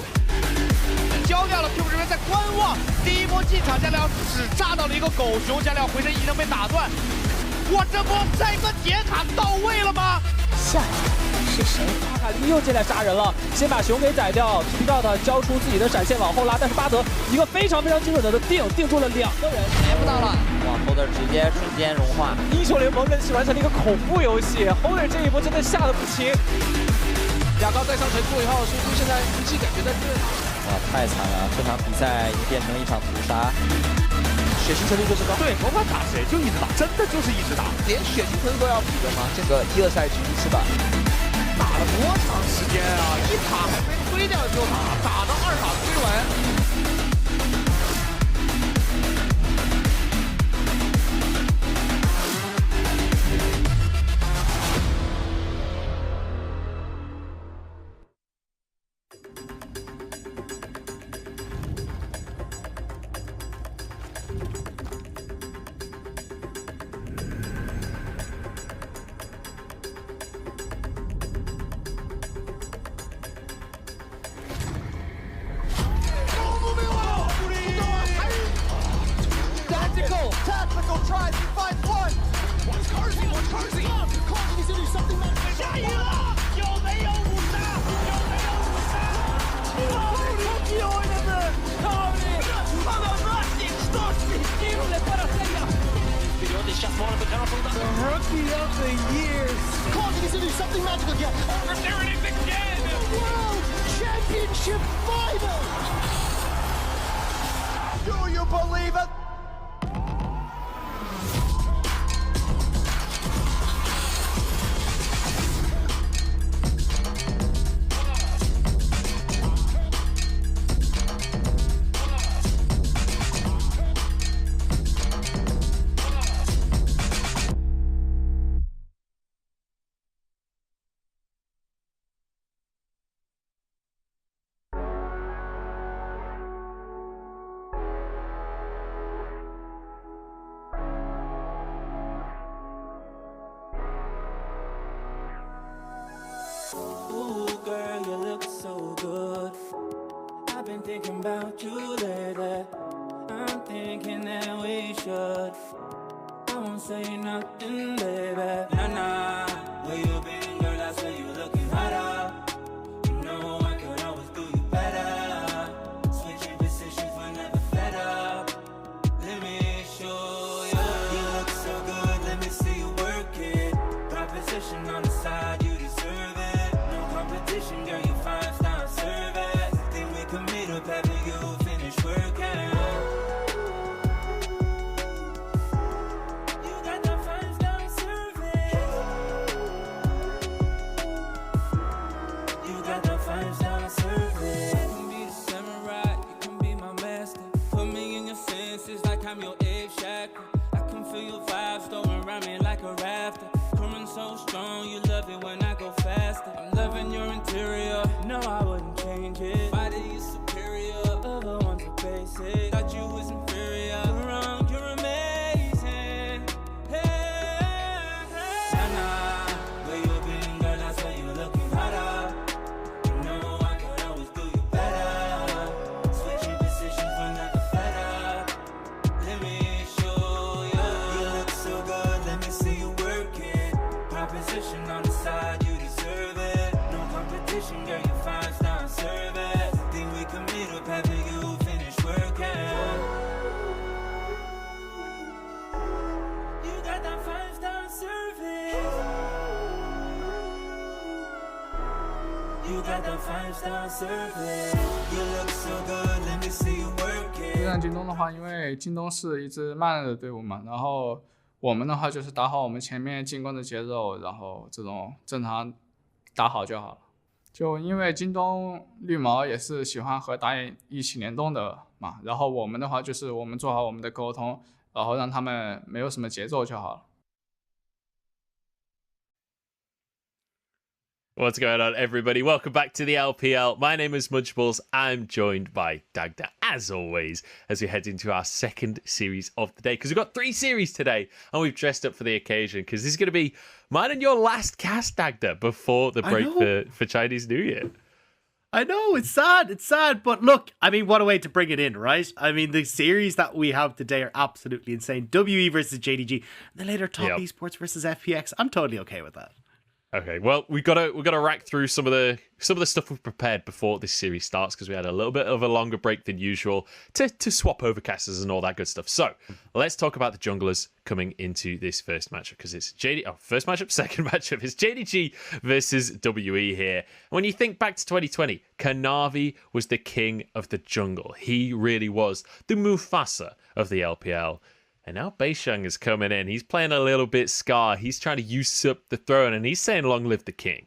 交掉了 Q 这边在观望，第一波进场加料只炸到了一个狗熊，加料回身一能被打断。哇，这波这个解卡到位了吗？下一个是谁？阿卡丽又进来杀人了，先把熊给宰掉。TPGOT 交出自己的闪现往后拉，但是巴德一个非常精准的定住了2个人，F 到了，哇 ，Holder 直接瞬间融化。英雄联盟任系完成了一个恐怖游戏 ，Holder 这一波真的下得不轻。亚高带上陈述以后，输出现在武器感觉在这。哇，太惨了！这场比赛已经变成了一场屠杀，血腥程度就是高。对，甭管打谁就一直打，真的就是一直打，连血腥程度都要比的吗？这个1、2赛局是吧？打了多长时间啊？一塔还没推掉就打到2塔推完。Tactical tries to find one. What's Carsey? What's Carsey? Carsey needs to do something magical. 下雨了，有没有武杀？有没有武杀？The rookie of the year. Carsey needs to do something magical again. Oh, there it is again. The World Championship final. Do you believe it? Girl, you look so good. I've been thinking about you lately. I'm thinking that we should. I won't say nothing, baby. Nah, where you been, girl? I swear you looking hotter. You know I could always do you better. Switching positions whenever fed up. Let me show you. You look so good, let me see you work it. Proposition on the side, you deserve it. Competition, girl, you 5-star service. Think we could meet up after you finish working. You got the 5-star service. You got the 5-star service. You can be the samurai, you can be my master. Put me in your senses like I'm your Abe Shacker. I can feel your vibes throwing around me like a raptor. Coming so strong, you love it when I go faster. I'm loving your interior, no I wouldn't change it. Body is superior, other ones are basic. Thought you was inferior, you're wrong, you're amazing. Hey, nah, where you been, girl? I swear you looking hotter. You know I could always do you better. Switching positions whenever fed up. Let me show you. You look so good, let me see you work it. Proposition on the side, you deserve it. No competition, girl, you 5-star service. Think we can meet up after you finish working. You got that 5-star service. You got that 5-star service. You look so good, let me see you work it. 对战京东的话，因为京东是一支慢热的队伍嘛，然后我们的话就是打好我们前面进攻的节奏，然后这种正常打好就好了。就因为京东绿毛也是喜欢和打野一起联动的嘛，然后我们的话就是我们做好我们的沟通，然后让他们没有什么节奏就好了。What's going on, everybody? Welcome back to the LPL. My name is Munchables. I'm joined by Dagda, as always, as we head into our second series of the day. Because we've got 3 series today, and we've dressed up for the occasion. Because this is going to be mine and your last cast, Dagda, before the break for Chinese New Year. I know, it's sad, but look, I mean, what a way to bring it in, right? I mean, the series that we have today are absolutely insane. WE versus JDG, and then later Top Esports versus FPX. I'm totally okay with that. Okay, well, we gotta rack through some of the stuff we've prepared before this series starts, because we had a little bit of a longer break than usual to swap over casters and all that good stuff. So let's talk about the junglers coming into this first matchup, because it's first matchup, second matchup. It's JDG versus WE here. When you think back to 2020, Kanavi was the king of the jungle. He really was the Mufasa of the LPL. And now Beisheng is coming in. He's playing a little bit Scar. He's trying to usurp the throne, and he's saying, long live the king.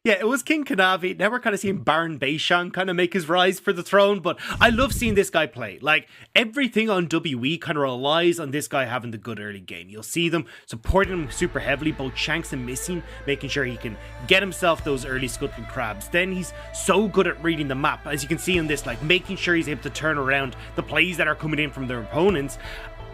Yeah, it was King Kanavi. Now we're kind of seeing Baron Beisheng kind of make his rise for the throne, but I love seeing this guy play. Like, everything on WE kind of relies on this guy having the good early game. You'll see them supporting him super heavily, both Shanks and Missing, making sure he can get himself those early scuttling crabs. Then he's so good at reading the map, as you can see in this, like making sure he's able to turn around the plays that are coming in from their opponents.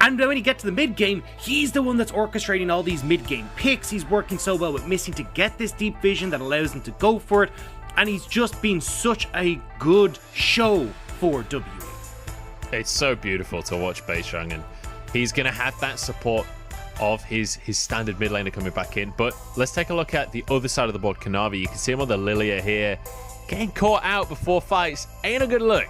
And when you get to the mid-game, he's the one that's orchestrating all these mid-game picks. He's working so well with Missing to get this deep vision that allows him to go for it. And he's just been such a good show for WE. It's so beautiful to watch Beisheng, and he's going to have that support of his standard mid laner coming back in. But let's take a look at the other side of the board, Kanavi. You can see him on the Lilia here. Getting caught out before fights ain't a good look.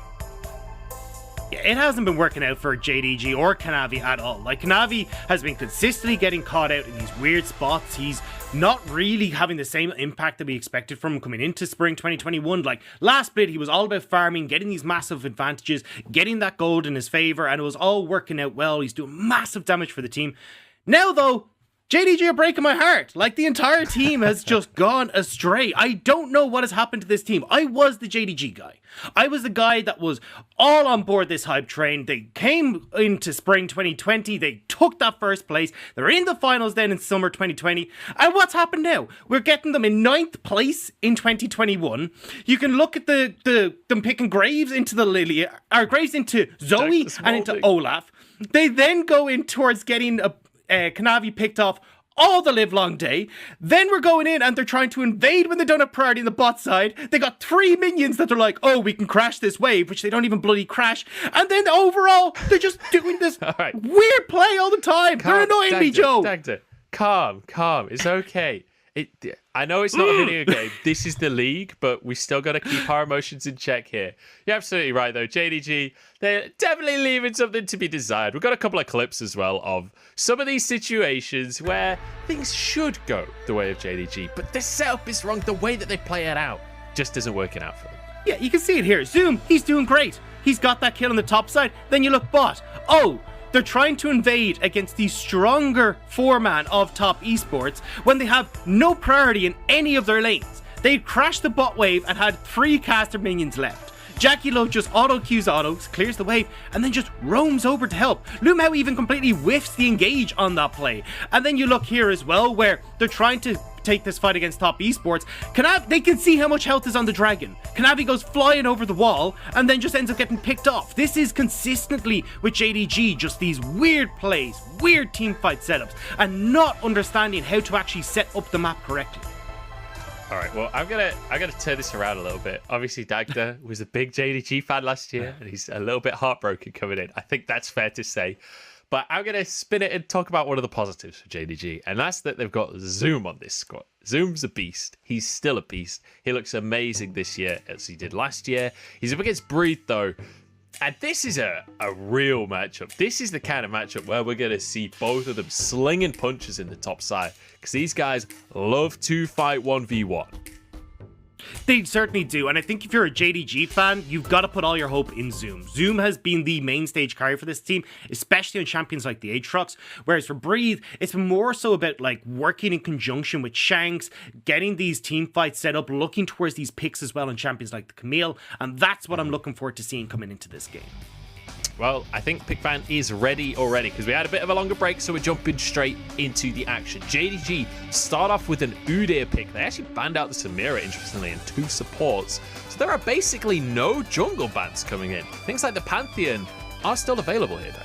It hasn't been working out for JDG or Kanavi at all. Like, Kanavi has been consistently getting caught out in these weird spots. He's not really having the same impact that we expected from him coming into spring 2021. Like, last split, he was all about farming, getting these massive advantages, getting that gold in his favor, and it was all working out well. He's doing massive damage for the team. Now, though, JDG are breaking my heart. Like, the entire team has just gone astray. I don't know what has happened to this team. I was the JDG guy. I was the guy that was all on board this hype train. They came into spring 2020. They took that first place. They're in the finals then in summer 2020. And what's happened now? We're getting them in 9th place in 2021. You can look at them picking Graves into the Lilia, or Graves into Zoe and into Olaf. They then go in towards getting Kanavi picked off all the live long day. Then we're going in and they're trying to invade when they don't have priority on the bot side. They got 3 minions that they're like, oh, we can crash this wave, which they don't even bloody crash. And then overall, they're just doing this weird play all the time. They're annoying me, Joe. Calm. It's okay. I know it's not a video game. This is the league, but we still got to keep our emotions in check here. You're absolutely right, though. JDG, they're definitely leaving something to be desired. We've got a couple of clips as well of some of these situations where things should go the way of JDG, but the setup is wrong. The way that they play it out just isn't working out for them. Yeah, you can see it here. Zoom, he's doing great. He's got that kill on the top side. Then you look bot. Oh, they're trying to invade against the stronger 4-man of Top Esports when they have no priority in any of their lanes. They crashed the bot wave and had 3 caster minions left. Jackie Lowe just auto-Qs autos, clears the wave, and then just roams over to help. Lumao even completely whiffs the engage on that play. And then you look here as well, where they're trying to take this fight against Top Esports. They can see how much health is on the dragon. Kanavi goes flying over the wall and then just ends up getting picked off. This is consistently with JDG, just these weird plays, weird team fight setups, and not understanding how to actually set up the map correctly. All right, well, I'm gonna turn this around a little bit. Obviously, Dagda was a big JDG fan last year, and he's a little bit heartbroken coming in. I think that's fair to say. But I'm going to spin it and talk about one of the positives for JDG, and that's that they've got Zoom on this squad. Zoom's a beast. He's still a beast. He looks amazing this year as he did last year. He's up against Breathe, though, and this is a real matchup. This is the kind of matchup where we're going to see both of them slinging punches in the top side, because these guys love to fight 1v1. They certainly do, and I think if you're a JDG fan, you've got to put all your hope in Zoom. Zoom has been the main stage carry for this team, especially on champions like the Aatrox, whereas for Breathe, it's been more so about like working in conjunction with Shanks, getting these team fights set up, looking towards these picks as well on champions like the Camille, and that's what I'm looking forward to seeing coming into this game. Well, I think PickFan is ready already because we had a bit of a longer break, so we're jumping straight into the action. JDG start off with an Udyr pick. They actually banned out the Samira, interestingly, and 2 supports. So there are basically no jungle bans coming in. Things like the Pantheon are still available here, though.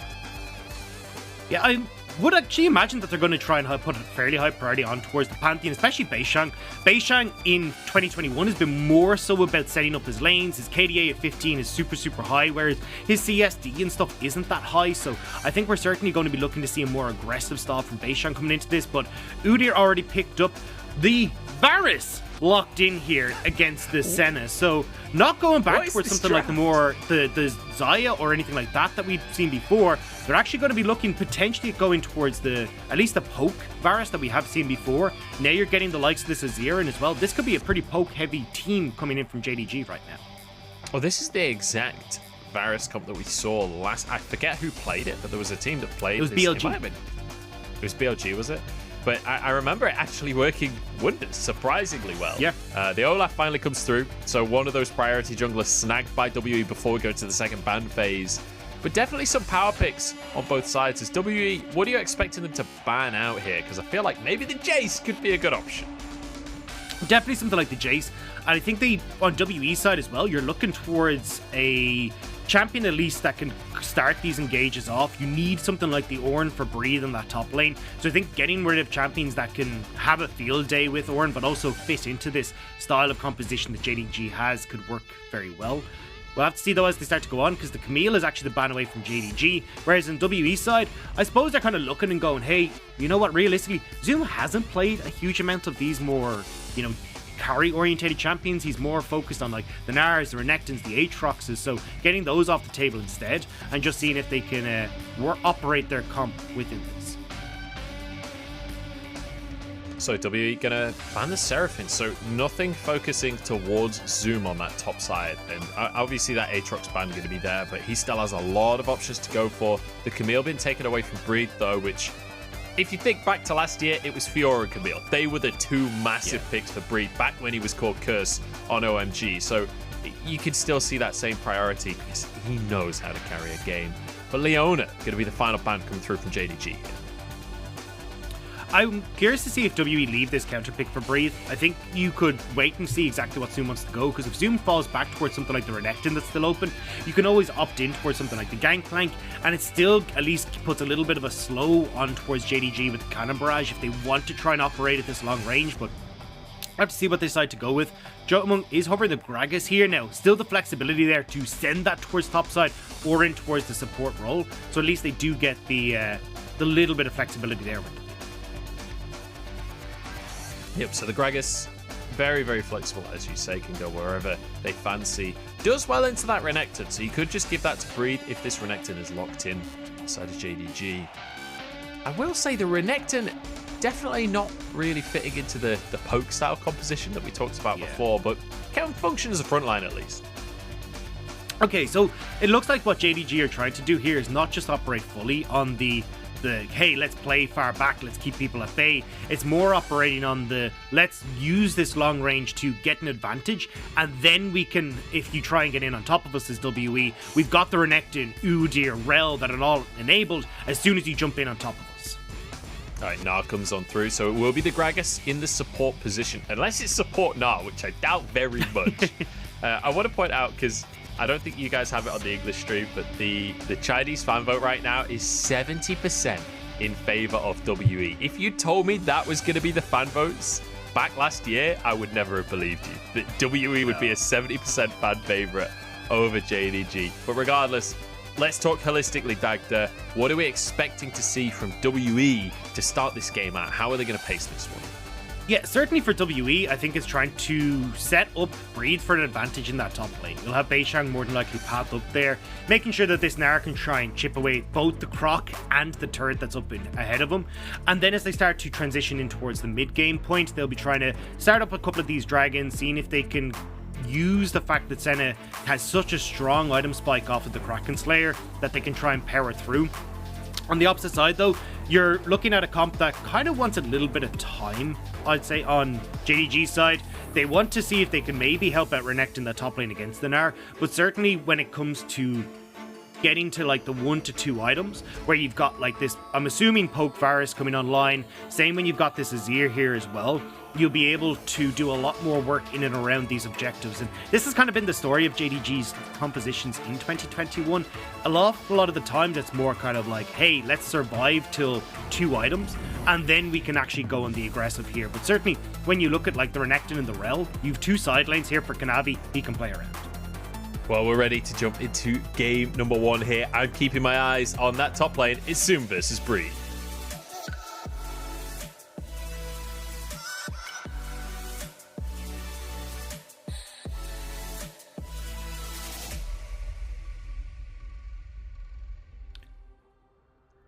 Yeah, I would actually imagine that they're going to try and put a fairly high priority on towards the Pantheon, especially Beishang. Beishang in 2021 has been more so about setting up his lanes. His KDA at 15 is super, super high, whereas his CSD and stuff isn't that high. So I think we're certainly going to be looking to see a more aggressive style from Beishang coming into this. But Udyr already picked up the Varus locked in here against the Senna, so not going back towards something like the Zaya or anything like that we've seen before. They're actually going to be looking potentially at going towards at least the poke Varus that we have seen before. Now you're getting the likes of this Azir as well. This could be a pretty poke heavy team coming in from JDG right now. Well, this is the exact Varus comp that we saw last. I forget who played it, but there was a team that played. It was this. BLG. It was BLG, was it? But I remember it actually working wonders, surprisingly well. Yeah. The Olaf finally comes through, so one of those priority junglers snagged by WE before we go to the second ban phase. But definitely some power picks on both sides. As WE, what are you expecting them to ban out here? Because I feel like maybe the Jace could be a good option. Definitely something like the Jace. And I think on WE side as well, you're looking towards a champion at least that can start these engages off. You need something like the Ornn for Breathe in that top lane. So I think getting rid of champions that can have a field day with Ornn but also fit into this style of composition that JDG has could work very well. We'll have to see though as they start to go on, because the Camille is actually the ban away from JDG, whereas on WE side, I suppose they're kind of looking and going, hey, you know what, realistically, Zoom hasn't played a huge amount of these more, carry-orientated champions. He's more focused on like the Nars, the Renekton's, the Aatroxes, so getting those off the table instead and just seeing if they can operate their comp within this. So WE gonna ban the Seraphine, so nothing focusing towards Zoom on that top side. And obviously that Aatrox ban gonna be there, but he still has a lot of options to go for. The Camille been taken away from Breed though, which if you think back to last year, it was Fiora and Camille. They were the 2 massive picks for Breed back when he was called Curse on OMG. So you could still see that same priority because he knows how to carry a game. But Leona going to be the final ban coming through from JDG here. I'm curious to see if WE leave this counter pick for Breathe. I think you could wait and see exactly what Zoom wants to go, because if Zoom falls back towards something like the Renekton that's still open, you can always opt in towards something like the Gangplank, and it still at least puts a little bit of a slow on towards JDG with the Cannon Barrage if they want to try and operate at this long range, but I have to see what they decide to go with. Jotmung is hovering the Gragas here now. Still the flexibility there to send that towards top side or in towards the support role, so at least they do get the little bit of flexibility there with it. Yep, so the Gragas, very, very flexible, as you say, can go wherever they fancy. Does well into that Renekton, so you could just give that to Breed if this Renekton is locked in inside of JDG. I will say the Renekton definitely not really fitting into the poke style composition that we talked about before, but can function as a frontline at least. Okay, so it looks like what JDG are trying to do here is not just operate fully on the hey, let's play far back, let's keep people at bay. It's more operating on the let's use this long range to get an advantage, and then we can, if you try and get in on top of us as WE, we've got the Renekton, Udyr, Rel that are all enabled as soon as you jump in on top of us. Alright, Gnar comes on through, so it will be the Gragas in the support position, unless it's support Gnar, which I doubt very much. I want to point out, because I don't think you guys have it on the English stream, but the Chinese fan vote right now is 70% in favor of WE. If you told me that was going to be the fan votes back last year, I would never have believed you. That WE would be a 70% fan favorite over JDG. But regardless, let's talk holistically, Dagda. What are we expecting to see from WE to start this game out? How are they going to pace this one? Yeah, certainly for WE, I think it's trying to set up Breed for an advantage in that top lane. You'll have Beishang more than likely path up there, making sure that this Gnar can try and chip away both the Croc and the turret that's up ahead of him. And then as they start to transition in towards the mid-game point, they'll be trying to start up a couple of these dragons, seeing if they can use the fact that Senna has such a strong item spike off of the Kraken Slayer that they can try and power through. On the opposite side though, you're looking at a comp that kind of wants a little bit of time, I'd say, on JDG's side. They want to see if they can maybe help out Renekton in the top lane against the Gnar, but certainly when it comes to getting to like the 1 to 2 items where you've got like this, I'm assuming Poke Varus coming online, same when you've got this Azir here as well, you'll be able to do a lot more work in and around these objectives. And this has kind of been the story of JDG's compositions in 2021. A lot of the times it's more kind of like, hey, let's survive till 2 items and then we can actually go on the aggressive here. But certainly when you look at like the Renekton and the Rel, you've 2 side lanes here for Kanavi, he can play around. Well, we're ready to jump into game number 1 here. I'm keeping my eyes on that top lane. It's Zoom versus Breed.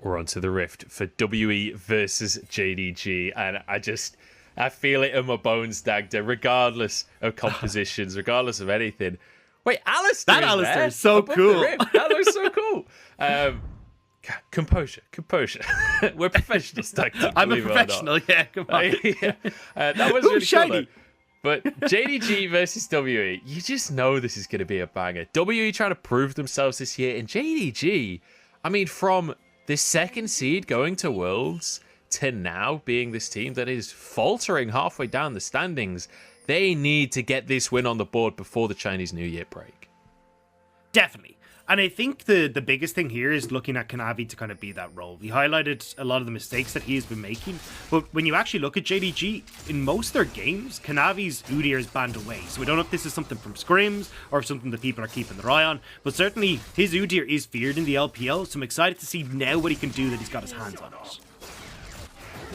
We're onto the Rift for WE versus JDG, and I feel it in my bones, Dagda, regardless of compositions, regardless of anything. Wait, Alistair! That Alistair is so cool. That looks so cool. Composure. We're professionals, Dagda. I'm a professional, yeah, come on. That was really shiny. Cool, but JDG versus WE, you just know this is going to be a banger. WE trying to prove themselves this year, and JDG, I mean, from the 2nd seed going to Worlds to now being this team that is faltering halfway down the standings, they need to get this win on the board before the Chinese New Year break. Definitely. And I think the biggest thing here is looking at Kanavi to kind of be that role. We highlighted a lot of the mistakes that he has been making, but when you actually look at JDG, in most of their games, Kanavi's Udyr is banned away. So we don't know if this is something from scrims or something that people are keeping their eye on, but certainly his Udyr is feared in the LPL, so I'm excited to see now what he can do that he's got his hands on it.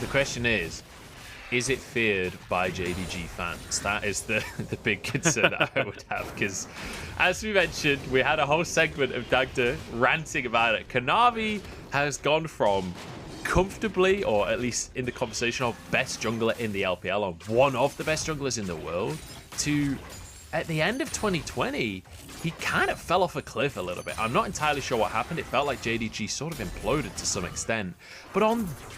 The question is it feared by JDG fans? That is the big concern I would have, because as we mentioned, we had a whole segment of Dagda ranting about it. Kanavi has gone from comfortably, or at least in the conversation of best jungler in the LPL, or one of the best junglers in the world, to at the end of 2020, he kind of fell off a cliff a little bit. I'm not entirely sure what happened. It felt like JDG sort of imploded to some extent. But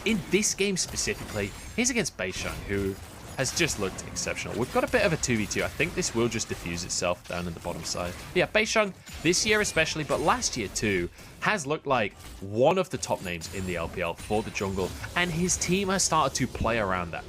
in this game specifically, he's against Beishang, who has just looked exceptional. We've got a bit of a 2v2. I think this will just diffuse itself down in the bottom side. But yeah, Beishang, this year especially, but last year too, has looked like one of the top names in the LPL for the jungle, and his team has started to play around that.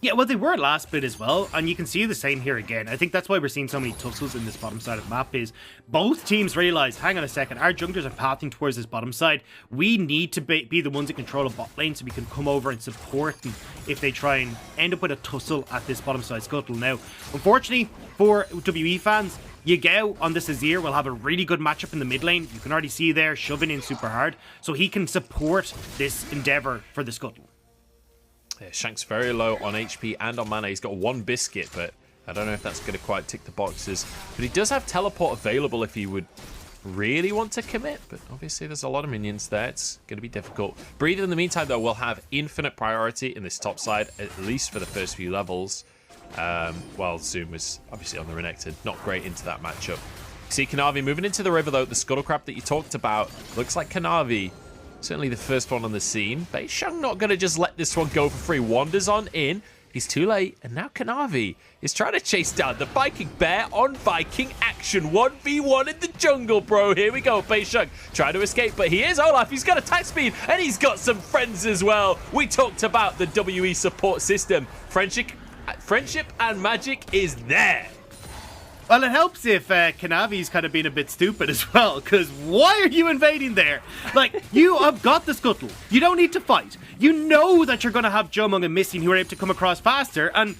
Yeah, well, they were last bit as well, and you can see the same here again. I think that's why we're seeing so many tussles in this bottom side of the map, is both teams realize, hang on a second, our junglers are pathing towards this bottom side. We need to be the ones that control a bot lane so we can come over and support them if they try and end up with a tussle at this bottom side scuttle. Now, unfortunately for WE fans, Yagao on this Azir will have a really good matchup in the mid lane. You can already see there, shoving in super hard, so he can support this endeavor for the scuttle. Yeah, Shank's very low on HP and on mana. He's got 1 biscuit, but I don't know if that's going to quite tick the boxes. But he does have teleport available if he would really want to commit, but obviously there's a lot of minions there. It's going to be difficult. Breather, in the meantime, though, will have infinite priority in this top side, at least for the first few levels. While Zoom is obviously on the Renekton. Not great into that matchup. See Kanavi moving into the river, though. The scuttle crab that you talked about looks like Kanavi. Certainly the first one on the scene. Beishang not going to just let this one go for free. Wanders on in. He's too late. And now Kanavi is trying to chase down the Viking bear on Viking action. 1v1 in the jungle, bro. Here we go. Beishang trying to escape, but he is Olaf. He's got attack speed, and he's got some friends as well. We talked about the WE support system. Friendship and magic is there. Well, it helps if Kanavi's kind of being a bit stupid as well, because why are you invading there? Like, you have got the scuttle. You don't need to fight. You know that you're going to have Jomung and Missing who are able to come across faster, and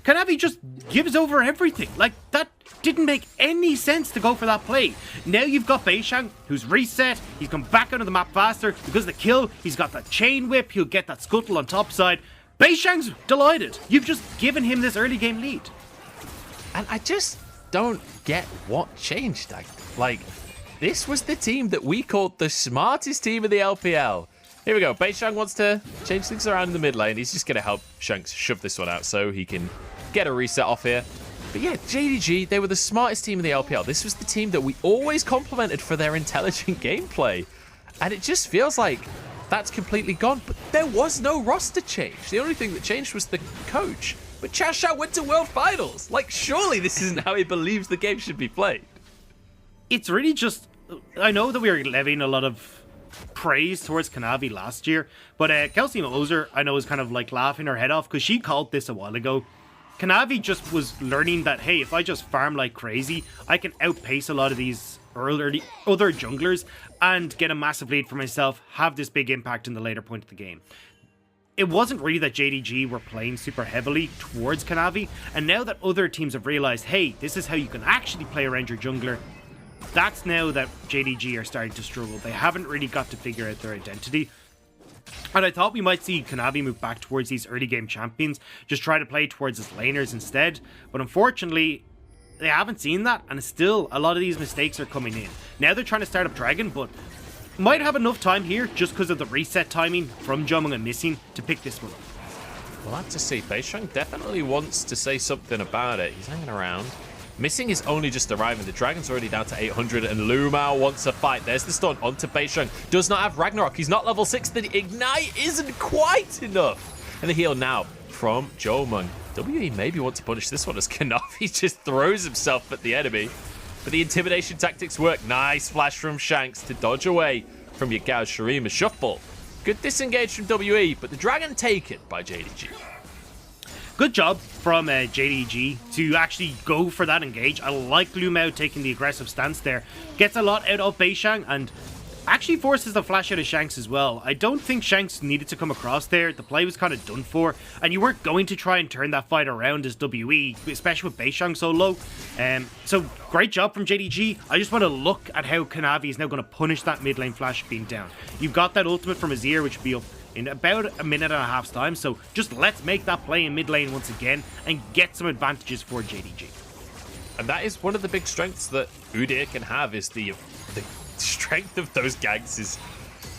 Kanavi just gives over everything. Like, that didn't make any sense to go for that play. Now you've got Beishang, who's reset. He's come back onto the map faster. Because of the kill, he's got that chain whip. He'll get that scuttle on top side. Beishang's delighted. You've just given him this early game lead. And I just don't get what changed. Like, this was the team that we called the smartest team in the LPL. Here we go. Beishang wants to change things around in the mid lane. He's just going to help Shanks shove this one out so he can get a reset off here. But yeah, JDG, they were the smartest team in the LPL. This was the team that we always complimented for their intelligent gameplay. And it just feels like that's completely gone. But there was no roster change. The only thing that changed was the coach. But Chao Shao went to World Finals. Like, surely this isn't how he believes the game should be played. It's really just I know that we were levying a lot of praise towards Kanavi last year, but Kelsey Moser, I know, is kind of like laughing her head off because she called this a while ago. Kanavi just was learning that, hey, if I just farm like crazy, I can outpace a lot of these other junglers and get a massive lead for myself, have this big impact in the later point of the game. It wasn't really that JDG were playing super heavily towards Kanavi, and now that other teams have realized, hey, this is how you can actually play around your jungler, that's now that JDG are starting to struggle. They haven't really got to figure out their identity. And I thought we might see Kanavi move back towards these early game champions, just try to play towards his laners instead. But unfortunately, they haven't seen that, and still a lot of these mistakes are coming in. Now they're trying to start up Dragon, but might have enough time here just because of the reset timing from Jomung and Missing to pick this one up. We'll have to see. Beishang definitely wants to say something about it. He's hanging around. Missing is only just arriving. The Dragon's already down to 800, and Lumao wants to fight. There's the stun onto Beishang. Does not have Ragnarok. He's not level 6. The Ignite isn't quite enough. And the heal now from Jomung. WE maybe want to punish this one as Kanavi just throws himself at the enemy. But the intimidation tactics work. Nice flash from Shanks to dodge away from Yagao Shurima. Shuffle. Good disengage from WE, but the Dragon taken by JDG. Good job from JDG to actually go for that engage. I like Lumao taking the aggressive stance there. Gets a lot out of Beishang and actually forces the flash out of Shanks as well. I don't think Shanks needed to come across there. The play was kind of done for, and you weren't going to try and turn that fight around as WE, especially with Beishang so low. So great job from JDG. I just want to look at how Kanavi is now going to punish that mid lane flash being down. You've got that ultimate from Azir, which will be up in about a minute and a half's time, so just let's make that play in mid lane once again and get some advantages for JDG. And that is one of the big strengths that Udyr can have, is the strength of those ganks is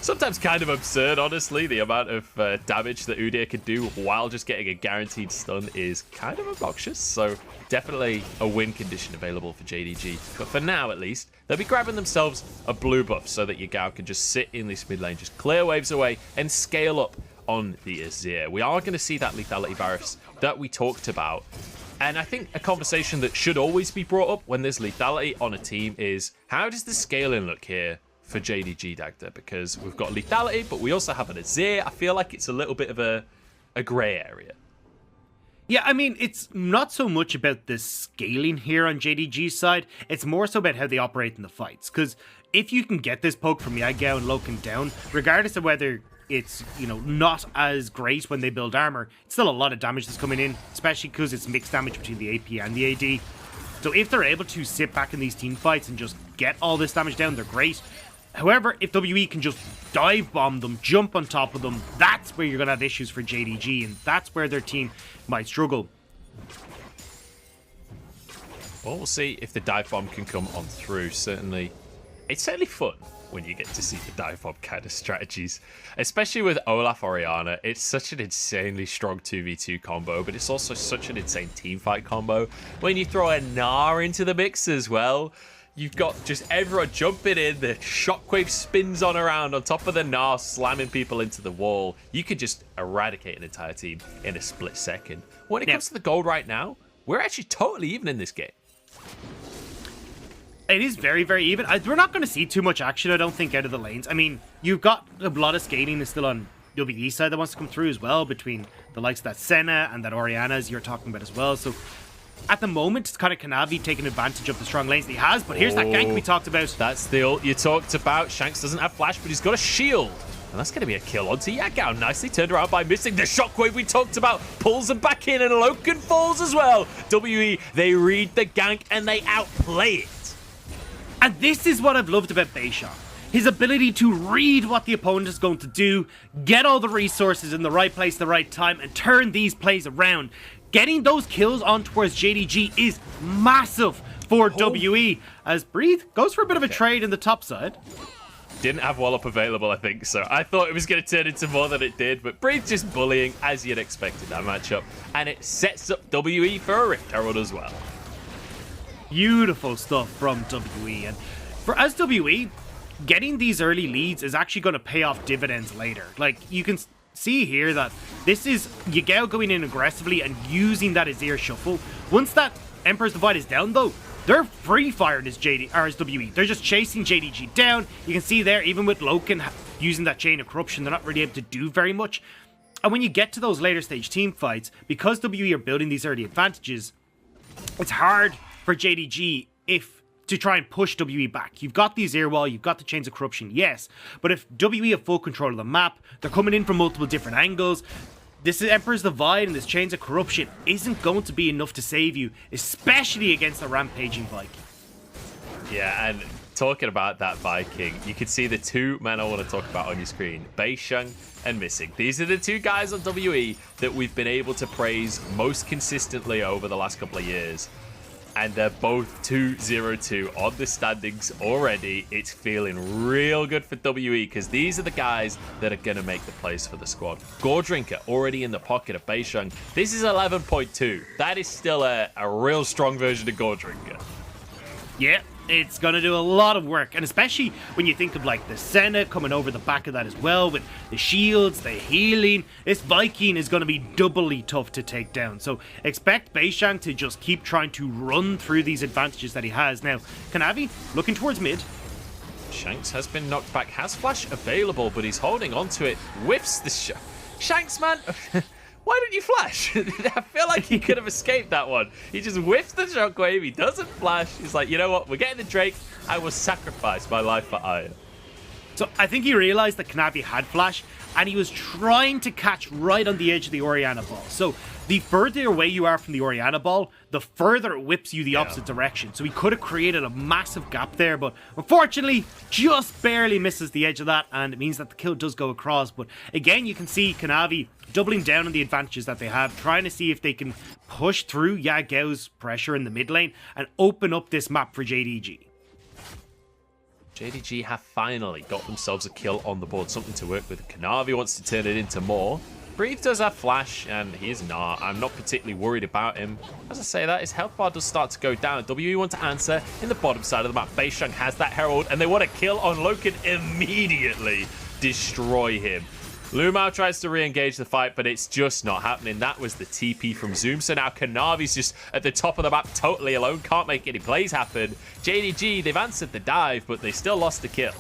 sometimes kind of absurd, honestly. The amount of damage that Udyr can do while just getting a guaranteed stun is kind of obnoxious, so definitely a win condition available for JDG. But for now, at least, they'll be grabbing themselves a blue buff so that Yagao can just sit in this mid lane, just clear waves away and scale up on the Azir. We are going to see that lethality Varus that we talked about. And I think a conversation that should always be brought up when there's lethality on a team is, how does the scaling look here for JDG, Dagda? Because we've got lethality, but we also have an Azir. I feel like it's a little bit of a grey area. Yeah, I mean, it's not so much about the scaling here on JDG's side. It's more so about how they operate in the fights. Because if you can get this poke from Yagao and Loken down, regardless of whether it's, you know, not as great when they build armor, it's still a lot of damage that's coming in, especially because it's mixed damage between the AP and the AD. So if they're able to sit back in these team fights and just get all this damage down, they're great. However, if WE can just dive bomb them, jump on top of them, that's where you're going to have issues for JDG, and that's where their team might struggle. Well, we'll see if the dive bomb can come on through. Certainly, it's certainly fun when you get to see the dive bomb kind of strategies, especially with Olaf Orianna. It's such an insanely strong 2v2 combo, but it's also such an insane teamfight combo. When you throw a Gnar into the mix as well, you've got just everyone jumping in, the shockwave spins on around on top of the Gnar, slamming people into the wall. You could just eradicate an entire team in a split second. When it comes to the gold right now, we're actually totally even in this game. It is very, very even. We're not going to see too much action, I don't think, out of the lanes. I mean, you've got a lot of scaling is still on WE side that wants to come through as well, between the likes of that Senna and that Orianna, as you're talking about as well. So at the moment, it's kind of Kanavi taking advantage of the strong lanes that he has, but here's that gank we talked about. That's the ult you talked about. Shanks doesn't have flash, but he's got a shield. And that's going to be a kill onto Yagao. Nicely turned around by Missing. The shockwave we talked about pulls him back in, and Loken falls as well. WE, they read the gank and they outplay it. And this is what I've loved about Beishang. His ability to read what the opponent is going to do, get all the resources in the right place at the right time, and turn these plays around. Getting those kills on towards JDG is massive for WE, as Breathe goes for a bit of a trade in the top side. Didn't have Wallop available, I think, so I thought it was going to turn into more than it did, but Breathe just bullying as you'd expected that matchup, and it sets up WE for a Rift Herald as well. Beautiful stuff from WE, and as WE, getting these early leads is actually going to pay off dividends later. Like, you can see here that this is Yagao going in aggressively and using that Azir shuffle. Once that Emperor's Divide is down though, they're free firing as WE. They're just chasing JDG down. You can see there, even with Loken using that chain of corruption, they're not really able to do very much. And when you get to those later stage team fights, because WE are building these early advantages, it's hard for JDG to try and push WE back. You've got the Azir wall, you've got the chains of corruption, yes, but if WE have full control of the map, they're coming in from multiple different angles. This Emperor's Divide and this chains of corruption isn't going to be enough to save you, especially against a rampaging Viking. Yeah, and talking about that Viking, you can see the two men I want to talk about on your screen, Beisheng and Missing. These are the two guys on WE that we've been able to praise most consistently over the last couple of years. And they're both 2-0-2 on the standings already. It's feeling real good for WE because these are the guys that are going to make the plays for the squad. Goredrinker already in the pocket of Beisheng. This is 11.2. That is still a real strong version of Goredrinker. Yeah, it's going to do a lot of work, and especially when you think of like the Senna coming over the back of that as well, with the shields, the healing. This Viking is going to be doubly tough to take down, so expect Beisheng to just keep trying to run through these advantages that he has. Now, Kanavi looking towards mid. Shanks has been knocked back, has flash available, but he's holding on to it, whiffs the shot. Shanks, man! Why didn't you flash? I feel like he could have escaped that one. He just whiffs the shockwave. He doesn't flash. He's like, you know what? We're getting the Drake. I will sacrifice my life for Aya. So I think he realized that Kanavi had flash, and he was trying to catch right on the edge of the Orianna ball. So the further away you are from the Orianna ball, the further it whips you the opposite direction. So he could have created a massive gap there, but unfortunately, just barely misses the edge of that, and it means that the kill does go across. But again, you can see Kanavi doubling down on the advantages that they have, trying to see if they can push through Yageo's pressure in the mid lane and open up this map for JDG. JDG have finally got themselves a kill on the board, something to work with. Kanavi wants to turn it into more. Breathe does have flash, and he's not. I'm not particularly worried about him. As I say that, his health bar does start to go down. WE want to answer in the bottom side of the map. Beisheng has that Herald, and they want to kill on Loken immediately. Destroy him. Lumao tries to re-engage the fight, but it's just not happening. That was the TP from Zoom. So now Kanavi's just at the top of the map, totally alone. Can't make any plays happen. JDG, they've answered the dive, but they still lost the kill.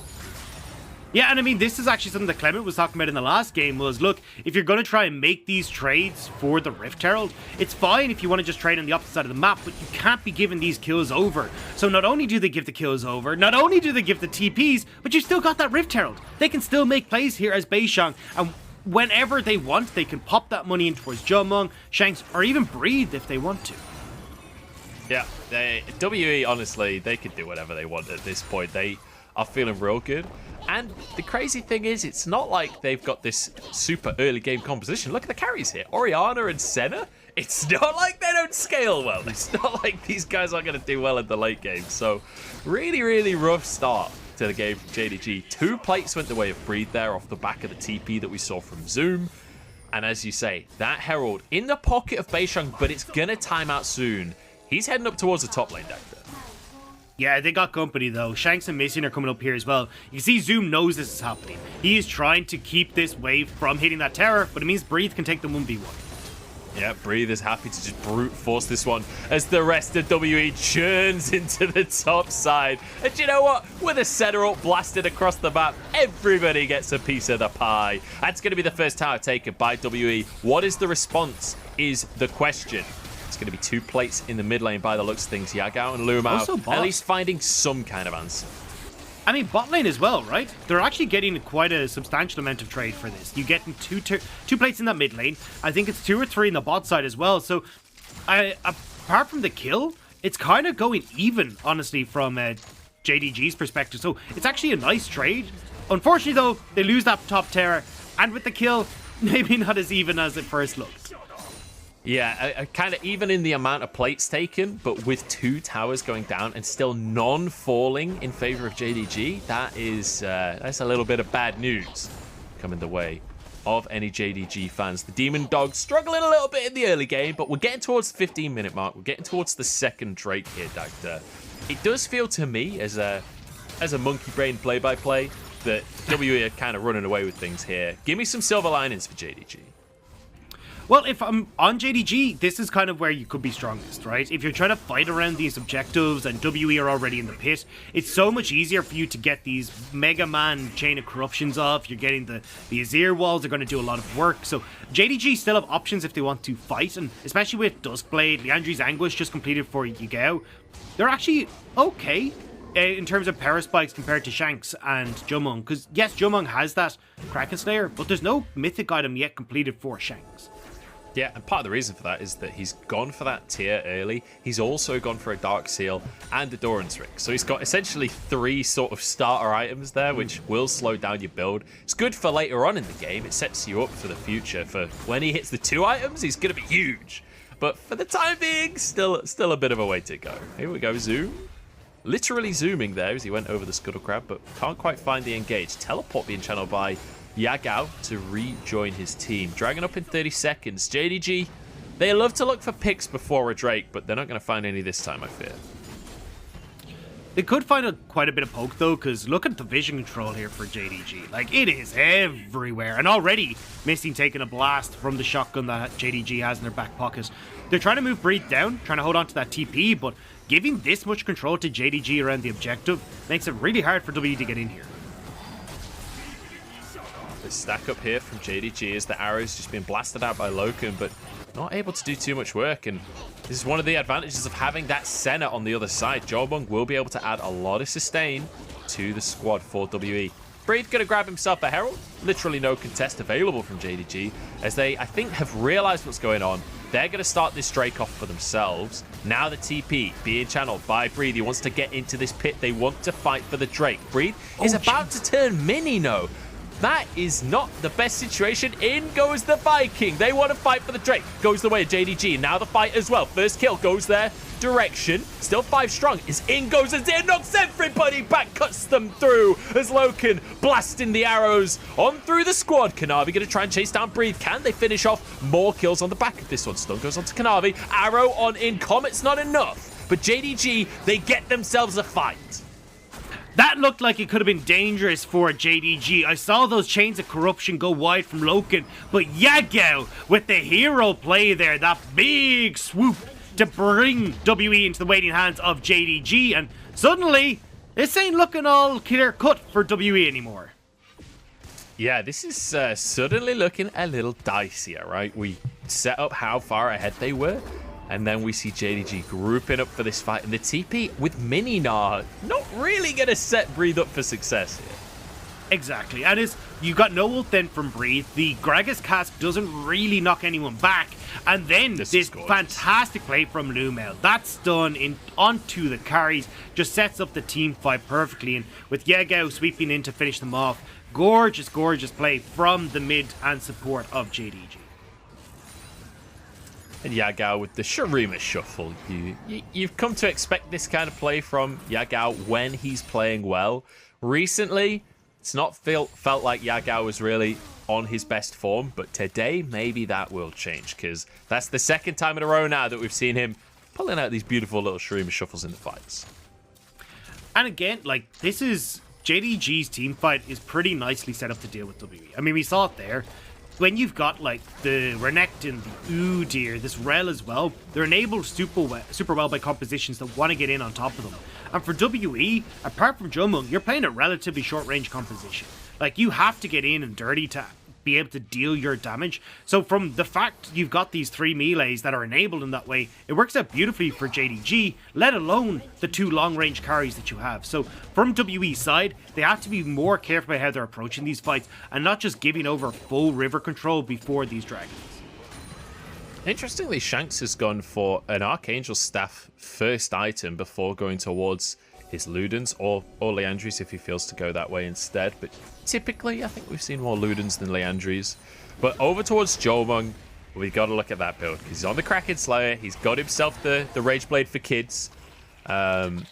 Yeah, and I mean, this is actually something that Clement was talking about in the last game was, look, if you're going to try and make these trades for the Rift Herald, it's fine if you want to just trade on the opposite side of the map, but you can't be giving these kills over. So not only do they give the kills over, not only do they give the TPs, but you still got that Rift Herald. They can still make plays here as Beisheng, and whenever they want, they can pop that money in towards Jumong, Shanks, or even Breathe if they want to. Yeah, WE, honestly, they can do whatever they want at this point. They are feeling real good. And the crazy thing is, it's not like they've got this super early game composition. Look at the carries here. Orianna and Senna. It's not like they don't scale well. It's not like these guys aren't going to do well in the late game. So really, really rough start to the game from JDG. 2 plates went the way of Breathe there off the back of the TP that we saw from Zoom. And as you say, that Herald in the pocket of Beisheng, but it's going to time out soon. He's heading up towards the top lane, Dacta. Yeah, they got company though. Shanks and Missing are coming up here as well. You can see Zoom knows this is happening. He is trying to keep this wave from hitting that tower, but it means Breathe can take the 1v1. Yeah, Breathe is happy to just brute force this one as the rest of WE churns into the top side. And you know what? With a setter up blasted across the map, everybody gets a piece of the pie. That's going to be the first tower taken by WE. What is the response is the question. It's going to be 2 plates in the mid lane by the looks of things. Yagao and Lumao at least finding some kind of answer. I mean, bot lane as well, right? They're actually getting quite a substantial amount of trade for this. You get two plates in that mid lane. I think it's 2 or 3 in the bot side as well. So, apart from the kill, it's kind of going even, honestly, from JDG's perspective. So, it's actually a nice trade. Unfortunately, though, they lose that top tower. And with the kill, maybe not as even as it first looked. Yeah, kind of even in the amount of plates taken, but with 2 towers going down and still none falling in favor of JDG, that's a little bit of bad news coming the way of any JDG fans. The Demon Dogs struggling a little bit in the early game, but we're getting towards the 15-minute mark. We're getting towards the second Drake here, Dacta. It does feel to me, as a monkey brain play-by-play, that WE are kind of running away with things here. Give me some silver linings for JDG. Well, if I'm on JDG, this is kind of where you could be strongest, right? If you're trying to fight around these objectives and WE are already in the pit, it's so much easier for you to get these Mega Man Chain of Corruptions off. You're getting the Azir walls are going to do a lot of work. So JDG still have options if they want to fight, and especially with Duskblade, Liandry's Anguish just completed for Yagao. They're actually okay in terms of power spikes compared to Shanks and Jumong, because yes, Jumong has that Kraken Slayer, but there's no mythic item yet completed for Shanks. Yeah, and part of the reason for that is that he's gone for that tier early. He's also gone for a Dark Seal and a Doran's Ring. So he's got essentially 3 sort of starter items there, which will slow down your build. It's good for later on in the game. It sets you up for the future. For when he hits the 2 items, he's going to be huge. But for the time being, still a bit of a way to go. Here we go, zoom. Literally zooming there as he went over the Scuttle Crab, but can't quite find the engage. Teleport being channeled by Yagao to rejoin his team. Dragon up in 30 seconds. JDG, they love to look for picks before a Drake, but they're not going to find any this time, I fear. They could find quite a bit of poke, though, because look at the vision control here for JDG. Like, it is everywhere. And already, Misty taking a blast from the shotgun that JDG has in their back pocket. They're trying to move Breathe down, trying to hold on to that TP, but giving this much control to JDG around the objective makes it really hard for W to get in here. The stack up here from JDG as the arrows just being blasted out by Loken, but not able to do too much work. And this is one of the advantages of having that Senna on the other side. Jobong will be able to add a lot of sustain to the squad for WE. Breed gonna grab himself a Herald. Literally no contest available from JDG, as they, I think, have realized what's going on. They're going to start this Drake off for themselves. Now the TP being channeled by Breathe. He wants to get into this pit. They want to fight for the Drake. Breathe is about to turn mini, no. That is not the best situation. In goes the Viking. They want to fight for the Drake. Goes the way of JDG. Now the fight as well. First kill goes their direction. Still 5 strong. As in goes Azir. Knocks everybody back. Cuts them through as Loken blasting the arrows on through the squad. Kanavi going to try and chase down Breathe. Can they finish off more kills on the back of this one? Stun goes on to Kanavi. Arrow on in. Comet's not enough. But JDG, they get themselves a fight. That looked like it could have been dangerous for JDG. I saw those chains of corruption go wide from Loken, but Yagao with the hero play there, that big swoop to bring WE into the waiting hands of JDG, and suddenly this ain't looking all clear cut for WE anymore. Yeah, this is suddenly looking a little dicier, right? We set up how far ahead they were, and then we see JDG grouping up for this fight. And the TP with Mini not really going to set Breathe up for success here. Exactly. And you got no ult then from Breathe. The Gragas Cask doesn't really knock anyone back. And then this fantastic play from Lumel. That's done onto the carries. Just sets up the team fight perfectly. And with Yagao sweeping in to finish them off. Gorgeous, gorgeous play from the mid and support of JDG. And Yagao with the Shurima shuffle. You've come to expect this kind of play from Yagao when he's playing well. Recently, it's not felt like Yagao was really on his best form, but today maybe that will change, because that's the second time in a row now that we've seen him pulling out these beautiful little Shurima shuffles in the fights. And again, like, this is JDG's team fight is pretty nicely set up to deal with WE. I mean, we saw it there. When you've got like the Renekton, the Udyr, this Rel as well, they're enabled super well by compositions that want to get in on top of them. And for WE, apart from Jomung, you're playing a relatively short range composition. Like, you have to get in and dirty to be able to deal your damage. So from the fact you've got these 3 melees that are enabled in that way, it works out beautifully for JDG, let alone the 2 long-range carries that you have. So from WE's side, they have to be more careful about how they're approaching these fights and not just giving over full river control before these dragons. Interestingly, Shanks has gone for an Archangel Staff first item before going towards his Ludens or Leandries if he feels to go that way instead. But typically, I think we've seen more Ludens than Leandries. But over towards Jomung, we've got to look at that build, because he's on the Kraken Slayer. He's got himself the Rage Blade for kids. Once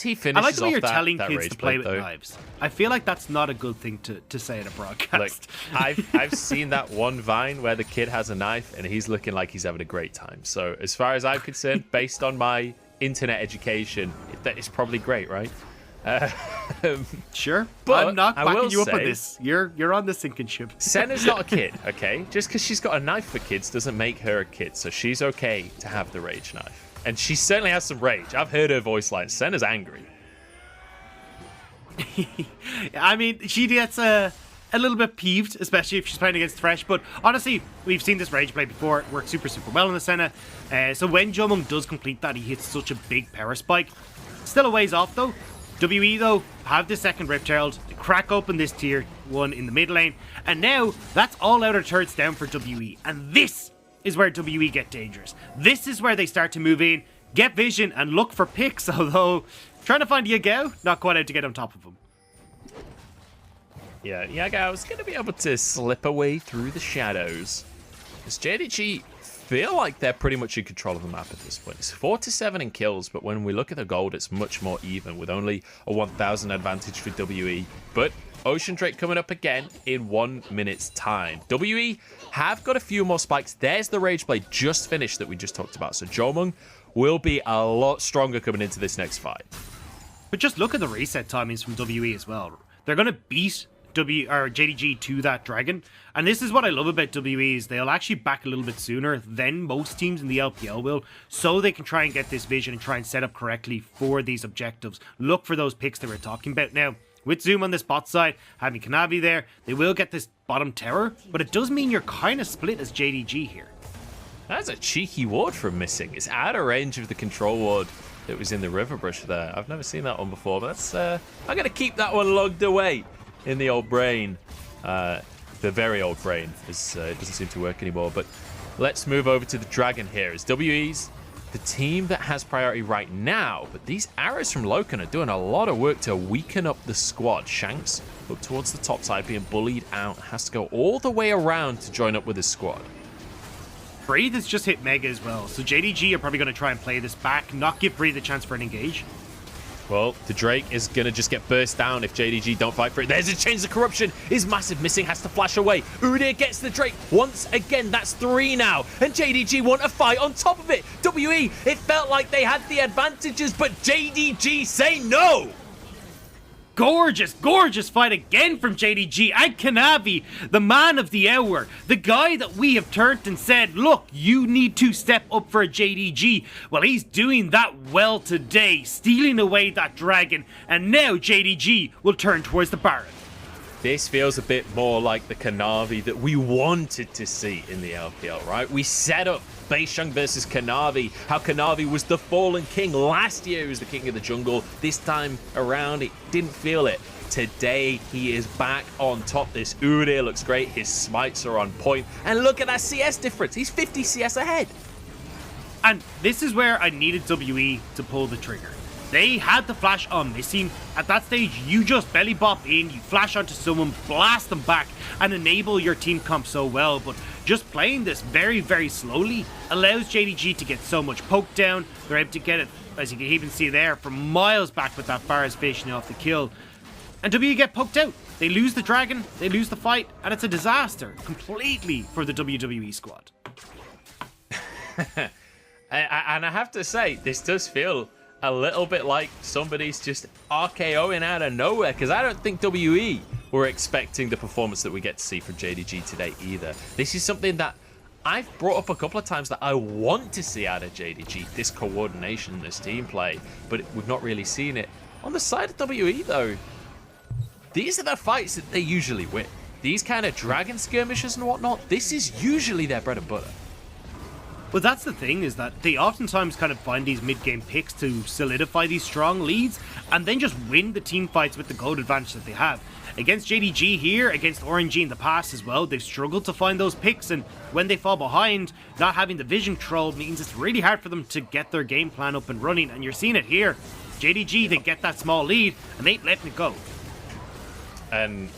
he finishes I like the way off you're telling that kids Rage to play Blade, with though, knives. I feel like that's not a good thing to say in a broadcast. Look, I've seen that one Vine where the kid has a knife and he's looking like he's having a great time. So as far as I'm concerned, based on my internet education, that is probably great, right? Sure, but I'm not I backing will you up on say- this. You're on the sinking ship. Senna's not a kid, okay? Just because she's got a knife for kids doesn't make her a kid, so she's okay to have the rage knife. And she certainly has some rage. I've heard her voice lines. Senna's angry. I mean, she gets a little bit peeved, especially if she's playing against Thresh. But honestly, we've seen this rage play before. It works super, super well in the Senna. So when Jomung does complete that, he hits such a big power spike. Still a ways off, though. WE, though, have the second Rift Herald, crack open this tier 1 in the mid lane. And now, that's all outer turrets down for WE. And this is where WE get dangerous. This is where they start to move in, get vision, and look for picks. Although, trying to find Yagao, not quite out to get on top of him. Yeah, Yagao's going to be able to slip away through the shadows. As JDG feel like they're pretty much in control of the map at this point. It's 4-7 in kills, but when we look at the gold, it's much more even, with only a 1,000 advantage for WE. But Ocean Drake coming up again in 1 minute's time. WE have got a few more spikes. There's the Rage Blade just finished that we just talked about. So Jomung will be a lot stronger coming into this next fight. But just look at the reset timings from WE as well. They're going to beat JDG to that dragon. And this is what I love about WE is they'll actually back a little bit sooner than most teams in the LPL will, so they can try and get this vision and try and set up correctly for these objectives. Look for those picks that we're talking about. Now, with Zoom on this bot side, having Kanavi there, they will get this bottom tower, but it does mean you're kind of split as JDG here. That's a cheeky ward from Missing. It's out of range of the control ward that was in the river brush there. I've never seen that one before, but that's I'm gonna keep that one logged away in the old brain. The very old brain, as it doesn't seem to work anymore. But let's move over to the dragon here, as WE's the team that has priority right now. But these arrows from Loken are doing a lot of work to weaken up the squad. Shanks up towards the top side, being bullied out, has to go all the way around to join up with his squad. Breathe has just hit Mega as well, so JDG are probably going to try and play this back, not give Breathe a chance for an engage. Well, the Drake is going to just get burst down if JDG don't fight for it. There's a Chains of Corruption. Is massive. Missing has to flash away. Udyr gets the Drake once again. That's 3 now. And JDG want a fight on top of it. WE, it felt like they had the advantages, but JDG say no. Gorgeous, gorgeous fight again from JDG and Kanavi, the man of the hour, the guy that we have turned and said, look, you need to step up for a JDG. Well, he's doing that well today, stealing away that dragon, and now JDG will turn towards the Baron. This feels a bit more like the Kanavi that we wanted to see in the LPL, right? We set up Beisheng versus Kanavi, how Kanavi was the fallen king. Last year he was the king of the jungle. This time around, it didn't feel it. Today, he is back on top. This Udyr looks great. His smites are on point. And look at that CS difference. He's 50 CS ahead. And this is where I needed WE to pull the trigger. They had the flash on Missing. At that stage, you just belly bop in, you flash onto someone, blast them back, and enable your team comp so well. But just playing this very, very slowly allows JDG to get so much poke down. They're able to get it, as you can even see there, from miles back with that Varus finishing off the kill. And WE get poked out. They lose the dragon, they lose the fight, and it's a disaster completely for the WWE squad. And I have to say, this does feel a little bit like somebody's just RKOing out of nowhere, because I don't think WE were expecting the performance that we get to see from JDG today either. This is something that I've brought up a couple of times that I want to see out of JDG, this coordination, this team play, but we've not really seen it. On the side of WE though, these are the fights that they usually win. These kind of dragon skirmishes and whatnot, this is usually their bread and butter. Well, that's the thing, is that they oftentimes kind of find these mid-game picks to solidify these strong leads and then just win the team fights with the gold advantage that they have. Against JDG here, against OMG in the past as well, they've struggled to find those picks, and when they fall behind, not having the vision control means it's really hard for them to get their game plan up and running, and you're seeing it here. JDG, they get that small lead, and they ain't letting it go. And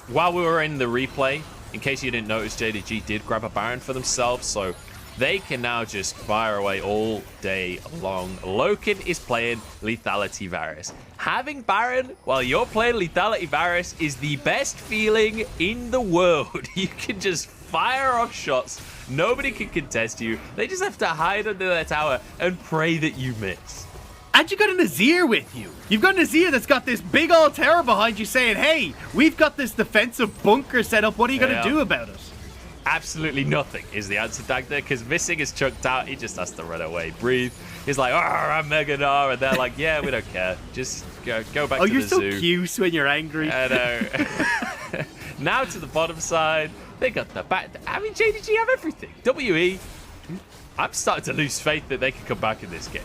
while we were in the replay, in case you didn't notice, JDG did grab a Baron for themselves, so they can now just fire away all day long. Loken is playing Lethality Varus. Having Baron while you're playing Lethality Varus is the best feeling in the world. You can just fire off shots. Nobody can contest you. They just have to hide under their tower and pray that you miss. And you got a Nazir with you. You've got a Nazir that's got this big old tower behind you saying, hey, we've got this defensive bunker set up. What are you going to do about it? Absolutely nothing is the answer, Dagda, because Missing is chunked out. He just has to run away, breathe. He's like, I'm Mega Gnar, and they're like, yeah, we don't care. Just go back to the zoo. Oh, you're so cute when you're angry. I know. Now to the bottom side, they got the back. I mean, JDG have everything. WE, I'm starting to lose faith that they can come back in this game.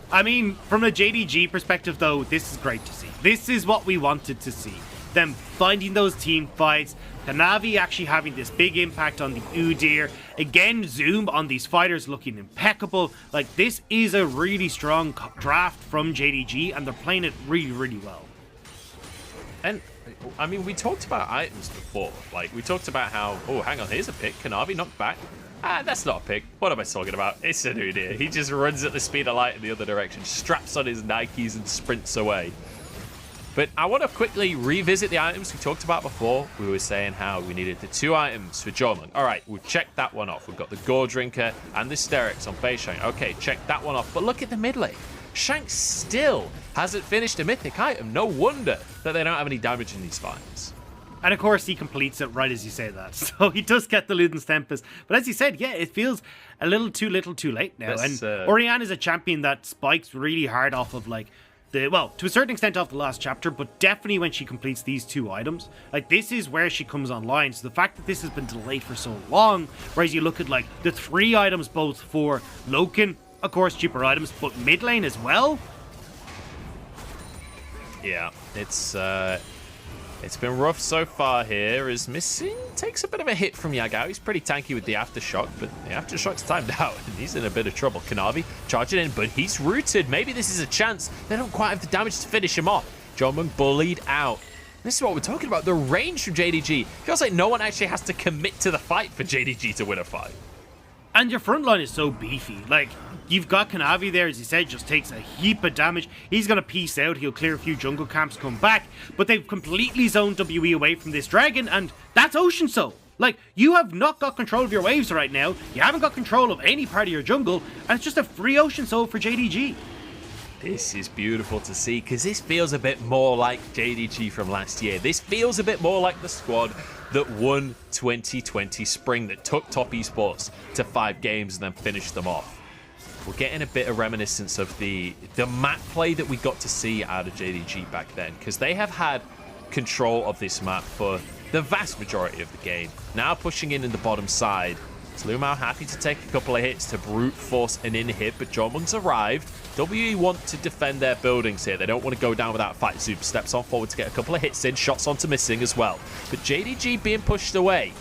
I mean, from a JDG perspective, though, this is great to see. This is what we wanted to see. Them finding those team fights, Kanavi actually having this big impact on the Udyr. Again, Zoom on these fighters looking impeccable. Like, this is a really strong draft from JDG, and they're playing it really, really well. And, I mean, we talked about items before. Like, we talked about how, oh, hang on, here's a pick. Kanavi knocked back. That's not a pick. What am I talking about? It's an Udyr. He just runs at the speed of light in the other direction, straps on his Nikes and sprints away. But I want to quickly revisit the items we talked about before. We were saying how we needed the 2 items for Jomung. All right, we've checked that one off. We've got the Gore Drinker and the Sterix on Beishang. Okay, check that one off. But look at the mid lane. Shanks still hasn't finished a mythic item. No wonder that they don't have any damage in these fights. And of course, he completes it right as you say that. So he does get the Luden's Tempest. But as you said, yeah, it feels a little too late now. And Orianna is a champion that spikes really hard off of, like, well, to a certain extent off the last chapter, but definitely when she completes these 2 items. Like, this is where she comes online. So the fact that this has been delayed for so long, whereas you look at, like, the 3 items both for Loken, of course, cheaper items, but mid lane as well. Yeah, it's been rough so far here, as Missing takes a bit of a hit from Yagao. He's pretty tanky with the Aftershock, but the Aftershock's timed out, and he's in a bit of trouble. Kanavi charging in, but he's rooted. Maybe this is a chance. They don't quite have the damage to finish him off. Jomung bullied out. This is what we're talking about, the range from JDG. Feels like no one actually has to commit to the fight for JDG to win a fight. And your front line is so beefy. Like, you've got Kanavi there, as you said, just takes a heap of damage. He's going to peace out. He'll clear a few jungle camps, come back. But they've completely zoned WE away from this dragon, and that's Ocean Soul. Like, you have not got control of your waves right now. You haven't got control of any part of your jungle, and it's just a free Ocean Soul for JDG. This is beautiful to see, because this feels a bit more like JDG from last year. This feels a bit more like the squad that won 2020 spring, that took Top Esports to 5 games and then finished them off. We're getting a bit of reminiscence of the map play that we got to see out of JDG back then, because they have had control of this map for the vast majority of the game. Now pushing in the bottom side. Lumao happy to take a couple of hits to brute force an in-hit, but Jomung's arrived. WE want to defend their buildings here. They don't want to go down without a fight. Zoom steps on forward to get a couple of hits in. Shots onto Missing as well. But JDG being pushed away.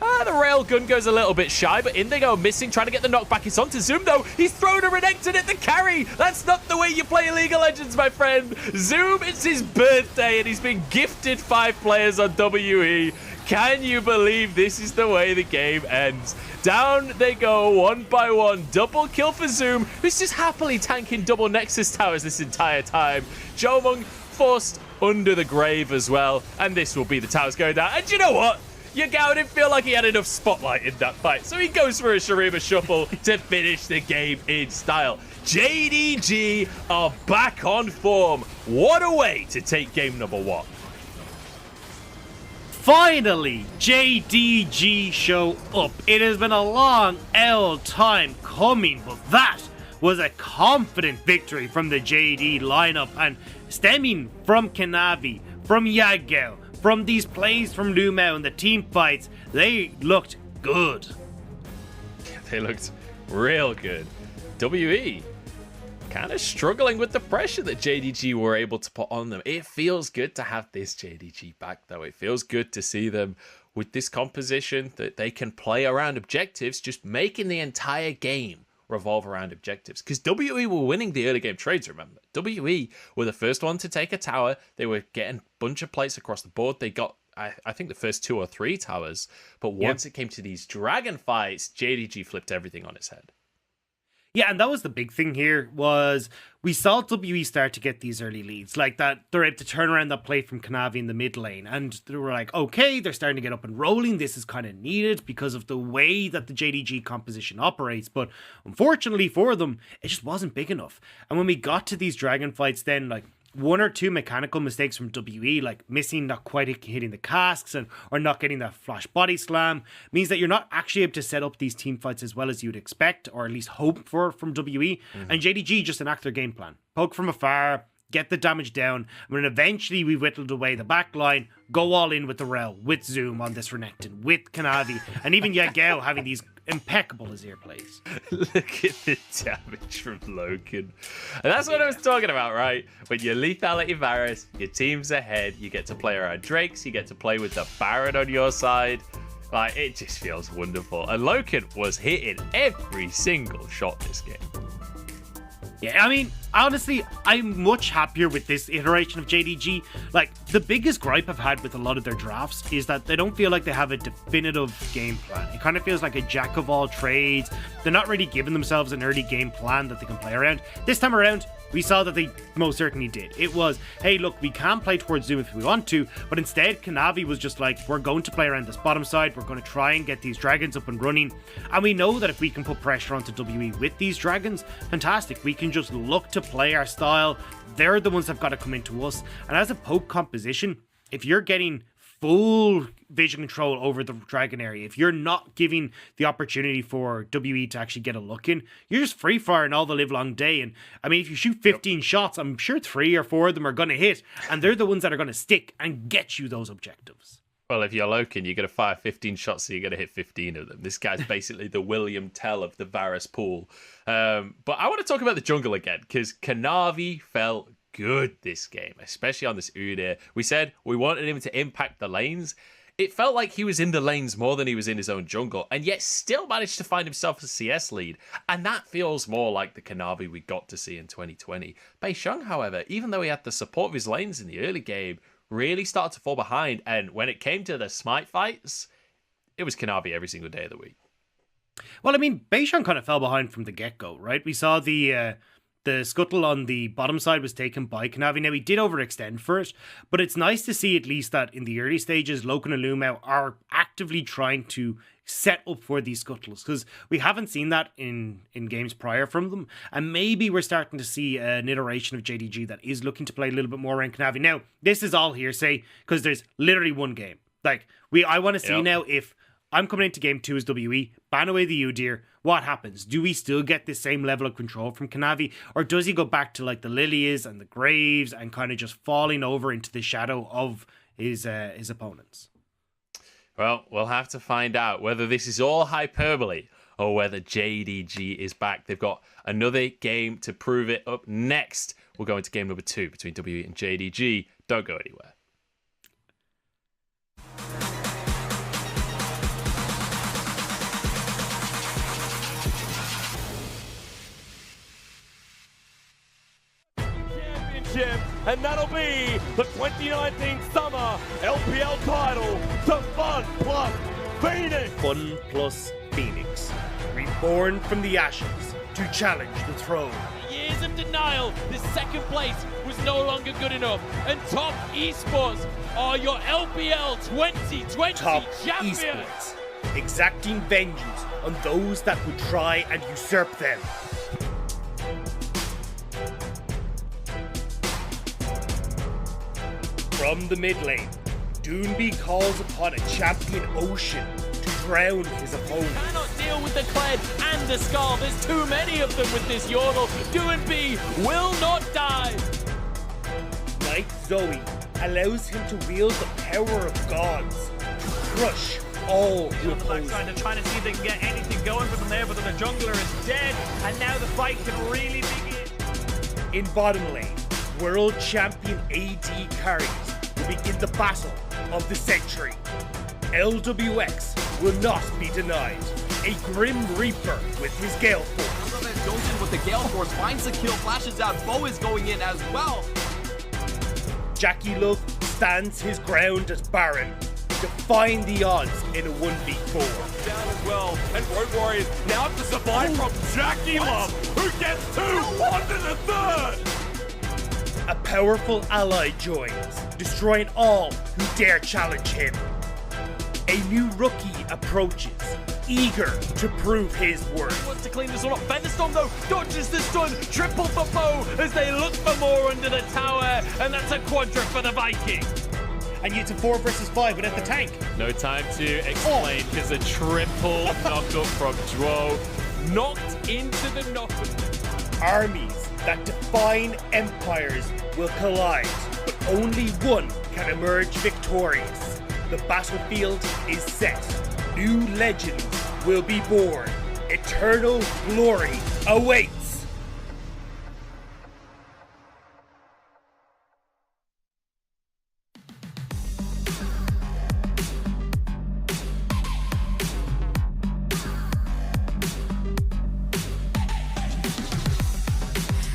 The railgun goes a little bit shy, but in they go. Missing, trying to get the knockback. It's onto Zoom, though. He's thrown a Renekton at the carry. That's not the way you play League of Legends, my friend. Zoom, it's his birthday, and he's been gifted 5 players on WE. Can you believe this is the way the game ends? Down they go, 1 by 1. Double kill for Zoom, who's just happily tanking double Nexus towers this entire time. Jomung forced under the grave as well, and this will be the towers going down. And you know what? Yagao didn't feel like he had enough spotlight in that fight, so he goes for a Shurima Shuffle to finish the game in style. JDG are back on form. What a way to take game number 1. Finally, JDG show up. It has been a long time coming, but that was a confident victory from the JD lineup, and stemming from Kanavi, from Yagao, from these plays from Lumao and the team fights, they looked good. They looked real good. WE kind of struggling with the pressure that JDG were able to put on them. It feels good to have this JDG back, though. It feels good to see them with this composition, that they can play around objectives, just making the entire game revolve around objectives. Because WE were winning the early game trades, remember. WE were the first one to take a tower. They were getting a bunch of plates across the board. They got, I think, the first 2 or 3 towers. But once it came to these dragon fights, JDG flipped everything on its head. Yeah, and that was the big thing here, was we saw WE start to get these early leads, like that they're able to turn around that play from Kanavi in the mid lane, and they were like, okay, they're starting to get up and rolling, this is kind of needed because of the way that the JDG composition operates, but unfortunately for them, it just wasn't big enough. And when we got to these dragon fights then, like, one or two mechanical mistakes from WE, like missing, not quite hitting the casks, or not getting that flash body slam, means that you're not actually able to set up these team fights as well as you'd expect, or at least hope for from WE. And JDG just enact their game plan. Poke from afar, get the damage down, and then eventually we whittled away the back line, go all in with the Rel, with Zoom on this Renekton, with Kanavi, and even Yagao having these impeccable Azir plays. Look at the damage from Loken. And that's what I was talking about, right? When you're lethality Varus, your team's ahead, you get to play around Drakes, you get to play with the Baron on your side. Like, it just feels wonderful. And Loken was hitting every single shot this game. Yeah, I mean, honestly, I'm much happier with this iteration of JDG. Like, the biggest gripe I've had with a lot of their drafts is that they don't feel like they have a definitive game plan. It kind of feels like a jack of all trades. They're not really giving themselves an early game plan that they can play around. This time around, we saw that they most certainly did. It was, hey, look, we can play towards Zoom if we want to, but instead Kanavi was just like, we're going to play around this bottom side, we're going to try and get these dragons up and running, and we know that if we can put pressure onto WE with these dragons, fantastic, we can just look to play our style. They're the ones that have got to come into us, and as a poke composition, if you're getting full vision control over the dragon area, if you're not giving the opportunity for WE to actually get a look in, you're just free firing all the live long day. And I mean, if you shoot 15 shots, I'm sure 3 or 4 of them are going to hit, and they're the ones that are going to stick and get you those objectives. Well, if you're Loken, you're going to fire 15 shots, so you're going to hit 15 of them. This guy's basically the William Tell of the Varus pool. But I want to talk about the jungle again, because Kanavi felt good this game, especially on this Udyr. We said we wanted him to impact the lanes. It felt like he was in the lanes more than he was in his own jungle, and yet still managed to find himself a CS lead. And that feels more like the Kanavi we got to see in 2020. Beisheng, however, even though he had the support of his lanes in the early game, really started to fall behind. And when it came to the smite fights, it was Kanavi every single day of the week. Well, I mean, Beisheng kind of fell behind from the get-go, right? We saw the scuttle on the bottom side was taken by Kanavi. Now, he did overextend for it, but it's nice to see at least that in the early stages, Loken and Lumao are actively trying to set up for these scuttles, because we haven't seen that in games prior from them, and maybe we're starting to see an iteration of JDG that is looking to play a little bit more around Kanavi. Now, this is all hearsay, because there's literally one game. Like, I want to see now if I'm coming into game 2 as WE, ban away the Udyr, what happens? Do we still get this same level of control from Kanavi, or does he go back to like the Lilias and the Graves and kind of just falling over into the shadow of his opponents? Well, we'll have to find out whether this is all hyperbole or whether JDG is back. They've got another game to prove it. Up next, we'll go into game number 2 between WE and JDG. Don't go anywhere. And that'll be the 2019 Summer LPL title to Fun plus Phoenix. Fun plus Phoenix, reborn from the ashes to challenge the throne. Years of denial, this second place was no longer good enough, and Top Esports are your LPL 2020 Top champions. Esports, exacting vengeance on those that would try and usurp them. From the mid lane, Doonby calls upon a champion Ocean to drown his opponent. Cannot deal with the Kled and the Skull. There's too many of them with this Yordle. Doonby will not die. Knight Zoe allows him to wield the power of gods to crush all who oppose him. They're trying to see if they can get anything going for them there, but the jungler is dead, and now the fight can really begin. In bottom lane, world champion AD carries will begin the battle of the century. LWX will not be denied. A Grim Reaper with his Gale Force. Goes in with the Gale Force, finds the kill, flashes out, Bo is going in as well. Jackie Love stands his ground as Baron, defying the odds in a 1v4. Down as well, and Road Warriors now have to survive from Jackie Love, who gets 2 under the third. A powerful ally joins, destroying all who dare challenge him. A new rookie approaches, eager to prove his worth. Wants to clean this one up. Featherstone though dodges the stun. Triple for Poe as they look for more under the tower, and that's a quadra for the Viking. And it's a 4 versus 5 without the tank. No time to explain because a triple knockup from Duo knocked into the knockup. Armies that define empires will collide, but only one can emerge victorious. The battlefield is set. New legends will be born. Eternal glory awaits.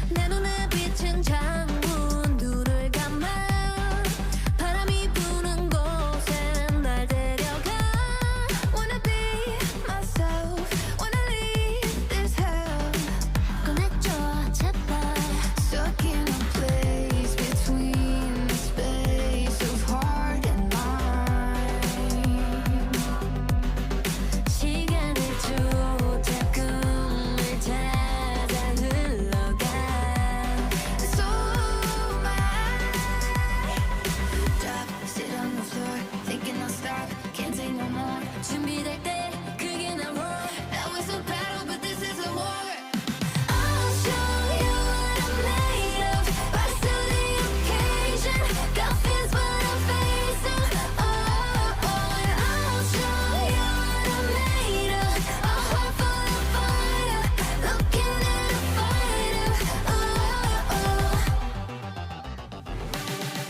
내 눈에 비친 창문 눈을 감아 바람이 부는 곳에 날 데려가 Wanna be myself Wanna leave this hell 꺼내줘 제발 Stuck in a place between the space of heart and mind 시간을 조차 꿈을 찾아 흘러가 So drop, sit on the floor, thinking I'll stop, can't take no more. 준비될 때 그게 나 roar. Now it's a battle, but this is a war. I'll show you what I'm made of. Rise to the occasion. Got fears, but I'm facing. Oh, and I'll show you what I'm made of. A heart full of fire, looking at a fighter.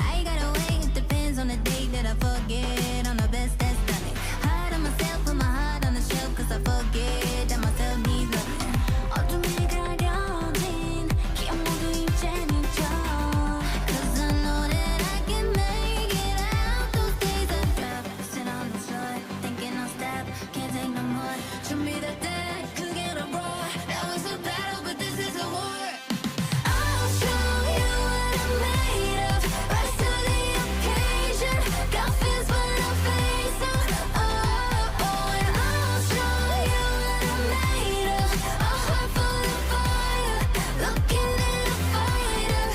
I got a way, it depends on the day that I forget. On the best that's done it. Hard on myself, put my heart on the shelf, cause I forget that myself needs loving. 어둠이 가려진 기억 모두 이젠 잊어. Cause I know that I can make it out those days I drop. Sit on the floor, thinking I'll stop, can't take no more. 준비될 때 그게 나 roar. Now it's a battle, but this is a war. I'll show you what I'm made of. Rise to the occasion. Got fears, but I'm facing. Oh, and I'll show you what I'm made of. A heart full of fire, looking at a fighter.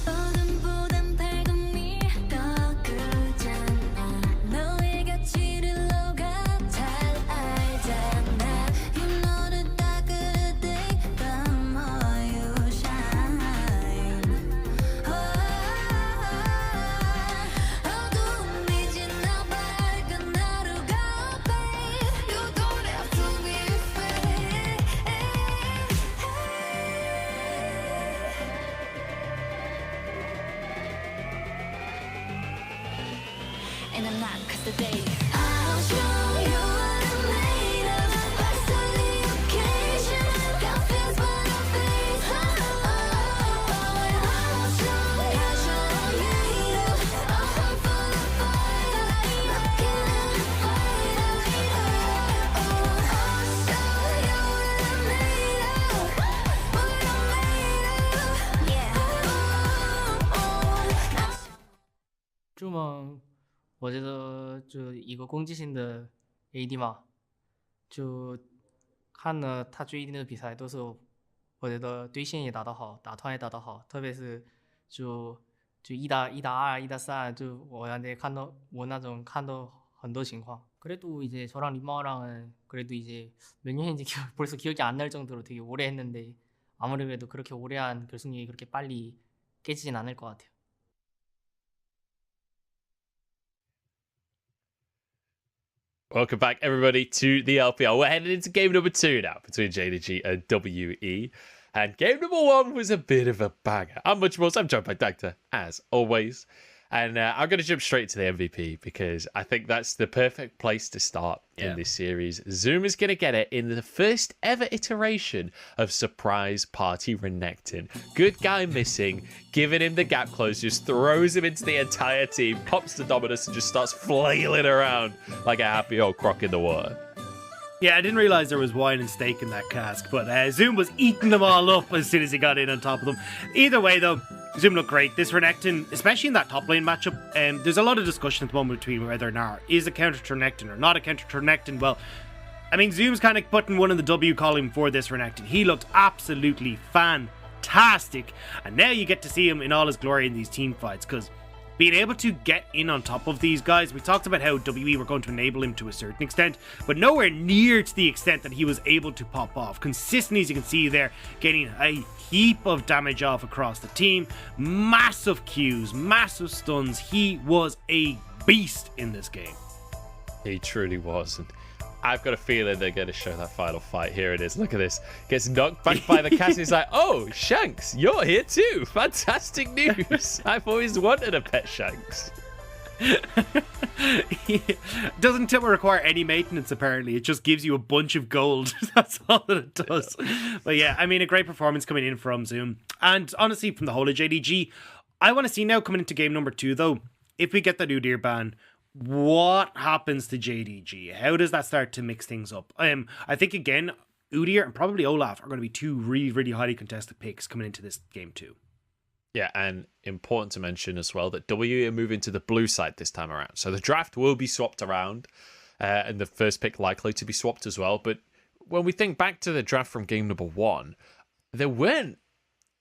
어둠보단 밝음이 더 크잖아. 너의 가치를 너가 잘 알잖아. You know the darker the day, the more you shine. 어둠이 지나 밝은 하루가 babe. You don't have to be afraid. And I'm not, cause today I'll show you what I'm made of. Rise to the occasion. Got fears, but I'm facing. And I'll show you a heart full of fire, looking at a fighter. I'll show you what I'm made of. What I'm made of. Yeah. 这么，我觉得就一个攻击性的 AD 嘛，就看了他最近的比赛，都是我觉得对线也打得好，打团也打得好，特别是就1打2、1打3，就我那看到我那种看到很多情况。 그래도 이제 저랑 리마랑은 그래도 이제 몇 년인지 벌써 기억이 안 날 정도로 되게 오래 했는데 아무리 그래도 그렇게 오래한 결승력이 그렇게 빨리 깨지진 않을 것 같아요. Welcome back, everybody, to the LPL. We're headed into game number 2 now between JDG and WE. And game number 1 was a bit of a banger. I'm Much More, I'm joined by Dagda, as always. And I'm going to jump straight to the MVP because I think that's the perfect place to start in this series. Zoom is going to get it in the first ever iteration of Surprise Party Renekton. Good guy missing, giving him the gap close, just throws him into the entire team, pops the Dominus and just starts flailing around like a happy old croc in the water. Yeah, I didn't realize there was wine and steak in that cask, but Zoom was eating them all up as soon as he got in on top of them. Either way, though, Zoom looked great. This Renekton, especially in that top lane matchup, there's a lot of discussion at the moment between whether or not is a counter to Renekton or not a counter to Renekton. Well, I mean, Zoom's kind of putting one in the W column for this Renekton. He looked absolutely fantastic, and now you get to see him in all his glory in these team fights, because being able to get in on top of these guys, we talked about how WE were going to enable him to a certain extent, but nowhere near to the extent that he was able to pop off. Consistently, as you can see there, getting a heap of damage off across the team, massive Qs, massive stuns. He was a beast in this game. He truly was. And I've got a feeling they're going to show that final fight. Here it is. Look at this. Gets knocked back by the cast. He's like, oh, Shanks, you're here too. Fantastic news. I've always wanted a pet Shanks. Doesn't require any maintenance, apparently. It just gives you a bunch of gold. That's all that it does. But yeah, I mean, a great performance coming in from Zoom. And honestly, from the whole of JDG, I want to see now coming into game number 2, though, if we get the Udyr ban, what happens to JDG? How does that start to mix things up? I think, again, Udyr and probably Olaf are going to be two really, really highly contested picks coming into this game too. Yeah, and important to mention as well that WE are moving to the blue side this time around. So the draft will be swapped around, and the first pick likely to be swapped as well. But when we think back to the draft from game number 1, there weren't,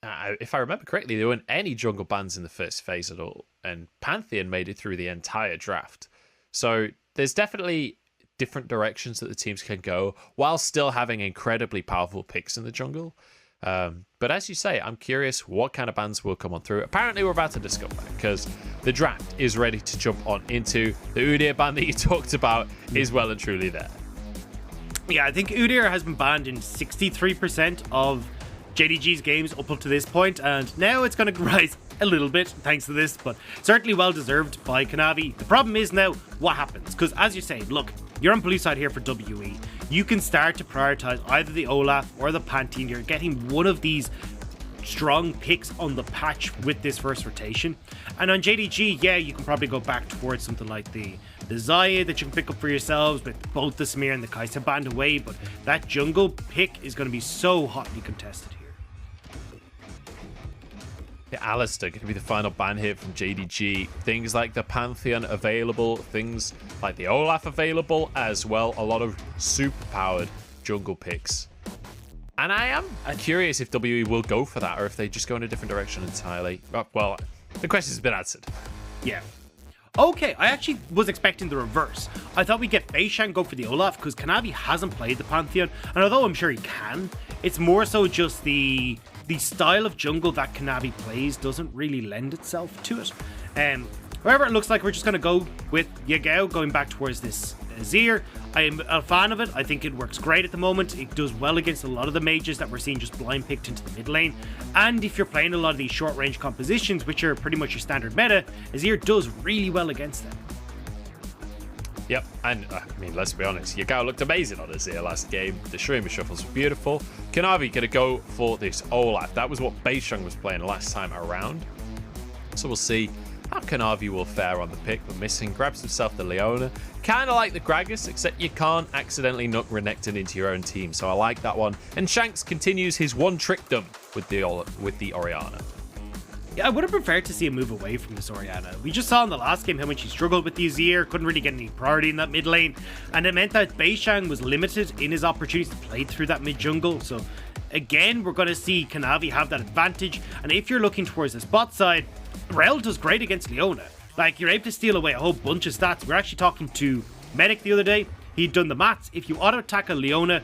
if I remember correctly, there weren't any jungle bans in the first phase at all. And Pantheon made it through the entire draft. So there's definitely different directions that the teams can go while still having incredibly powerful picks in the jungle. But as you say, I'm curious what kind of bans will come on through. Apparently, we're about to discover that because the draft is ready to jump on into the Udyr ban that you talked about is well and truly there. Yeah, I think Udyr has been banned in 63% of JDG's games up to this point, and now it's going to rise a little bit thanks to this, but certainly well deserved by Kanavi. The problem is now what happens, because as you say, look, you're on blue side here for WE. You can start to prioritize either the Olaf or the Pantheon. You're getting one of these strong picks on the patch with this first rotation. And on JDG, yeah, you can probably go back towards something like the Xayah that you can pick up for yourselves with both the Samir and the Kai'Sa banned away, but that jungle pick is going to be so hotly contested here. Yeah, Alistair going to be the final ban here from JDG. Things like the Pantheon available, things like the Olaf available as well. A lot of super powered jungle picks. And I am curious if WE will go for that or if they just go in a different direction entirely. Well, the question's been answered. Yeah. Okay, I actually was expecting the reverse. I thought we'd get Beishang go for the Olaf because Kanavi hasn't played the Pantheon, and although I'm sure he can, it's more so just the style of jungle that Kanavi plays doesn't really lend itself to it. However, it looks like we're just going to go with Yagao going back towards this Azir. I'm a fan of it. I think it works great at the moment. It does well against a lot of the mages that we're seeing just blind picked into the mid lane. And if you're playing a lot of these short range compositions, which are pretty much your standard meta, Azir does really well against them. Yep, and I mean, let's be honest, Yagao looked amazing on Azir last game. The Shurima shuffles were beautiful. Kanavi gonna go for this Olaf. That was what Beishang was playing last time around. So we'll see how Kanavi will fare on the pick. But missing, grabs himself the Leona. Kind of like the Gragas, except you can't accidentally knock Renekton into your own team. So I like that one. And Shanks continues his one trickdom with the Orianna. Yeah, I would have preferred to see him move away from this Orianna. We just saw in the last game how much he struggled with the Azir, couldn't really get any priority in that mid lane, and it meant that Beishang was limited in his opportunities to play through that mid jungle. So again, we're going to see Kanavi have that advantage, and if you're looking towards the spot side, Rel does great against Leona. Like, you're able to steal away a whole bunch of stats. We're actually talking to Medic the other day. He'd done the maths. If you auto attack a Leona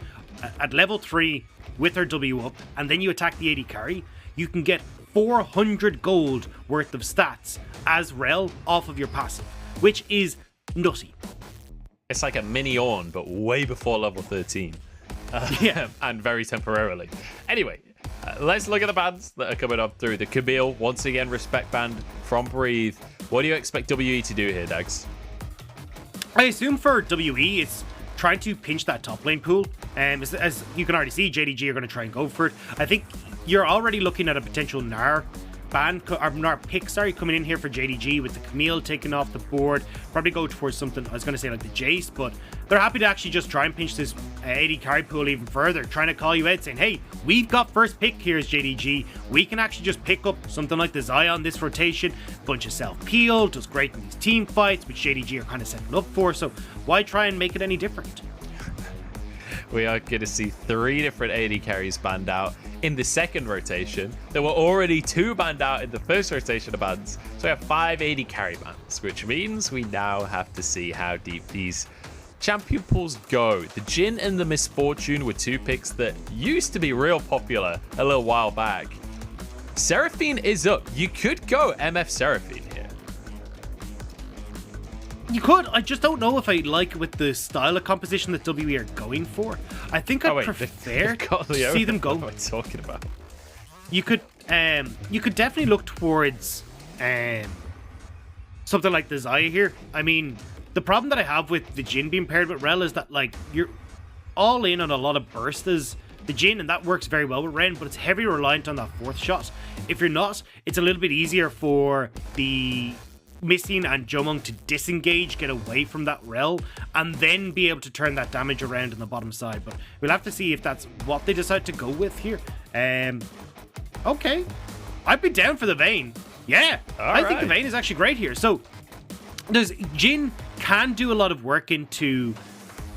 at level 3 with her W up, and then you attack the AD carry, you can get 400 gold worth of stats as Rel off of your passive, which is nutty. It's like a mini Ornn, but way before level 13. Yeah. And very temporarily. Anyway, let's look at the bans that are coming up through. The Camille, once again, respect band from Breathe. What do you expect WE to do here, Dags? I assume for WE, it's trying to pinch that top lane pool. As you can already see, JDG are going to try and go for it. I think you're already looking at a potential Gnar ban, or Gnar pick, sorry, coming in here for JDG with the Camille taken off the board. Probably go towards something, I was going to say like the Jace, but they're happy to actually just try and pinch this AD carry pool even further, trying to call you out, saying, hey, we've got first pick here as JDG. We can actually just pick up something like the Zion this rotation, bunch of self-peel, does great in these team fights, which JDG are kind of setting up for, so why try and make it any different? We are going to see 3 different AD carries banned out in the second rotation. There were already 2 banned out in the first rotation of bans. So we have 5 AD carry bans, which means we now have to see how deep these champion pools go. The Jhin and the Misfortune were 2 picks that used to be real popular a little while back. Seraphine is up. You could go MF Seraphine here. You could. I just don't know if I like with the style of composition that WE are going for. I think I prefer to see them go. What am I talking about? You could definitely look towards something like the Zaya here. I mean, the problem that I have with the Jhin being paired with Rel is that like you're all in on a lot of bursts as the Jhin, and that works very well with Ren, but it's heavily reliant on that 4th shot. If you're not, it's a little bit easier for the Missing and Jomung to disengage, get away from that Rel, and then be able to turn that damage around on the bottom side. But we'll have to see if that's what they decide to go with here. Okay. I'd be down for the Vayne. Yeah. I think the Vayne is actually great here. So, Jhin can do a lot of work into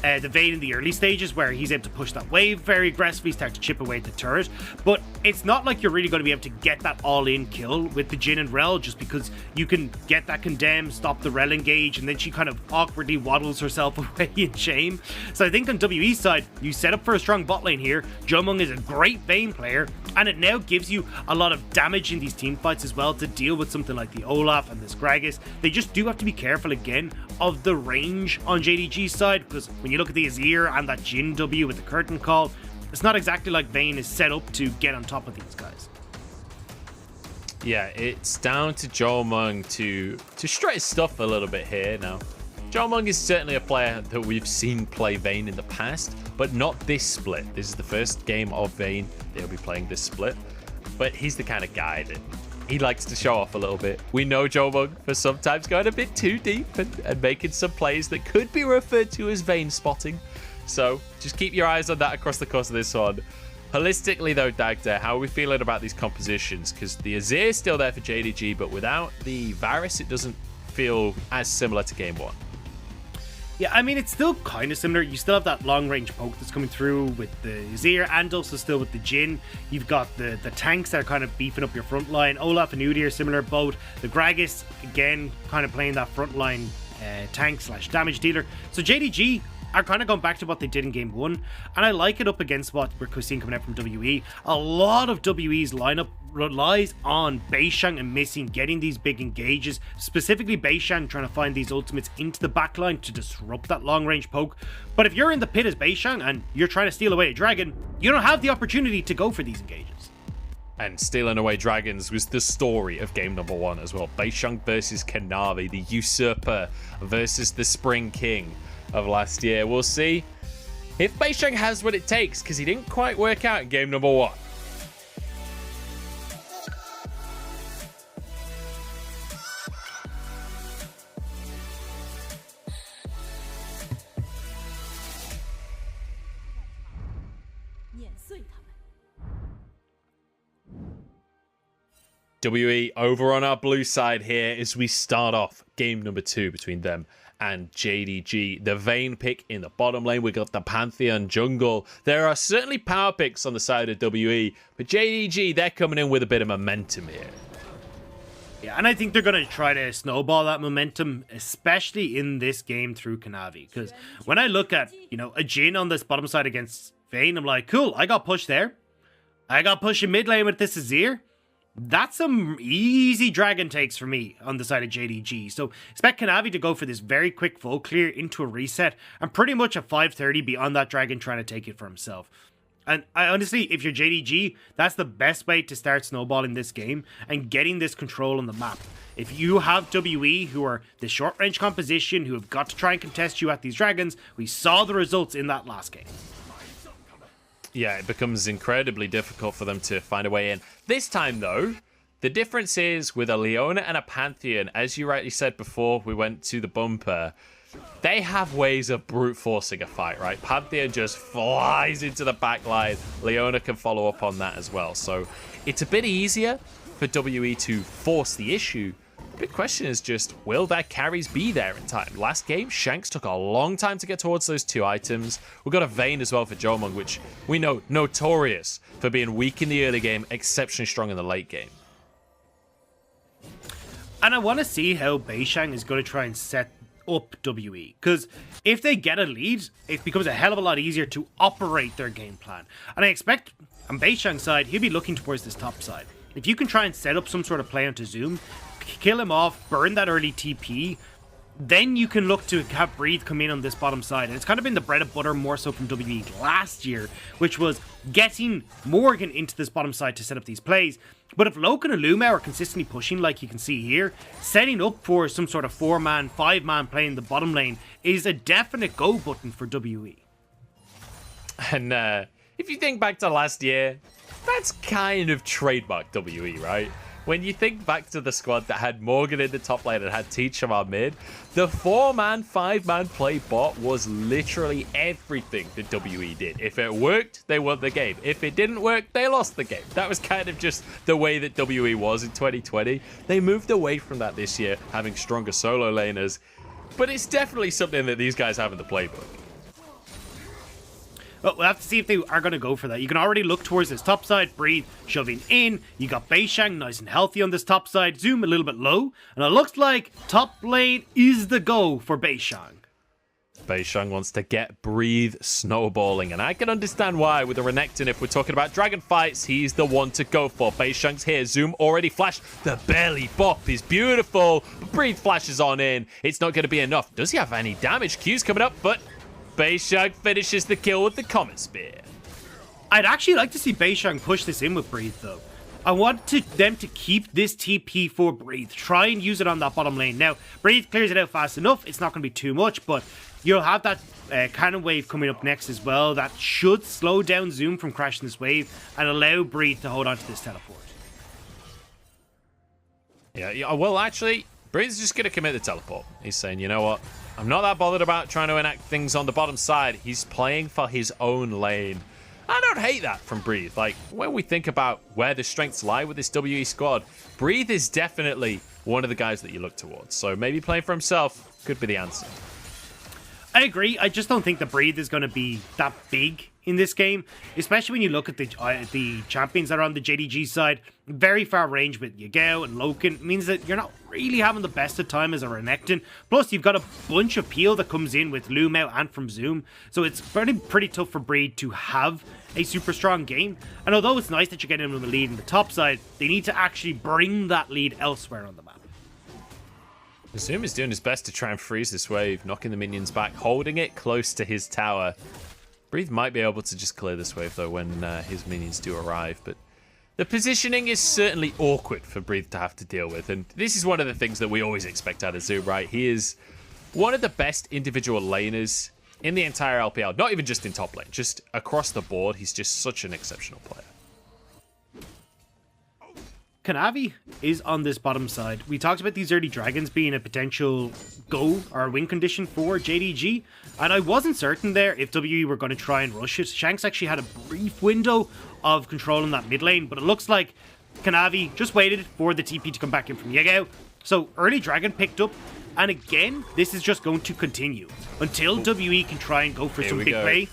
the Vayne in the early stages where he's able to push that wave very aggressively, start to chip away at the turret. But it's not like you're really going to be able to get that all-in kill with the Jhin and Rel, just because you can get that condemn, stop the Rel engage, and then she kind of awkwardly waddles herself away in shame. So I think on WE's side, you set up for a strong bot lane here. Jomung is a great Vayne player, and it now gives you a lot of damage in these team fights as well to deal with something like the Olaf and this Gragas. They just do have to be careful again of the range on JDG's side, because when you look at the Azir and that Jhin W with the curtain call, it's not exactly like Vayne is set up to get on top of these guys. Yeah, it's down to Jomung to strut his stuff a little bit here now. Jomung is certainly a player that we've seen play Vayne in the past, but not this split. This is the first game of Vayne they'll be playing this split, but he's the kind of guy that he likes to show off a little bit. We know Jomung for sometimes going a bit too deep and making some plays that could be referred to as Vayne spotting. So just keep your eyes on that across the course of this one. Holistically though, Dagda, how are we feeling about these compositions? Because the Azir is still there for JDG, but without the Varus, it doesn't feel as similar to game 1. Yeah, I mean, it's still kind of similar. You still have that long-range poke that's coming through with the Azir, and also still with the Jhin. You've got the tanks that are kind of beefing up your front line. Olaf and Udi are similar both. The Gragas, again, kind of playing that front line tank/damage dealer. So JDG are kind of going back to what they did in game 1, and I like it up against what we're seeing coming out from WE. A lot of WE's lineup relies on Beishang and Missing getting these big engages, specifically Beishang trying to find these ultimates into the backline to disrupt that long range poke. But if you're in the pit as Beishang and you're trying to steal away a dragon, you don't have the opportunity to go for these engages. And stealing away dragons was the story of game number 1 as well. Beishang versus Kanavi, the usurper versus the Spring King of last year. We'll see if Beishang has what it takes, because he didn't quite work out in game number 1. WE over on our blue side here as we start off game number 2 between them and JDG. The Vayne pick in the bottom lane. We got the Pantheon jungle. There are certainly power picks on the side of WE, but JDG, they're coming in with a bit of momentum here. Yeah, and I think they're going to try to snowball that momentum, especially in this game through Kanavi. Because when I look at, a Jhin on this bottom side against Vayne, I'm like, cool, I got pushed there. I got pushed in mid lane with this Azir. That's some easy dragon takes for me on the side of JDG. So expect Kanavi to go for this very quick full clear into a reset and pretty much a 530 beyond that dragon trying to take it for himself. And I honestly, if you're JDG, that's the best way to start snowballing this game and getting this control on the map. If you have WE, who are the short-range composition, who have got to try and contest you at these dragons, we saw the results in that last game. Yeah, it becomes incredibly difficult for them to find a way in. This time, though, the difference is with a Leona and a Pantheon, as you rightly said before we went to the bumper, they have ways of brute forcing a fight, right? Pantheon just flies into the back line. Leona can follow up on that as well. So it's a bit easier for WE to force the issue. The big question is just, will their carries be there in time? Last game, Shanks took a long time to get towards those 2 items. We've got a Vayne as well for Jomung, which we know notorious for being weak in the early game, exceptionally strong in the late game. And I want to see how Beishang is going to try and set up WE, because if they get a lead, it becomes a hell of a lot easier to operate their game plan. And I expect on Beishang's side, he'll be looking towards this top side. If you can try and set up some sort of play onto Zoom, kill him off, burn that early TP, then you can look to have Breathe come in on this bottom side. And it's kind of been the bread and butter more so from WE last year, which was getting Morgan into this bottom side to set up these plays. But if Loken and Lumao are consistently pushing, like you can see here, setting up for some sort of 4-man, 5-man play in the bottom lane is a definite go button for WE. And if you think back to last year, that's kind of trademark WE, right? When you think back to the squad that had Morgan in the top lane and had Teachamar mid, the 4-man, 5-man play bot was literally everything that WE did. If it worked, they won the game. If it didn't work, they lost the game. That was kind of just the way that WE was in 2020. They moved away from that this year, having stronger solo laners. But it's definitely something that these guys have in the playbook. Well, we'll have to see if they are going to go for that. You can already look towards this top side. Breathe shoving in. You got Beishang nice and healthy on this top side. Zoom a little bit low. And it looks like top lane is the go for Beishang. Beishang wants to get Breathe snowballing. And I can understand why with the Renekton. If we're talking about dragon fights, he's the one to go for. Beishang's here. Zoom already flashed. The belly bop is beautiful. But Breathe flashes on in. It's not going to be enough. Does he have any damage? Q's coming up, but Beishang finishes the kill with the Comet Spear. I'd actually like to see Beishang push this in with Breathe, though. I want them to keep this TP for Breathe. Try and use it on that bottom lane. Now, Breathe clears it out fast enough. It's not going to be too much, but you'll have that cannon wave coming up next as well. That should slow down Zoom from crashing this wave and allow Breathe to hold on to this teleport. Yeah, well, actually, Breathe's just going to commit the teleport. He's saying, you know what? I'm not that bothered about trying to enact things on the bottom side. He's playing for his own lane. I don't hate that from Breathe. Like, when we think about where the strengths lie with this WE squad, Breathe is definitely one of the guys that you look towards. So maybe playing for himself could be the answer. I agree. I just don't think the Breathe is going to be that big in this game, especially when you look at the champions that are on the JDG side. Very far range with Yagao and Loken means that you're not really having the best of time as a Renekton. Plus, you've got a bunch of peel that comes in with Lumao and from Zoom, so it's pretty tough for Breed to have a super strong game. And although it's nice that you're getting them a lead in the top side, they need to actually bring that lead elsewhere on the map. Zoom is doing his best to try and freeze this wave, knocking the minions back, holding it close to his tower. Breathe might be able to just clear this wave, though, when his minions do arrive, but the positioning is certainly awkward for Breathe to have to deal with, and this is one of the things that we always expect out of Zoom, right? He is one of the best individual laners in the entire LPL, not even just in top lane, just across the board. He's just such an exceptional player. Kanavi is on this bottom side. We talked about these early dragons being a potential go or win condition for JDG, and I wasn't certain there if WE were going to try and rush it. Shanks actually had a brief window of control in that mid lane, but it looks like Kanavi just waited for the TP to come back in from Yagao. So early dragon picked up, and again, this is just going to continue until WE can try and go for some big play.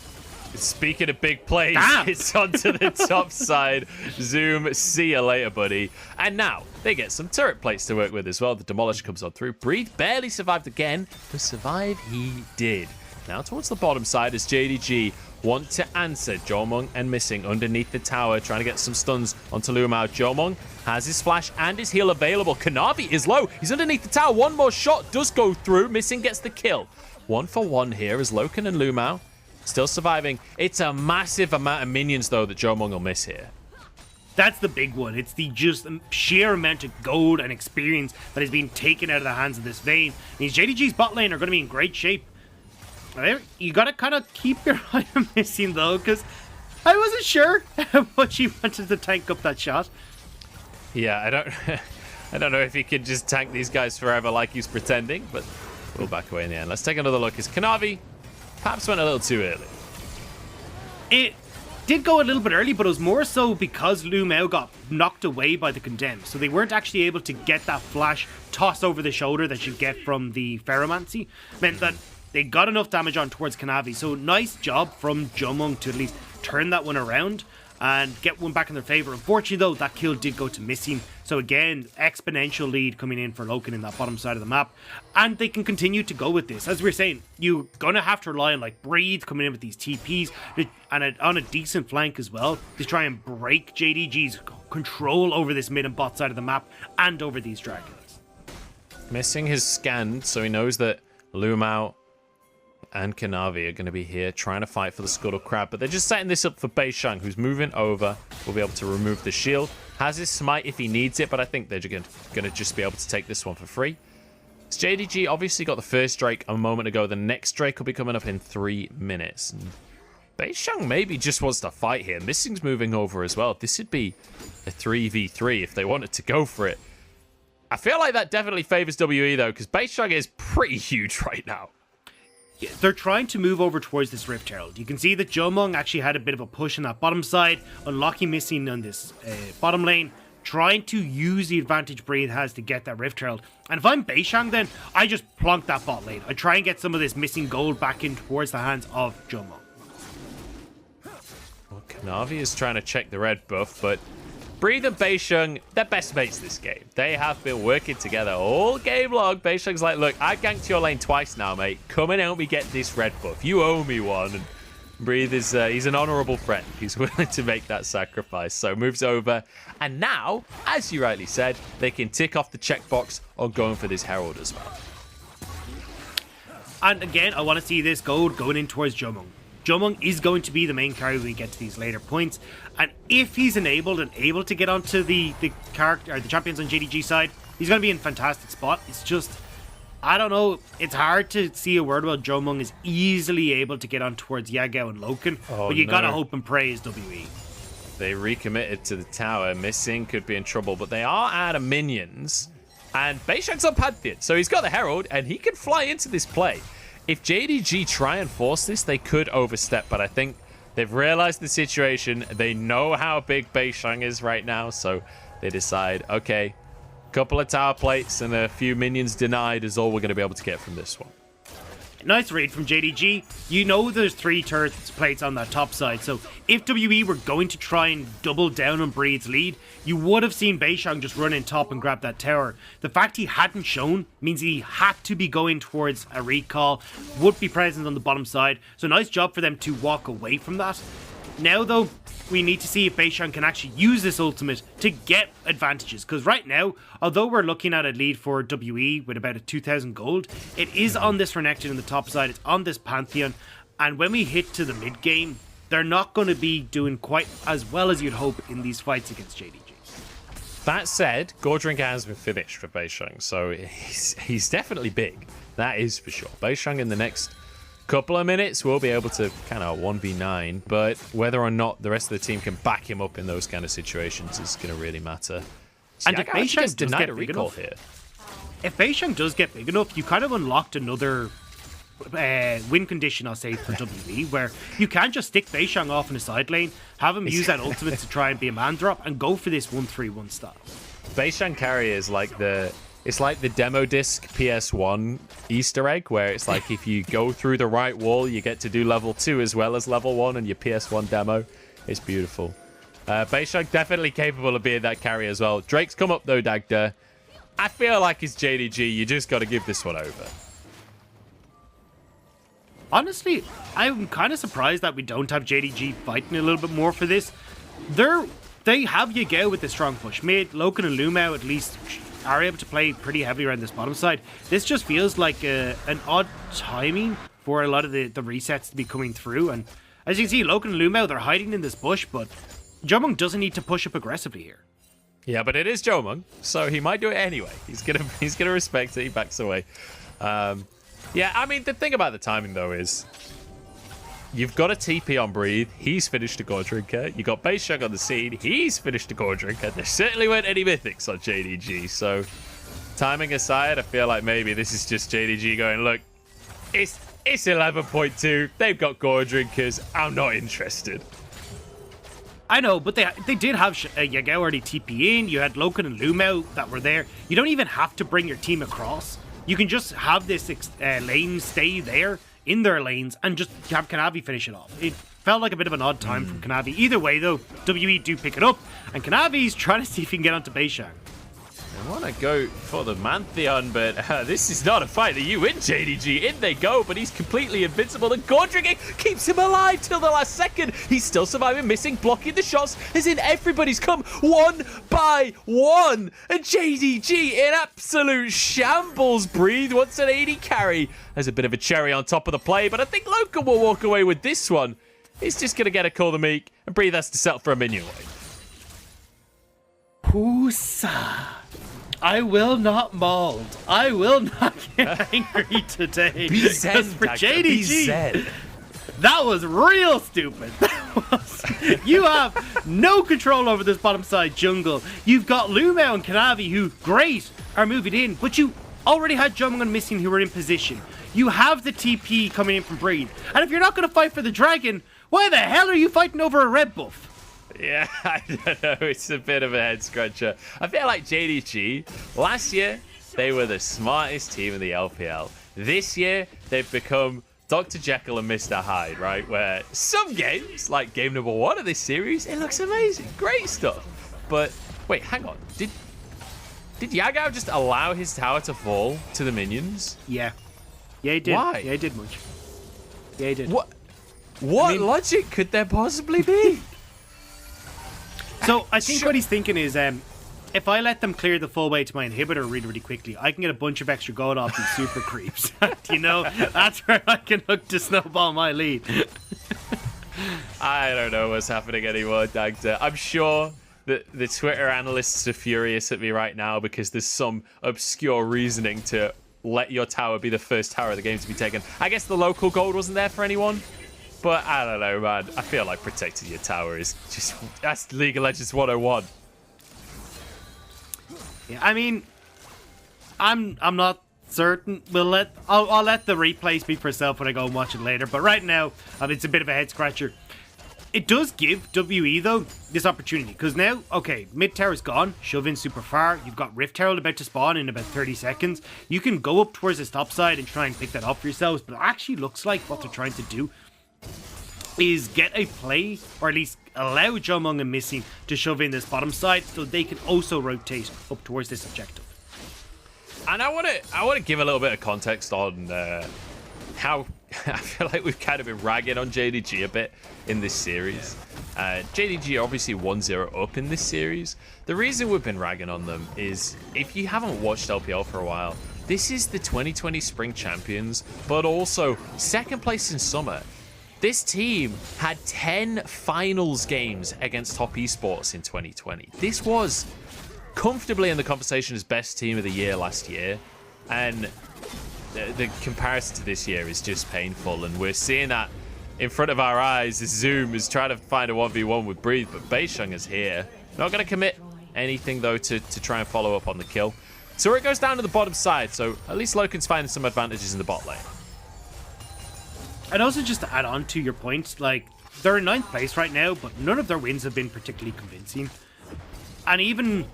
Speaking of big plays, Damn. It's onto the top side. Zoom, see you later, buddy. And now they get some turret plates to work with as well. The Demolisher comes on through. Breathe barely survived again, but survive he did. Now towards the bottom side as JDG want to answer. Jomung and Missing underneath the tower, trying to get some stuns onto Lumao. Jomung has his flash and his heal available. Kanavi is low. He's underneath the tower. One more shot does go through. Missing gets the kill. 1 for 1 here as Loken and Lumao still surviving. It's a massive amount of minions, though, that Jomung will miss here. That's the big one. It's the just sheer amount of gold and experience that is being taken out of the hands of this Vayne. Means JDG's bot lane are going to be in great shape. You got to kind of keep your eye on Missing, though, because I wasn't sure how much he wanted to tank up that shot. Yeah, I don't know if he could just tank these guys forever like he's pretending, but we'll back away in the end. Let's take another look. Is Kanavi perhaps went a little too early? It did go a little bit early, but it was more so because Lu Mao got knocked away by the Condemned. So they weren't actually able to get that flash toss over the shoulder that you get from the Ferromancy. Meant that they got enough damage on towards Kanavi. So nice job from Jomung to at least turn that one around and get one back in their favor. Unfortunately, though, that kill did go to Missing. So again, exponential lead coming in for Loken in that bottom side of the map. And they can continue to go with this. As we were saying, you're going to have to rely on like Breathe coming in with these TPs and on a decent flank as well to try and break JDG's control over this mid and bot side of the map and over these dragons. Missing has scanned, so he knows that Lu Mao and Kanavi are going to be here trying to fight for the Scuttle Crab, but they're just setting this up for Beishang, who's moving over. Will be able to remove the shield. Has his smite if he needs it, but I think they're going to just be able to take this one for free. JDG obviously got the first Drake a moment ago. The next Drake will be coming up in 3 minutes. And Beishang maybe just wants to fight here. Missing's moving over as well. This would be a 3v3 if they wanted to go for it. I feel like that definitely favors WE, though, because Beishang is pretty huge right now. Yeah, they're trying to move over towards this Rift Herald. You can see that Jomung actually had a bit of a push on that bottom side, unlocking Missing on this bottom lane, trying to use the advantage Breathe has to get that Rift Herald. And if I'm Beishang, then I just plonk that bot lane. I try and get some of this Missing gold back in towards the hands of Jomung. Well, Kanavi is trying to check the red buff, but Breathe and Beishang, they're best mates this game. They have been working together all game long. Beishang's like, look, I ganked your lane twice now, mate. Come and help me get this red buff. You owe me one. And Breathe is, he's an honorable friend. He's willing to make that sacrifice. So moves over. And now, as you rightly said, they can tick off the checkbox on going for this Herald as well. And again, I want to see this gold going in towards Jomung. Jomung is going to be the main carry when we get to these later points, and if he's enabled and able to get onto the character or the champions on JDG side, he's going to be in a fantastic spot. It's just, I don't know, it's hard to see a world where Jomung is easily able to get on towards Yagao and Loken, but you gotta hope and pray as WE. They recommitted to the tower. Missing could be in trouble, but they are out of minions, and Beishang's on Pantheon, so he's got the Herald, and he can fly into this play. If JDG try and force this, they could overstep, but I think they've realized the situation. They know how big Beishang is right now, so they decide, okay, a couple of tower plates and a few minions denied is all we're going to be able to get from this one. Nice read from JDG. You know there's 3 turret plates on that top side, so if WE were going to try and double down on Breed's lead, you would have seen Beishang just run in top and grab that tower. The fact he hadn't shown means he had to be going towards a recall, would be present on the bottom side, so nice job for them to walk away from that. Now though, we need to see if Beishang can actually use this ultimate to get advantages, because right now, although we're looking at a lead for WE with about a 2,000 gold, it is on this Renekton in the top side, it's on this Pantheon, and when we hit to the mid game, they're not going to be doing quite as well as you'd hope in these fights against JDG. That said, Gordrinker has been finished for Beishang, so he's definitely big. That is for sure. Beishang in the next couple of minutes will be able to kind of 1v9, but whether or not the rest of the team can back him up in those kind of situations is going to really matter. And if Beishang does get a big recall enough, here. If Beishang does get big enough, you kind of unlocked another win condition, I'll say, for WE, where you can just stick Beishang off in the side lane, have him use that ultimate to try and be a man drop, and go for this 1-3-1 style. Beishang carry is like it's like the demo disc PS1 Easter egg, where it's like if you go through the right wall, you get to do level 2 as well as level 1 in your PS1 demo. It's beautiful. Beishang definitely capable of being that carry as well. Drake's come up though, Dagda. I feel like it's JDG. You just got to give this one over. Honestly, I'm kind of surprised that we don't have JDG fighting a little bit more for this. They have Yagao with the strong push mid. Loken and Lu Mao at least are able to play pretty heavily around this bottom side. This just feels like an odd timing for a lot of the resets to be coming through. And as you can see, Loken and Lumao, they're hiding in this bush, but Jomung doesn't need to push up aggressively here. Yeah, but it is Jomung, so he might do it anyway. He's gonna respect it. He backs away. Yeah, I mean, the thing about the timing though is you've got a TP on Breathe. He's finished a Gore Drinker. You got Beisheng on the scene. He's finished a Gore Drinker. There certainly weren't any mythics on JDG. So timing aside, I feel like maybe this is just JDG going, look, it's 11.2. They've got Gore Drinkers. I'm not interested. I know, but they did have Yagao already TP in. You had Loken and Lumao that were there. You don't even have to bring your team across. You can just have this lane stay there in their lanes and just have Kanavi finish it off. It felt like a bit of an odd time from Kanavi. Either way, though, WE do pick it up, and Kanavi's trying to see if he can get onto Beisheng. I want to go for the Mantheon, but this is not a fight that you win, JDG. In they go, but he's completely invincible. The Gore Drinking keeps him alive till the last second. He's still surviving, missing, blocking the shots, as in everybody's come one by one. And JDG in absolute shambles. Breathe wants an 80 carry. There's a bit of a cherry on top of the play, but I think Loken will walk away with this one. He's just going to get a call to Meek, and Breathe has to settle for a minion wave. Poosa. I will not mold. I will not get angry today. Be zen, because for Doctor, be JDG, zen. that was real stupid. You have no control over this bottom side jungle. You've got Lumao and Kanavi, who, great, are moving in, but you already had Jomung and Missing who were in position. You have the TP coming in from Breed. And if you're not going to fight for the dragon, why the hell are you fighting over a red buff? Yeah, I don't know. It's a bit of a head scratcher. I feel like JDG, last year, they were the smartest team in the LPL. This year, they've become Dr. Jekyll and Mr. Hyde, right? Where some games, like game number 1 of this series, it looks amazing. Great stuff. But, wait, hang on. Did Yagao just allow his tower to fall to the minions? Yeah. Yeah, he did. Why? Yeah, he did much. Yeah, he did. What logic could there possibly be? So I think what he's thinking is, if I let them clear the full way to my inhibitor really, really quickly, I can get a bunch of extra gold off these super creeps. You know, that's where I can look to snowball my lead. I don't know what's happening anymore, Dagda. I'm sure that the Twitter analysts are furious at me right now because there's some obscure reasoning to let your tower be the first tower of the game to be taken. I guess the local gold wasn't there for anyone. But I don't know, man. I feel like protecting your tower is just... That's League of Legends 101. Yeah, I mean, I'm not certain. I'll let the replay speak for itself when I go and watch it later. But right now, it's a bit of a head scratcher. It does give WE though this opportunity because now, okay, mid tower's gone. Shove in super far. You've got Rift Herald about to spawn in about 30 seconds. You can go up towards the top side and try and pick that up for yourselves. But it actually looks like what they're trying to do is get a play, or at least allow Jomung and Missing to shove in this bottom side so they can also rotate up towards this objective. And I want to give a little bit of context on how I feel like we've kind of been ragging on JDG a bit in this series. JDG are obviously 1-0 up in this series. The reason we've been ragging on them is, if you haven't watched LPL for a while, this is the 2020 Spring Champions, but also second place in Summer. This team had 10 finals games against top esports in 2020. This was comfortably in the conversation as best team of the year last year. And the comparison to this year is just painful. And we're seeing that in front of our eyes as Zoom is trying to find a 1v1 with Breathe. But Beisheng is here. Not going to commit anything, though, to try and follow up on the kill. So it goes down to the bottom side. So at least Loken's finding some advantages in the bot lane. And also, just to add on to your point, like, they're in 9th place right now, but none of their wins have been particularly convincing. And even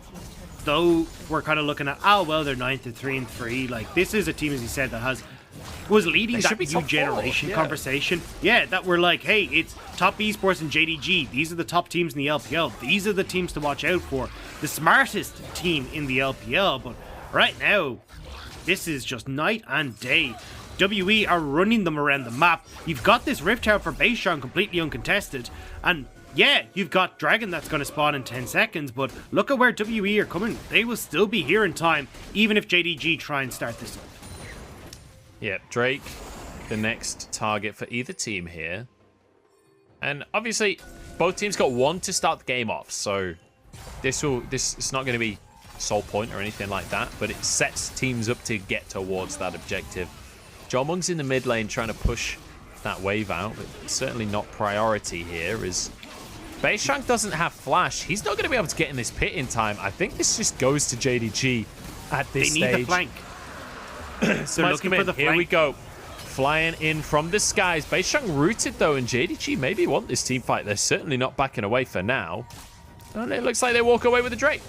though we're kind of looking at, oh, well, they're 9th and 3-3, like, this is a team, as he said, that was leading that new generation conversation. Yeah, that we're like, hey, it's top esports and JDG. These are the top teams in the LPL. These are the teams to watch out for. The smartest team in the LPL. But right now, this is just night and day. WE are running them around the map. You've got this Rift Tower for Beisheng completely uncontested. And yeah, you've got Dragon that's going to spawn in 10 seconds. But look at where WE are coming. They will still be here in time, even if JDG try and start this up. Yeah, Drake the next target for either team here. And obviously, both teams got one to start the game off, so this is not going to be sole point or anything like that, but it sets teams up to get towards that objective. Jomung's in the mid lane trying to push that wave out, but certainly not priority here, as Beishang doesn't have flash. He's not going to be able to get in this pit in time. I think this just goes to JDG at this stage. They need the flank. So looking for the flank. Here we go. Flying in from the skies. Beishang rooted though, and JDG maybe want this team fight. They're certainly not backing away for now. And it looks like they walk away with a Drake.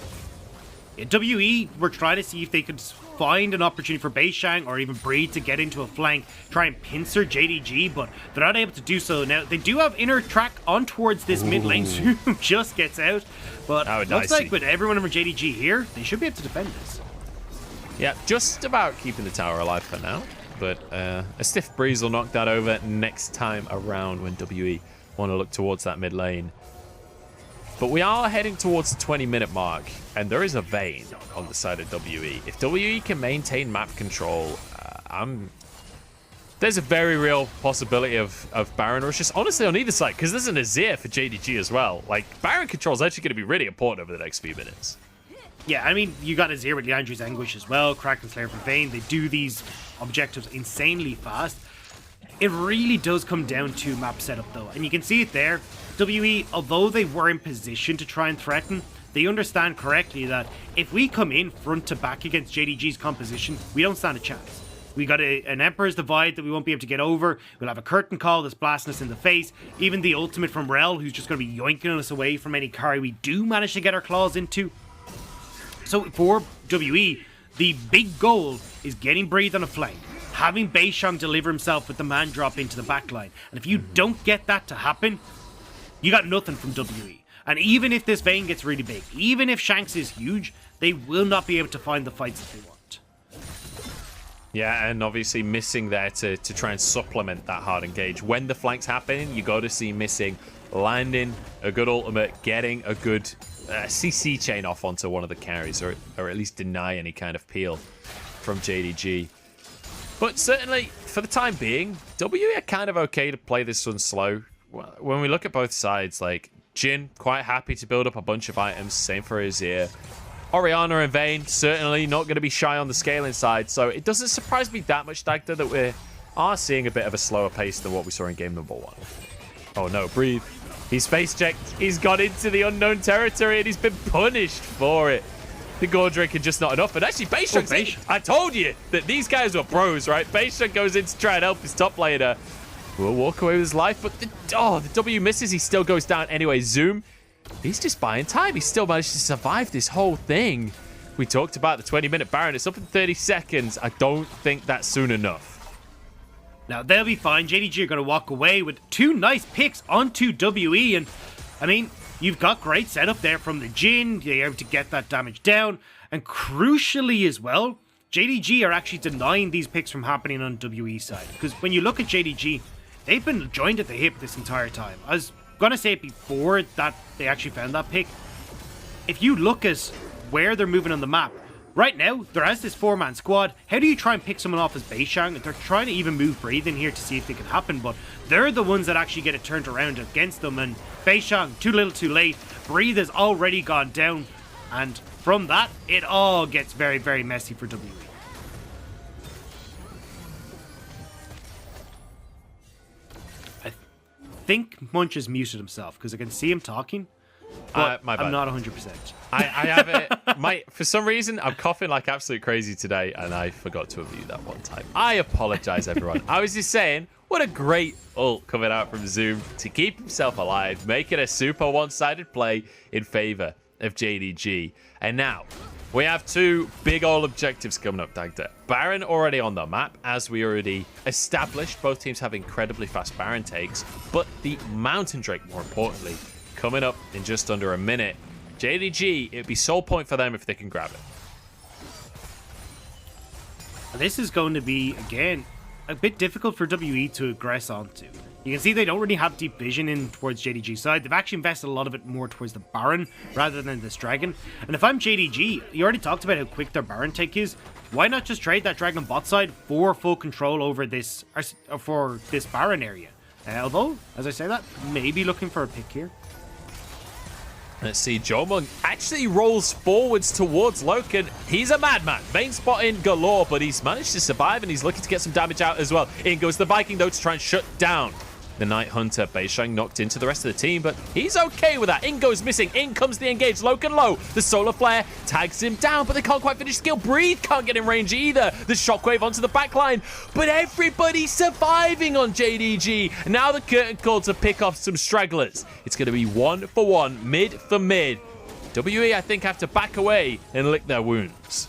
Yeah, WE were trying to see if they could find an opportunity for Beishang or even Breed to get into a flank, try and pincer JDG, but they're not able to do so. Now, they do have inner track on towards this mid lane, Zoom just gets out, but looks like with everyone from JDG here, they should be able to defend this. Yeah, just about keeping the tower alive for now, but a stiff breeze will knock that over next time around when WE want to look towards that mid lane. But we are heading towards the 20-minute mark, and there is a Vayne on the side of WE. If WE can maintain map control, there's a very real possibility of Baron rushes, honestly, on either side, because there's an Azir for JDG as well. Like, Baron control is actually going to be really important over the next few minutes. Yeah, I mean, you got Azir with Liandry's Anguish as well, Kraken Slayer for Vayne. They do these objectives insanely fast. It really does come down to map setup, though, and you can see it there. WE, although they were in position to try and threaten, they understand correctly that if we come in front to back against JDG's composition, we don't stand a chance. We got an Emperor's Divide that we won't be able to get over. We'll have a Curtain Call that's blasting us in the face. Even the ultimate from Rel, who's just going to be yoinking us away from any carry we do manage to get our claws into. So for WE, the big goal is getting Breathe on a flank, having Beishang deliver himself with the man drop into the backline. And if you don't get that to happen, you got nothing from WE. And even if this Vayne gets really big, even if Shanks is huge, they will not be able to find the fights that they want. Yeah, and obviously missing there to try and supplement that hard engage. When the flanks happen, you got to see missing, landing a good ultimate, getting a good CC chain off onto one of the carries, or at least deny any kind of peel from JDG. But certainly, for the time being, WE are kind of okay to play this one slow. When we look at both sides, like Jhin, quite happy to build up a bunch of items, same for Azir. Orianna and Vayne, certainly not going to be shy on the scaling side, so it doesn't surprise me that much, Dagda, that we are seeing a bit of a slower pace than what we saw in game number 1. Oh no, Breathe. He's face checked, he's got into the unknown territory, and he's been punished for it. The Gordrick is just not enough, but actually Beishang, I told you that these guys were pros, right? Beishang goes in to try and help his top laner. Will walk away with his life, but the W misses. He still goes down anyway. Zoom, he's just buying time. He still managed to survive this whole thing. We talked about the 20-minute Baron. It's up in 30 seconds. I don't think that's soon enough. Now, they'll be fine. JDG are going to walk away with 2 nice picks onto WE. And, I mean, you've got great setup there from the Jhin. You're able to get that damage down. And crucially as well, JDG are actually denying these picks from happening on WE side. Because when you look at JDG, they've been joined at the hip this entire time. I was going to say it before that they actually found that pick. If you look at where they're moving on the map, right now, there is this 4-man squad. How do you try and pick someone off as Beishang? They're trying to even move Breathe in here to see if it can happen, but they're the ones that actually get it turned around against them, and Beishang, too little too late. Breathe has already gone down, and from that, it all gets very, very messy for WE. I think Munch has muted himself because I can see him talking, but I'm not 100%. I have it. For some reason, I'm coughing like absolute crazy today, and I forgot to unmute that one time. I apologize, everyone. I was just saying, what a great ult coming out from Zoom to keep himself alive, make it a super one-sided play in favor of JDG. And now, we have 2 big old objectives coming up, Dagda. Baron already on the map, as we already established. Both teams have incredibly fast Baron takes, but the Mountain Drake, more importantly, coming up in just under a minute. JDG, it'd be sole point for them if they can grab it. This is going to be, again, a bit difficult for WE to aggress onto. You can see they don't really have deep vision in towards JDG's side. They've actually invested a lot of it more towards the Baron rather than this Dragon. And if I'm JDG, you already talked about how quick their Baron take is. why not just trade that Dragon bot side for full control over this, for this Baron area? Although, as I say that, maybe looking for a pick here. Let's see, Jomung actually rolls forwards towards Loken. He's a madman. Main spot in galore, but he's managed to survive and he's looking to get some damage out as well. In goes the Viking, though, to try and shut down the Night Hunter. Beishang knocked into the rest of the team, but he's okay with that. In goes missing. In comes the engage. Loken low. The Solar Flare tags him down, but they can't quite finish skill. Breathe can't get in range either. The Shockwave onto the backline, but everybody's surviving on JDG. Now the curtain call to pick off some stragglers. It's going to be 1-for-1, mid for mid. WE, I think, have to back away and lick their wounds.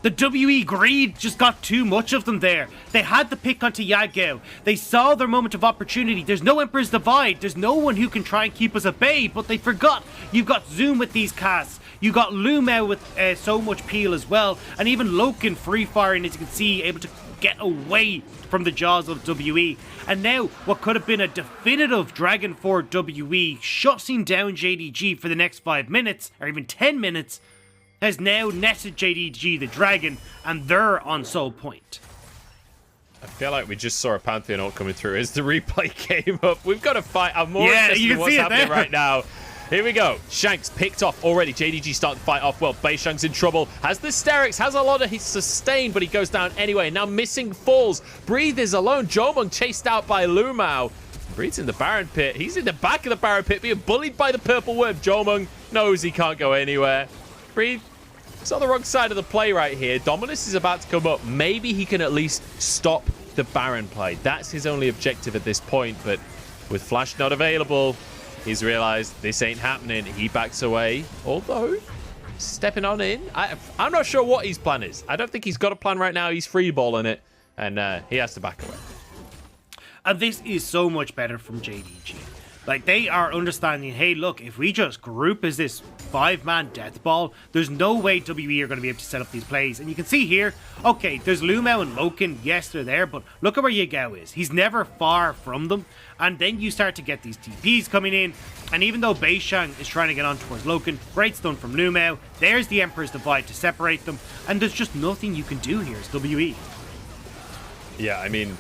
The WE greed just got too much of them there. They had the pick onto Yagao. They saw their moment of opportunity. There's no Emperor's Divide. There's no one who can try and keep us at bay, but they forgot. You've got Zoom with these casts. You got Lumao with so much peel as well. And even Loken free firing, as you can see, able to get away from the jaws of WE. And now, what could have been a definitive Dragon for WE, shutting down JDG for the next 5 minutes, or even 10 minutes, has now netted JDG the Dragon, and they're on soul point. I feel like we just saw a Pantheon ult coming through as the replay came up. We've got to fight. I'm more interested in what's happening right now. Here we go. Shanks picked off already. JDG starting to fight off well. Beishang's in trouble. Has the Sterix, has a lot of his sustain, but he goes down anyway. Now missing falls. Breathe is alone. Jomung chased out by Lumao. Breathe's in the Baron pit. He's in the back of the Baron pit being bullied by the purple worm. Jomung knows he can't go anywhere. Breathe. It's on the wrong side of the play right here. Dominus is about to come up. Maybe he can at least stop the Baron play. That's his only objective at this point, but with Flash not available, he's realized this ain't happening. He backs away, although stepping on in. I'm not sure what his plan is. I don't think he's got a plan right now. He's freeballing it, and he has to back away. And this is so much better from JDG. Like, they are understanding, hey, look, if we just group as this 5-man death ball, there's no way WE are going to be able to set up these plays. And you can see here, okay, there's Lumao and Loken, yes, they're there, but look at where Yagao is. He's never far from them. And then you start to get these TPs coming in, and even though Beishang is trying to get on towards Loken, great stun from Lumao, there's the Emperor's Divide to separate them, and there's just nothing you can do here as WE. Yeah, I mean,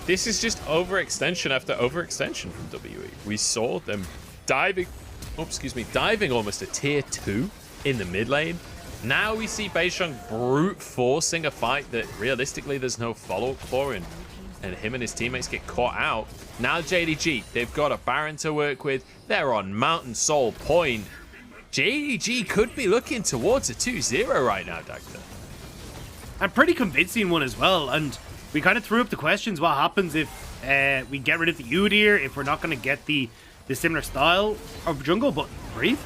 this is just overextension after overextension from WE. We saw them diving, diving almost a tier 2 in the mid lane. Now we see Beishang brute forcing a fight that realistically there's no follow-up for, and him and his teammates get caught out. Now JDG, they've got a Baron to work with. They're on Mountain Soul Point. JDG could be looking towards a 2-0 right now, Doctor. And pretty convincing one as well, and we kind of threw up the questions. What happens if we get rid of the Udyr, if we're not going to get the similar style of jungle? But Breathe?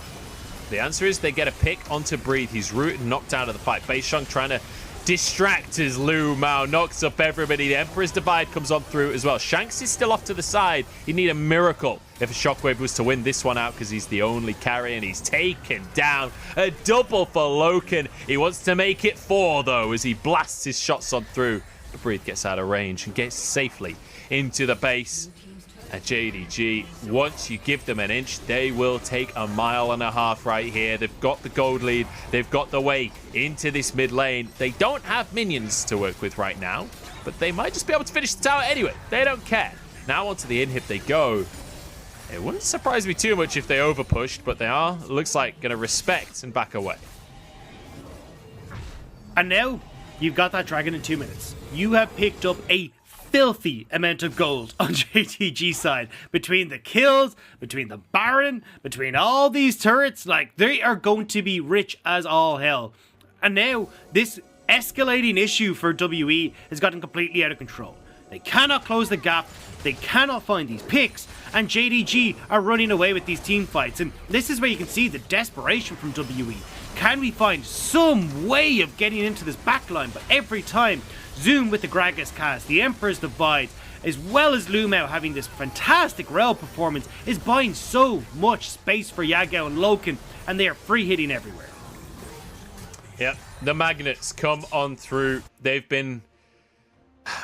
The answer is they get a pick onto Breathe. He's rooted and knocked out of the fight. Beishang trying to distract as Lumao knocks up everybody. The Emperor's Divide comes on through as well. Shanks is still off to the side. You need a miracle if a Shockwave was to win this one out, because he's the only carry, and he's taken down. A double for Loken. He wants to make it 4, though, as he blasts his shots on through. Breathe gets out of range and gets safely into the base. And JDG, once you give them an inch, they will take a 1.5 miles right here. They've got the gold lead. They've got the way into this mid lane. They don't have minions to work with right now, but they might just be able to finish the tower anyway. They don't care. Now onto the inhib they go. It wouldn't surprise me too much if they overpushed, but they are, looks like, going to respect and back away. And now you've got that dragon in 2 minutes. You have picked up a filthy amount of gold on JDG side. Between the kills, between the Baron, between all these turrets, like, they are going to be rich as all hell. And now this escalating issue for WE has gotten completely out of control. They cannot close the gap, they cannot find these picks, and JDG are running away with these team fights. And this is where you can see the desperation from WE. Can we find some way of getting into this backline? But every time, Zoom with the Gragas cast, the Emperor's Divide, as well as Lumao having this fantastic rail performance, is buying so much space for Yagao and Loken, and they are free hitting everywhere. Yep, the magnets come on through. They've been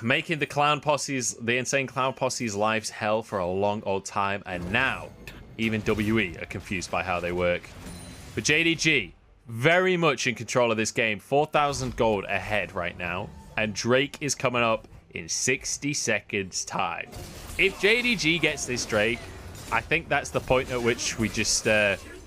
making the clown posses, the insane clown posses' lives hell for a long old time, and now even WE are confused by how they work. But JDG, very much in control of this game. 4,000 gold ahead right now. And Drake is coming up in 60 seconds time. If JDG gets this Drake, I think that's the point at which we just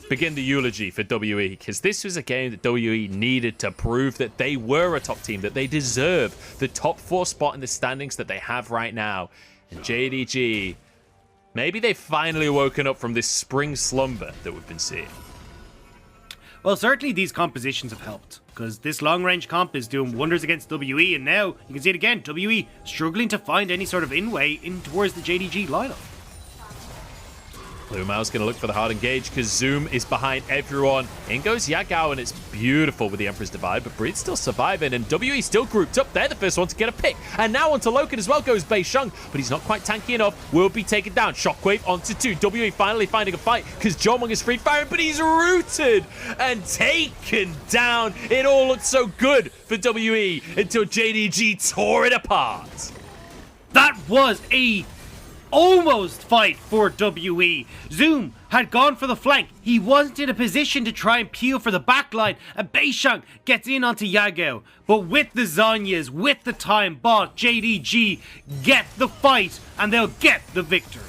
begin the eulogy for WE, because this was a game that WE needed to prove that they were a top team, that they deserve the top 4 spot in the standings that they have right now. And JDG, maybe they've finally woken up from this spring slumber that we've been seeing. Well, certainly these compositions have helped, because this long-range comp is doing wonders against WE, and now you can see it again, WE struggling to find any sort of in-way in towards the JDG lineup. Blue Mao's going to look for the hard engage because Zoom is behind everyone. In goes Yagao, and it's beautiful with the Emperor's Divide, but Breed's still surviving, and WE still grouped up. They're the first one to get a pick. And now onto Loken as well goes Bei Sheng, but he's not quite tanky enough. Will be taken down. Shockwave onto 2. WE finally finding a fight because Jomong is free firing, but he's rooted and taken down. It all looked so good for WE until JDG tore it apart. That was a almost fight for WE. Zoom had gone for the flank. He wasn't in a position to try and peel for the backline. And Bei Sheng gets in onto Yagao. But with the Zanyas, with the time bought, JDG get the fight and they'll get the victory.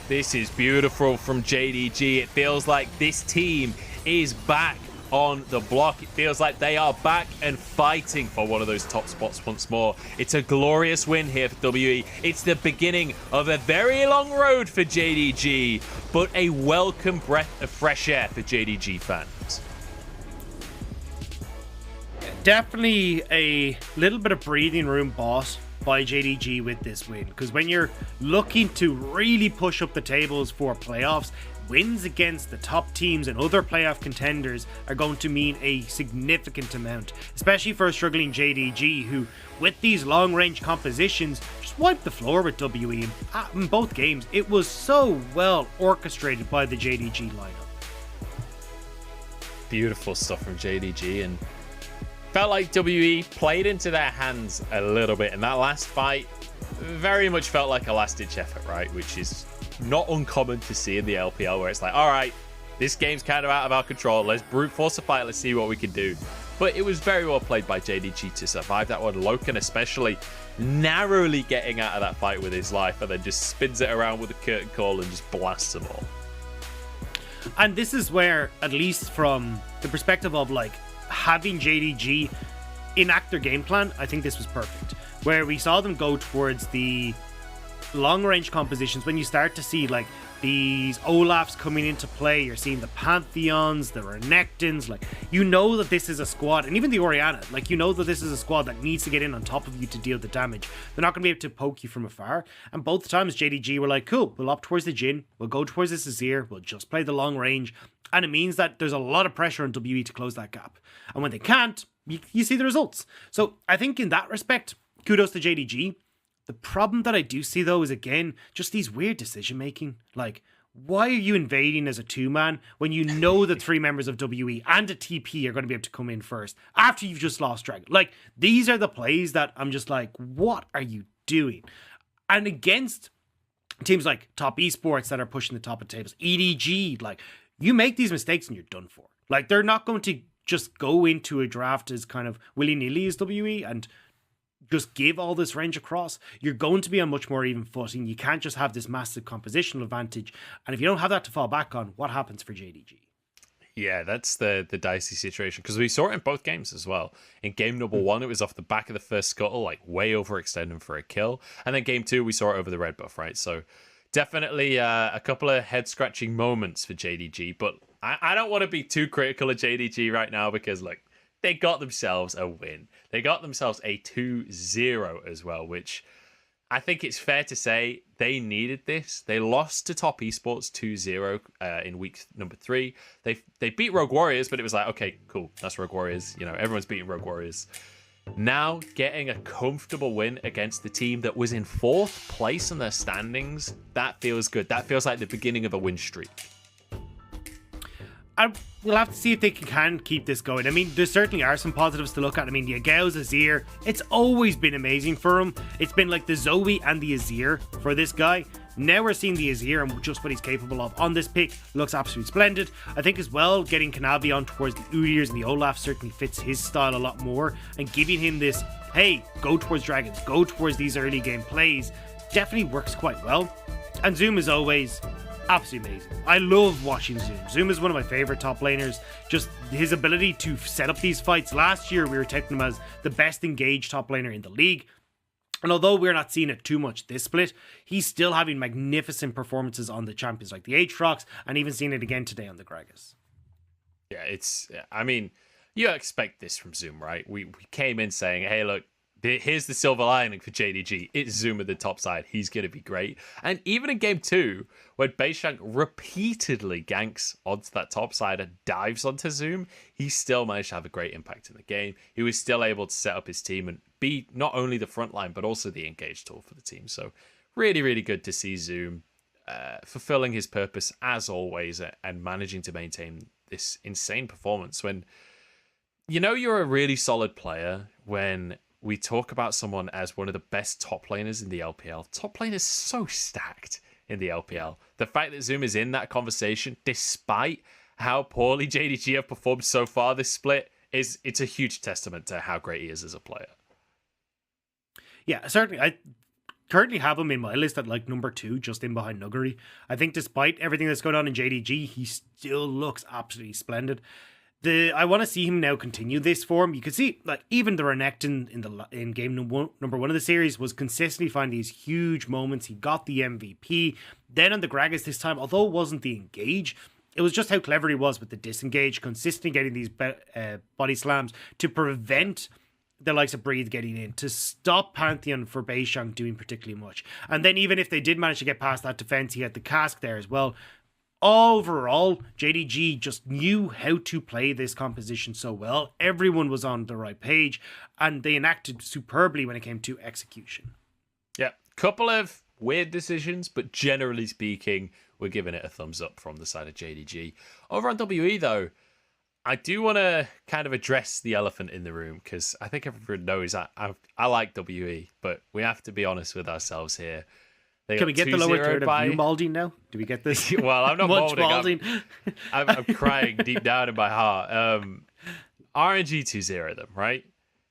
This is beautiful from JDG. It feels like this team is back on the block. It feels like they are back and fighting for one of those top spots once more. It's a glorious win here for WE. It's the beginning of a very long road for JDG, but a welcome breath of fresh air for JDG fans. Definitely a little bit of breathing room boss by JDG with this win, because when you're looking to really push up the tables for playoffs, wins against the top teams and other playoff contenders are going to mean a significant amount, especially for a struggling JDG who, with these long-range compositions, just wiped the floor with WE in both games. It was so well orchestrated by the JDG lineup. Beautiful stuff from JDG, and felt like WE played into their hands a little bit, and that last fight very much felt like a last-ditch effort, right? Which is not uncommon to see in the LPL, where it's like, all right, this game's kind of out of our control. Let's brute force a fight. Let's see what we can do. But it was very well played by JDG to survive that one. Loken especially narrowly getting out of that fight with his life, and then just spins it around with a curtain call and just blasts them all. And this is where, at least from the perspective of like having JDG enact their game plan, I think this was perfect. Where we saw them go towards the long-range compositions, when you start to see like these Olafs coming into play, you're seeing the Pantheons, the Renekton's, like, you know that this is a squad, and even the Orianna, like, you know that this is a squad that needs to get in on top of you to deal the damage. They're not going to be able to poke you from afar, and both times JDG were like, cool, we'll opt towards the Jhin, we'll go towards this Azir, we'll just play the long range, and it means that there's a lot of pressure on WE to close that gap, and when they can't, you see the results. So I think in that respect, kudos to JDG. The problem that I do see, though, is, again, just these weird decision-making. Like, why are you invading as a two-man when you know the 3 members of WE and a TP are going to be able to come in first after you've just lost Dragon? Like, these are the plays that I'm just like, what are you doing? And against teams like Top Esports that are pushing the top of tables, EDG, like, you make these mistakes and you're done for. Like, they're not going to just go into a draft as kind of willy-nilly as WE and just give all this range across. You're going to be on much more even footing. You can't just have this massive compositional advantage. And if you don't have that to fall back on, what happens for JDG? Yeah, that's the dicey situation, because we saw it in both games as well. In game number 1, it was off the back of the first scuttle, like way overextending for a kill. And then game 2, we saw it over the red buff, right? So definitely a couple of head-scratching moments for JDG. But I don't want to be too critical of JDG right now, because, like, they got themselves a win. They got themselves a 2-0 as well, which I think it's fair to say they needed this. They lost to Top Esports 2-0 in week number 3. They beat Rogue Warriors, but it was like, okay, cool, that's Rogue Warriors. You know, everyone's beating Rogue Warriors. Now getting a comfortable win against the team that was in 4th place in their standings, that feels good. That feels like the beginning of a win streak. We'll have to see if they can keep this going. I mean, there certainly are some positives to look at. I mean, the Yagao's Azir, it's always been amazing for him. It's been like the Zoe and the Azir for this guy. Now we're seeing the Azir and just what he's capable of on this pick. Looks absolutely splendid. I think as well, getting Kanavi on towards the Udyrs and the Olaf certainly fits his style a lot more, and giving him this, hey, go towards dragons, go towards these early game plays, definitely works quite well. And Zoom, as always, absolutely amazing. I love watching Zoom. Zoom is one of my favorite top laners. Just his ability to set up these fights. Last year, we were touting him as the best engaged top laner in the league. And although we're not seeing it too much this split, he's still having magnificent performances on the champions like the Aatrox, and even seeing it again today on the Gragas. Yeah, I mean, you expect this from Zoom, right? We came in saying, hey, look, here's the silver lining for JDG. It's Zoom at the top side. He's going to be great. And even in game 2, when Beishank repeatedly ganks onto that top side and dives onto Zoom, he still managed to have a great impact in the game. He was still able to set up his team and be not only the front line, but also the engage tool for the team. So really, really good to see Zoom fulfilling his purpose as always and managing to maintain this insane performance. When you know you're a really solid player when we talk about someone as one of the best top laners in the LPL. Top lane is so stacked in the LPL. The fact that Zoom is in that conversation, despite how poorly JDG have performed so far this split, it's a huge testament to how great he is as a player. Yeah, certainly. I currently have him in my list at like number 2, just in behind Nuggery. I think despite everything that's going on in JDG, he still looks absolutely splendid. I want to see him now continue this form. You can see, like, even the Renekton in game number one of the series was consistently finding these huge moments. He got the MVP. Then on the Gragas this time, although it wasn't the engage, it was just how clever he was with the disengage, consistently getting these body slams to prevent the likes of Breathe getting in, to stop Pantheon for Beishank doing particularly much. And then even if they did manage to get past that defense, he had the cask there as well. Overall, JDG just knew how to play this composition so well. Everyone was on the right page, and they enacted superbly when it came to execution. Yeah, couple of weird decisions, but generally speaking, we're giving it a thumbs up from the side of JDG. Over on WE, though, I do want to kind of address the elephant in the room, because I think everyone knows I like WE, but we have to be honest with ourselves here. Can we get the lower third of you molding now? Do we get this? Well, I'm not molding. I'm crying deep down in my heart. RNG 2-0 them, right?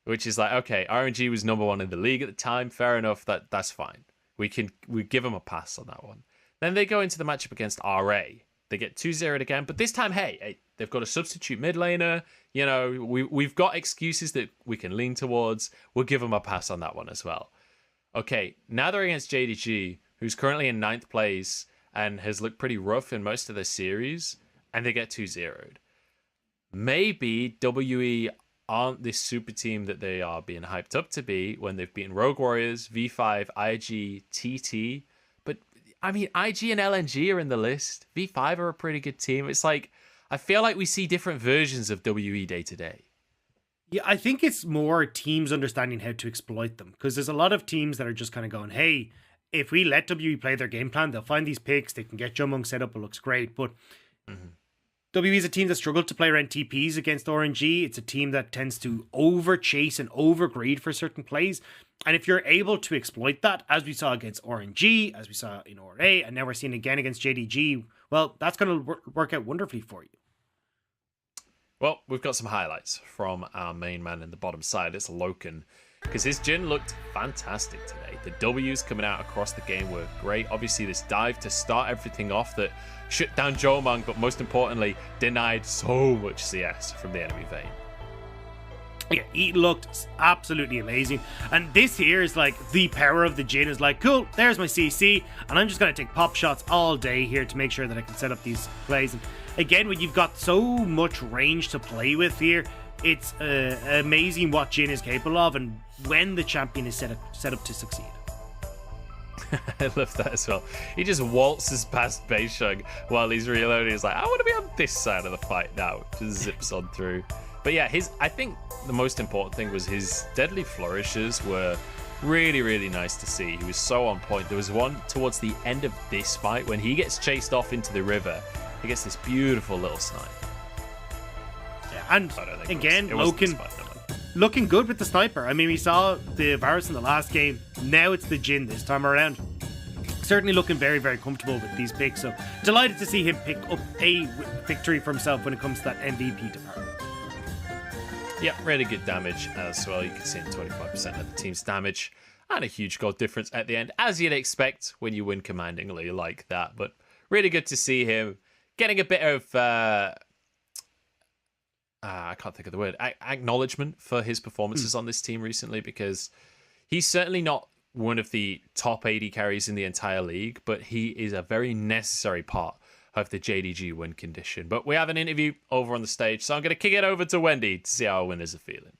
Which is like, okay, RNG was number 1 in the league at the time. Fair enough. That's fine. We give them a pass on that one. Then they go into the matchup against RA. They get 2-0'd again, but this time, hey, they've got a substitute mid laner. You know, we've got excuses that we can lean towards. We'll give them a pass on that one as well. Okay, now they're against JDG, who's currently in 9th place and has looked pretty rough in most of the series, and they get 2-0'd. Maybe WE aren't this super team that they are being hyped up to be when they've beaten Rogue Warriors, V5, IG, TT. But, I mean, IG and LNG are in the list. V5 are a pretty good team. It's like, I feel like we see different versions of WE day to day. Yeah, I think it's more teams understanding how to exploit them, because there's a lot of teams that are just kind of going, hey, if we let WE play their game plan, they'll find these picks, they can get Jumong set up, it looks great. But WE is a team that struggled to play around TPs against RNG. It's a team that tends to over chase and over greed for certain plays. And if you're able to exploit that, as we saw against RNG, as we saw in RA, and now we're seeing again against JDG, well, that's going to work out wonderfully for you. Well, we've got some highlights from our main man in the bottom side. It's Loken, because his Jhin looked fantastic today. The W's coming out across the game were great. Obviously, this dive to start everything off that shut down Jomang, but most importantly, denied so much CS from the enemy vein. Yeah, he looked absolutely amazing. And this here is like the power of the Jhin is like, cool, there's my CC, and I'm just going to take pop shots all day here to make sure that I can set up these plays. And again, when you've got so much range to play with here, it's amazing what Jhin is capable of and when the champion is set up to succeed. I love that as well. He just waltzes past Beisheng while he's reloading. He's like, I want to be on this side of the fight now. Just zips on through. But yeah, I think the most important thing was his deadly flourishes were really, really nice to see. He was so on point. There was one towards the end of this fight when he gets chased off into the river. He gets this beautiful little snipe. Yeah, and again, Loken looking good with the sniper. I mean, we saw the Varus in the last game. Now it's the Jhin this time around. certainly looking very, very comfortable with these picks. So delighted to see him pick up a victory for himself when it comes to that MVP department. Yeah, really good damage as well. You can see 25% of the team's damage and a huge gold difference at the end, as you'd expect when you win commandingly like that. But really good to see him getting a bit of, I can't think of the word, acknowledgement for his performances on this team recently, because he's certainly not one of the top AD carries in the entire league, but he is a very necessary part of the JDG win condition. But we have an interview over on the stage, so I'm going to kick it over to Wendy to see how our winners are feeling.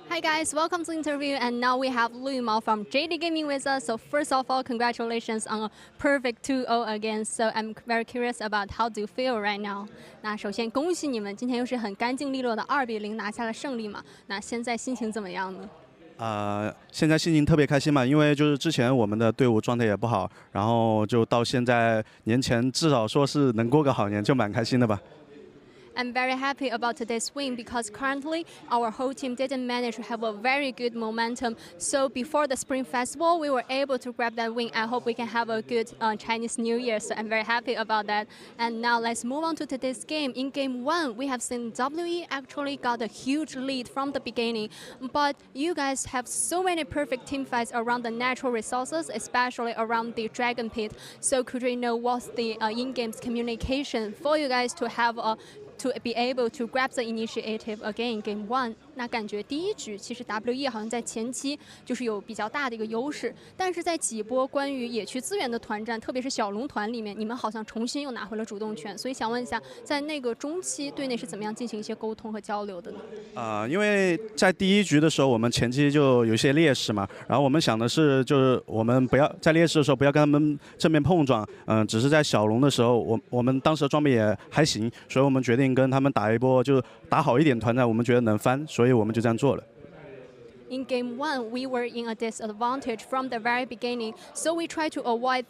Hi guys, welcome to the interview, and now we have Lu Mao from JD Gaming with us. So first of all, congratulations on a perfect 2-0 again. So I'm very curious about how do you feel right now. 那首先恭喜你们，今天又是很干净利落的2-0拿下了胜利嘛。那现在心情怎么样呢？现在心情特别开心嘛，因为就是之前我们的队伍状态也不好，然后就到现在年前至少说是能过个好年，就蛮开心的吧。 I'm very happy about today's win because currently our whole team didn't manage to have a very good momentum. So before the Spring Festival, we were able to grab that win. I hope we can have a good Chinese New Year. So I'm very happy about that. And now let's move on to today's game. In Game 1, we have seen WE actually got a huge lead from the beginning. But you guys have so many perfect team fights around the natural resources, especially around the Dragon Pit. So could we know what's the in-game communication for you guys to have to be able to grab the initiative again in Game 1？ 那感觉第一局其实 WE 好像在前期就是有比较大的一个优势，但是在几波关于野区资源的团战，特别是小龙团里面，你们好像重新又拿回了主动权。所以想问一下，在那个中期队内是怎么样进行一些沟通和交流的呢？因为在第一局的时候，我们前期就有一些劣势嘛，然后我们想的是，就是我们不要在劣势的时候不要跟他们正面碰撞，只是在小龙的时候，我们当时的装备也还行，所以我们决定跟他们打一波，就打好一点团战，我们觉得能翻，所以我们就这样做了。 In Game 1, we were in a disadvantage from the very beginning, so we tried to avoid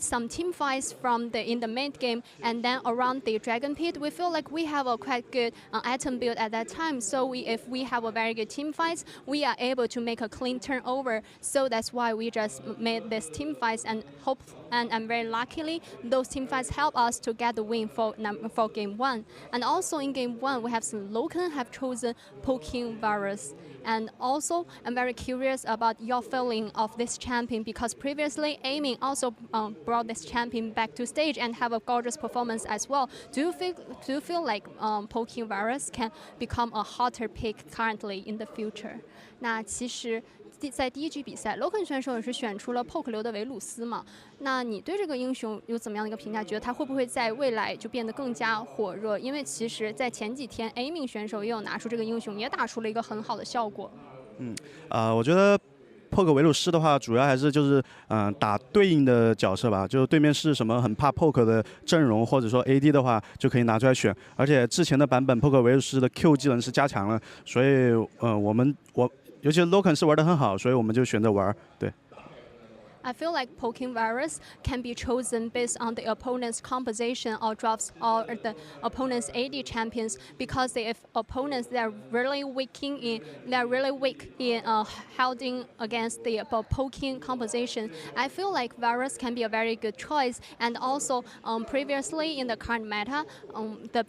some team fights in the mid game, and then around the Dragon Pit, we feel like we have a quite good item build at that time. So if we have a very good team fights, we are able to make a clean turnover. So that's why we just made this team fights and very luckily those team fights help us to get the win for Game 1. And also in Game 1, we have some Loken have chosen Poking Varus. And also, I'm very curious about your feeling of this champion because previously Aiming also brought this champion back to stage and have a gorgeous performance as well. Do you feel like Poking Virus can become a hotter pick currently in the future? 那其实。 在第一局比赛 ，Loken 选手也是选出了 Poke 流的维鲁斯嘛。那你对这个英雄有怎么样的一个评价？觉得他会不会在未来就变得更加火热？因为其实，在前几天 Aiming 选手也有拿出这个英雄，也打出了一个很好的效果。我觉得 Poke 维鲁斯的话，主要还是就是打对应的角色吧，就是对面是什么很怕 Poke 的阵容，或者说 AD 的话，就可以拿出来选。而且之前的版本 Poke 维鲁斯的 Q 技能是加强了，所以尤其是 Loken 是玩得很好，所以我们就选择玩。对。 I feel like Poking Virus can be chosen based on the opponent's composition or drops or the opponent's AD champions because if opponents they're really weak in holding against the poking composition, I feel like Virus can be a very good choice. And also previously in the current meta, the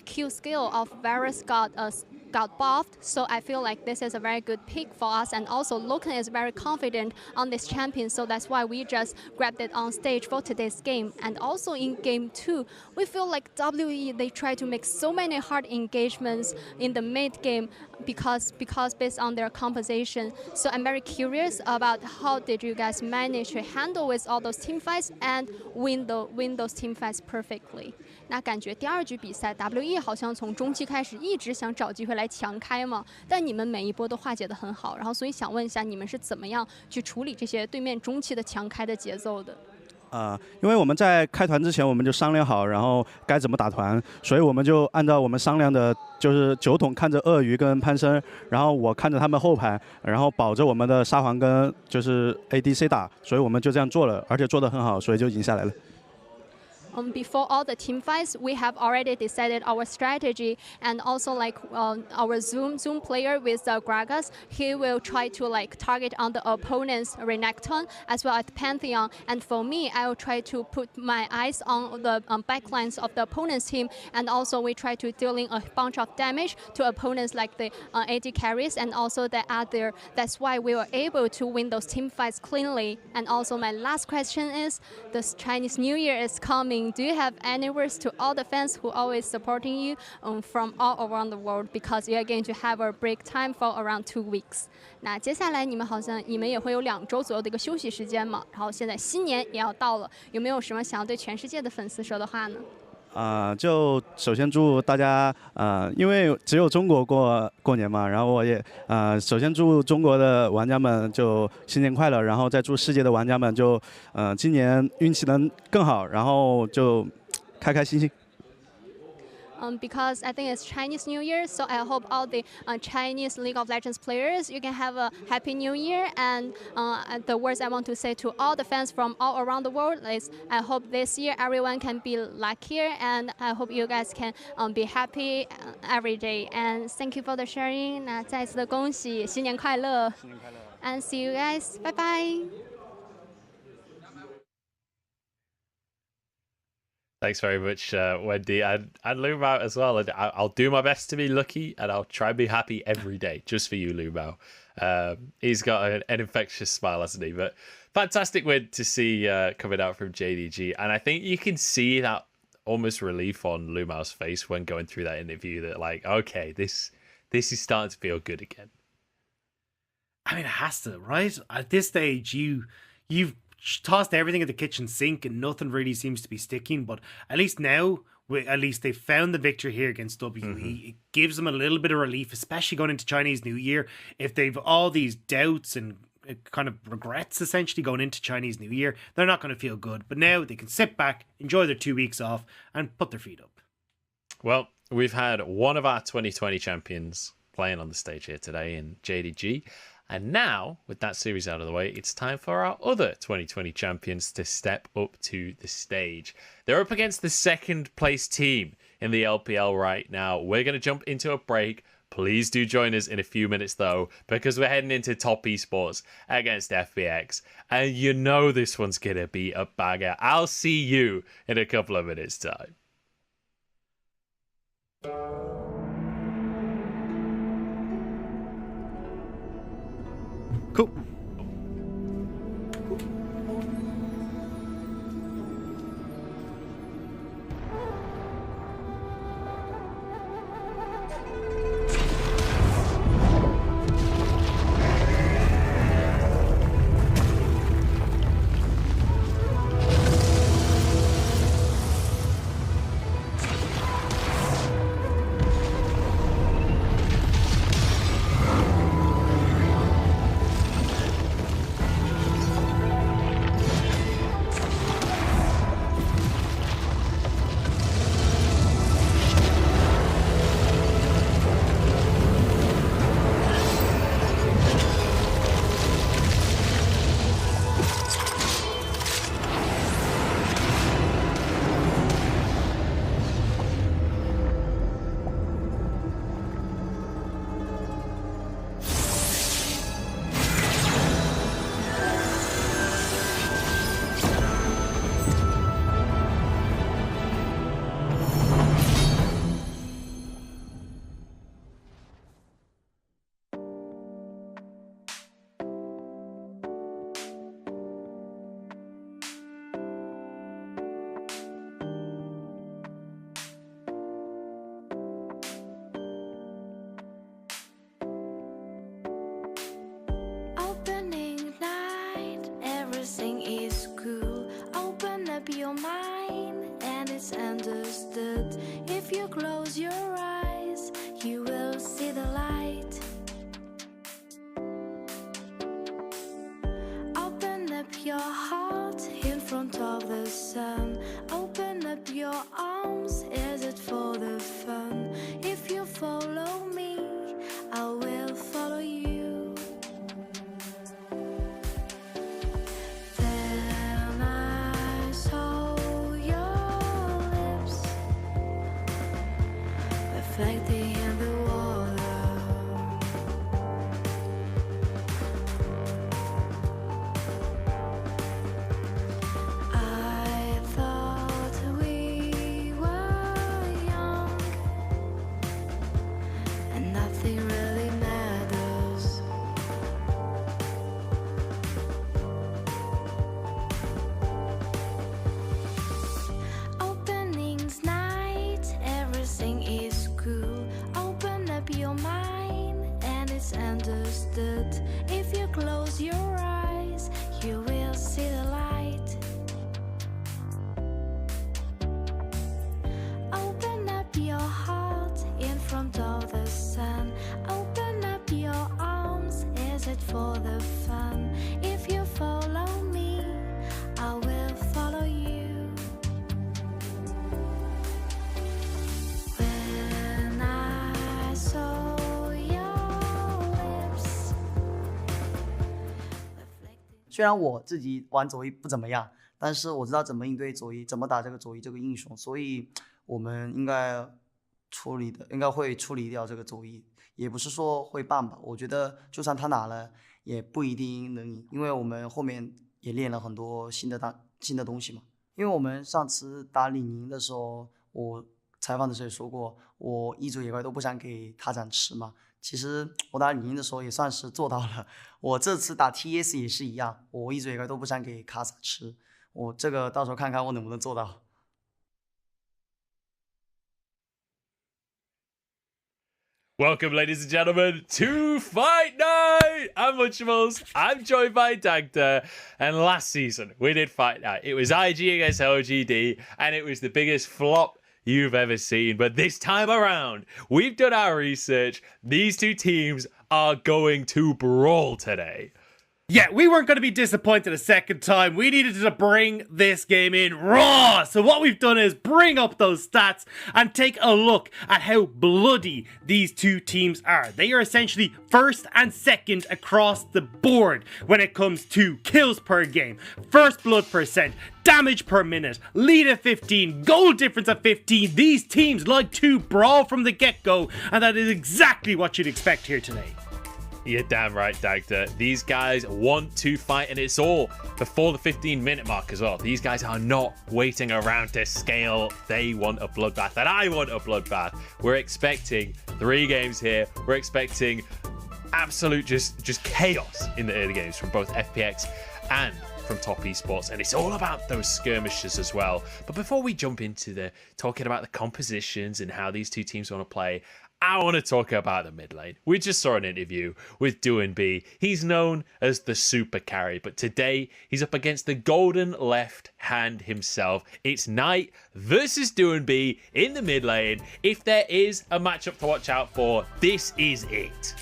Q skill of Virus got buffed, so I feel like this is a very good pick for us. And also Loken is very confident on this champion, so that's why we just grabbed it on stage for today's game. And also in Game 2, we feel like WE they try to make so many hard engagements in the mid game because based on their composition. So I'm very curious about how did you guys manage to handle with all those team fights and win those team fights perfectly. 那感觉第二局比赛 WE 好像从中期开始一直想找机会来强开嘛，但你们每一波都化解得很好，然后所以想问一下你们是怎么样去处理这些对面中期的强开的节奏的？因为我们在开团之前我们就商量好，然后该怎么打团，所以我们就按照我们商量的，就是9桶看着鳄鱼跟潘森，然后我看着他们后排，然后保着我们的沙皇跟就是 ADC 打，所以我们就这样做了，而且做得很好，所以就赢下来了。before all the team fights, we have already decided our strategy, and also like our Zoom player with Gragas, he will try to like target on the opponent's Renekton as well as Pantheon. And for me, I will try to put my eyes on the backlines of the opponent's team, and also we try to dealing a bunch of damage to opponents like the AD carries and also the other. That's why we were able to win those team fights cleanly. And also my last question is, the Chinese New Year is coming. Do you have any words to all the fans who always supporting you from all around the world, because you are going to have a break time for around 2 weeks? 那接下来你们也会有2周左右的一个休息时间嘛，然后现在新年也要到了，有没有什么想要对全世界的粉丝说的话呢？就首先祝大家因为只有中国过年嘛，然后我也首先祝中国的玩家们就新年快乐，然后再祝世界的玩家们就今年运气能更好，然后就开开心心。Because I think it's Chinese New Year, so I hope all the Chinese League of Legends players, you can have a happy New Year. And the words I want to say to all the fans from all around the world is, I hope this year everyone can be luckier, and I hope you guys can be happy every day. And thank you for the sharing. 那再次的恭喜，新年快乐！新年快乐！ And see you guys. Bye bye. Thanks very much, Wendy, and Lumao as well. And I'll do my best to be lucky, and I'll try and be happy every day, just for you, Lumao. He's got an infectious smile, hasn't he? But fantastic win to see coming out from JDG, and I think you can see that almost relief on Lumao's face when going through that interview. That like, okay, this is starting to feel good again. I mean, it has to, right? At this stage, you've tossed everything at the kitchen sink and nothing really seems to be sticking, but at least now, at least they found the victory here against WE. It gives them a little bit of relief, especially going into Chinese New Year. If they've all these doubts and kind of regrets essentially going into Chinese New Year, they're not going to feel good. But now they can sit back, enjoy their 2 weeks off, and put their feet up. Well, we've had one of our 2020 champions playing on the stage here today in JDG. And now, with that series out of the way, it's time for our other 2020 champions to step up to the stage. They're up against the second place team in the LPL right now. We're going to jump into a break. Please do join us in a few minutes, though, because we're heading into Top Esports against FPX. And you know this one's going to be a bagger. I'll see you in a couple of minutes' time. Cool. everything in the water. I thought we were young and nothing really matters. Openings night, everything is cool. Open up your mind and it's understood. If you close your eyes, you will see the light. Open up your heart in front of the sun. Open up your arms, is it for the fun? If you follow me, I will follow you. When I saw your lips. 虽然我自己玩左翼不怎么样，但是我知道怎么应对左翼，怎么打这个左翼这个英雄，所以我们应该会处理掉这个左翼，也不是说会办吧。我觉得就算他拿了，也不一定能赢，因为我们后面也练了很多新的东西嘛。因为我们上次打李宁的时候，我采访的时候也说过，我一组野怪都不想给卡展吃嘛。其实我打李宁的时候也算是做到了，我这次打 TES 也是一样，我一组野怪都不想给卡萨吃，我这个到时候看看我能不能做到。Welcome, ladies and gentlemen, to Fight Night! I'm Munchables, I'm joined by Dagda, and last season we did Fight Night. It was IG against LGD, and it was the biggest flop you've ever seen. But this time around, we've done our research. These two teams are going to brawl today. Yeah, we weren't going to be disappointed a second time. We needed to bring this game in raw. So what we've done is bring up those stats and take a look at how bloody these two teams are. They are essentially first and second across the board when it comes to kills per game, first blood percent, damage per minute, lead at 15, goal difference at 15. These teams like to brawl from the get-go, and that is exactly what you'd expect here today. You're damn right, Dagda. These guys want to fight, and it's all before the 15-minute mark as well. These guys are not waiting around to scale. They want a bloodbath, and I want a bloodbath. We're expecting 3 games here. We're expecting absolute just chaos in the early games from both FPX and from Top Esports, and it's all about those skirmishes as well. But before we jump into talking about the compositions and how these two teams want to play, I want to talk about the mid lane. We just saw an interview with DoinB. He's known as the super carry, but today he's up against the golden left hand himself. It's Knight versus DoinB in the mid lane. If there is a matchup to watch out for, this is it.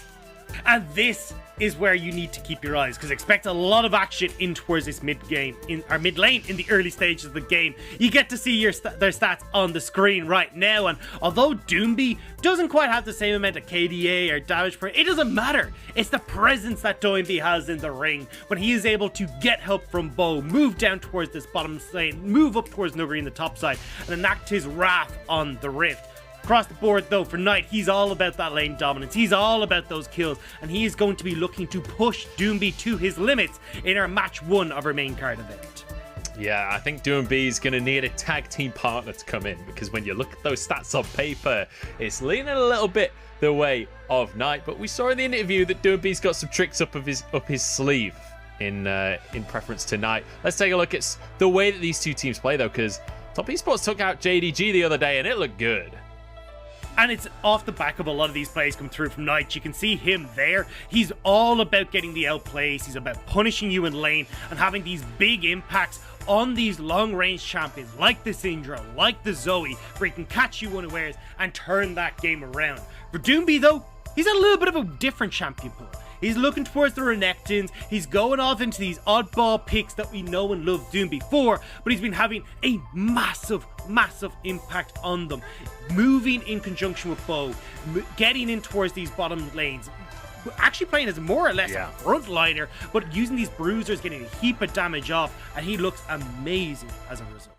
And this is where you need to keep your eyes, because expect a lot of action in towards this mid lane in the early stages of the game. You get to see their stats on the screen right now, and although DoinB doesn't quite have the same amount of KDA or damage per, it doesn't matter. It's the presence that DoinB has in the ring when he is able to get help from Bo, move down towards this bottom lane, move up towards Nuguri in the top side, and enact his wrath on the Rift. Across the board, though, for Knight, he's all about that lane dominance. He's all about those kills, and he is going to be looking to push DoinB to his limits in our match 1 of our main card event. Yeah, I think DoinB is going to need a tag team partner to come in, because when you look at those stats on paper, it's leaning a little bit the way of Knight. But we saw in the interview that DoinB's got some tricks up his sleeve in preference to Knight. Let's take a look at the way that these two teams play, though, because Top Esports took out JDG the other day, and it looked good. And it's off the back of a lot of these plays come through from Knight. You can see him there. He's all about getting the outplays. He's about punishing you in lane and having these big impacts on these long-range champions like the Syndra, like the Zoe, where he can catch you unawares and turn that game around. For DoinB, though, he's a little bit of a different champion pool. He's looking towards the Renekton's. He's going off into these oddball picks that we know and love DoinB for, but he's been having a massive impact on them. Moving in conjunction with Bo, getting in towards these bottom lanes, actually playing as more or less a frontliner, but using these bruisers, getting a heap of damage off, and he looks amazing as a result.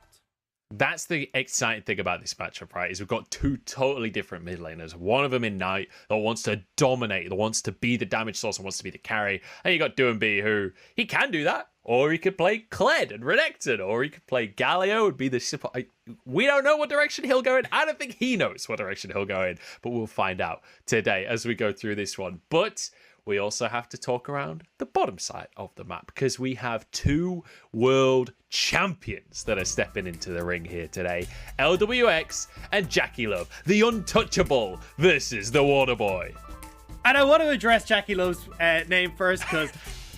That's the exciting thing about this matchup, right? Is we've got two totally different mid laners. One of them in Knight that wants to dominate, that wants to be the damage source and wants to be the carry. And you got Doomby who, he can do that. Or he could play Kled and Renekton. Or he could play Galio and be the support. We don't know what direction he'll go in. I don't think he knows what direction he'll go in. But we'll find out today as we go through this one. But we also have to talk around the bottom side of the map because we have two world champions that are stepping into the ring here today. LWX and Jackie Love, the untouchable versus the Waterboy. And I want to address Jackie Love's name first because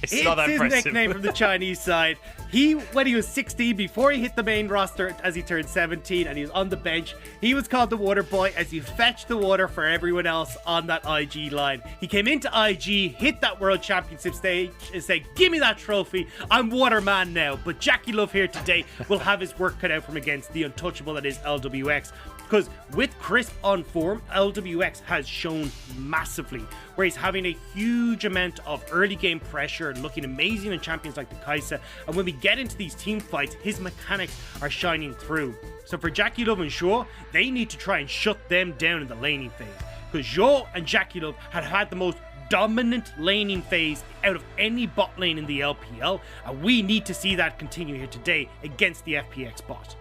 it's his impressive. nickname from the Chinese side. When he was 16, before he hit the main roster as he turned 17 and he was on the bench, he was called the Water Boy as he fetched the water for everyone else on that IG line. He came into IG, hit that World Championship stage and said, give me that trophy, I'm Waterman now. But Jackie Love here today will have his work cut out from against the untouchable that is LWX. Because with Crisp on form, LWX has shown massively, where he's having a huge amount of early game pressure and looking amazing in champions like the Kai'Sa. And when we get into these team fights, his mechanics are shining through. So for Jackie Love and Zhou, they need to try and shut them down in the laning phase. Because Zhou and Jackie Love have had the most dominant laning phase out of any bot lane in the LPL. And we need to see that continue here today against the FPX bot.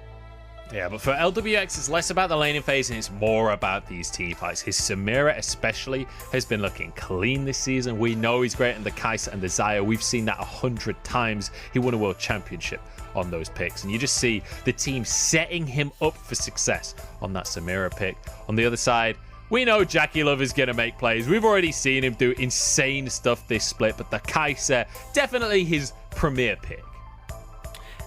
Yeah, but for LWX, it's less about the laning phase and it's more about these team fights. His Samira especially has been looking clean this season. We know he's great in the Kai'Sa and the Xayah. We've seen that 100 times. He won a world championship on those picks. And you just see the team setting him up for success on that Samira pick. On the other side, we know Jackie Love is going to make plays. We've already seen him do insane stuff this split, but the Kai'Sa, definitely his premier pick.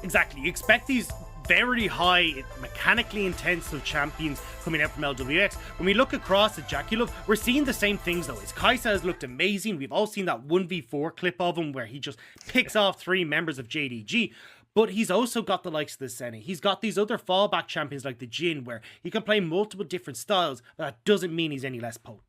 Exactly. You expect these very high, mechanically intensive champions coming out from LWX. When we look across at Jackie Love, we're seeing the same things though. His Kai'Sa has looked amazing. We've all seen that 1v4 clip of him where he just picks off 3 members of JDG. But he's also got the likes of the Senna. He's got these other fallback champions like the Jhin where he can play multiple different styles, but that doesn't mean he's any less potent.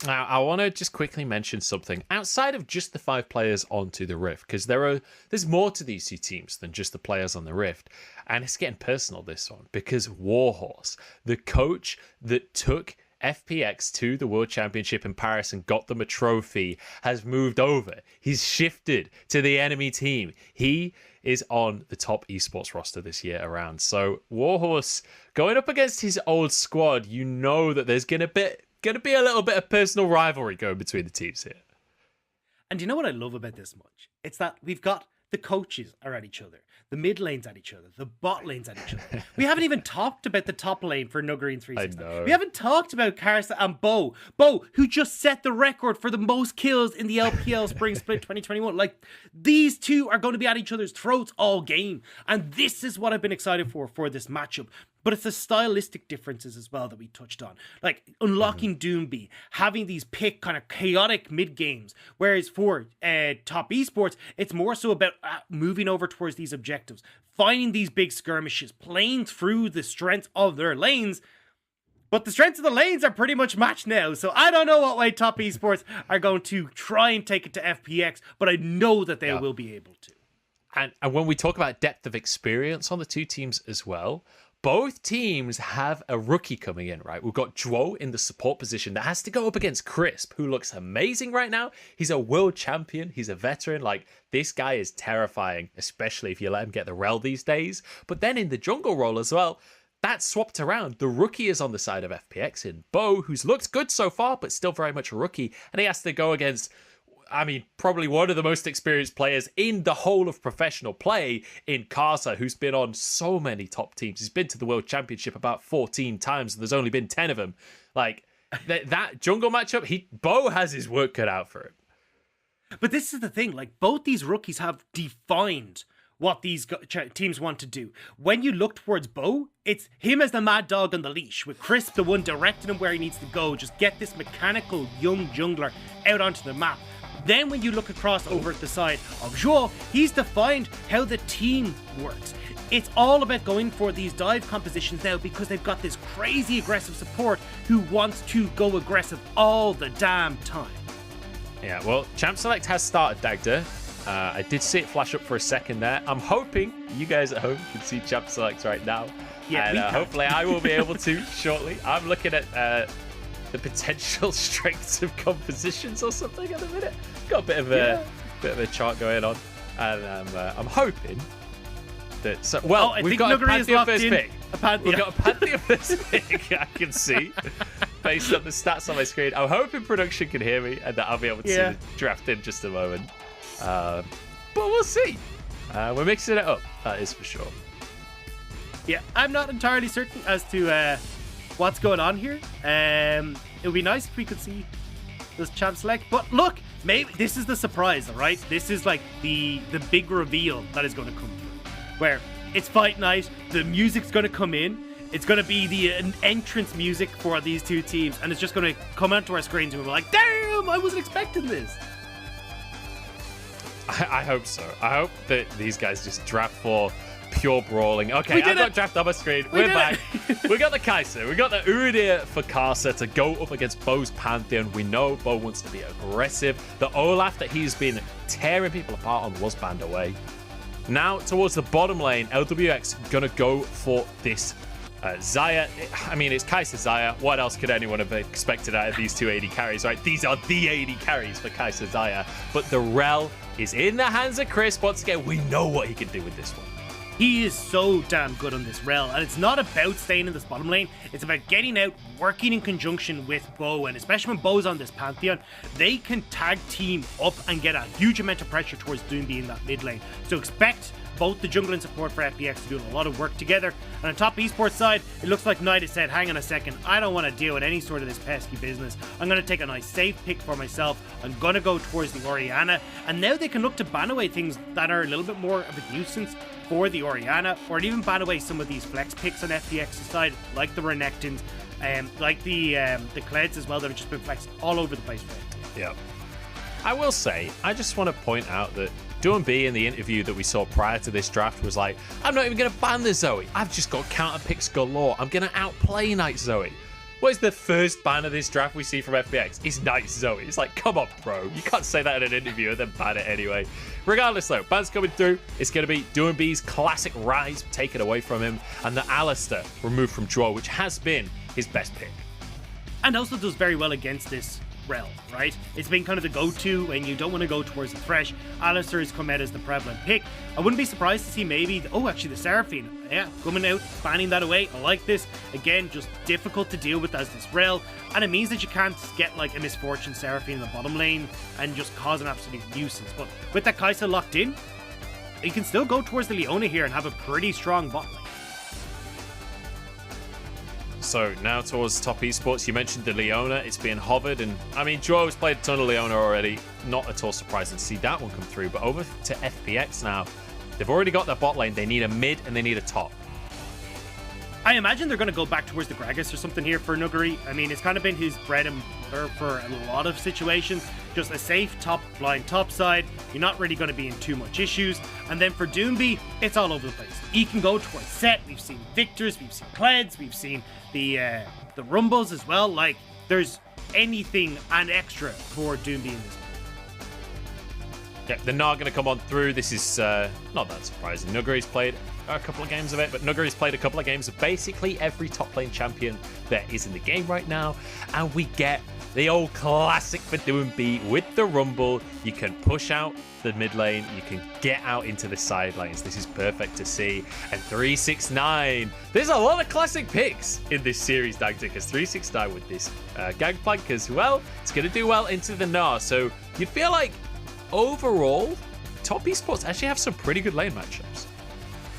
Now, I want to just quickly mention something outside of just the 5 players onto the Rift, because there's more to these 2 teams than just the players on the Rift. And it's getting personal, this one, because Warhorse, the coach that took FPX to the World Championship in Paris and got them a trophy, has moved over. He's shifted to the enemy team. He is on the top esports roster this year around. So Warhorse going up against his old squad, you know that there's going to be a little bit of personal rivalry going between the teams here. And you know what I love about this much? It's that we've got the coaches are at each other, the mid lanes at each other, the bot lanes at each other. We haven't even talked about the top lane for Nuggery and 360. We haven't talked about Karsa and Bo, who just set the record for the most kills in the LPL Spring Split 2021. Like, these two are going to be at each other's throats all game. And this is what I've been excited for this matchup. But it's the stylistic differences as well that we touched on. Like unlocking Doomby, having these pick kind of chaotic mid games. Whereas for top esports, it's more so about moving over towards these objectives, finding these big skirmishes, playing through the strengths of their lanes. But the strengths of the lanes are pretty much matched now. So I don't know what way top esports are going to try and take it to FPX, but I know that they will be able to. And when we talk about depth of experience on the 2 teams as well, both teams have a rookie coming in, right? We've got Zhou in the support position that has to go up against Crisp, who looks amazing right now. He's a world champion. He's a veteran. Like, this guy is terrifying, especially if you let him get the rel these days. But then in the jungle role as well, that's swapped around. The rookie is on the side of FPX in Bo, who's looked good so far, but still very much a rookie. And he has to go against, probably one of the most experienced players in the whole of professional play in Karsa, who's been on so many top teams. He's been to the World Championship about 14 times, and there's only been 10 of them. Like, that jungle matchup, Bo has his work cut out for him. But this is the thing, like, both these rookies have defined what these teams want to do. When you look towards Bo, it's him as the mad dog on the leash, with Crisp the one directing him where he needs to go. Just get this mechanical young jungler out onto the map. Then when you look across over at the side of Zhou, he's defined how the team works. It's all about going for these dive compositions now because they've got this crazy aggressive support who wants to go aggressive all the damn time. Yeah, well, Champ Select has started Dagda. I did see it flash up for a second there. I'm hoping you guys at home can see champ selects right now. Yeah, and hopefully I will be able to shortly. I'm looking at the potential strengths of compositions or something at the minute. Got a bit of a chart going on, and I'm hoping that. So, well, I we've think got a Nuguri is Pantheon locked first in. pick. A Pantheon. We've got a Pantheon first pick. I can see based on the stats on my screen. I'm hoping production can hear me and that I'll be able to see the draft in just a moment. But we'll see. We're mixing it up. That is for sure. Yeah, I'm not entirely certain as to what's going on here. It would be nice if we could see this champ select. But look, maybe this is the surprise, all right? This is like the big reveal that is going to come through, where it's fight night, the music's going to come in, it's going to be the entrance music for these two teams, and it's just going to come onto our screens and we're like, damn, I wasn't expecting this. I hope so. I hope that these guys just draft for pure brawling. Okay, I've got draft on my screen. We're back. We got the Kai'Sa. We got the Udyr for Kai'Sa to go up against Bo's Pantheon. We know Bo wants to be aggressive. The Olaf that he's been tearing people apart on was banned away. Now, towards the bottom lane, LWX gonna go for this Xayah. I mean, it's Kai'Sa Xayah. What else could anyone have expected out of these two AD carries, right? These are the AD carries for Kai'Sa Xayah. But the Rel is in the hands of Chris once again. We know what he can do with this one. He is so damn good on this Rel, and it's not about staying in this bottom lane, it's about getting out, working in conjunction with Bo, and especially when Bo's on this Pantheon, they can tag team up and get a huge amount of pressure towards Doomby in that mid lane. So expect both the jungle and support for FPX to do a lot of work together. And on top esports side, it looks like Knight has said, hang on a second, I don't want to deal with any sort of this pesky business. I'm going to take a nice safe pick for myself. I'm going to go towards the Orianna. And now they can look to ban away things that are a little bit more of a nuisance for the Orianna, or even ban away some of these flex picks on FPX's side, like the Renekton's, like the Kleds as well, that have just been flexed all over the place. Yeah. I will say, I just want to point out that Doomby in the interview that we saw prior to this draft was like, I'm not even going to ban the Zoe. I've just got counter picks galore. I'm going to outplay Knight Zoe. What is the first ban of this draft we see from FPX? It's Knight Zoe. It's like, come on, bro. You can't say that in an interview and then ban it anyway. Regardless, though, bans coming through. It's going to be Doomby's classic rise taken away from him, and the Alistair removed from draw, which has been his best pick. And also does very well against this Rel, right? It's been kind of the go-to when you don't want to go towards the Thresh. Alistair has come out as the prevalent pick. I wouldn't be surprised to see maybe, actually the Seraphine, yeah, coming out, banning that away. I like this. Again, just difficult to deal with as this Rel, and it means that you can't get like a Misfortune Seraphine in the bottom lane and just cause an absolute nuisance. But with that Kai'Sa locked in, you can still go towards the Leona here and have a pretty strong bot lane. So now towards top esports, you mentioned the Leona. It's being hovered, and I mean, Joe has played a ton of Leona already. Not at all surprising to see that one come through. But over to FPX now, they've already got their bot lane. They need a mid and they need a top. I imagine they're going to go back towards the Gragas or something here for Nuguri. I mean, it's kind of been his bread and butter for a lot of situations. Just a safe top line top side. You're not really going to be in too much issues. And then for Doomby, it's all over the place. He can go towards Set. We've seen Victors. We've seen Kleds. We've seen the Rumbles as well. Like, there's anything and extra for Doomby in this. Yeah, they're not going to come on through. This is not that surprising. Nuguri's played a couple of games of it, but Nuguri's played a couple of games of basically every top lane champion that is in the game right now. And we get the old classic for Doomby with the Rumble. You can push out the mid lane. You can get out into the side lanes. This is perfect to see. And 369. There's a lot of classic picks in this series, Dagticus. 369 with this Gangplank as well. It's going to do well into the Gnar. So you'd feel like overall, top esports actually have some pretty good lane matchups.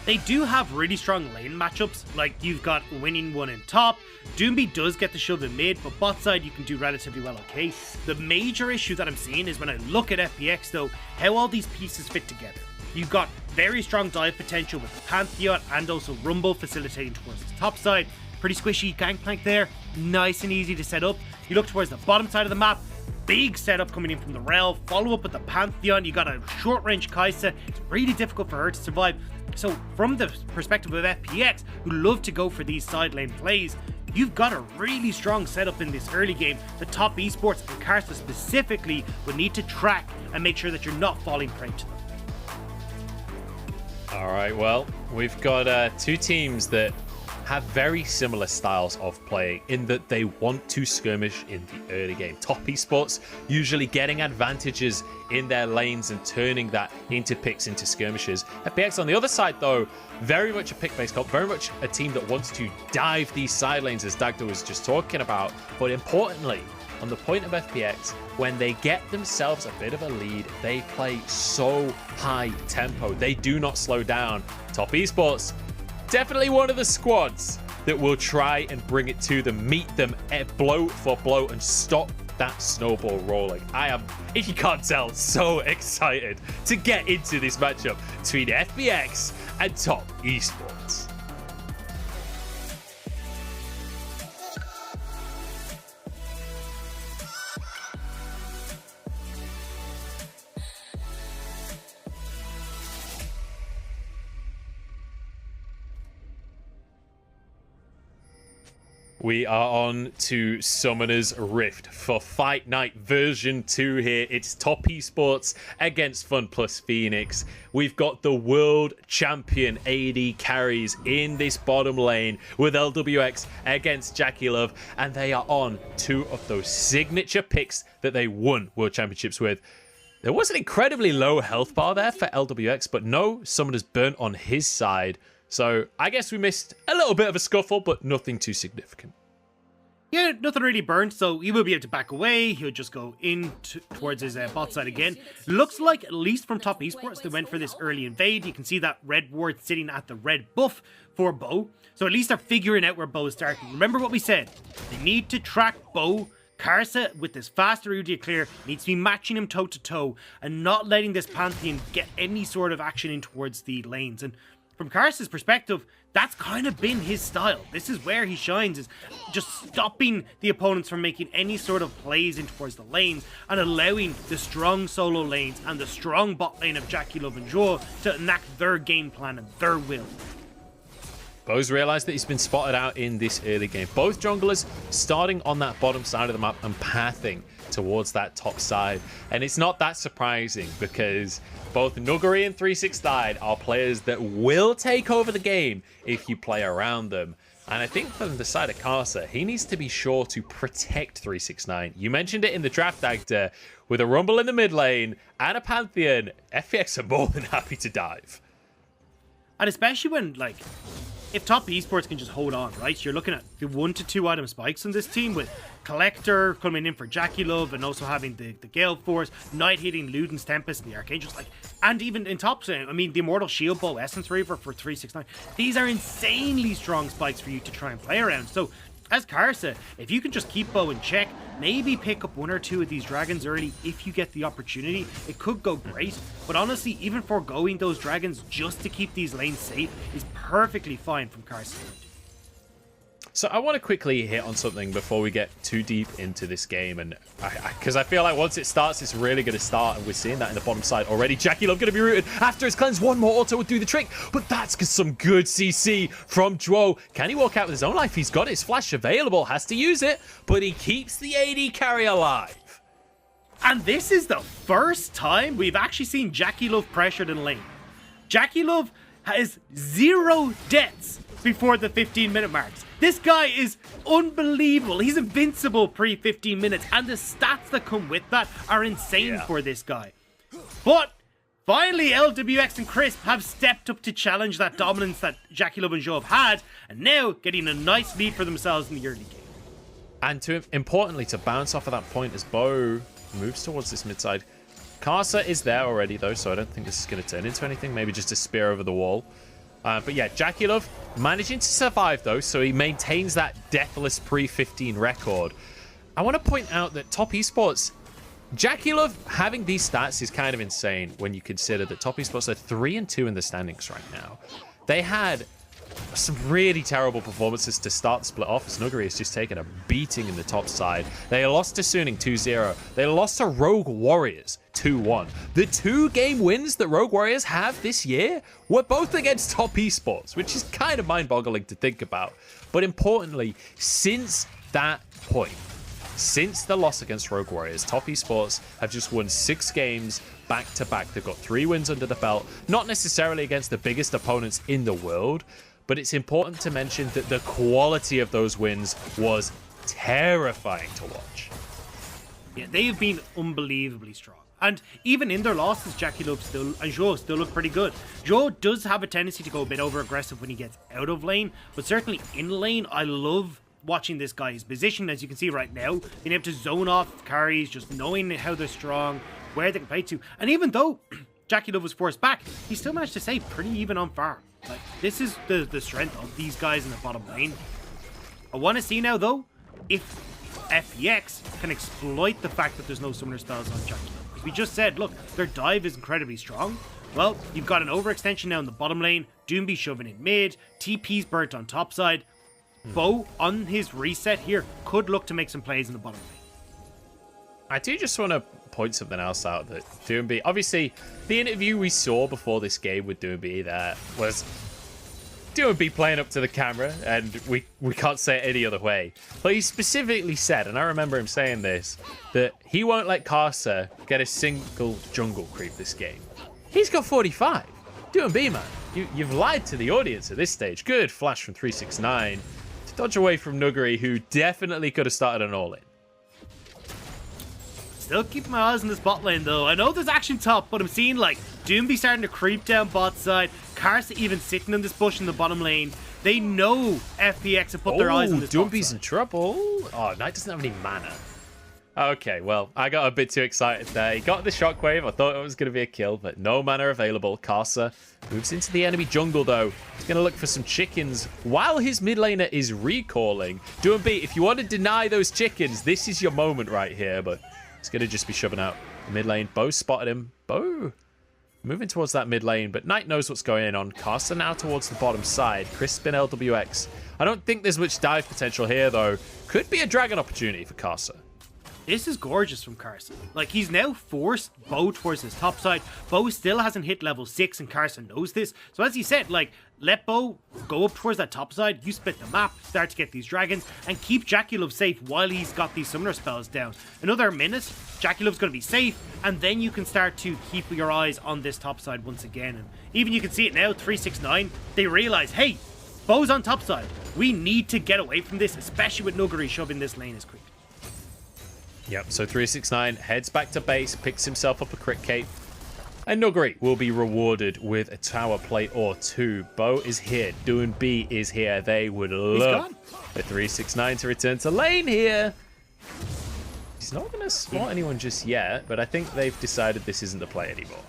They do have really strong lane matchups, like you've got winning one in top. Doomby does get the shove in mid, but bot side you can do relatively well okay. The major issue that I'm seeing is when I look at FPX though, how all these pieces fit together. You've got very strong dive potential with the Pantheon and also Rumble facilitating towards the top side. Pretty squishy Gangplank there, nice and easy to set up. You look towards the bottom side of the map, big setup coming in from the Rel, follow up with the Pantheon, you got a short range Kai'Sa, it's really difficult for her to survive. So from the perspective of FPX, who love to go for these side lane plays, you've got a really strong setup in this early game. The top esports and Kai'Sa specifically would need to track and make sure that you're not falling prey to them. All right, well, we've got two teams that have very similar styles of playing in that they want to skirmish in the early game. Top esports usually getting advantages in their lanes and turning that into picks, into skirmishes. FPX on the other side, though, very much a pick-based comp, very much a team that wants to dive these side lanes, as Dagda was just talking about. But importantly, on the point of FPX, when they get themselves a bit of a lead, they play so high tempo. They do not slow down. Top esports, definitely one of the squads that will try and bring it to them, meet them blow for blow, and stop that snowball rolling. I am, if you can't tell, so excited to get into this matchup between FPX and Top Esports. We are on to Summoner's Rift for Fight Night version 2 here. It's Top Esports against Fun Plus Phoenix. We've got the world champion AD carries in this bottom lane with LWX against Jackie Love, and they are on two of those signature picks that they won World Championships with. There was an incredibly low health bar there for LWX, but no Summoner's burnt on his side. So I guess we missed a little bit of a scuffle, but nothing too significant. Yeah, nothing really burnt, so he will be able to back away. He'll just go in towards his bot side again. Looks like, at least from Top Esports, they went for this early invade. You can see that red ward sitting at the red buff for Bo. So at least they're figuring out where Bo is starting. Remember what we said. They need to track Bo. Karsa, with this faster Udia clear, needs to be matching him toe-to-toe and not letting this Pantheon get any sort of action in towards the lanes. And from Karsa's perspective, that's kind of been his style. This is where he shines, is just stopping the opponents from making any sort of plays in towards the lanes and allowing the strong solo lanes and the strong bot lane of Jackie Love and Joe to enact their game plan and their will. Bo's realized that he's been spotted out in this early game. Both junglers starting on that bottom side of the map and pathing towards that top side. And it's not that surprising because both Nuguri and 369 are players that will take over the game if you play around them. And I think from the side of Karsa, he needs to be sure to protect 369. You mentioned it in the draft, Dagda. With a Rumble in the mid lane and a Pantheon, FPX are more than happy to dive. And especially when, like, if Top Esports can just hold on, right? You're looking at the 1 to 2 item spikes on this team with Collector coming in for Jackie Love and also having the Gale Force, Night hitting Luden's Tempest and the Archangels, like, and even in top, I mean, the Immortal Shield Bow Essence Reaver for 369. These are insanely strong spikes for you to try and play around. So, as Karsa, if you can just keep Bo in check, maybe pick up 1 or 2 of these dragons early if you get the opportunity, it could go great. But honestly, even foregoing those dragons just to keep these lanes safe is perfectly fine from Karsa. So I want to quickly hit on something before we get too deep into this game, and because I feel like once it starts, it's really going to start, and we're seeing that in the bottom side already. Jackie Love going to be rooted after his cleanse. One more auto would do the trick, but that's some good CC from Dwo. Can he walk out with his own life? He's got his flash available, has to use it, but he keeps the AD carry alive. And this is the first time we've actually seen Jackie Love pressured in lane. Jackie Love has 0 deaths before the 15-minute marks. This guy is unbelievable. He's invincible pre-15 minutes, and the stats that come with that are insane for this guy. But finally, LWX and Crisp have stepped up to challenge that dominance that Jackie Love and Joe have had, and now getting a nice lead for themselves in the early game. And importantly, to bounce off of that point as Bo moves towards this mid side. Karsa is there already, though, so I don't think this is going to turn into anything. Maybe just a spear over the wall. But yeah, Jackie Love managing to survive, though, so he maintains that deathless pre-15 record. I want to point out that Top Esports, Jackie Love having these stats is kind of insane when you consider that Top Esports are 3-2 in the standings right now. They had some really terrible performances to start the split off. Nuguri has just taken a beating in the top side. They lost to Suning 2-0. They lost to Rogue Warriors 2-1. The 2-game wins that Rogue Warriors have this year were both against Top Esports, which is kind of mind-boggling to think about. But importantly, since that point, Since the loss against Rogue Warriors, Top Esports have just won 6 games back-to-back. They've got 3 wins under the belt, not necessarily against the biggest opponents in the world, but it's important to mention that the quality of those wins was terrifying to watch. Yeah, they have been unbelievably strong. And even in their losses, JackeyLove and Zhou still look pretty good. Zhou does have a tendency to go a bit over-aggressive when he gets out of lane, but certainly in lane, I love watching this guy. His position, as you can see right now, being able to zone off carries, just knowing how they're strong, where they can play to. And even though JackeyLove was forced back, he still managed to stay pretty even on farm. Like, this is the strength of these guys in the bottom lane. I want to see now, though, if FPX can exploit the fact that there's no summoner spells on JackeyLove. Because we just said, look, their dive is incredibly strong. Well, you've got an overextension now in the bottom lane, Doomby shoving in mid, TP's burnt on top side. Bo, on his reset here, could look to make some plays in the bottom lane. I do just want to point something else out that Doomby, obviously, the interview we saw before this game with Doomby there was Doomby playing up to the camera, and we can't say it any other way. But he specifically said, and I remember him saying this, that he won't let Karsa get a single jungle creep this game. He's got 45. Doomby, man, you've lied to the audience at this stage. Good flash from 369 to dodge away from Nuguri, who definitely could have started an all-in. Still keeping my eyes on this bot lane, though. I know there's action top, but I'm seeing, like, Doomby starting to creep down bot side. Karsa even sitting in this bush in the bottom lane. They know FPX have put their eyes on this bot Doomby's in trouble. Oh, Knight doesn't have any mana. Okay, well, I got a bit too excited there. He got the shockwave. I thought it was going to be a kill, but no mana available. Karsa moves into the enemy jungle, though. He's going to look for some chickens while his mid laner is recalling. Doomby, if you want to deny those chickens, this is your moment right here, but he's going to just be shoving out the mid lane. Bo spotted him. Bo moving towards that mid lane, but Knight knows what's going on. Karsa now towards the bottom side. Crisp in LWX. I don't think there's much dive potential here, though. Could be a dragon opportunity for Karsa. This is gorgeous from Karsa. Like, he's now forced Bo towards his top side. Bo still hasn't hit level 6, and Karsa knows this. So as he said, like, let Bo go up towards that top side, you split the map, start to get these dragons, and keep JackeyLove safe while he's got these summoner spells down. Another minute, JackeyLove's going to be safe, and then you can start to keep your eyes on this top side once again. And even you can see it now, 369, they realize, hey, Bo's on top side. We need to get away from this, especially with Nuguri shoving this lane as creep. Yep, so 369 heads back to base, picks himself up a crit cape, and Nuguri will be rewarded with a tower plate or 2. Bo is here, Doomby is here. They would love for 369 to return to lane here. He's not going to spot anyone just yet, but I think they've decided this isn't the play anymore.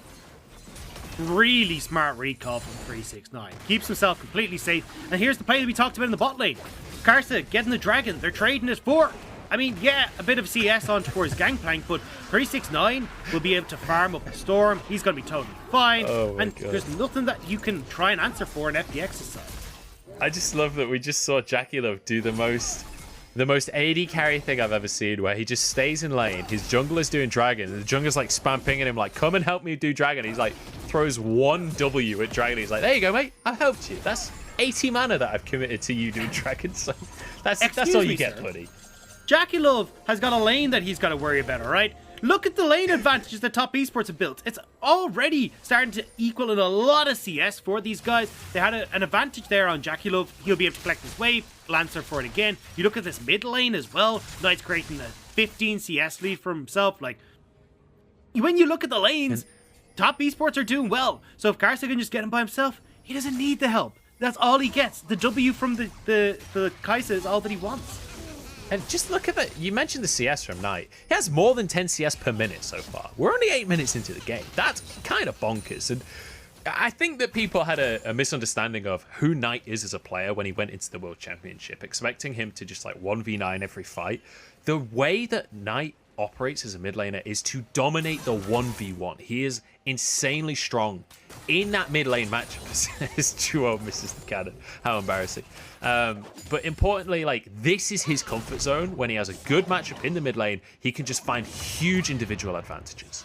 Really smart recall from 369. Keeps himself completely safe. And here's the play that we talked about in the bot lane. Karsa getting the dragon. They're trading it for, I mean, yeah, a bit of CS on towards Gangplank, but 369 will be able to farm up a storm. He's going to be totally fine. And there's nothing that you can try and answer for in FPX's side. I just love that we just saw JackeyLove do the most AD carry thing I've ever seen, where he just stays in lane. His jungler's doing dragon, and the jungler's like spam pinging him, like, come and help me do dragon. He's like, throws 1 W at dragon. He's like, there you go, mate. I helped you. That's 80 mana that I've committed to you doing dragon. So that's all you get, buddy. JackeyLove has got a lane that he's got to worry about, all right? Look at the lane advantages that Top Esports have built. It's already starting to equal in a lot of CS for these guys. They had an advantage there on JackeyLove. He'll be able to collect his wave, Lancer for it again. You look at this mid lane as well. Knight's creating a 15 CS lead for himself. Like, when you look at the lanes, Top Esports are doing well. So if Karsa can just get him by himself, he doesn't need the help. That's all he gets. The W from the Kai'Sa is all that he wants. And just look at that. You mentioned the CS from Knight. He has more than 10 CS per minute so far. We're only 8 minutes into the game. That's kind of bonkers. And I think that people had a misunderstanding of who Knight is as a player when he went into the World Championship, expecting him to just like 1v9 every fight. The way that Knight operates as a mid laner is to dominate the 1v1. He is insanely strong in that mid lane matchup. His duo misses the cannon. How embarrassing. But importantly, like, this is his comfort zone. When he has a good matchup in the mid lane, he can just find huge individual advantages.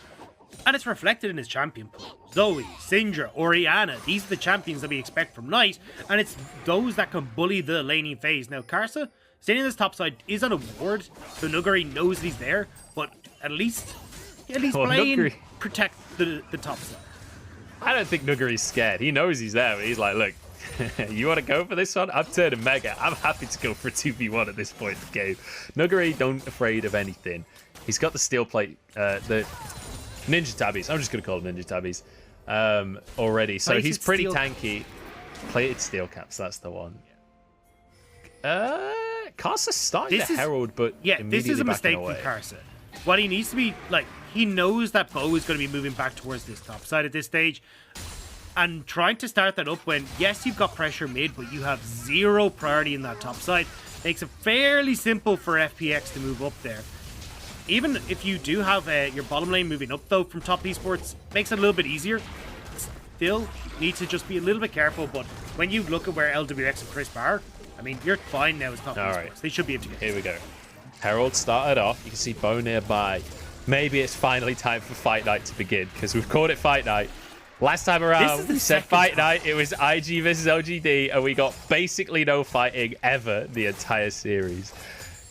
And it's reflected in his champion pool. Zoe, Syndra, Orianna, these are the champions that we expect from Knight, and it's those that can bully the laning phase. Now, Karsa, Staying in this top side is on a ward, so Nuguri knows he's there, but at least play and protect the top side. I don't think Nuguri's scared. He knows he's there, but he's like, look, you want to go for this one? I'm turning Mega. I'm happy to go for a 2v1 at this point in the game. Nuguri don't afraid of anything. He's got the steel plate, the ninja tabbies. I'm just going to call them ninja tabbies already. So he's pretty tanky. Plated steel caps, that's the one. Karsa started the Herald, but yeah, this is a mistake from Karsa. What he needs to be, like, he knows that Bo is going to be moving back towards this top side at this stage. And trying to start that up when, yes, you've got pressure mid, but you have zero priority in that top side, makes it fairly simple for FPX to move up there. Even if you do have your bottom lane moving up, though, from top esports, makes it a little bit easier. Still need to just be a little bit careful, but when you look at where LWX and Crisp are, I mean, you're fine now as top esports. Right. They should be able to get Here we go. Herald started off. You can see Bo nearby. Maybe it's finally time for Fight Night to begin, because we've called it Fight Night. Last time around, we said Fight Night. It was IG versus LGD, and we got basically no fighting ever the entire series.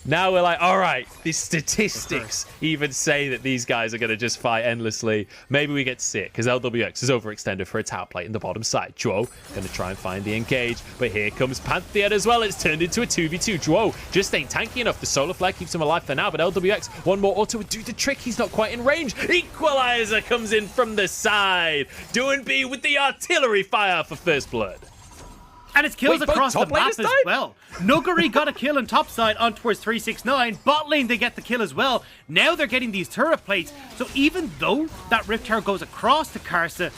Now we're like, all right, the statistics even say that these guys are going to just fight endlessly. Maybe we get to see it, because LWX is overextended for a tower plate in the bottom side. Duo going to try and find the engage, but here comes Pantheon as well. It's turned into a 2v2. Duo just ain't tanky enough. The solar flare keeps him alive for now, but LWX, one more auto would do the trick. He's not quite in range. Equalizer comes in from the side. Doing B with the artillery fire for first blood. And it's kills across the map as well. Nuguri got a kill on top side on towards 369. Bot lane, they get the kill as well. Now they're getting these turret plates. So even though that Rift Tower goes across to Karsa,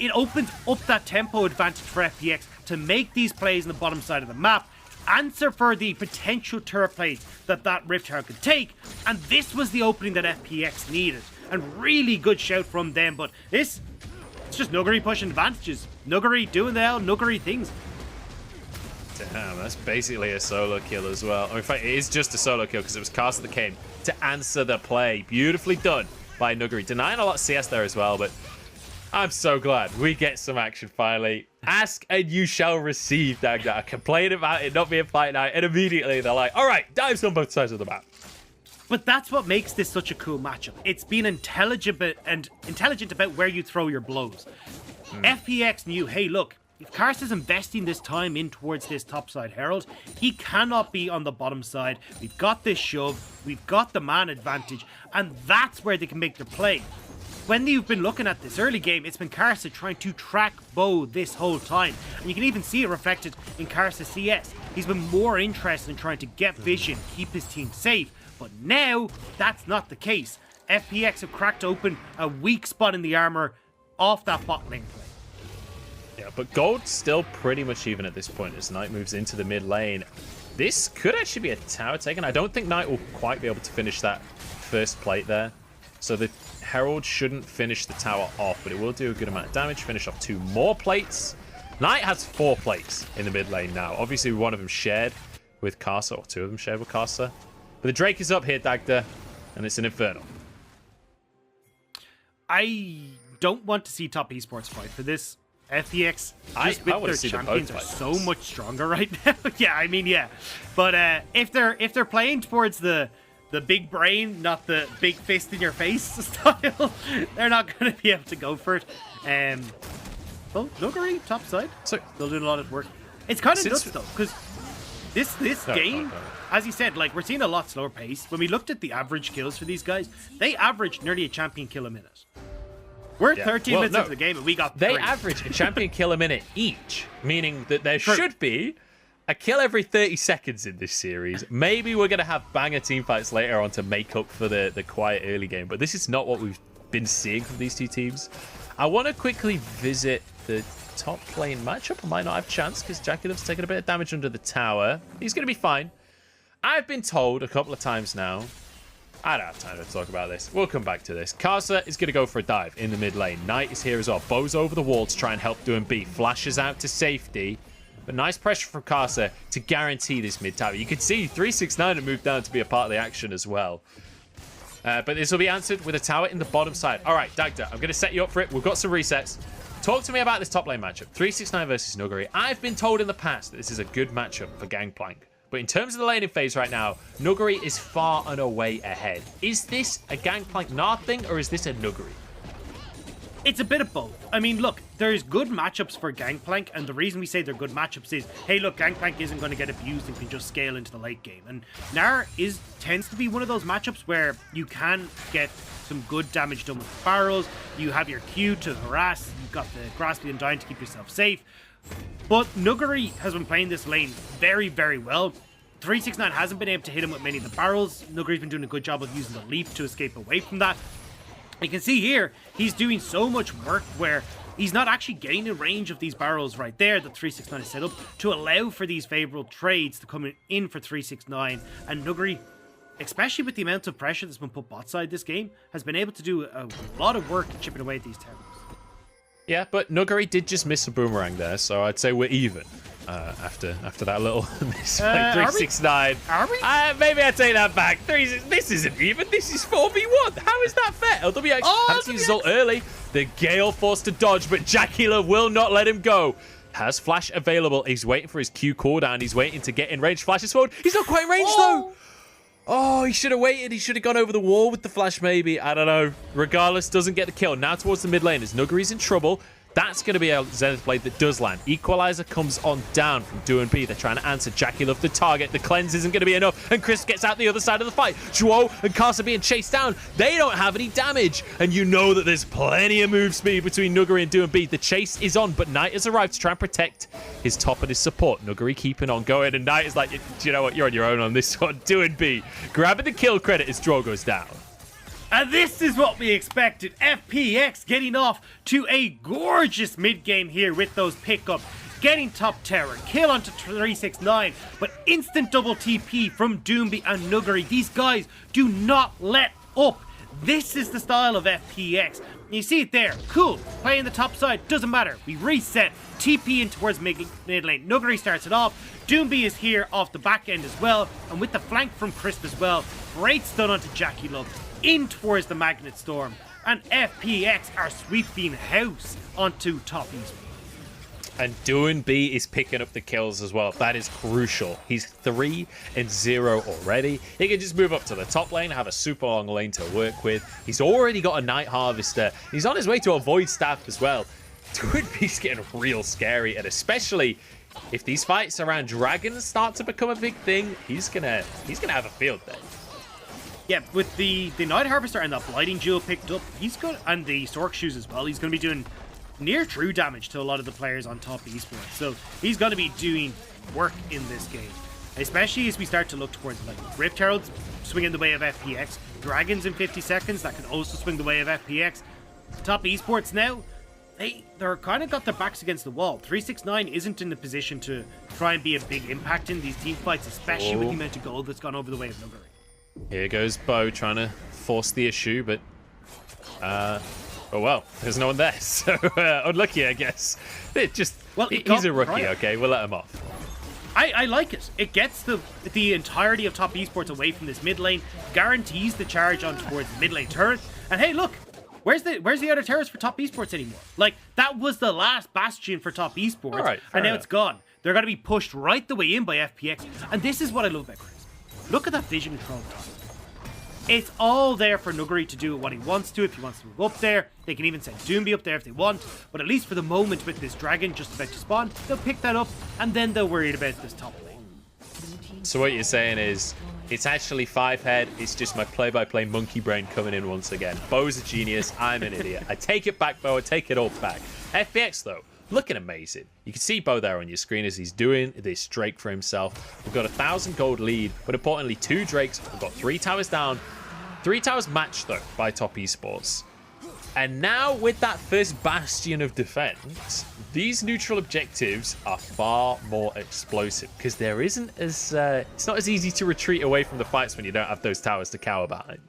it opens up that tempo advantage for FPX to make these plays on the bottom side of the map. Answer for the potential turret plates that Rift Tower could take. And this was the opening that FPX needed. And really good shout from them. But it's just Nuguri pushing advantages. Nuguri doing the Nuguri things. Damn, that's basically a solo kill as well. In fact, it is just a solo kill because it was Karsa that came to answer the play. Beautifully done by Nuguri. Denying a lot of CS there as well, but I'm so glad we get some action finally. Ask and you shall receive, Dagda. I complained about it not being Fight Night, and immediately they're like, all right, dives on both sides of the map. But that's what makes this such a cool matchup. It's being intelligent about where you throw your blows. FPX knew, hey, look, if Karsa's investing this time in towards this top side Herald, he cannot be on the bottom side. We've got this shove, we've got the man advantage, and that's where they can make their play. When you've been looking at this early game, it's been Karsa trying to track Bo this whole time. And you can even see it reflected in Karsa's CS. He's been more interested in trying to get vision, keep his team safe. But now, that's not the case. FPX have cracked open a weak spot in the armor off that bot lane play. Yeah, but gold's still pretty much even at this point as Knight moves into the mid lane. This could actually be a tower taken. I don't think Knight will quite be able to finish that first plate there. So the Herald shouldn't finish the tower off, but it will do a good amount of damage. Finish off 2 more plates. Knight has 4 plates in the mid lane now. Obviously, one of them shared with Karsa, or 2 of them shared with Karsa. But the Drake is up here, Dagda, and it's an Inferno. I don't want to see top esports fight for this. FPX, just with their champions, are so much stronger right now. Yeah, I mean, yeah. But if they're playing towards the big brain, not the big fist in your face style, they're not going to be able to go for it. Well, Nuguri, top side. So they're doing a lot of work. It's kind of nuts though, because this game, as you said, like, we're seeing a lot slower pace. When we looked at the average kills for these guys, they averaged nearly a champion kill a minute. We're 13 minutes into the game and we got 3. They average a champion kill a minute each, meaning that there should be a kill every 30 seconds in this series. Maybe we're going to have banger teamfights later on to make up for the quiet early game, but this is not what we've been seeing from these two teams. I want to quickly visit the top lane matchup. I might not have a chance because Jackalove's taking a bit of damage under the tower. He's going to be fine. I've been told a couple of times now, I don't have time to talk about this. We'll come back to this. Karsa is going to go for a dive in the mid lane. Knight is here as well. Bo's over the wall to try and help doing B. Flashes out to safety. But nice pressure from Karsa to guarantee this mid tower. You could see 369 had moved down to be a part of the action as well. But this will be answered with a tower in the bottom side. All right, Dagda, I'm going to set you up for it. We've got some resets. Talk to me about this top lane matchup. 369 versus Nuguri. I've been told in the past that this is a good matchup for Gangplank. But in terms of the laning phase right now, Nuguri is far and away ahead. Is this a Gangplank Nard thing, or is this a Nuguri? It's a bit of both. I mean, look, there's good matchups for Gangplank, and the reason we say they're good matchups is, hey, look, Gangplank isn't going to get abused and can just scale into the late game. And Gnar tends to be one of those matchups where you can get some good damage done with the barrels. You have your Q to harass. You've got the Grass Beat Undying to keep yourself safe. But Nuguri has been playing this lane very, very well. 369 hasn't been able to hit him with many of the barrels. Nuguri's been doing a good job of using the leap to escape away from that. You can see here, he's doing so much work where he's not actually getting in range of these barrels right there that 369 is set up to allow for these favorable trades to come in for 369. And Nuguri, especially with the amount of pressure that's been put bot side this game, has been able to do a lot of work chipping away at these towers. Yeah, but Nuguri did just miss a boomerang there, so I'd say we're even after that little miss by 369. Are we? Maybe I take that back. This isn't even. This is 4v1. How is that fair? LWX had to use ult early. The Gale forced to dodge, but Jackila will not let him go. Has Flash available. He's waiting for his Q cooldown. He's waiting to get in range. Flash is forward. He's not quite in range, though. Oh, he should have waited. He should have gone over the wall with the flash, maybe. I don't know. Regardless, doesn't get the kill. Now towards the mid lane as Nuguri's in trouble. That's going to be a Zenith Blade that does land. Equalizer comes on down from Do and B. They're trying to answer. Jackie Love the target. The cleanse isn't going to be enough. And Chris gets out the other side of the fight. Joao and Cars are being chased down. They don't have any damage. And you know that there's plenty of move speed between Nuguri and Do and B. The chase is on, but Knight has arrived to try and protect his top and his support. Nuguri keeping on going. And Knight is like, do you know what? You're on your own on this one. Do and B grabbing the kill credit as Draw goes down. And this is what we expected. FPX getting off to a gorgeous mid-game here with those pickups. Getting top tower, kill onto 369, but instant double TP from Doomby and Nuguri. These guys do not let up. This is the style of FPX. You see it there. Cool. Playing the top side. Doesn't matter. We reset. TP in towards mid lane. Nuguri starts it off. Doomby is here off the back end as well. And with the flank from Crisp as well. Great stun onto Jackie Love. In towards the Magnet Storm. And FPX are sweeping house onto top east. And Doan B is picking up the kills as well. That is crucial. He's 3-0 already. He can just move up to the top lane, have a super long lane to work with. He's already got a Night Harvester. He's on his way to a Void Staff as well. Doan B's getting real scary, and especially if these fights around dragons start to become a big thing, he's gonna have a field day. Yeah, with the Night Harvester and the Blighting Jewel picked up, he's good, and the Stork Shoes as well. He's going to be doing near true damage to a lot of the players on top esports. So he's going to be doing work in this game, especially as we start to look towards like Rift Heralds swinging the way of FPX, Dragons in 50 seconds that can also swing the way of FPX. Top esports now, they're kind of got their backs against the wall. 369 isn't in the position to try and be a big impact in these team fights, especially with the amount of gold that's gone over the way of Nuguri. Here goes Bo trying to force the issue, but oh well, there's no one there, so unlucky, I guess. He's a rookie, okay? We'll let him off. I like it. It gets the entirety of top esports away from this mid lane, guarantees the charge on towards the mid lane turret, and hey, look, where's the other turrets for top esports anymore? Like, that was the last bastion for top esports, right, and now enough. it's gone. They're going to be pushed right the way in by FPX, and this is what I love about Chris. Look at that vision control time. It's all there for Nuguri to do what he wants to. If he wants to move up there, they can even send Doomby up there if they want. But at least for the moment with this dragon just about to spawn, they'll pick that up and then they're worried about this top lane. So what you're saying is, it's actually 5-head. It's just my play-by-play monkey brain coming in once again. Bo's a genius. I'm an idiot. I take it back, Bo. I take it all back. FPX, though, looking amazing. You can see Bo there on your screen as he's doing this Drake for himself. We've got 1,000 gold lead, but importantly, 2 Drakes. We've got 3 towers down. 3 towers matched, though, by top esports. And now, with that first bastion of defense, these neutral objectives are far more explosive because there isn't as it's not as easy to retreat away from the fights when you don't have those towers to cower behind.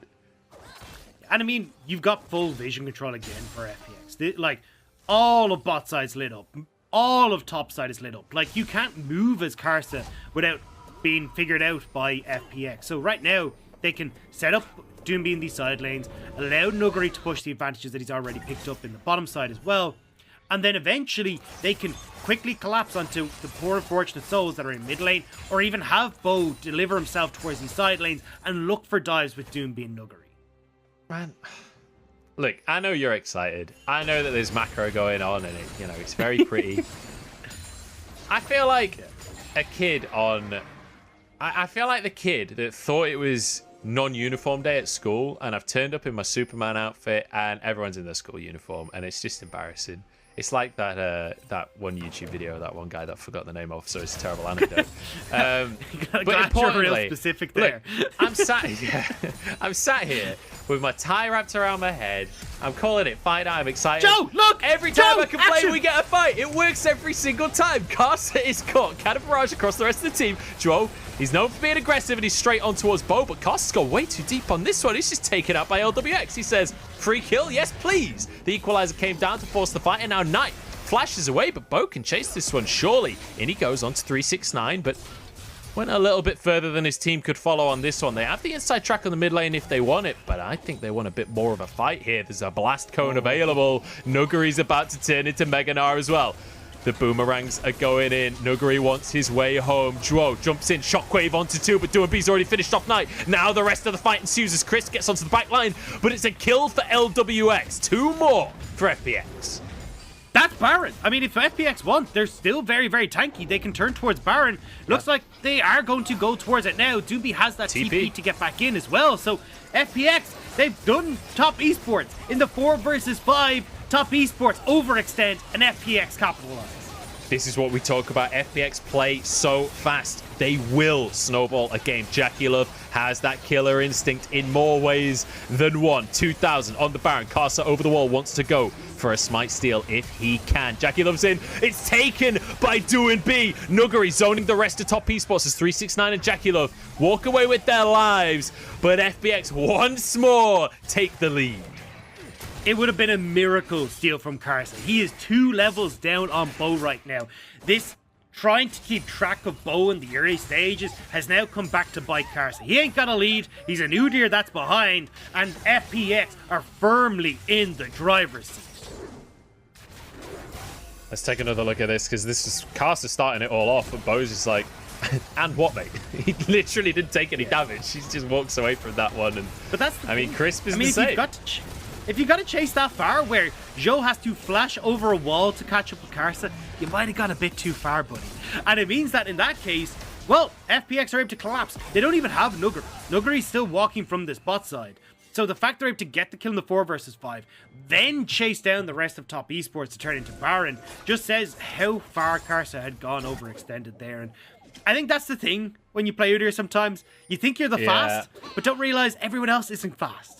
And I mean, you've got full vision control again for FPX. Like, all of bot side's lit up. All of top side is lit up. Like, you can't move as Karsa without being figured out by FPX. So right now, they can set up Doomby in these side lanes, allow Nuguri to push the advantages that he's already picked up in the bottom side as well, and then eventually they can quickly collapse onto the poor unfortunate souls that are in mid lane, or even have Bo deliver himself towards these side lanes and look for dives with Doom being Nuggery. Man, look, I know you're excited. I know that there's macro going on and it's very pretty. I feel like a kid on... I feel like the kid that thought it was non-uniform day at school, and I've turned up in my Superman outfit and everyone's in their school uniform, and it's just embarrassing. It's like that one YouTube video, that one guy that I forgot the name of, so it's a terrible anecdote. But importantly, real specific there. Look, I'm sat here with my tie wrapped around my head. I'm calling it fight night. I'm excited. Joe, look! Every time Joe, I can play, action! we get a fight. It works every single time. Carson is caught. Cannon barrage across the rest of the team. Joe, he's known for being aggressive and he's straight on towards Bo, but Carson's gone way too deep on this one. He's just taken out by LWX. He says, free kill? Yes, please. The equalizer came down to force the fight, and now Knight flashes away, but Bo can chase this one, surely. In he goes on to 369, but went a little bit further than his team could follow on this one. They have the inside track on the mid lane if they want it, but I think they want a bit more of a fight here. There's a blast cone available. Nuggery's about to turn into Meganar as well. The boomerangs are going in. Nuggery wants his way home. Duo jumps in. Shockwave onto 2, but Doombee's already finished off Knight. Now the rest of the fight ensues as Chris gets onto the back line, but it's a kill for LWX. 2 more for FPX. That's Baron. I mean, if FPX want, they're still very, very tanky. They can turn towards Baron. Looks like they are going to go towards it now. Doobie has that TP to get back in as well. So FPX, they've done top esports in the 4 versus 5. Top esports overextend, and FPX capitalize. This is what we talk about. FPX play so fast. They will snowball a game. Jackie Love has that killer instinct in more ways than one. 2000 on the Baron. Carsa over the wall, wants to go for a smite steal if he can. Jackie Love's in. It's taken by Doombe. Nuggery zoning the rest of top esports as 369 and Jackie Love walk away with their lives. But FPX once more take the lead. It would have been a miracle steal from Carson. He is 2 levels down on Bo right now. This trying to keep track of Bo in the early stages has now come back to bite Carson. He ain't got a lead. He's a new deer that's behind, and FPX are firmly in the driver's seat. Let's take another look at this, because this is Carson starting it all off, but Bo's just like, and what, mate? He literally didn't take any damage. He just walks away from that one. And but that's the thing. Crisp is the if same. If you got to chase that far, where Joe has to flash over a wall to catch up with Carsa, you might have gone a bit too far, buddy. And it means that in that case, well, FPX are able to collapse. They don't even have Nuggery. Nuggery's still walking from this bot side. So the fact they're able to get the kill in the 4 versus 5, then chase down the rest of top esports to turn into Baron, just says how far Carsa had gone overextended there. And I think that's the thing when you play Udyr sometimes. You think you're the fast, but don't realize everyone else isn't fast.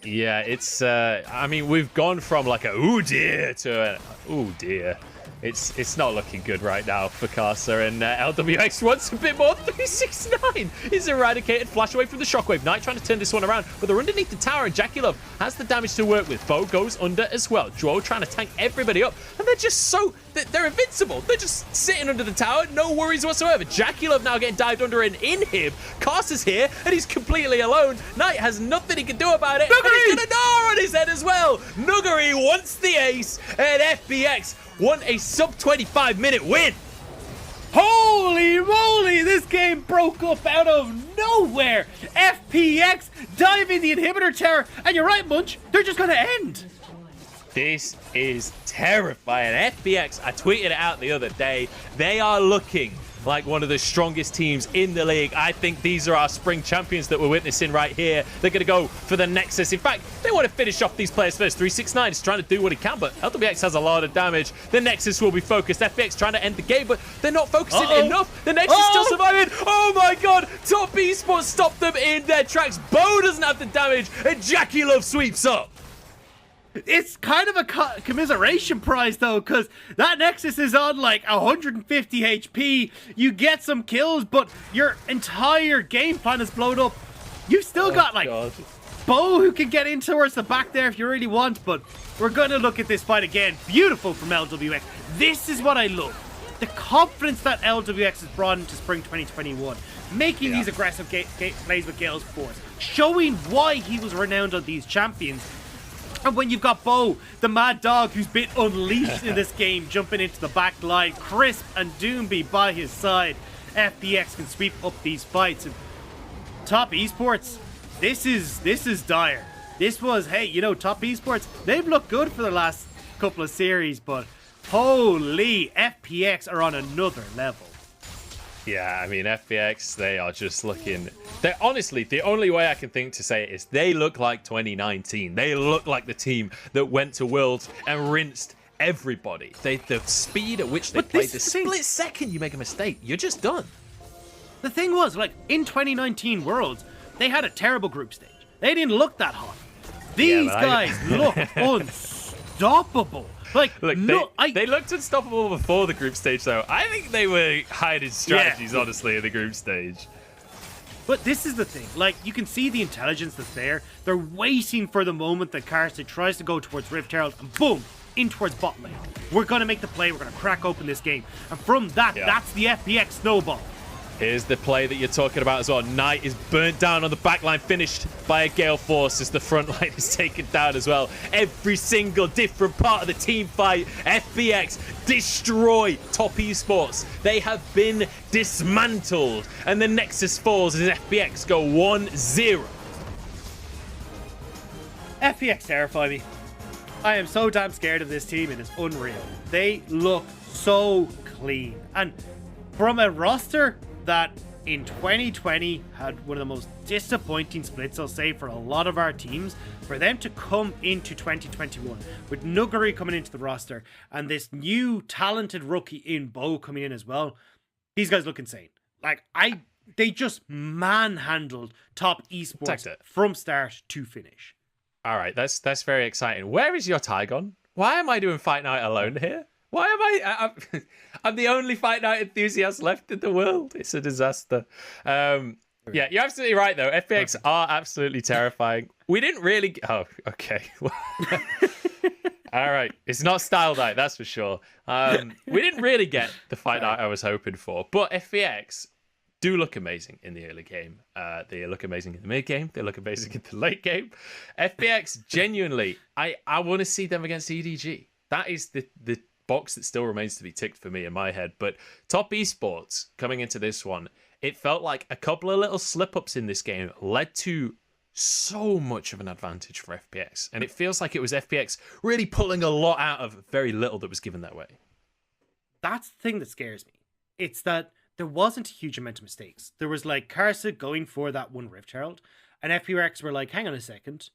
Yeah, it's, I mean, we've gone from like a ooh dear to a ooh dear. It's not looking good right now for Carsa, and LWX wants a bit more. 369 is eradicated. Flash away from the Shockwave. Knight trying to turn this one around, but they're underneath the tower, and Jackie Love has the damage to work with. Bo goes under as well. Duo trying to tank everybody up, and they're just so... They're invincible. They're just sitting under the tower, no worries whatsoever. Jackie Love now getting dived under and in him. Carsa's here, and he's completely alone. Knight has nothing he can do about it. And he's got a Gnar on his head as well. Nuggery wants the ace, and FPX won a sub 25-minute win. Holy moly, this game broke up out of nowhere. FPX diving the inhibitor tower, and you're right, Munch, they're just going to end. This is terrifying. FPX, I tweeted it out the other day, they are looking like one of the strongest teams in the league. I think these are our spring champions that we're witnessing right here. They're going to go for the Nexus. In fact, they want to finish off these players first. 369 is trying to do what he can, but LWX has a lot of damage. The Nexus will be focused. FPX trying to end the game, but they're not focusing enough. The Nexus still surviving. Oh my god, Top Esports stopped them in their tracks. Bo doesn't have the damage, and Jackie Love sweeps up. It's kind of a commiseration prize, though, because that Nexus is on like 150 HP. You get some kills, but your entire game plan is blown up. You've still got like Bo who can get in towards the back there if you really want, but we're going to look at this fight again. Beautiful from LWX. This is what I love. The confidence that LWX has brought into Spring 2021. Making these aggressive plays with Gale's Force. Showing why he was renowned on these champions. And when you've got Bo, the mad dog who's been unleashed in this game, jumping into the back line, Crisp and Doomby by his side, FPX can sweep up these fights. And Top Esports, this is dire. This was, hey, you know, Top Esports, they've looked good for the last couple of series, but holy, FPX are on another level. Yeah, I mean, FPX, they are just looking... They're honestly, the only way I can think to say it is they look like 2019. They look like the team that went to Worlds and rinsed everybody. The speed at which they played, the split second you make a mistake, you're just done. The thing was, like, in 2019 Worlds, they had a terrible group stage. They didn't look that hot. These guys look unstoppable. Like, look, they looked unstoppable before the group stage, though. I think they were hiding strategies, honestly, in the group stage. But this is the thing. Like, you can see the intelligence that's there. They're waiting for the moment that Karsa tries to go towards Rift Herald, and boom, in towards bot lane. We're going to make the play. We're going to crack open this game. And from that, that's the FPX snowball. Here's the play that you're talking about as well. Knight is burnt down on the backline, finished by a Gale Force as the front line is taken down as well. Every single different part of the team fight, FPX destroy Top Esports. They have been dismantled. And the Nexus falls as FPX go 1-0. FPX terrify me. I am so damn scared of this team. It is unreal. They look so clean. And from a roster that in 2020 had one of the most disappointing splits, I'll say, for a lot of our teams, for them to come into 2021 with Nuggery coming into the roster and this new talented rookie in Bo coming in as well, these guys look insane. Like, they just manhandled Top Esports from start to finish. All right, that's very exciting. Where is your Tygon? Why am I doing Fight Night alone here? Why am I'm the only Fight Night enthusiast left in the world. It's a disaster. Yeah, you're absolutely right, though. FPX are absolutely terrifying. We didn't really... Oh, okay. All right. It's not Style Night, that's for sure. We didn't really get the Fight Night I was hoping for. But FPX do look amazing in the early game. They look amazing in the mid game. They look amazing in the late game. FPX, genuinely, I want to see them against EDG. That is the box that still remains to be ticked for me in my head. But Top Esports coming into this one, it felt like a couple of little slip-ups in this game led to so much of an advantage for FPX. And it feels like it was FPX really pulling a lot out of very little that was given that way. That's the thing that scares me. It's that there wasn't a huge amount of mistakes. There was like Karsa going for that one Rift Herald, and FPX were like, hang on a second.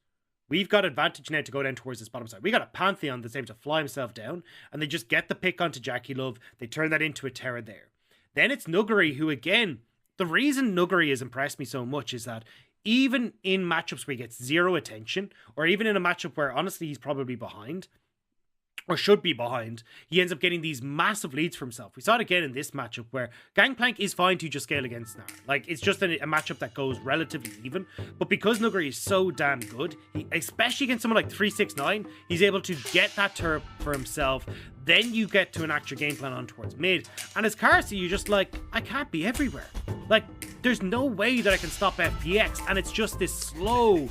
We've got advantage now to go down towards this bottom side. We got a Pantheon that's able to fly himself down, and they just get the pick onto Jackie Love. They turn that into a Terra there. Then it's Nuggery, who again, the reason Nuggery has impressed me so much is that even in matchups where he gets zero attention, or even in a matchup where honestly he's probably behind, or should be behind, he ends up getting these massive leads for himself. We saw it again in this matchup where Gangplank is fine to just scale against Snar. Like, it's just a matchup that goes relatively even. But because Nuggery is so damn good, especially against someone like 369, he's able to get that turret for himself. Then you get to enact your game plan on towards mid. And as Karsa, you're just like, I can't be everywhere. Like, there's no way that I can stop FPX. And it's just this slow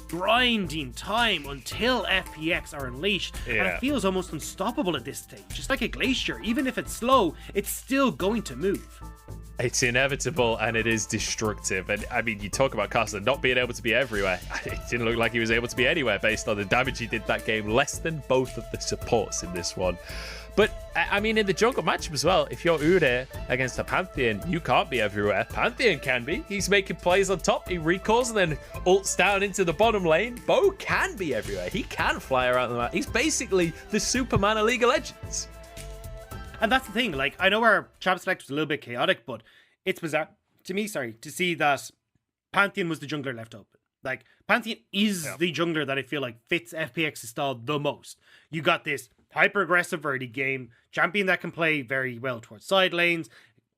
grinding time until FPX are unleashed, and it feels almost unstoppable at this stage. Just like a glacier, even if it's slow, it's still going to move. It's inevitable and it is destructive. And I mean, you talk about Karsa not being able to be everywhere. It didn't look like he was able to be anywhere based on the damage he did that game. Less than both of the supports in this one. But, I mean, in the jungle matchup as well, if you're Ude against a Pantheon, you can't be everywhere. Pantheon can be. He's making plays on top. He recalls and then ults down into the bottom lane. Bo can be everywhere. He can fly around the map. He's basically the Superman of League of Legends. And that's the thing. Like, I know our champ select was a little bit chaotic, but it's bizarre to me, to see that Pantheon was the jungler left open. Like, Pantheon is the jungler that I feel like fits FPX's style the most. You got this hyper-aggressive early game, champion that can play very well towards side lanes,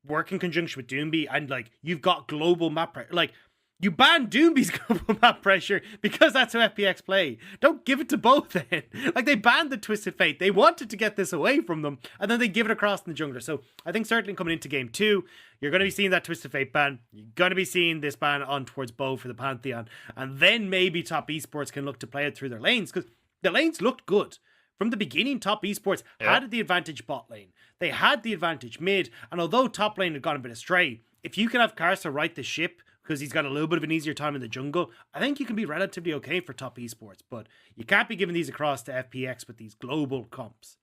work in conjunction with Doomby, and like, you've got global map pressure. Like, you ban Doomby's global map pressure because that's how FPX play. Don't give it to both then. Like, they banned the Twisted Fate. They wanted to get this away from them, and then they give it across in the jungler. So I think certainly coming into game 2, you're going to be seeing that Twisted Fate ban. You're going to be seeing this ban on towards Bo for the Pantheon. And then maybe Top Esports can look to play it through their lanes, because The lanes looked good. From the beginning, Top Esports had the advantage bot lane. They had the advantage mid, and although top lane had gone a bit astray, if you can have Karsa right the ship, because he's got a little bit of an easier time in the jungle, I think you can be relatively okay for Top Esports, but you can't be giving these across to FPX with these global comps.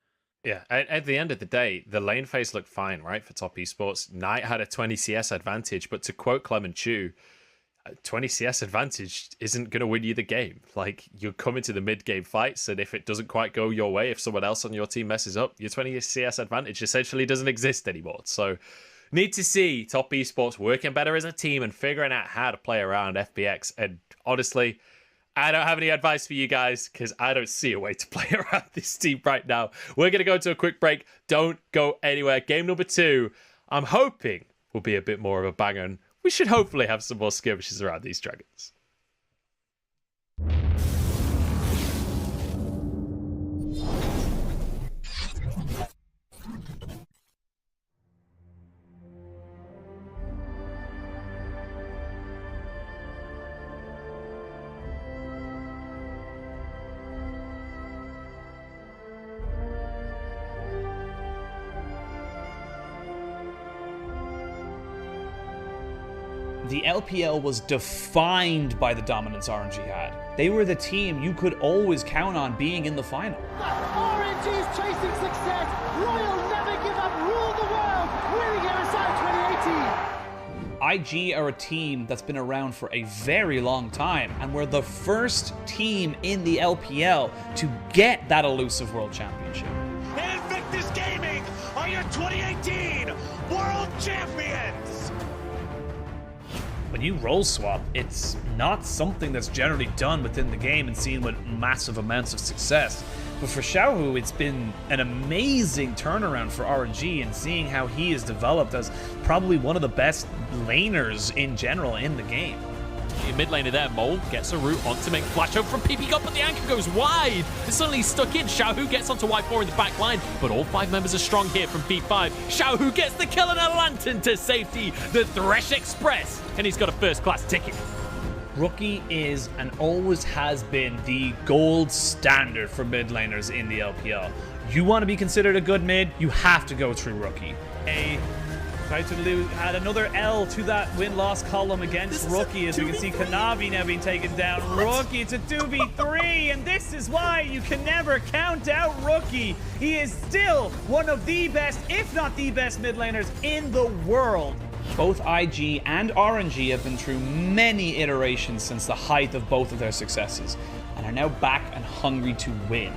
Yeah, at the end of the day, the lane phase looked fine, right, for Top Esports. Knight had a 20 CS advantage, but to quote Clement Chu, 20 CS advantage isn't going to win you the game. Like, you're coming to the mid-game fights, and if it doesn't quite go your way, if someone else on your team messes up, your 20 CS advantage essentially doesn't exist anymore. So, need to see Top Esports working better as a team and figuring out how to play around FPX. And honestly, I don't have any advice for you guys because I don't see a way to play around this team right now. We're going to go to a quick break. Don't go anywhere. Game number 2, I'm hoping, will be a bit more of a banger. And we should hopefully have some more skirmishes around these dragons. The LPL was defined by the dominance RNG had. They were the team you could always count on being in the final. RNG's chasing success. Royal never give up. Rule the world. Winning MSI 2018. IG are a team that's been around for a very long time, and we're the first team in the LPL to get that elusive world championship. Invictus Gaming are your 2018 world champions. When you role swap, it's not something that's generally done within the game and seen with massive amounts of success. But for Xiaohu, it's been an amazing turnaround for RNG, and seeing how he is developed as probably one of the best laners in general in the game. Mid laner there, Mole gets a route onto make flash over from PP Gun, but the anchor goes wide. It's suddenly stuck in. Xiaohu gets onto Y4 in the back line, but all 5 members are strong here from P5. Xiaohu gets the kill and a lantern to safety. The Thresh Express, and he's got a first-class ticket. Rookie is and always has been the gold standard for mid laners in the LPL. You want to be considered a good mid, you have to go through Rookie. Tried to add another L to that win-loss column against Rookie, as we can see Kanavi now being taken down. Rookie to 2v3, and this is why you can never count out Rookie. He is still one of the best, if not the best mid laners in the world. Both IG and RNG have been through many iterations since the height of both of their successes, and are now back and hungry to win.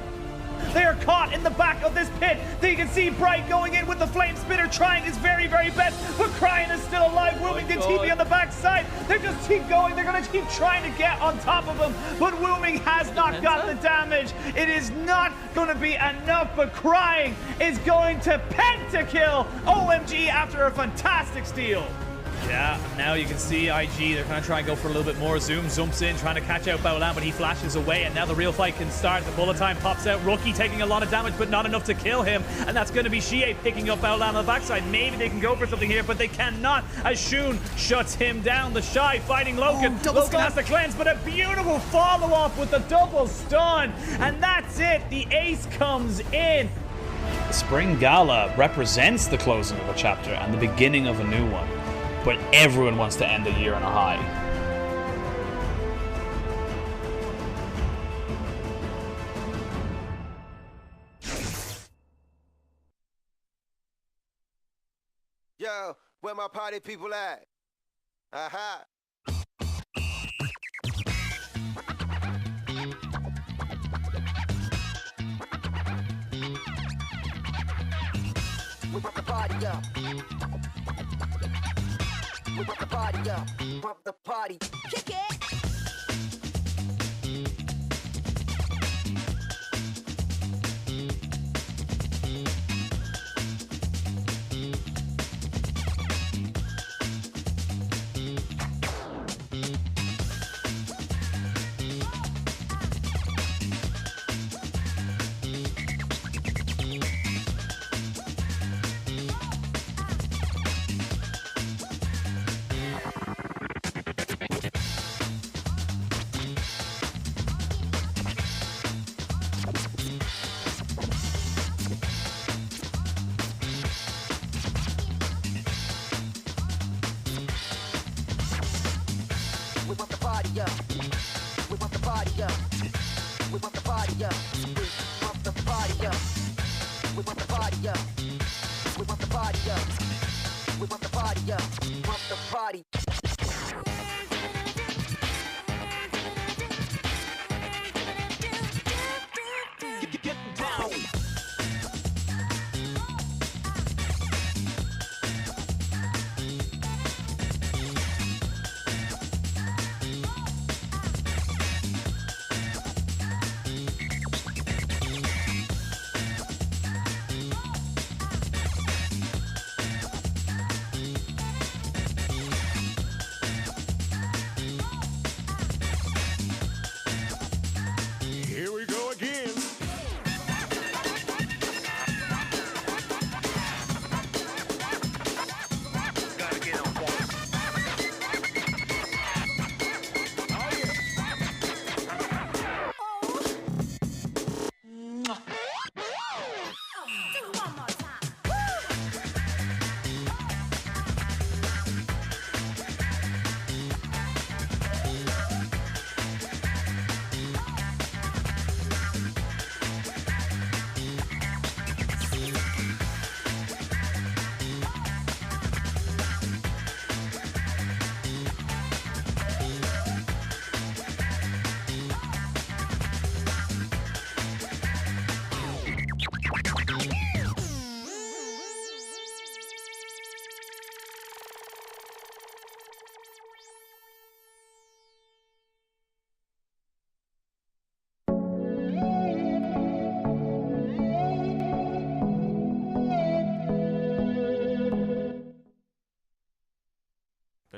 They are caught in the back of this pit. You can see Bright going in with the flame spitter, trying his very, very best, but Cryan is still alive. Wilmington TP on the backside. They just keep going. They're going to keep trying to get on top of him, but Wilming has not got the damage. It is not going to be enough, but Cryan is going to pentakill OMG after a fantastic steal. Yeah, now you can see IG, they're going to try and go for a little bit more. Zoom jumps in, trying to catch out Baolan, but he flashes away, and now the real fight can start. The bullet time pops out. Rookie taking a lot of damage, but not enough to kill him, and that's going to be Xie picking up Baolan on the backside. Maybe they can go for something here, but they cannot, as Shun shuts him down. The Shy fighting Loken. Loken has to cleanse, but a beautiful follow-up with the double stun, and that's it. The ace comes in. The Spring Gala represents the closing of a chapter and the beginning of a new one. But everyone wants to end the year on a high. Yo, where my party people at? Aha. We pump the party up. We pump the party up. Pump the party. Kick it. party up. We pump the party up. We pump the party up. We pump the party up. We pump the party up. Pump the party. Get down. Here we go again. Gotta get on point.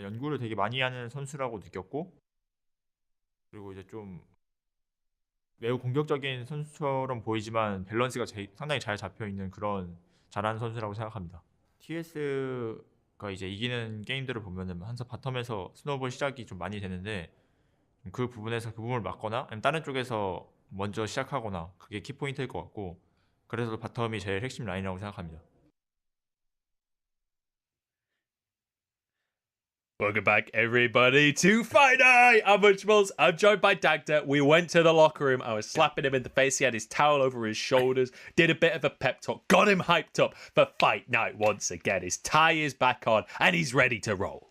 연구를 되게 많이 하는 선수라고 느꼈고, 그리고 이제 좀 매우 공격적인 선수처럼 보이지만 밸런스가 상당히 잘 잡혀 있는 그런 잘하는 선수라고 생각합니다. TS가 이제 이기는 게임들을 보면은 항상 바텀에서 스노우볼 시작이 좀 많이 되는데, 그 부분에서 그 부분을 막거나 아니면 다른 쪽에서 먼저 시작하거나, 그게 키포인트일 것 같고, 그래서 바텀이 제일 핵심 라인이라고 생각합니다. Welcome back, everybody, to Fight Night! I'm Munchables. I'm joined by Dagda. We went to the locker room. I was slapping him in the face. He had his towel over his shoulders. Did a bit of a pep talk. Got him hyped up for Fight Night once again. His tie is back on, and he's ready to roll.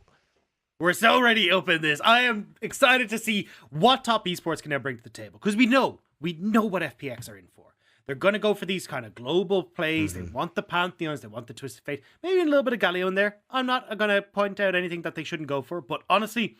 We're so ready to open this. I am excited to see what top esports can now bring to the table. Because we know what FPX are in for. They're going to go for these kind of global plays. They want the Pantheons. They want the Twisted Fate. Maybe a little bit of Galio in there. I'm not going to point out anything that they shouldn't go for. But honestly,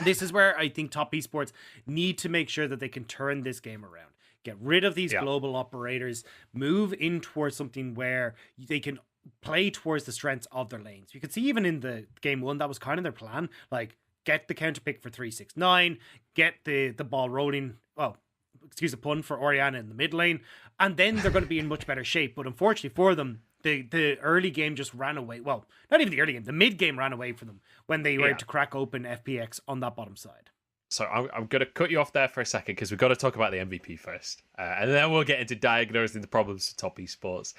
this is where I think top esports need to make sure that they can turn this game around. Get rid of these global operators. Move in towards something where they can play towards the strengths of their lanes. You can see even in the game one, that was kind of their plan. Like, get the counter pick for 369. Get the ball rolling. Well, excuse the pun, for Orianna in the mid lane, and then they're going to be in much better shape. But unfortunately for them, the early game just ran away. Well, not even the early game, the mid game ran away from them when they were able to crack open FPX on that bottom side. So I'm going to cut you off there for a second because we've got to talk about the MVP first, and then we'll get into diagnosing the problems for top esports.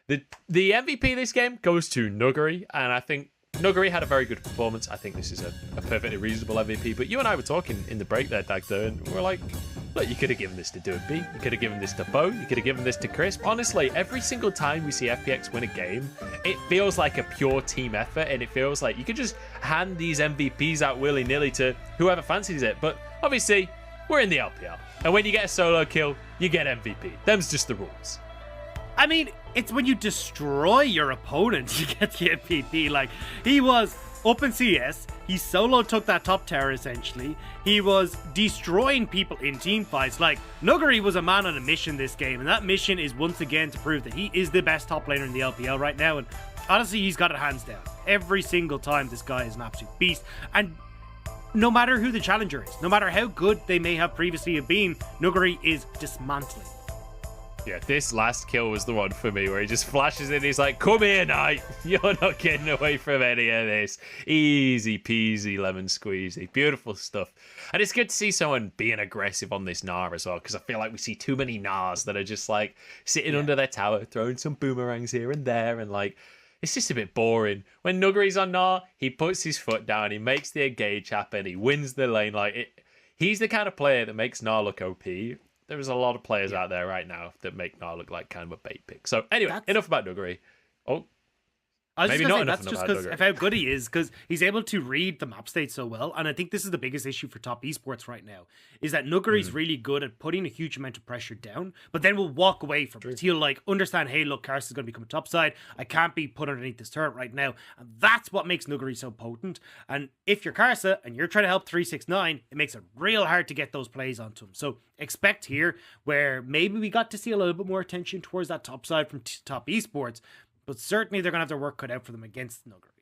The MVP this game goes to Nuguri, and I think Nuguri had a very good performance. I think this is a perfectly reasonable MVP. But you and I were talking in the break there, Dagda, and we were like, look, you could have given this to Doobie. You could have given this to Bo. You could have given this to Crisp. Honestly, every single time we see FPX win a game, it feels like a pure team effort, and it feels like you could just hand these MVPs out willy-nilly to whoever fancies it. But obviously, we're in the LPL. And when you get a solo kill, you get MVP. Them's just the rules. I mean, it's when you destroy your opponent, you get the MVP. Like, he was up in CS, he solo took that top tower essentially. He was destroying people in team fights. Like, Nuguri was a man on a mission this game, and that mission is once again to prove that he is the best top laner in the LPL right now. And honestly, he's got it hands down. Every single time, this guy is an absolute beast. And no matter who the challenger is, no matter how good they may have previously been, Nuguri is dismantling. Yeah, this last kill was the one for me where he just flashes in. He's like, come here, Knight. You're not getting away from any of this. Easy peasy, lemon squeezy. Beautiful stuff. And it's good to see someone being aggressive on this Gnar as well, because I feel like we see too many Gnars that are just like sitting under their tower, throwing some boomerangs here and there, and like, it's just a bit boring. When Nuguri's on Gnar, he puts his foot down, he makes the engage happen, he wins the lane. Like, he's the kind of player that makes Gnar look OP. There is a lot of players out there right now that make Na look like kind of a bait pick. So anyway, enough about Nuguri. Oh, I was maybe just not gonna say, enough that's just about because Nuguri. of how good he is, because he's able to read the map state so well. And I think this is the biggest issue for top esports right now, is that Nuguri's really good at putting a huge amount of pressure down, but then will walk away from it. He'll like understand, hey, look, Karsa's going to become a top side. I can't be put underneath this turret right now. And that's what makes Nuguri so potent. And if you're Karsa and you're trying to help 369, it makes it real hard to get those plays onto him. So expect here where maybe we got to see a little bit more attention towards that top side from top esports, but certainly they're going to have their work cut out for them against Nuguri.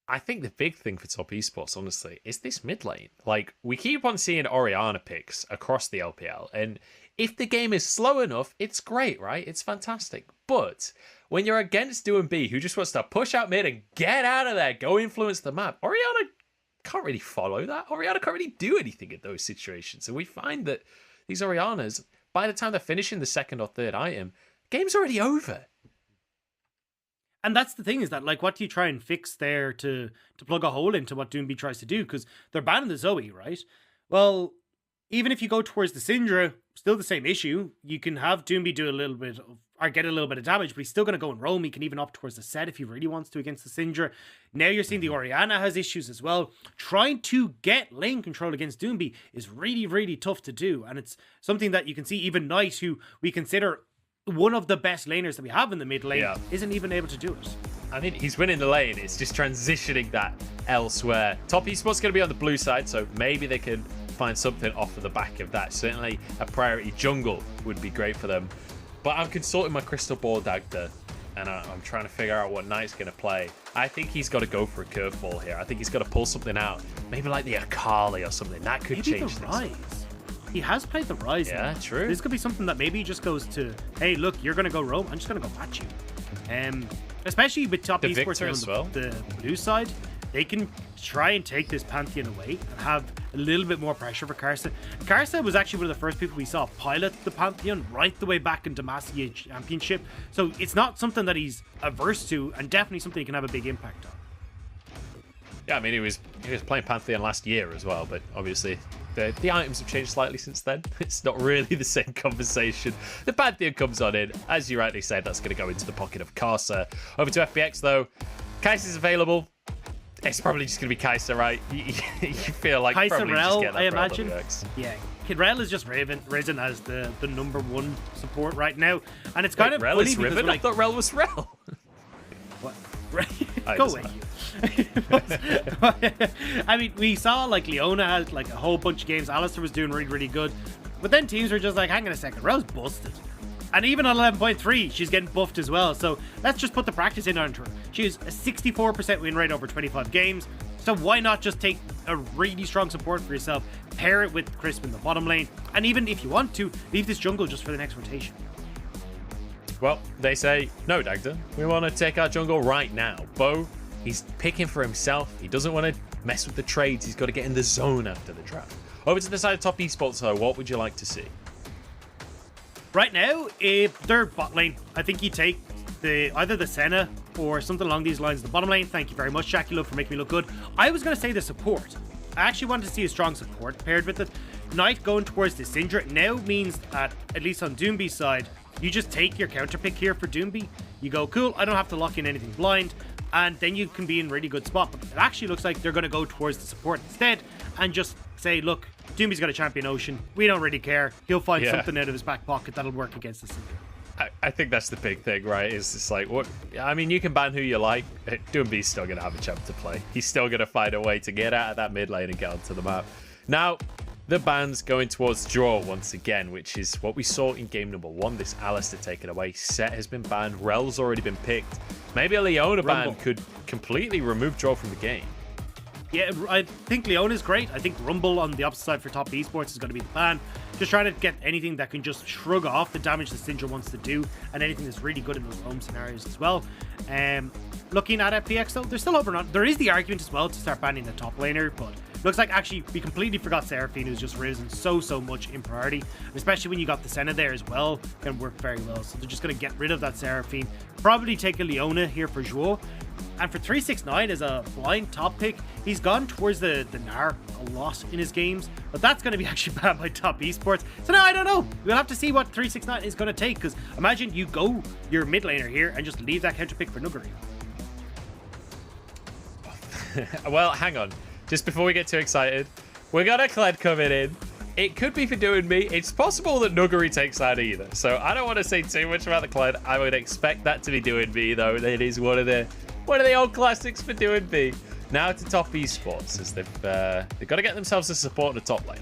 I think the big thing for top esports, honestly, is this mid lane. Like, we keep on seeing Orianna picks across the LPL, and if the game is slow enough, it's great, right? It's fantastic. But when you're against DoMB, who just wants to push out mid and get out of there, go influence the map, Orianna can't really follow that. Orianna can't really do anything in those situations. And we find that these Oriannas, by the time they're finishing the second or third item, game's already over. And that's the thing, is that, like, what do you try and fix there to plug a hole into what DoomB tries to do? Because they're banning the Zoe, right? Well, even if you go towards the Syndra, still the same issue. You can have DoomB do a little bit of, or get a little bit of damage, but he's still going to go and roam. He can even opt towards the set if he really wants to against the Syndra. Now you're seeing the Orianna has issues as well. Trying to get lane control against DoomB is really, really tough to do. And it's something that you can see even Knight, who we consider one of the best laners that we have in the mid lane, isn't even able to do it. I mean, he's winning the lane. It's just transitioning that elsewhere. Top esports going to be on the blue side, so maybe they can find something off of the back of that. Certainly a priority jungle would be great for them. But I'm consulting my crystal ball, Dagda, and I'm trying to figure out what Knight's going to play. I think he's got to go for a curveball here. I think he's got to pull something out. Maybe like the Akali or something. That could change things. He has played the Rise. Yeah, true. This could be something that maybe he just goes to, hey, look, you're going to go roam. I'm just going to go match you. Especially with top esports on the blue side, they can try and take this Pantheon away and have a little bit more pressure for Karsa. Karsa was actually one of the first people we saw pilot the Pantheon right the way back into Demacia Championship. So it's not something that he's averse to, and definitely something he can have a big impact on. Yeah, I mean, he was playing Pantheon last year as well, but obviously the items have changed slightly since then. It's not really the same conversation. The Pantheon comes on in. As you rightly said, that's going to go into the pocket of Karsa. Over to FPX, though. Kai'Sa's available. It's probably just going to be Kai'Sa, right? You feel like Kai'Sa probably Rel, just get that I for imagine. LWX. Yeah, Kid Rel is just risen as the number one support right now. And it's kind of Rel funny is because Riven? like, I thought Rel was Rel. What? Go away, you. I mean, we saw like Leona had like a whole bunch of games. Alistair was doing really, really good. But then teams were just like, hang on a second, Rel's busted. And even on 11.3, she's getting buffed as well. So let's just put the practice in on her. She has a 64% win rate over 25 games. So why not just take a really strong support for yourself, pair it with Crisp in the bottom lane, and even if you want to, leave this jungle just for the next rotation. Well, they say, no, Dagda, we want to take our jungle right now. Bo, he's picking for himself. He doesn't want to mess with the trades. He's got to get in the zone after the draft. Over to the side of top esports, though, what would you like to see? Right now, if they're bot lane, I think you take either the Senna or something along these lines. The bottom lane, thank you very much, Jackie Love, for making me look good. I was going to say the support. I actually wanted to see a strong support paired with it. Knight going towards the Syndra now means that, at least on DoomB's side, you just take your counter pick here for DoomB. You go, cool, I don't have to lock in anything blind, and then you can be in a really good spot. But it actually looks like they're going to go towards the support instead and just say, look, DoomB's got a champion Ocean. We don't really care. He'll find something out of his back pocket that'll work against the Syndra. I think that's the big thing, right? Is it's like, what? I mean, you can ban who you like. DoomB's still going to have a chance to play. He's still going to find a way to get out of that mid lane and get onto the map. Now, the ban's going towards draw once again, which is what we saw in game number 1. This Alistair taken away. Set has been banned. Rel's already been picked. Maybe a Leona ban could completely remove draw from the game. Yeah, I think Leona's great. I think Rumble on the opposite side for top esports is going to be the plan. Just trying to get anything that can just shrug off the damage the Syndra wants to do, and anything that's really good in those roam scenarios as well. Looking at FPX though, they're still over on. There is the argument as well to start banning the top laner, but Looks like actually we completely forgot Seraphine, who's just risen so much in priority. And especially when you got the Senna there as well, can work very well. So they're just going to get rid of that Seraphine. Probably take a Leona here for Zhuo. And for 369 as a blind top pick, he's gone towards the Gnar a lot in his games. But that's going to be actually banned by Top Esports. So now I don't know. We'll have to see what 369 is going to take. Because imagine you go your mid laner here and just leave that counter pick for Nuguri. Well, hang on. Just before we get too excited, we got a Kled coming in. It could be for doing me. It's possible that Nuguri takes that either. So I don't want to say too much about the Kled. I would expect that to be doing me, though. It is one of the old classics for doing me. Now to Top Esports, as they've got to get themselves a support in the top lane.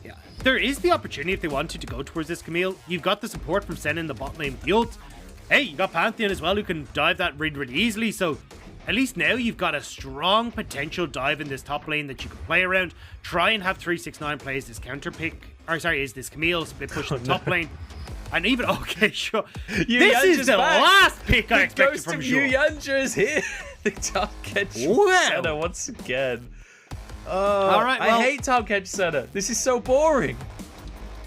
Yeah, there is the opportunity if they wanted to go towards this Camille. You've got the support from Sen in the bot lane with the ult. Hey, you got Pantheon as well, who can dive that really easily. So at least now you've got a strong potential dive in this top lane that you can play around. Try and have 369 plays this counter pick, or sorry, is this Camille split push on the top lane. And even, okay, sure. This is the last pick I expected from Zhuo. Yu Yanja is here. The Tom Kench Senna once again. All right, well, I hate Tom Kench Senna. This is so boring.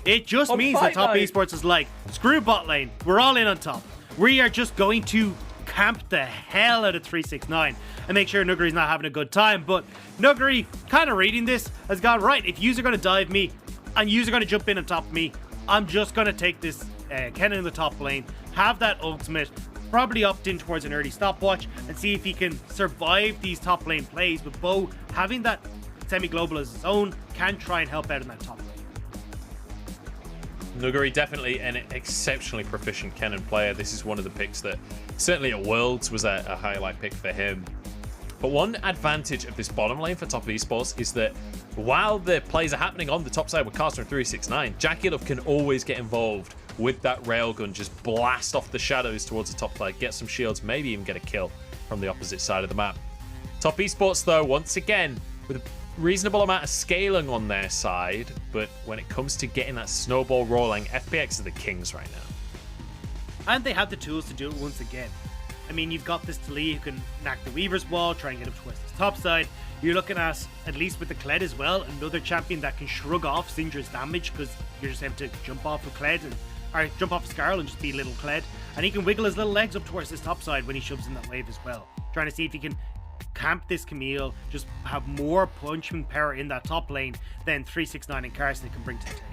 It just means that Top Esports is like, screw bot lane. We're all in on top. We are just going to camp the hell out of 369 and make sure Nuguri's not having a good time. But Nuguri, kind of reading this, has gone, right, if yous are going to dive me and yous are going to jump in on top of me, I'm just going to take this Kennen in the top lane, have that ultimate, probably opt in towards an early stopwatch and see if he can survive these top lane plays. With Bo having that semi-global as his own, can try and help out in that top lane. Nuguri definitely an exceptionally proficient Kennen player. This is one of the picks that certainly at Worlds was a highlight pick for him. But one advantage of this bottom lane for Top Esports is that while the plays are happening on the top side with Caster and 369, Jakilov can always get involved with that railgun, just blast off the shadows towards the top side, get some shields, maybe even get a kill from the opposite side of the map. Top Esports, though, once again, with a reasonable amount of scaling on their side, but when it comes to getting that snowball rolling, FPX are the kings right now. And they have the tools to do it once again. I mean, you've got this Tali who can knock the Weaver's Wall, try and get up towards the top side. You're looking at least with the Kled as well, another champion that can shrug off Syndra's damage because you're just able to jump off of Kled or jump off of Scarl and just be little Kled. And he can wiggle his little legs up towards this top side when he shoves in that wave as well. Trying to see if he can camp this Camille, just have more punching power in that top lane than 369 and Carson can bring to the table.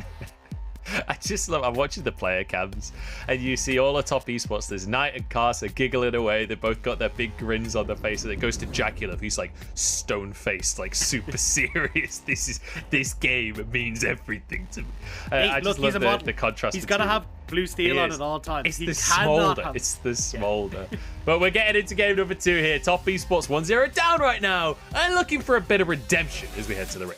I just love, I'm watching the player cams and you see all the Top Esports. There's Knight and Carson giggling away. They both got their big grins on their faces. It goes to Jakilov, who's like stone-faced, like super serious. This game means everything to me. Hey, I look, just love the contrast. He's got to have blue steel on at all times. It's the smolder. It's the smolder. But we're getting into game number 2 here. Top Esports 1-0 down right now and looking for a bit of redemption as we head to the ring.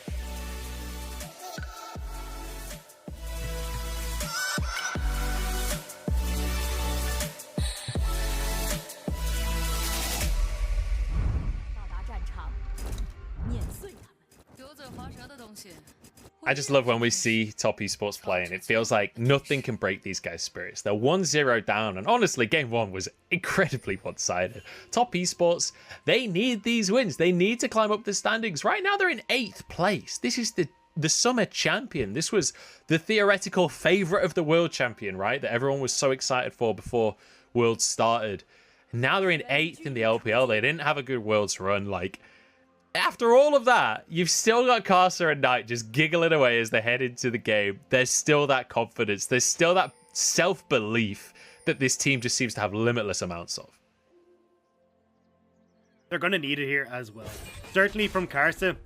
I just love when we see Top Esports playing. It feels like nothing can break these guys' spirits. They're 1-0 down, and honestly, game 1 was incredibly one-sided. Top Esports, they need these wins. They need to climb up the standings. Right now, they're in 8th place. This is the summer champion. This was the theoretical favorite of the world champion, right? That everyone was so excited for before Worlds started. Now they're in 8th in the LPL. They didn't have a good Worlds run. Like, after all of that, you've still got Caster and Knight just giggling away as they head into the game. There's still that confidence. There's still that self-belief that this team just seems to have limitless amounts of. They're going to need it here as well. Certainly from Karsa,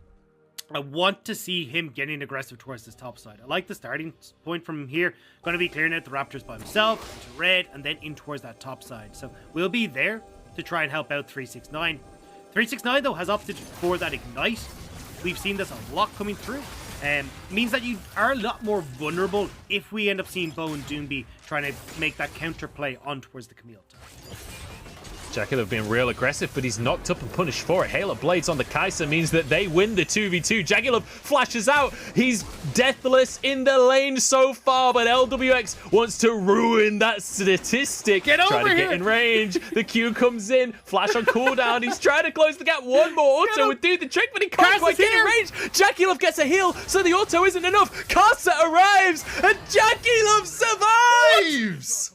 I want to see him getting aggressive towards this top side. I like the starting point from here. Going to be clearing out the Raptors by himself, into red, and then in towards that top side. So we'll be there to try and help out 369. 369, though, has opted for that Ignite. We've seen this a lot coming through. Means that you are a lot more vulnerable if we end up seeing Bo and Doomby trying to make that counter play on towards the Camille. JackieLove being real aggressive, but he's knocked up and punished for it. Halo Blades on the Kai'Sa means that they win the 2v2. JackieLove flashes out. He's deathless in the lane so far, but LWX wants to ruin that statistic. Get over Trying to here. get in range. The Q comes in. Flash on cooldown. He's trying to close the gap. One more auto would do the trick, but he can't quite get in range. JackieLove gets a heal, so the auto isn't enough. Kai'Sa arrives, and JackieLove survives!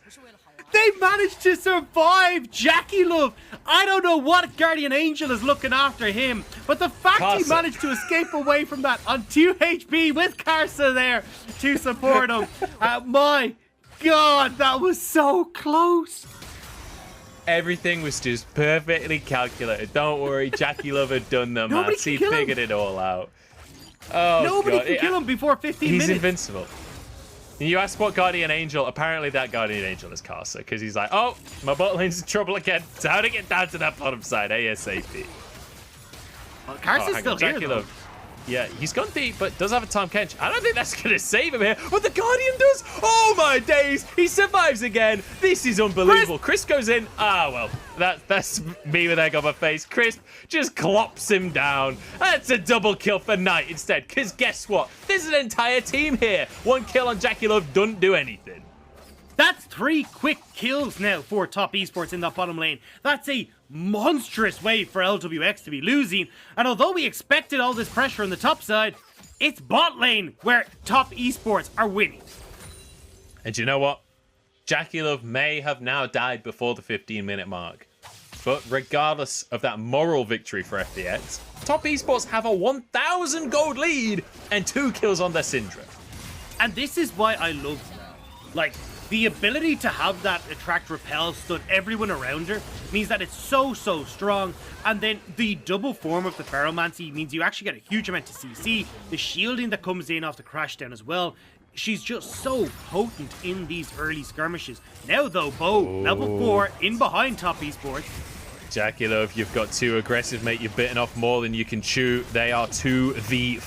They managed to survive JackieLove. I don't know what Guardian Angel is looking after him, but the fact he Kai'Sa. managed to escape away from that on 2 HP with Kai'Sa there to support him. My God, that was so close. Everything was just perfectly calculated. Don't worry, JackieLove had done the Nobody maths. can He kill him. figured it all out. Oh, Nobody God. can kill him before 15 He's minutes. invincible. You asked what Guardian Angel, apparently that Guardian Angel is Kai'Sa, because he's like, oh, my bot lane's in trouble again. How to get down to that bottom side ASAP. Well, Kai'Sa's still here, though. Yeah, he's gone deep, but does have a Tom Kench. I don't think that's going to save him here. But the Guardian does. Oh, my days. He survives again. This is unbelievable. Chris goes in. Ah, well, that's me with egg on my face. Chris just clops him down. That's a double kill for Knight instead. Because guess what? There's an entire team here. One kill on JackieLove doesn't do anything. That's 3 quick kills now for Top Esports in that bottom lane. That's a monstrous way for LWX to be losing. And although we expected all this pressure on the top side, it's bot lane where Top Esports are winning. And you know what? JackieLove may have now died before the 15-minute mark. But regardless of that moral victory for FPX, Top Esports have a 1,000 gold lead and 2 kills on their Syndra. And this is why I love like the ability to have that attract repel stun everyone around her means that it's so strong. And then the double form of the Ferromancy means you actually get a huge amount of CC. The shielding that comes in off the crash down as well. She's just so potent in these early skirmishes. Now though, Bo, level 4 in behind Top Esports. JackieLove, you've got too aggressive, mate. You've bitten off more than you can chew. They are 2v4.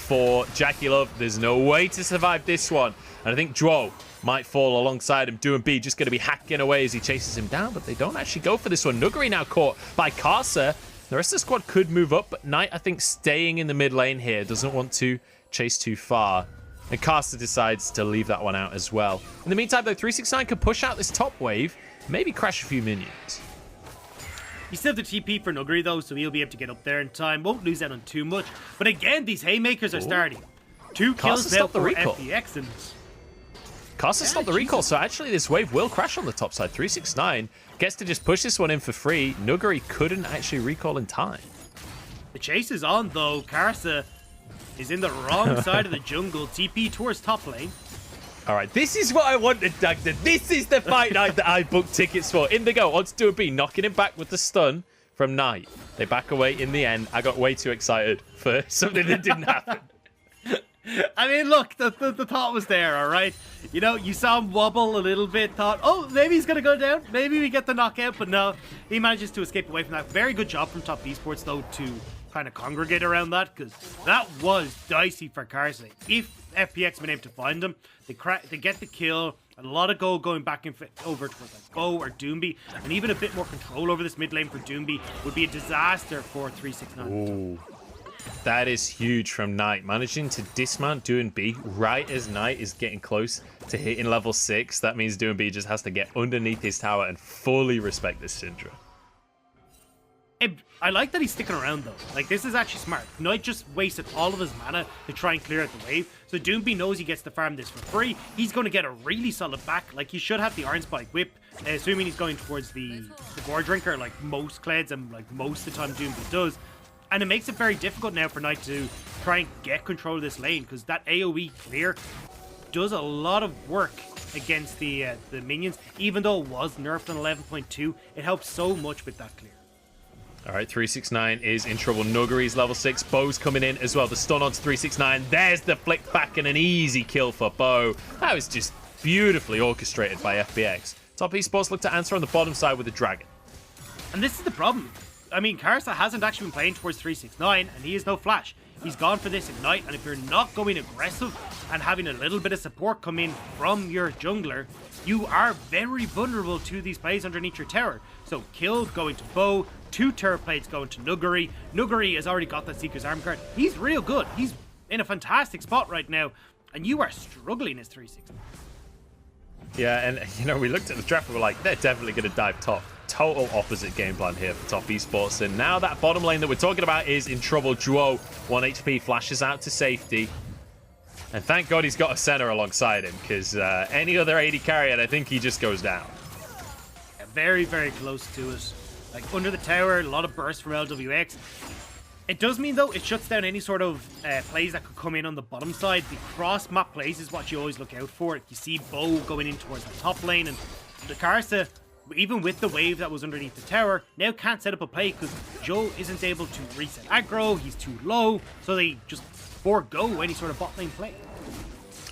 JackieLove, there's no way to survive this one. And I think Dro might fall alongside him. B just going to be hacking away as he chases him down, but they don't actually go for this one. Nuguri now caught by Kai'Sa. The rest of the squad could move up, but Knight, I think, staying in the mid lane here, doesn't want to chase too far. And Kai'Sa decides to leave that one out as well. In the meantime, though, 369 could push out this top wave, maybe crash a few minions. He still have the TP for Nuguri though, so he'll be able to get up there in time. Won't lose out on too much. But again, these haymakers are starting. 2 kills now for FPX and Kai'Sa stopped the recall, so actually this wave will crash on the top side. 369 gets to just push this one in for free. Nuguri couldn't actually recall in time. the chase is on though. Kai'Sa is in the wrong side of the jungle. TP towards top lane. All right, this is what I wanted, Dagda. This is the fight night that I booked tickets for. In they go, odds to a B, knocking him back with the stun from Knight. They back away in the end. I got way too excited for something that didn't happen. I mean, look, the thought was there, all right? You know, you saw him wobble a little bit, thought, oh, maybe he's going to go down. Maybe we get the knockout, but no. He manages to escape away from that. Very good job from Top Esports, though, to kind of congregate around that, because that was dicey for Kai'Sa. If FPX been able to find him, they get the kill. A lot of goal going back and over towards like Bo or Doomby, and even a bit more control over this mid lane for Doomby would be a disaster for 369. Ooh. That is huge from Knight. Managing to dismount Doomby right as Knight is getting close to hitting level 6. That means Doomby just has to get underneath his tower and fully respect this Syndra. I like that he's sticking around though. Like, this is actually smart. Knight just wasted all of his mana to try and clear out the wave. So Doomby knows he gets to farm this for free. He's going to get a really solid back. Like, he should have the Iron Spike whip, assuming he's going towards the Gore Drinker like most Kleds and like most of the time Doomby does. And it makes it very difficult now for Knight to try and get control of this lane, because that AoE clear does a lot of work against the minions. Even though it was nerfed on 11.2, it helps so much with that clear. All right, 369 is in trouble. Nuguri's level 6. Bo's coming in as well. The stun onto 369. There's the flick back and an easy kill for Bo. That was just beautifully orchestrated by FPX. Top Esports look to answer on the bottom side with the dragon. And this is the problem. I mean, Kai'Sa hasn't actually been playing towards 369, and he has no flash. He's gone for this Ignite, and if you're not going aggressive and having a little bit of support come in from your jungler, you are very vulnerable to these plays underneath your tower. So Kill going to Bo, 2 turret plates going to Nuguri. Nuguri has already got that Seeker's Arm card. He's real good. He's in a fantastic spot right now, and you are struggling as 3-6. Yeah, and you know, we looked at the draft and we're like, they're definitely going to dive top. Total opposite game plan here for Top Esports. And now that bottom lane that we're talking about is in trouble. Duo, 1 HP, flashes out to safety. And thank God he's got a center alongside him, because any other AD carrier, I think he just goes down. Yeah, very, very close to it. Like, under the tower, a lot of bursts from LWX. It does mean, though, it shuts down any sort of plays that could come in on the bottom side. The cross-map plays is what you always look out for. You see Bo going in towards the top lane, and the Karsa, even with the wave that was underneath the tower, now can't set up a play because Joe isn't able to reset aggro. He's too low, so they just forego any sort of bot lane play.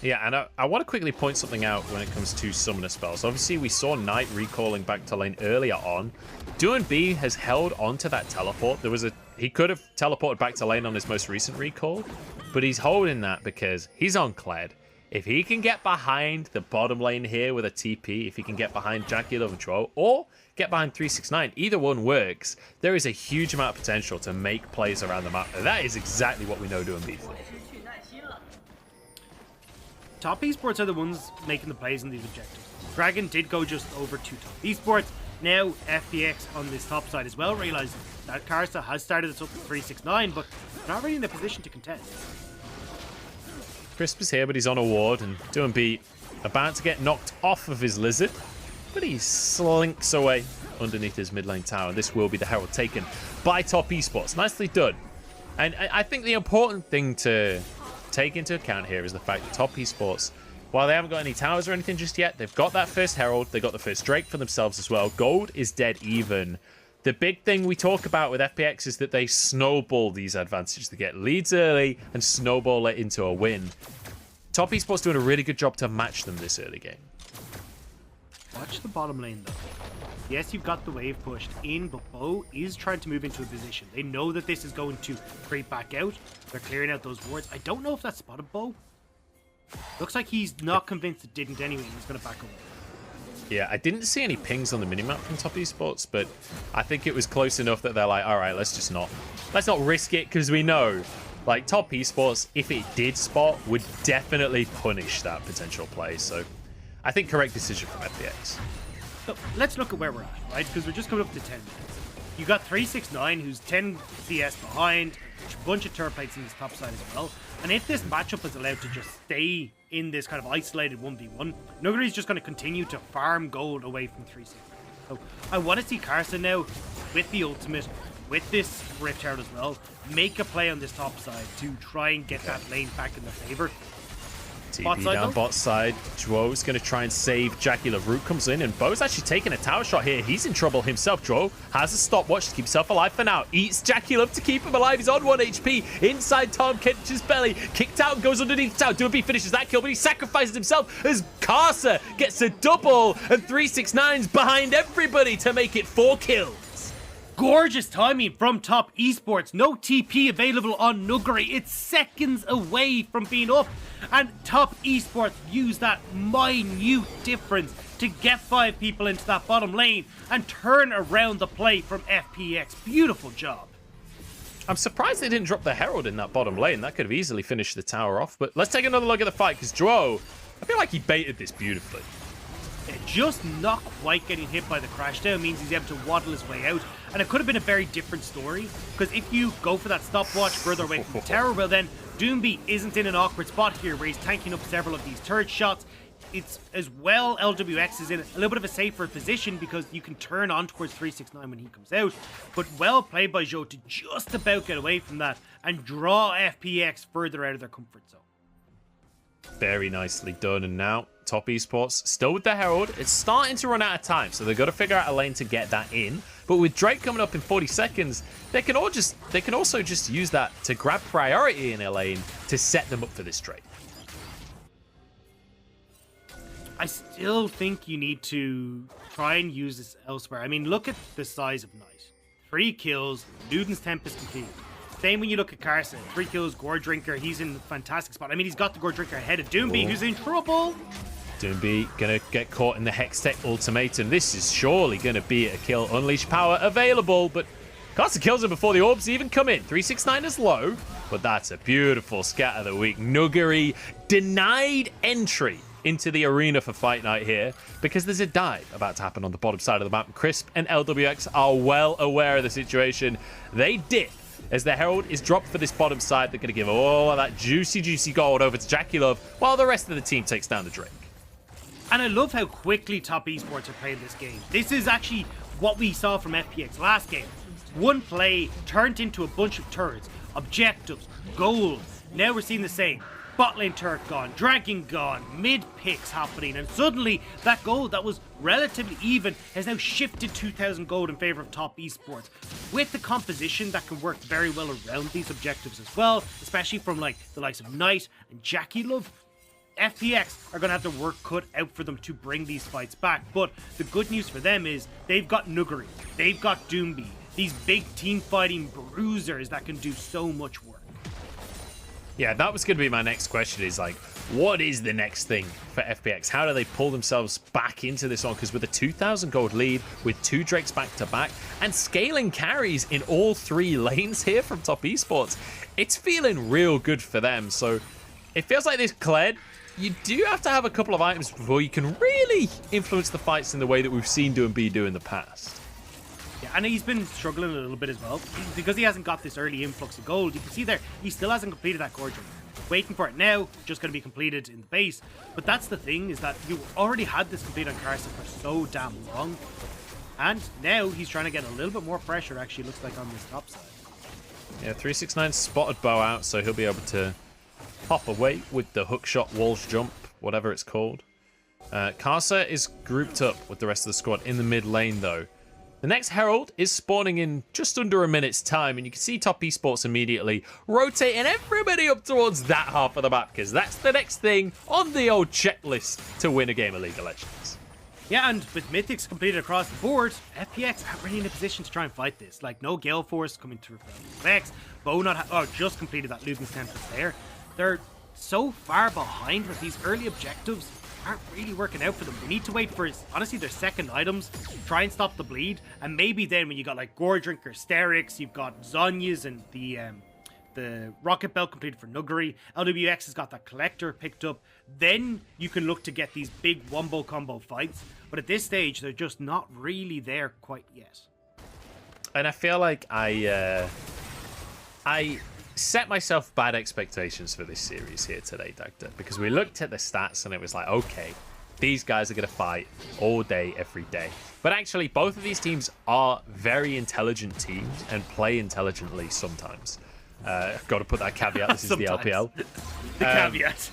Yeah, and I want to quickly point something out when it comes to summoner spells. Obviously, we saw Knight recalling back to lane earlier on. Duan B has held on to that teleport. He could have teleported back to lane on his most recent recall, but he's holding that because he's on Kled. If he can get behind the bottom lane here with a TP, if he can get behind Jackie Love and Troll, or get behind 369, either one works, there is a huge amount of potential to make plays around the map. And that is exactly what we know Duan B for. Top Esports are the ones making the plays on these objectives. Dragon did go just over to Top Esports. Now FPX on this top side as well, realizing that Karsa has started this up at 369, but not really in a position to contest. Crisp is here, but he's on a ward, and Duan B about to get knocked off of his lizard, but he slinks away underneath his mid lane tower. This will be the Herald taken by Top Esports. Nicely done. And I think the important thing to take into account here is the fact that Top Esports, while they haven't got any towers or anything just yet, they've got that first Herald, they got the first Drake for themselves as well. Gold is dead even. The big thing we talk about with FPX is that they snowball these advantages. They get leads early and snowball it into a win. Top Esports doing a really good job to match them this early game. Watch the bottom lane though. Yes, you've got the wave pushed in, but Bo is trying to move into a position. They know that this is going to creep back out. They're clearing out those wards. I don't know if that spotted Bo. Looks like he's not convinced it didn't anyway. He's going to back away. Yeah, I didn't see any pings on the minimap from Top Esports, but I think it was close enough that they're like, all right, let's not risk it, because we know, like, Top Esports, if it did spot, would definitely punish that potential play. So I think correct decision from FPX. So let's look at where we're at, right? Because we're just coming up to 10 minutes. You got 369, who's 10 CS behind, a bunch of turret plates in this top side as well. And if this matchup is allowed to just stay in this kind of isolated 1v1, Nuguri's just going to continue to farm gold away from 369. So I want to see Karsa now, with the ultimate, with this Rift Herald as well, make a play on this top side to try and get that lane back in their favor. TP down bot side. Duo's going to try and save Jackie. Root comes in, and Bo's actually taking a tower shot here. He's in trouble himself. Duo has a stopwatch to keep himself alive for now. Eats Jackie Love to keep him alive. He's on 1 HP. Inside Tom Kench's belly. Kicked out, goes underneath the tower. Duan B finishes that kill, but he sacrifices himself as Karsa gets a double, and 369's behind everybody to make it 4 kills. Gorgeous timing from Top Esports. No TP available on Nuguri. It's seconds away from being up. And Top Esports use that minute difference to get 5 people into that bottom lane and turn around the play from FPX. Beautiful job. I'm surprised they didn't drop the Herald in that bottom lane. That could have easily finished the tower off. But let's take another look at the fight, because Duo, I feel like he baited this beautifully. Just not quite getting hit by the crash down means he's able to waddle his way out. And it could have been a very different story, because if you go for that stopwatch further away from the tower, well then Duan B isn't in an awkward spot here where he's tanking up several of these turret shots. It's as well LWX is in a little bit of a safer position because you can turn on towards 369 when he comes out. But well played by Joe to just about get away from that and draw FPX further out of their comfort zone. Very nicely done. And now Top Esports still with the Herald. It's starting to run out of time, so they've got to figure out a lane to get that in. But with Drake coming up in 40 seconds, they can also just use that to grab priority in a lane to set them up for this Drake. I still think you need to try and use this elsewhere. I mean, look at the size of Knight. 3 kills, Luden's Tempest complete. Same when you look at Carson. 3 kills, Gore Drinker. He's in a fantastic spot. I mean, he's got the Gore Drinker ahead of Doomby, who's in trouble. Doomby gonna get caught in the Hextech ultimatum. This is surely gonna be a kill. Unleash power available, but Carson kills him before the orbs even come in. 369 is low, but that's a beautiful scat of the week. Nuggery denied entry into the arena for Fight Night here because there's a dive about to happen on the bottom side of the map. Crisp and LWX are well aware of the situation. They dip as the Herald is dropped for this bottom side. They're going to give all of that juicy gold over to Jackie Love while the rest of the team takes down the Drake. And I love how quickly Top Esports are playing this game. This is actually what we saw from FPX last game. One play turned into a bunch of turrets, objectives, goals. Now we're seeing the same. Bot lane turret gone, dragon gone, mid picks happening, and suddenly that gold that was relatively even has now shifted 2,000 gold in favor of Top Esports. With the composition that can work very well around these objectives as well, especially from like the likes of Knight and Jackie Love, FPX are going to have their work cut out for them to bring these fights back. But the good news for them is they've got Nuggery, they've got Doomby, these big team fighting bruisers that can do so much work. Yeah, that was going to be my next question is like, what is the next thing for FPX? How do they pull themselves back into this one? Because with a 2,000 gold lead, with 2 Drakes back to back, and scaling carries in all 3 lanes here from Top Esports, it's feeling real good for them. So it feels like this Kled, you do have to have a couple of items before you can really influence the fights in the way that we've seen Doomby do in the past. Yeah, and he's been struggling a little bit as well because he hasn't got this early influx of gold. You can see there, he still hasn't completed that core drink. Waiting for it now, just going to be completed in the base. But that's the thing, is that you already had this complete on Carson for so damn long. And now he's trying to get a little bit more pressure, actually, looks like, on this top side. Yeah, 369 spotted bow out, so he'll be able to hop away with the hookshot walls jump, whatever it's called. Karsa is grouped up with the rest of the squad in the mid lane, though. The next Herald is spawning in just under a minute's time, and you can see Top Esports immediately rotating everybody up towards that half of the map, because that's the next thing on the old checklist to win a game of League of Legends. Yeah, and with Mythics completed across the board, FPX aren't really in a position to try and fight this. Like, no Gale Force coming through from FPX, Bo just completed that Luden's Tempest there. They're so far behind with these early objectives. Aren't really working out for them. They need to wait for, honestly, their second items, try and stop the bleed, and maybe then when you got like Gore Drinker, Sterix, you've got Zonyas and the Rocket Belt completed for Nuggery, LWX has got that Collector picked up, then you can look to get these big wombo combo fights, but at this stage they're just not really there quite yet. And I feel like I set myself bad expectations for this series here today, Doctor, because we looked at the stats and it was like, okay, these guys are going to fight all day, every day. But actually, both of these teams are very intelligent teams and play intelligently sometimes. Got to put that caveat, this is the LPL. The caveat.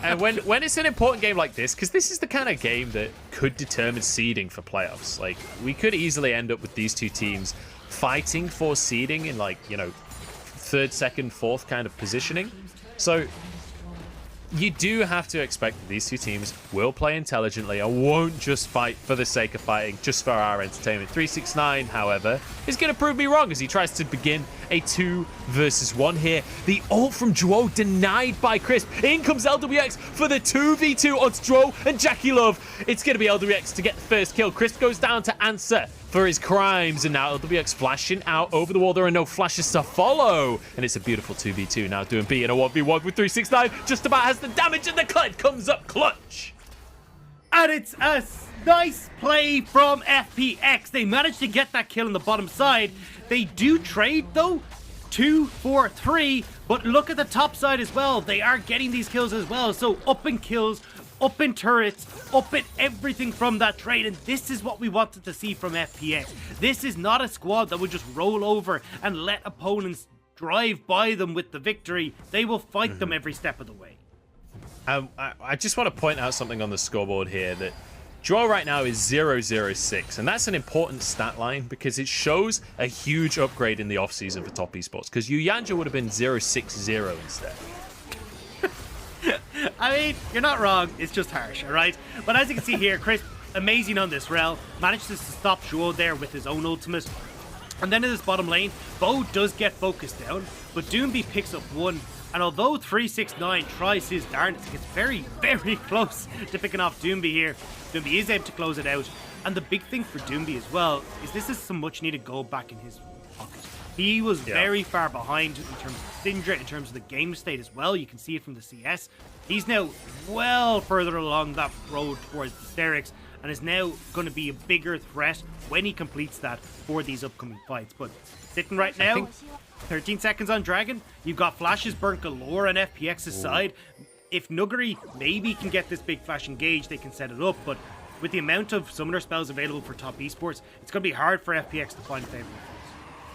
And when it's an important game like this, because this is the kind of game that could determine seeding for playoffs. Like, we could easily end up with these two teams fighting for seeding in, like, you know, third, second, fourth kind of positioning. So you do have to expect that these two teams will play intelligently and won't just fight for the sake of fighting, just for our entertainment. 369, however, is going to prove me wrong as he tries to begin a 2 versus 1 here. The ult from Duo denied by Crisp. In comes LWX for the 2v2 onto Duo and Jackie Love. It's going to be LWX to get the first kill. Crisp goes down to answer for his crimes, and now LWX flashing out over the wall. There are no flashes to follow, and it's a beautiful 2v2 now doing B in a 1v1 with 369. Just about has the damage, and the Kled comes up clutch. And it's a nice play from FPX. They managed to get that kill on the bottom side. They do trade, though, 2 for 3, but look at the top side as well. They are getting these kills as well, so up in kills, up in turrets, up in everything from that trade, and this is what we wanted to see from FPX. This is not a squad that would just roll over and let opponents drive by them with the victory. They will fight them every step of the way. I just want to point out something on the scoreboard here, that Joel right now is 0-0-6, and that's an important stat line because it shows a huge upgrade in the offseason for Top Esports, because Yuyanja would have been 0-6-0 instead. I mean, you're not wrong, it's just harsh, alright? But as you can see here, Chris, amazing on this rel, managed to stop Joel there with his own ultimate. And then in this bottom lane, Bo does get focused down, but Doomby picks up one. And although 369 tries his darndest, gets very, very close to picking off Doomby here, Doomby is able to close it out. And the big thing for Doomby as well is this is some much needed goal back in his pocket. He was very far behind in terms of Syndra, in terms of the game state as well. You can see it from the CS. He's now well further along that road towards the Sterix, and is now going to be a bigger threat when he completes that for these upcoming fights. But sitting right now, 13 seconds on Dragon. You've got flashes burnt galore on FPX's side. If Nuggery maybe can get this big flash engaged, they can set it up. But with the amount of summoner spells available for top esports, it's going to be hard for FPX to find favorable.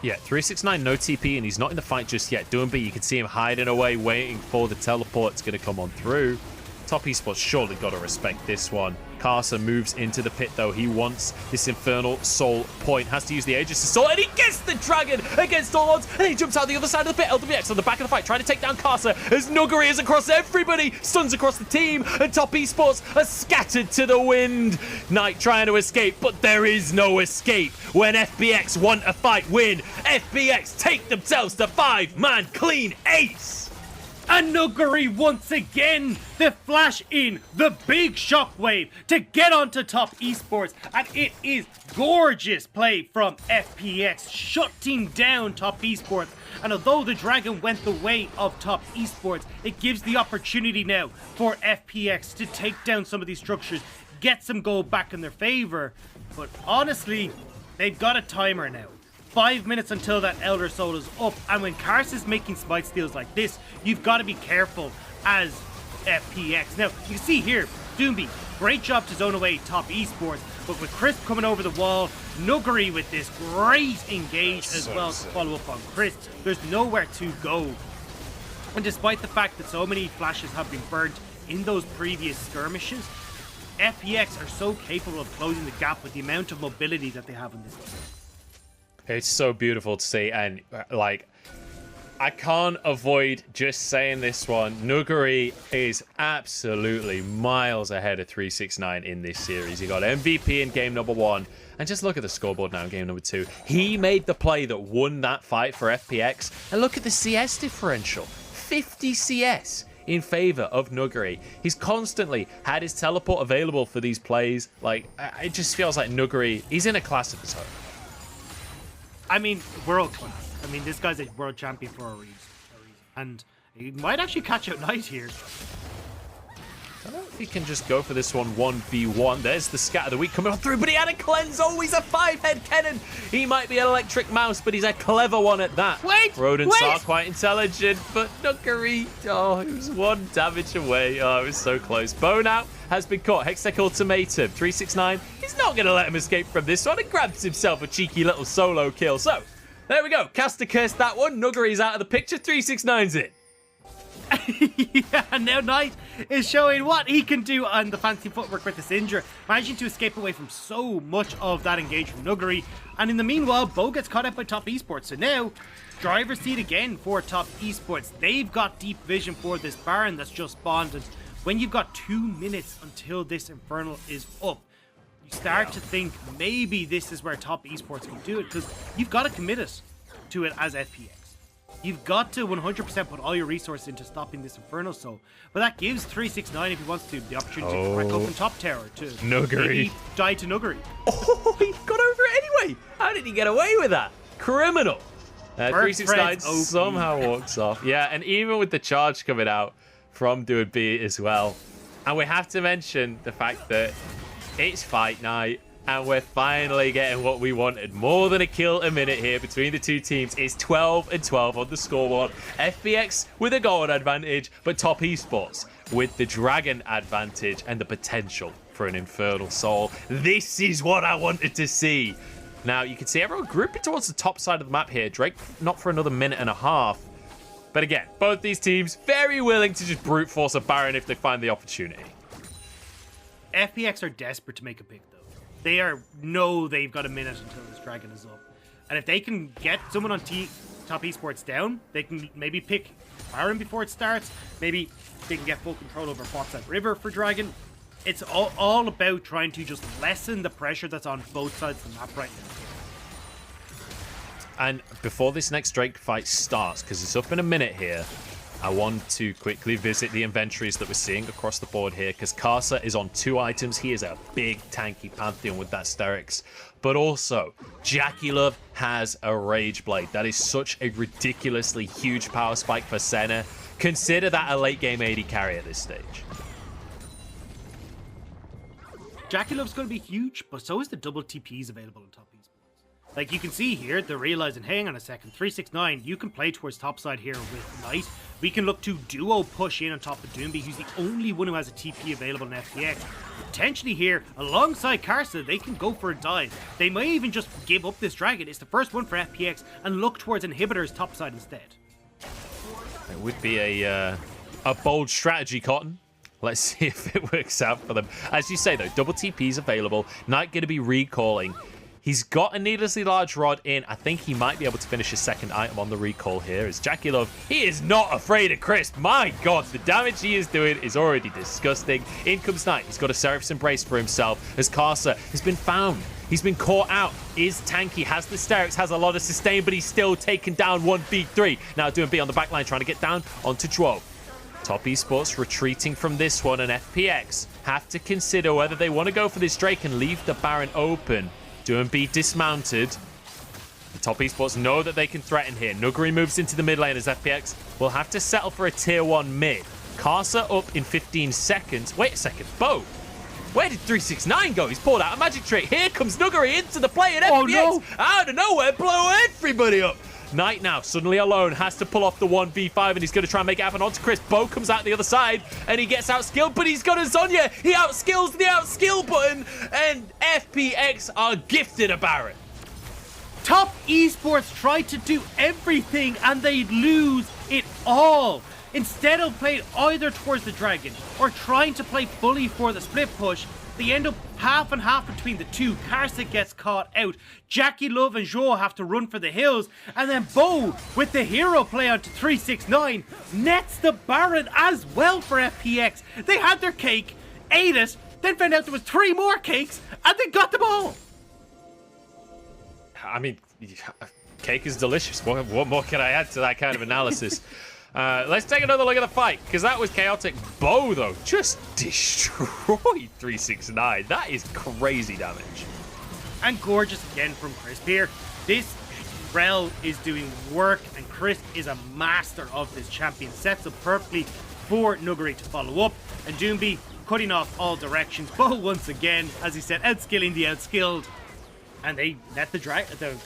Yeah, 369 no TP, and he's not in the fight just yet. Doomby, you can see him hiding away, waiting for the teleport. It's going to come on through. Top esports surely got to respect this one. Carson moves into the pit, though. He wants this Infernal Soul point. Has to use the Aegis Assault, and he gets the Dragon against all odds, and he jumps out the other side of the pit. LPX on the back of the fight, trying to take down Carson as Nuggery is across everybody. Stuns across the team, and Top esports are scattered to the wind. Knight trying to escape, but there is no escape. When FPX want a fight win, FPX take themselves to 5-man clean ace. And Nuggery once again, the flash in, the big shockwave to get onto top esports. And it is gorgeous play from FPX, shutting down top esports. And although the Dragon went the way of top esports, it gives the opportunity now for FPX to take down some of these structures, get some gold back in their favor. But honestly, they've got a timer now. 5 minutes until that Elder Soul is up, and when Kars is making smite steals like this, you've got to be careful as FPX. Now, you can see here, Doomby, great job to zone away top esports, but with Crisp coming over the wall, Nuggery with this great engage as well to follow up on Crisp. There's nowhere to go. And despite the fact that so many flashes have been burnt in those previous skirmishes, FPX are so capable of closing the gap with the amount of mobility that they have in this game. It's so beautiful to see, and like, I can't avoid just saying this one. Nuggery is absolutely miles ahead of 369 in this series. He got MVP in game number 1, and just look at the scoreboard now in game number 2. He made the play that won that fight for FPX, and look at the CS differential. 50 CS in favor of Nuggery. He's constantly had his teleport available for these plays. Like, it just feels like Nuggery, he's in a class of his own. I mean, world class. I mean, this guy's a world champion for a reason. And he might actually catch out Knight here. I don't know if he can just go for this one 1v1. There's the scat of the week coming on through, but he had a cleanse. Oh, he's a 5-head cannon. He might be an electric mouse, but he's a clever one at that. Rodents are quite intelligent, but Nuggery, oh, he was 1 damage away. Oh, it was so close. Bo now has been caught. Hextech ultimatum. 369 is not going to let him escape from this one, and grabs himself a cheeky little solo kill. So, there we go. Caster cursed that one. Nuggery's out of the picture. 369's in. Yeah, now Knight is showing what he can do on the fancy footwork with the Syndra, managing to escape away from so much of that engage from Nuggery. And in the meanwhile, Bo gets caught out by top esports. So now, driver's seat again for top esports. They've got deep vision for this Baron that's just spawned. And when you've got 2 minutes until this Infernal is up, you start to think maybe this is where top esports can do it, because you've got to commit it to it as FPX. You've got to 100% put all your resources into stopping this Infernal Soul. But that gives 369, if he wants to, the opportunity to crack open top tower to Nuggery. Die to Nuggery. Oh, he got over it anyway. How did he get away with that? Criminal. 369 somehow walks off. Yeah, and even with the charge coming out from Doomby as well. And we have to mention the fact that it's fight night, and we're finally getting what we wanted. More than a kill a minute here between the two teams. It's 12-12 on the scoreboard. FPX with a gold advantage, but top esports with the Dragon advantage and the potential for an Infernal Soul. This is what I wanted to see. Now, you can see everyone grouping towards the top side of the map here. Drake not for another minute and a half. But again, both these teams very willing to just brute force a Baron if they find the opportunity. FPX are desperate to make a pick, though. They've got a minute until this Dragon is up. And if they can get someone on top esports down, they can maybe pick Baron before it starts. Maybe they can get full control over Botside River for Dragon. It's all about trying to just lessen the pressure that's on both sides of the map right now. And before this next Drake fight starts, because it's up in a minute here, I want to quickly visit the inventories that we're seeing across the board here, because Karsa is on 2 items. He is a big tanky Pantheon with that Sterix. But also, Jackie Love has a Rage Blade. That is such a ridiculously huge power spike for Senna. Consider that a late game AD carry at this stage. Jackie Love's going to be huge, but so is the double TPs available on top esports. Like you can see here, they're realizing, hang on a second, 369, you can play towards topside here with Knight. We can look to duo push in on top of Doomby, who's the only one who has a TP available in FPX. Potentially here, alongside Karsa, they can go for a dive. They may even just give up this dragon. It's the first one for FPX and look towards inhibitors topside instead. It would be a bold strategy, Cotton. Let's see if it works out for them. As you say, though, double TP's available. Knight going to be recalling. He's got a needlessly large rod in. I think he might be able to finish his second item on the recall here. As Jackie Love, he is not afraid of Crisp. My God, the damage he is doing is already disgusting. In comes Knight. He's got a Seraph's Embrace for himself as Karsa has been found. He's been caught out. Is tanky, has the Sterix, has a lot of sustain, but he's still taken down 1v3. Now doing B on the backline, trying to get down onto Dwo. Top Esports retreating from this one, and FPX have to consider whether they want to go for this Drake and leave the Baron open. Doing B dismounted. The Top Esports know that they can threaten here. Nuguri moves into the mid lane as FPX will have to settle for a tier 1 mid. Karsa up in 15 seconds. Wait a second, Bo. Where did 369 go? He's pulled out a magic trick. Here comes Nuguri into the play, and FPX out of nowhere blow everybody up. Knight now suddenly alone, has to pull off the 1v5, and he's going to try and make it happen onto Chris. Bo comes out the other side and he gets outskilled, but he's got a Zonya. He outskills the outskill button, and FPX are gifted a Baron. Top Esports tried to do everything and they lose it all. Instead of playing either towards the dragon or trying to play fully for the split push, they end up half and half between the two. Karsa gets caught out. Jackie Love and Joe have to run for the hills. And then Bo, with the hero play onto 369, nets the Baron as well for FPX. They had their cake, ate it, then found out there was 3 more cakes, and they got them all. I mean, cake is delicious. What more can I add to that kind of analysis? Let's take another look at the fight, because that was chaotic. Bo, though, just destroyed 369. That is crazy damage. And gorgeous again from Crisp here. This Rel is doing work, and Crisp is a master of this champion. Sets up perfectly for Nuguri to follow up, and Doomby cutting off all directions. Bo once again, as he said, outskilling the outskilled. And they net the dragon, the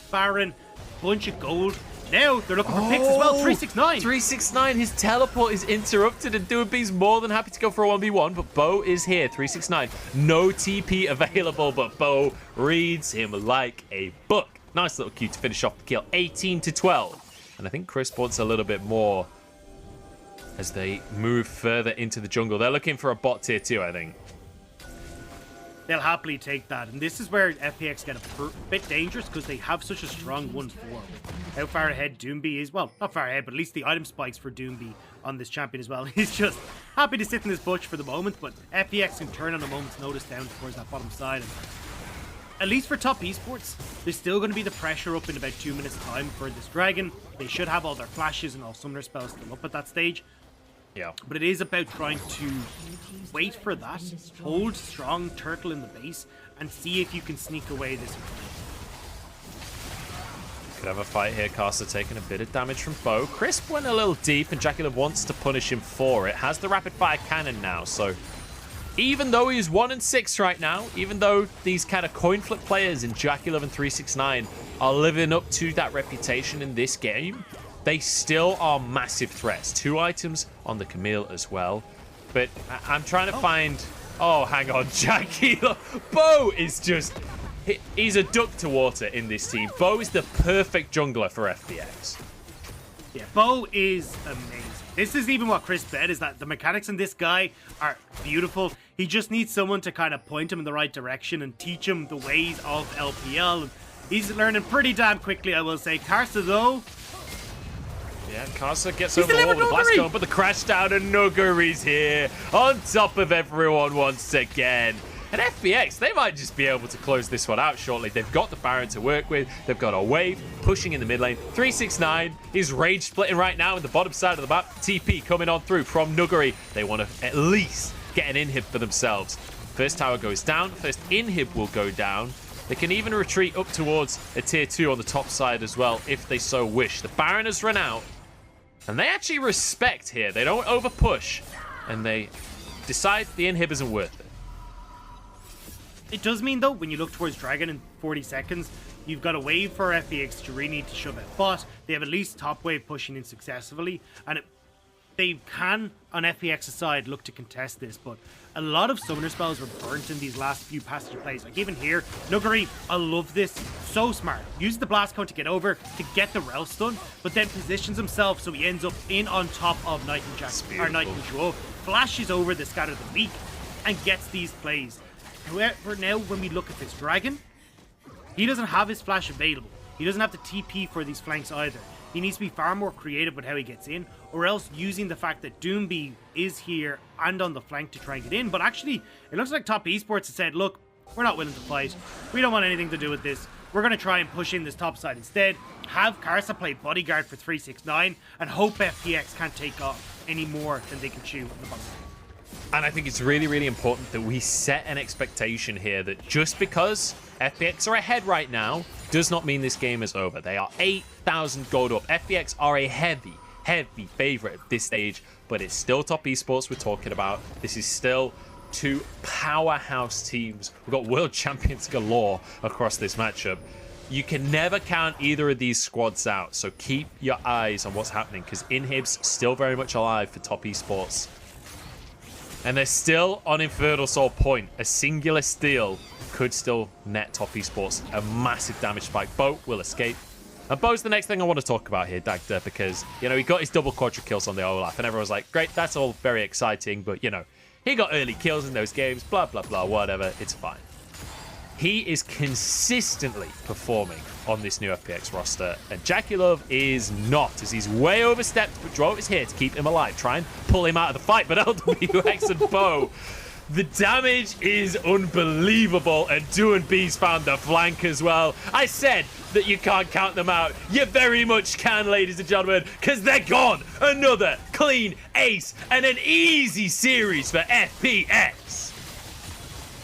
Baron, bunch of gold. Now they're looking for picks as well. 369. 369, his teleport is interrupted, and Doomby's more than happy to go for a 1v1, but Bo is here. 369, no TP available, but Bo reads him like a book. Nice little Q to finish off the kill. 18-12. And I think Chris wants a little bit more as they move further into the jungle. They're looking for a bot tier 2, I think. They'll happily take that. And this is where FPX get a bit dangerous, because they have such a strong 1-4. How far ahead Doomby is, well, not far ahead, but at least the item spikes for Doomby on this champion as well. He's just happy to sit in this bush for the moment, but FPX can turn on a moment's notice down towards that bottom side. And at least for Top Esports, there's still going to be the pressure up in about 2 minutes time for this dragon. They should have all their flashes and all summoner spells still up at that stage. Yeah. But it is about trying to wait for that, hold strong turtle in the base, and see if you can sneak away this. Could have a fight here. Karsa taking a bit of damage from Bo. Crisp went a little deep, and Jackie Love wants to punish him for it. Has the rapid fire cannon now, so even though he's 1-6 right now, even though these kind of coin flip players in Jackie Love and 369 are living up to that reputation in this game, they still are massive threats. 2 items on the Camille as well. But I'm trying to find... Oh, hang on. Jackie. Bo is just... He's a duck to water in this team. Bo is the perfect jungler for FPX. Yeah, Bo is amazing. This is even what Chris said, is that the mechanics in this guy are beautiful. He just needs someone to kind of point him in the right direction and teach him the ways of LPL. And he's learning pretty damn quickly, I will say. Karsa, though... Yeah, Karsa gets over the wall with the blast going, but the crash down, and Nuguri's here on top of everyone once again. And FPX, they might just be able to close this one out shortly. They've got the Baron to work with. They've got a wave pushing in the mid lane. 369 is rage splitting right now in the bottom side of the map. TP coming on through from Nuguri. They want to at least get an inhib for themselves. First tower goes down. First inhib will go down. They can even retreat up towards a tier 2 on the top side as well if they so wish. The Baron has run out. And they actually respect here. They don't over push. And they decide the inhib isn't worth it. It does mean, though, when you look towards Dragon in 40 seconds, you've got a wave for FPX to really need to shove it. But they have at least top wave pushing in successfully. And they can, on FPX's side, look to contest this. But a lot of summoner spells were burnt in these last few passage plays. Like even here, Nuguri, I love this. So smart. Uses the blast cone to get over, to get the rel stun, but then positions himself so he ends up in on top of Knight and Jack, or Knight and Joe. Flashes over the Scatter the Weak and gets these plays. However, now when we look at this Dragon, he doesn't have his flash available. He doesn't have the TP for these flanks either. He needs to be far more creative with how he gets in, or else using the fact that Doomby is here and on the flank to try and get in. But actually, it looks like Top Esports has said, look, we're not willing to fight. We don't want anything to do with this. We're going to try and push in this top side instead. Have Karsa play bodyguard for 369 and hope FPX can't take off any more than they can chew in the bottom. And I think it's really, really important that we set an expectation here that just because FPX are ahead right now does not mean this game is over. They are 8,000 gold up. FPX are a heavy favorite at this stage, but it's still Top Esports we're talking about. This is still two powerhouse teams. We've got world champions galore across this matchup. You can never count either of these squads out, so keep your eyes on what's happening because Inhib's still very much alive for Top Esports. And they're still on Infernal Soul point. A singular steal could still net Top Esports a massive damage spike. Bo will escape. And Bo's the next thing I want to talk about here, Dagda, because, you know, he got his double quadra kills on the Olaf, and everyone's like, great, that's all very exciting, but, you know, he got early kills in those games, blah, blah, blah, whatever, it's fine. He is consistently performing on this new FPX roster, and Jackie Love is not, as he's way overstepped, but Drove is here to keep him alive, try and pull him out of the fight, but LWX and Bo, the damage is unbelievable, and Do&B's found the flank as well. I said that you can't count them out. You very much can, ladies and gentlemen, because they're gone. Another clean ace and an easy series for FPX.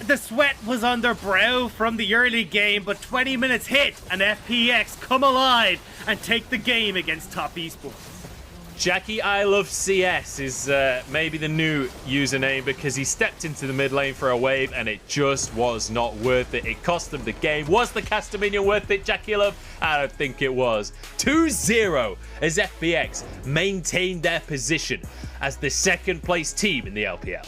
The sweat was on their brow from the early game, but 20 minutes hit and FPX come alive and take the game against Top Esports. Jackie I Love CS is maybe the new username because he stepped into the mid lane for a wave and it just was not worth it. It cost him the game. Was the caster minion worth it, Jackie Love? I don't think it was. 2-0 as FPX maintained their position as the second place team in the LPL.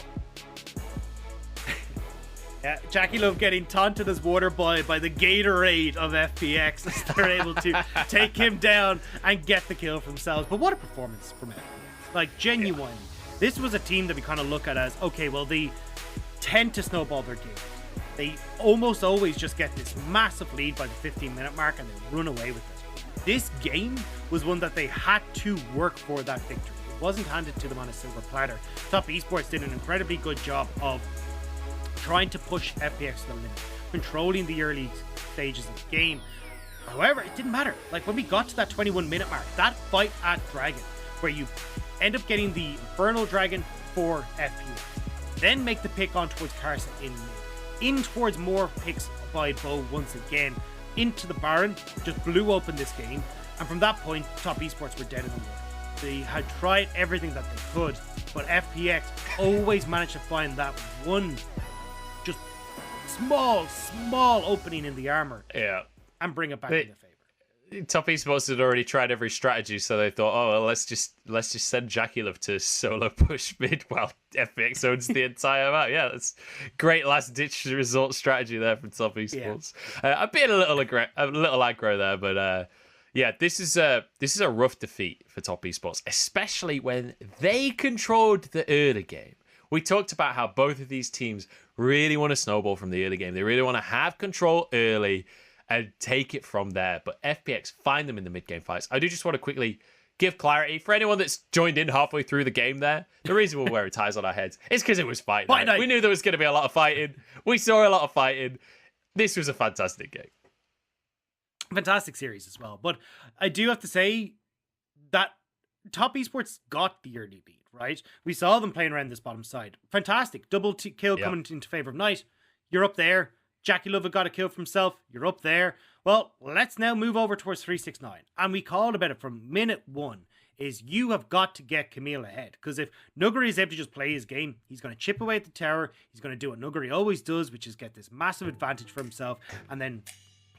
Yeah, Jackie Love getting taunted as water boy by the Gatorade of FPX as they're able to take him down and get the kill for themselves. But what a performance from him. Like, genuine. This was a team that we kind of look at as, okay, well, they tend to snowball their game. They almost always just get this massive lead by the 15-minute mark and they run away with it. This game was one that they had to work for that victory. It wasn't handed to them on a silver platter. Top Esports did an incredibly good job of trying to push FPX to the limit, controlling the early stages of the game. However, it didn't matter. Like, when we got to that 21-minute mark, that fight at Dragon, where you end up getting the Infernal Dragon for FPX, then make the pick on towards Karsa in mid, in towards more picks by Bo once again, into the Baron, just blew open this game, and from that point, Top Esports were dead in the water. They had tried everything that they could, but FPX always managed to find that one just small opening in the armor. Yeah. And bring it back in their favor. Top Esports had already tried every strategy, so they thought, oh, well, let's just send Jackie Love to solo push mid while FPX owns the entire map. Yeah, that's great last ditch result strategy there from Top Esports. Yeah. I'm being a little aggro there, but yeah, this is a rough defeat for Top Esports, especially when they controlled the early game. We talked about how both of these teams really want to snowball from the early game. They really want to have control early and take it from there. But FPX find them in the mid-game fights. I do just want to quickly give clarity for anyone that's joined in halfway through the game there. The reason we're wearing ties on our heads is because it was fight night. We knew there was going to be a lot of fighting. We saw a lot of fighting. This was a fantastic game. Fantastic series as well. But I do have to say that Top Esports got the early lead, right? We saw them playing around this bottom side. Fantastic. Double kill coming into favor of Knight. You're up there. Jackie Love got a kill for himself. You're up there. Well, let's now move over towards 369. And we called about it from minute one, is you have got to get Camille ahead. Because if Nuguri is able to just play his game, he's going to chip away at the tower. He's going to do what Nuguri always does, which is get this massive advantage for himself and then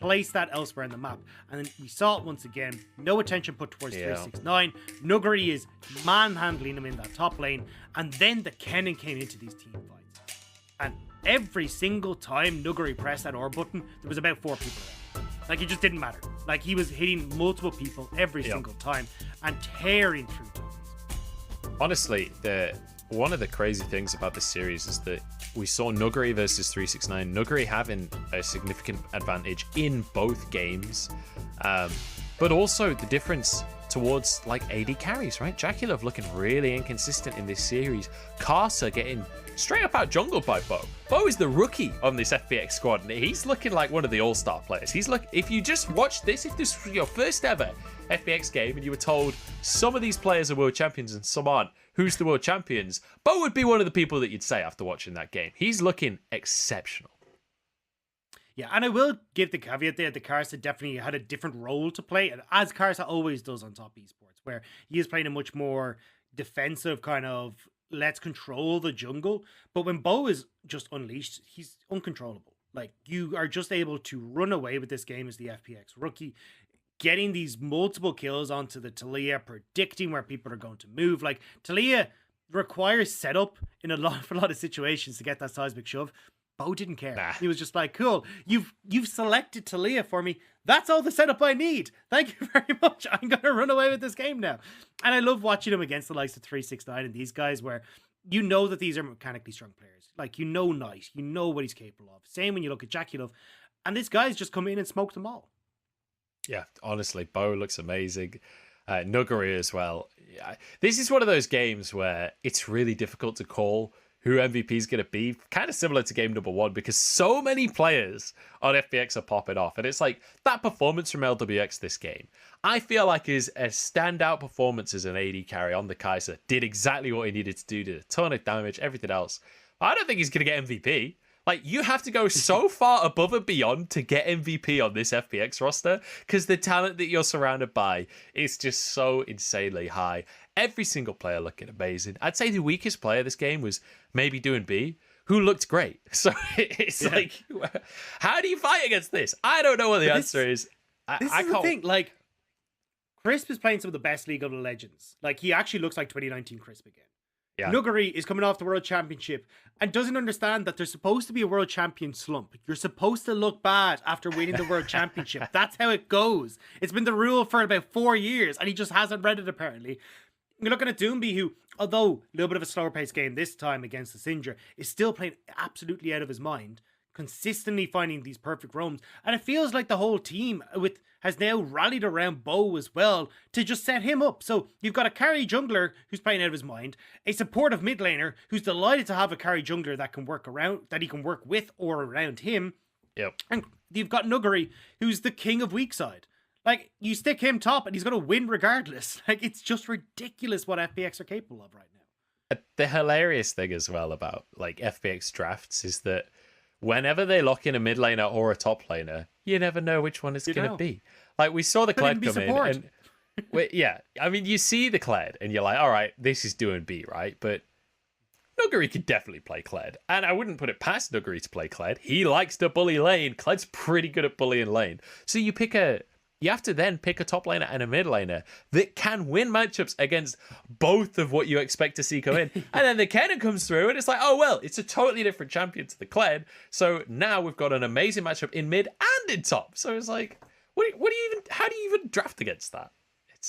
place that elsewhere in the map. And then we saw it once again. No attention put towards 369. Nuguri is manhandling him in that top lane. And then the Kennen came into these team fights. And every single time Nuguri pressed that R button, there was about 4 people there. Like, it just didn't matter. Like, he was hitting multiple people every single time and tearing through them. Honestly, one of the crazy things about this series is that we saw Nuguri versus 369. Nuguri having a significant advantage in both games, but also the difference towards like AD carries, right? Jackie Love looking really inconsistent in this series. Karsa getting straight up out jungled by Bo. Bo is the rookie on this FPX squad, and he's looking like one of the all-star players. If you just watched this, if this was your first ever FPX game and you were told some of these players are world champions and some aren't, who's the world champions? Bo would be one of the people that you'd say after watching that game. He's looking exceptional. Yeah, and I will give the caveat there that Karsa definitely had a different role to play, as Karsa always does on Top Esports, where he is playing a much more defensive kind of, let's control the jungle. But when Bo is just unleashed, he's uncontrollable. Like, you are just able to run away with this game as the FPX rookie, getting these multiple kills onto the Taliyah, predicting where people are going to move. Like, Taliyah requires setup in a lot of situations to get that seismic shove. Bo didn't care. Nah. He was just like, cool, you've selected Taliyah for me. That's all the setup I need. Thank you very much. I'm going to run away with this game now. And I love watching him against the likes of 369 and these guys where you know that these are mechanically strong players. Like, you know Knight. You know what he's capable of. Same when you look at Jackie Love. And this guy's just come in and smoked them all. Yeah, honestly, Bo looks amazing. Nuguri as well. Yeah. This is one of those games where it's really difficult to call who MVP is going to be, kind of similar to game number 1, because so many players on FPX are popping off. And it's like that performance from LWX this game, I feel like is a standout performance as an AD carry on the Kaiser. Did exactly what he needed to do, did a ton of damage, everything else. I don't think he's going to get MVP. Like, you have to go so far above and beyond to get MVP on this FPX roster because the talent that you're surrounded by is just so insanely high. Every single player looking amazing. I'd say the weakest player this game was maybe Doing B, who looked great. So it's like, how do you fight against this? I don't know what the answer is. This is the thing. Like, Crisp is playing some of the best League of Legends. Like, he actually looks like 2019 Crisp again. Yeah. Nuguri is coming off the World Championship and doesn't understand that there's supposed to be a World Champion slump. You're supposed to look bad after winning the World Championship. That's how it goes. It's been the rule for about 4 years and he just hasn't read it apparently. You're looking at Doomby, who, although a little bit of a slower paced game this time against the Syndra, is still playing absolutely out of his mind, consistently finding these perfect roams. And it feels like the whole team has now rallied around Bo as well to just set him up. So you've got a carry jungler who's playing out of his mind, a supportive mid laner who's delighted to have a carry jungler that can work around, that he can work with or around him. Yep. And you've got Nuguri, who's the king of weak side. Like, you stick him top and he's going to win regardless. Like, it's just ridiculous what FPX are capable of right now. The hilarious thing as well about, like, FPX drafts is that whenever they lock in a mid laner or a top laner, you never know which one it's going to be. Like, we saw the Kled come in. And, yeah, I mean, you see the Kled and you're like, all right, this is Doing B, right? But Nuguri could definitely play Kled. And I wouldn't put it past Nuguri to play Kled. He likes to bully lane. Kled's pretty good at bullying lane. So you have to then pick a top laner and a mid laner that can win matchups against both of what you expect to see come in. And then the Kennen comes through and it's like, oh, well, it's a totally different champion to the Kled. So now we've got an amazing matchup in mid and in top. So it's like, how do you even draft against that?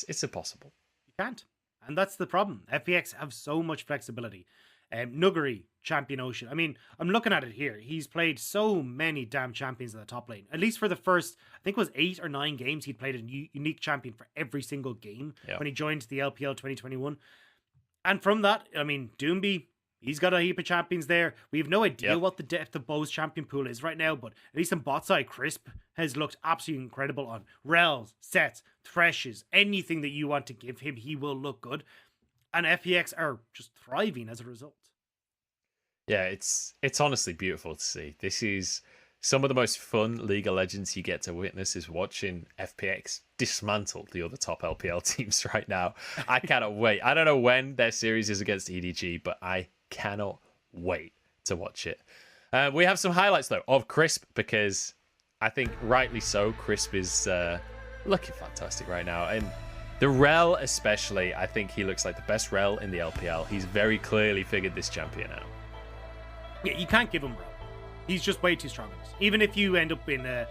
It's impossible. You can't. And that's the problem. FPX have so much flexibility. Nuguri Champion Ocean. I mean, I'm looking at it here. He's played so many damn champions in the top lane. At least for the first, I think it was 8 or 9 games, he'd played a unique champion for every single game when he joined the LPL 2021. And from that, I mean, Doomby, he's got a heap of champions there. We have no idea what the depth of Bo's champion pool is right now, but at least on bot side, Crisp has looked absolutely incredible on Rels, Sets, Threshes, anything that you want to give him, he will look good. And FPX are just thriving as a result. Yeah, it's honestly beautiful to see. This is some of the most fun League of Legends you get to witness is watching FPX dismantle the other top LPL teams right now. I cannot wait. I don't know when their series is against EDG, but I cannot wait to watch it. We have some highlights, though, of Crisp, because I think rightly so, Crisp is looking fantastic right now. And the Rel especially, I think he looks like the best Rel in the LPL. He's very clearly figured this champion out. Yeah, you can't give him Rel. He's just way too strong. Even if you end up in a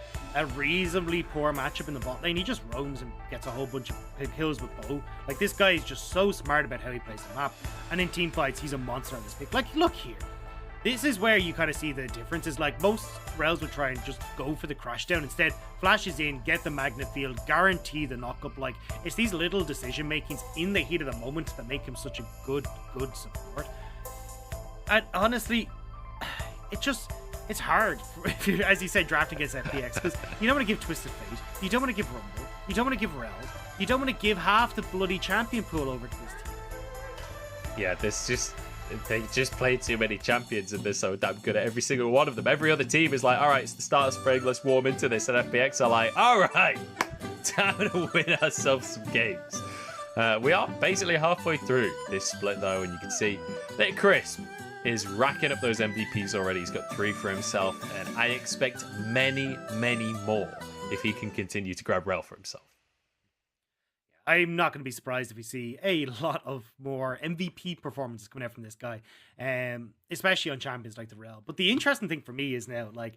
reasonably poor matchup in the bot lane, he just roams and gets a whole bunch of kills with Bo. Like, this guy is just so smart about how he plays the map. And in team fights, he's a monster on this pick. Like, look here. This is where you kind of see the difference. Is like most Rels would try and just go for the crash down. Instead, flashes in, get the magnet field, guarantee the knockup. Like, it's these little decision makings in the heat of the moment that make him such a good support. And honestly, it's hard, as you said, draft against FPX, because you don't want to give Twisted Fate, you don't want to give Rumble, you don't want to give Rel, you don't want to give half the bloody champion pool over to this team. Yeah, they just play too many champions and they're so damn good at every single one of them. Every other team is like, all right, it's the start of spring, let's warm into this. And FPX are like, all right, time to win ourselves some games. We are basically halfway through this split, though, and you can see that Crisp is racking up those MVPs already. He's got 3 for himself, and I expect many, many more if he can continue to grab Rel for himself. I'm not going to be surprised if we see a lot of more MVP performances coming out from this guy, especially on champions like the Rel. But the interesting thing for me is now, like,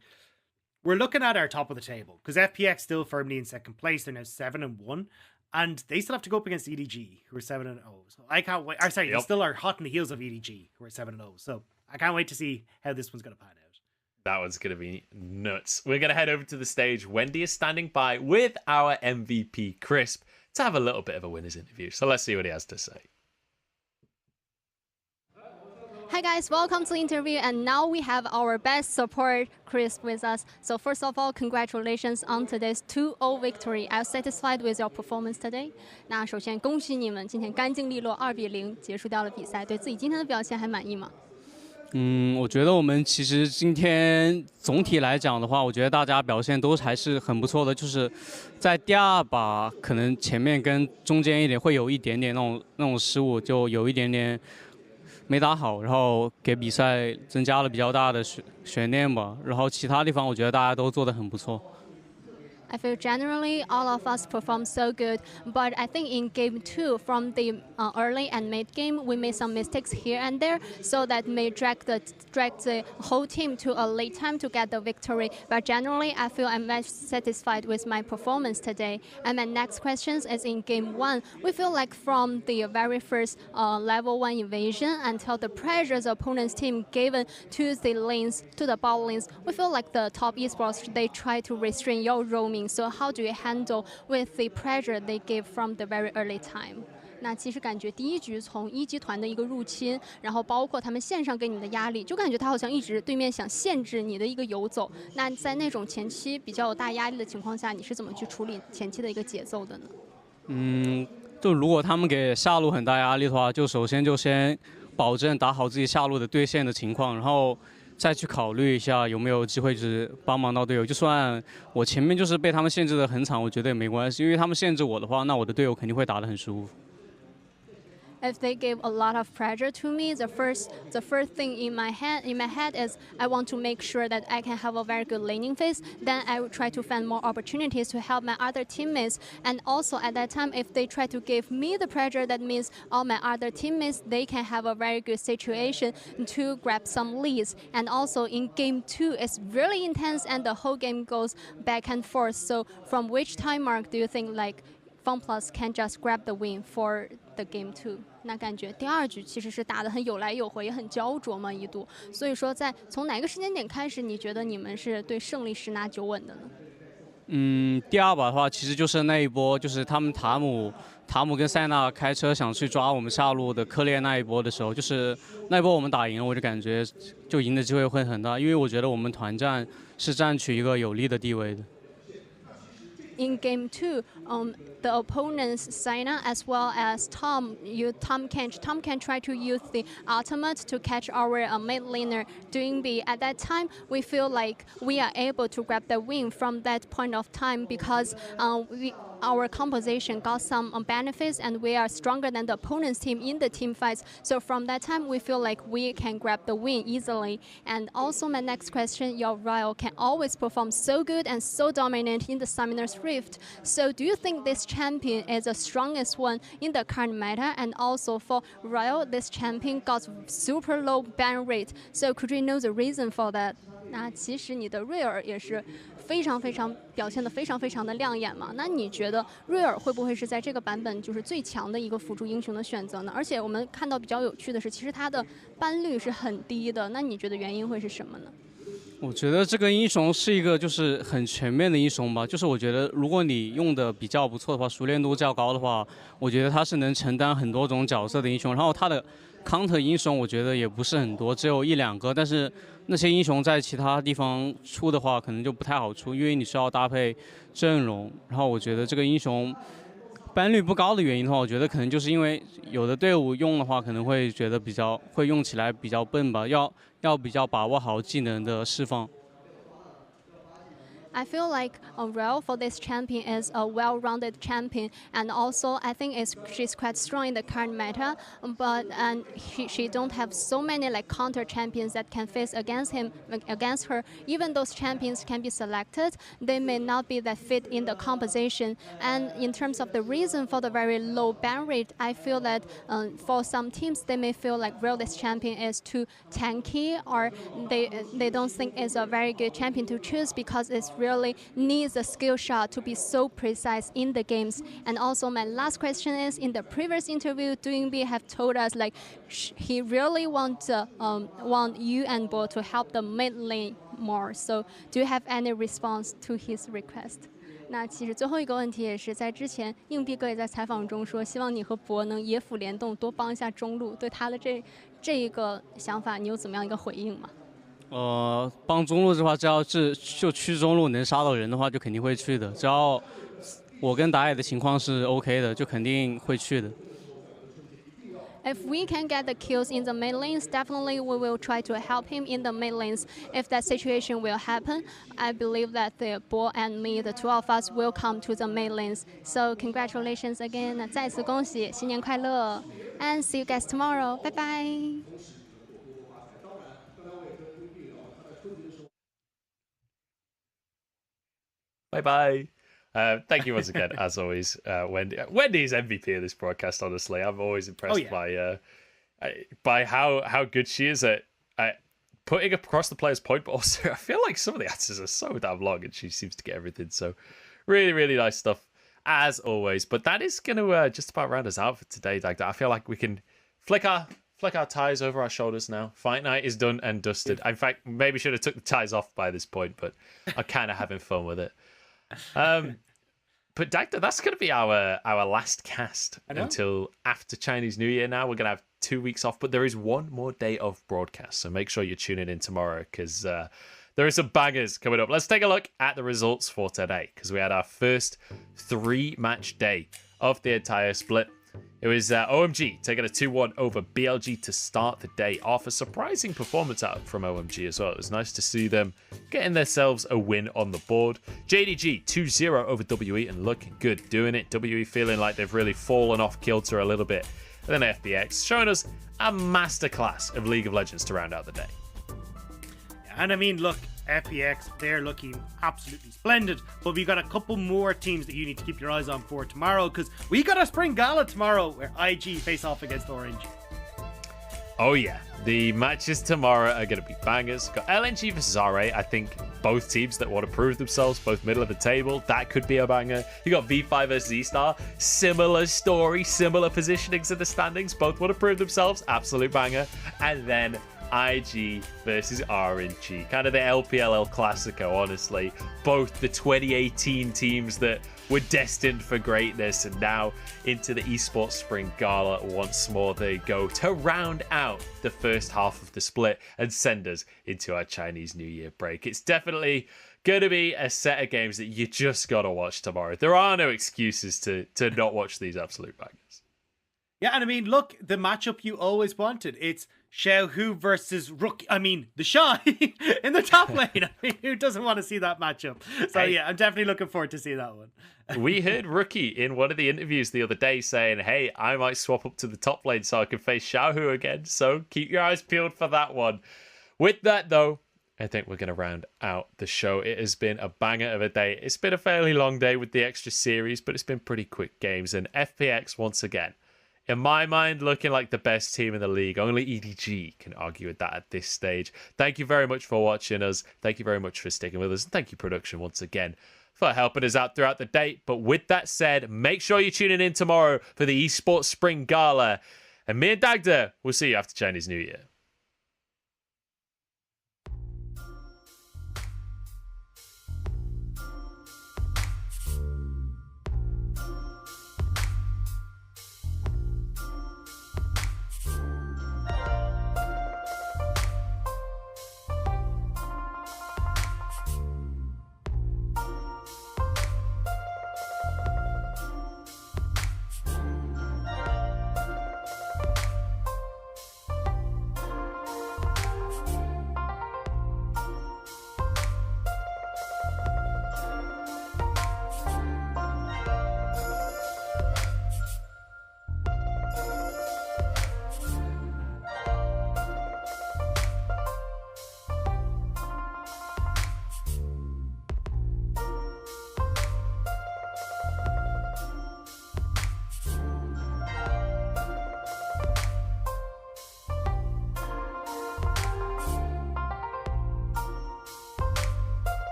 we're looking at our top of the table, because FPX still firmly in second place. They're now 7-1. And they still have to go up against EDG, who are 7-0. So I can't wait. They still are hot in the heels of EDG, who are 7-0. So I can't wait to see how this one's going to pan out. That one's going to be nuts. We're going to head over to the stage. Wendy is standing by with our MVP, Crisp, to have a little bit of a winner's interview. So let's see what he has to say. Hi guys, welcome to the interview, and now we have our best support, Crisp, with us. So first of all, congratulations on today's 2-0 victory. Are you satisfied with your performance today? 那首先恭喜你们今天干净利落2-0结束掉了比赛，对自己今天的表现还满意吗？我觉得我们其实今天总体来讲的话，我觉得大家表现都还是很不错的。就是在第2把可能前面跟中间一点会有一点点那种失误，就有一点点没打好，然后给比赛增加了比较大的悬念吧。然后其他地方我觉得大家都做得很不错。I feel generally all of us performed so good, but I think in game 2, from the early and mid game, we made some mistakes here and there, so that may drag the whole team to a late time to get the victory. But generally, I feel I'm very satisfied with my performance today. And my next question is in game 1. We feel like from the very first level 1 invasion until the pressure the opponent's team given to the lanes, to the bot lanes, we feel like the top esports, they try to restrain your roaming. So how do you handle with the pressure they give from the very early time? 那其实感觉第一局从一级团的一个入侵，然后包括他们线上给你们的压力，就感觉他好像一直对面想限制你的一个游走。那在那种前期比较有大压力的情况下，你是怎么去处理前期的一个节奏的呢？就如果他们给下路很大压力的话，就首先保证打好自己下路的对线的情况，然后再去考虑一下有没有机会就是帮忙到队友。就算我前面就是被他们限制得很惨，我觉得也没关系，因为他们限制我的话，那我的队友肯定会打得很舒服。If they give a lot of pressure to me, the first thing in my head is I want to make sure that I can have a very good laning phase. Then I will try to find more opportunities to help my other teammates. And also at that time, if they try to give me the pressure, that means all my other teammates, they can have a very good situation to grab some leads. And also in game 2, it's really intense and the whole game goes back and forth. So from which time mark do you think like FunPlus can just grab the win for the game 2。那感觉第2局其实是打得很有来有回，也很焦灼嘛一度。所以说，从哪个时间点开始，你觉得你们是对胜利十拿9稳的呢？第2把的话，其实就是那一波，就是他们塔姆跟塞纳开车想去抓我们下路的科列那一波的时候，就是那一波我们打赢了，我就感觉就赢的机会会很大，因为我觉得我们团战是占取一个有利的地位的。In game 2, the opponents Sina as well as Tom can try to use the ultimate to catch our mid laner doing B. At that time, we feel like we are able to grab the win from that point of time because our composition got some benefits and we are stronger than the opponent's team in the team fights. So from that time, we feel like we can grab the win easily. And also my next question, your Ryle can always perform so good and so dominant in the Summoner's Rift. So do you think this champion is the strongest one in the current meta? And also for Ryle, this champion got super low ban rate. So could we know the reason for that? 那其实你的瑞尔也是表现得非常的亮眼嘛。那你觉得瑞尔会不会是在这个版本就是最强的一个辅助英雄的选择呢？而且我们看到比较有趣的是，其实他的ban率是很低的。那你觉得原因会是什么呢？我觉得这个英雄是一个就是很全面的英雄吧，就是我觉得如果你用的比较不错的话，熟练度较高的话，我觉得他是能承担很多种角色的英雄。然后他的 counter 英雄我觉得也不是很多，只有1-2个，但是那些英雄在其他地方出的话可能就不太好出，因为你需要搭配阵容。然后我觉得这个英雄ban率不高的原因的话，我觉得可能就是因为有的队伍用的话可能会觉得会用起来比较笨吧，要比较把握好技能的释放。I feel like Rell for this champion is a well-rounded champion, and also I think she's quite strong in the current meta. But she don't have so many like counter champions that can face against her. Even those champions can be selected, they may not be that fit in the composition. And in terms of the reason for the very low ban rate, I feel that for some teams they may feel like Rell this champion is too tanky, or they don't think it's a very good champion to choose because it's really needs a skill shot to be so precise in the games. And also my last question is, in the previous interview, Doingby have told us like he really want you and Bo to help the mid lane more. So do you have any response to his request? 那其实最后一个问题也是在之前硬币哥也在采访中说，希望你和博能野辅联动，多帮一下中路。对他的这一个想法，你有怎么样一个回应吗？帮中路的话，只要是就去中路能杀到人的话，就肯定会去的。只要我跟打野的情况是 OK 的，就肯定会去的。If we can get the kills in the mid lanes, definitely we will try to help him in the mid lanes. If that situation will happen, I believe that the Bo and me, the two of us, will come to the mid lanes. So congratulations again. 再次恭喜，新年快乐 ！And see you guys tomorrow. Bye bye. Bye-bye. Thank you once again, as always, Wendy. Wendy is MVP of this broadcast, honestly. I'm always impressed by how good she is at putting across the player's point, but also I feel like some of the answers are so damn long and she seems to get everything. So really, really nice stuff, as always. But that is going to just about round us out for today, Dagda. I feel like we can flick our ties over our shoulders now. Fight night is done and dusted. In fact, maybe should have took the ties off by this point, but I'm kind of having fun with it. But Dagda, that's going to be our last cast until after Chinese New Year. Now we're going to have 2 weeks off, but there is one more day of broadcast, so make sure you're tuning in tomorrow because there are some bangers coming up. Let's take a look at the results for today because we had our first 3-match day of the entire split. It was OMG taking a 2-1 over BLG to start the day off. A surprising performance out from OMG as well. It was nice to see them getting themselves a win on the board. JDG 2-0 over WE and looking good doing it. WE feeling like they've really fallen off kilter a little bit. And then FPX showing us a masterclass of League of Legends to round out the day. And I mean, look, FPX, they're looking absolutely splendid. But we've got a couple more teams that you need to keep your eyes on for tomorrow because we got a Spring Gala tomorrow where IG face off against Orange. Oh yeah, the matches tomorrow are going to be bangers. Got LNG versus RA. I think both teams that want to prove themselves, both middle of the table. That could be a banger. You got V5 versus Z-Star. Similar story, similar positionings in the standings. Both want to prove themselves. Absolute banger. And then IG versus RNG. Kind of the LPL El Clasico, honestly. Both the 2018 teams that were destined for greatness, and now into the Esports Spring Gala once more they go to round out the first half of the split and send us into our Chinese New Year break. It's definitely going to be a set of games that you just got to watch tomorrow. There are no excuses to not watch these absolute bangers. Yeah, and I mean, look, the matchup you always wanted. It's Xiaohu versus Rookie. I mean, the Shy in the top lane. I mean, who doesn't want to see that matchup? So yeah, I'm definitely looking forward to see that one. We heard Rookie in one of the interviews the other day saying, hey, I might swap up to the top lane so I can face Xiaohu again. So keep your eyes peeled for that one. With that, though, I think we're going to round out the show. It has been a banger of a day. It's been a fairly long day with the extra series, but it's been pretty quick games. And FPX, once again, in my mind, looking like the best team in the league. Only EDG can argue with that at this stage. Thank you very much for watching us. Thank you very much for sticking with us. And thank you, production, once again, for helping us out throughout the day. But with that said, make sure you're tuning in tomorrow for the Esports Spring Gala. And me and Dagda will see you after Chinese New Year.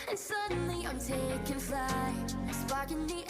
And suddenly I'm taking flight, sparking the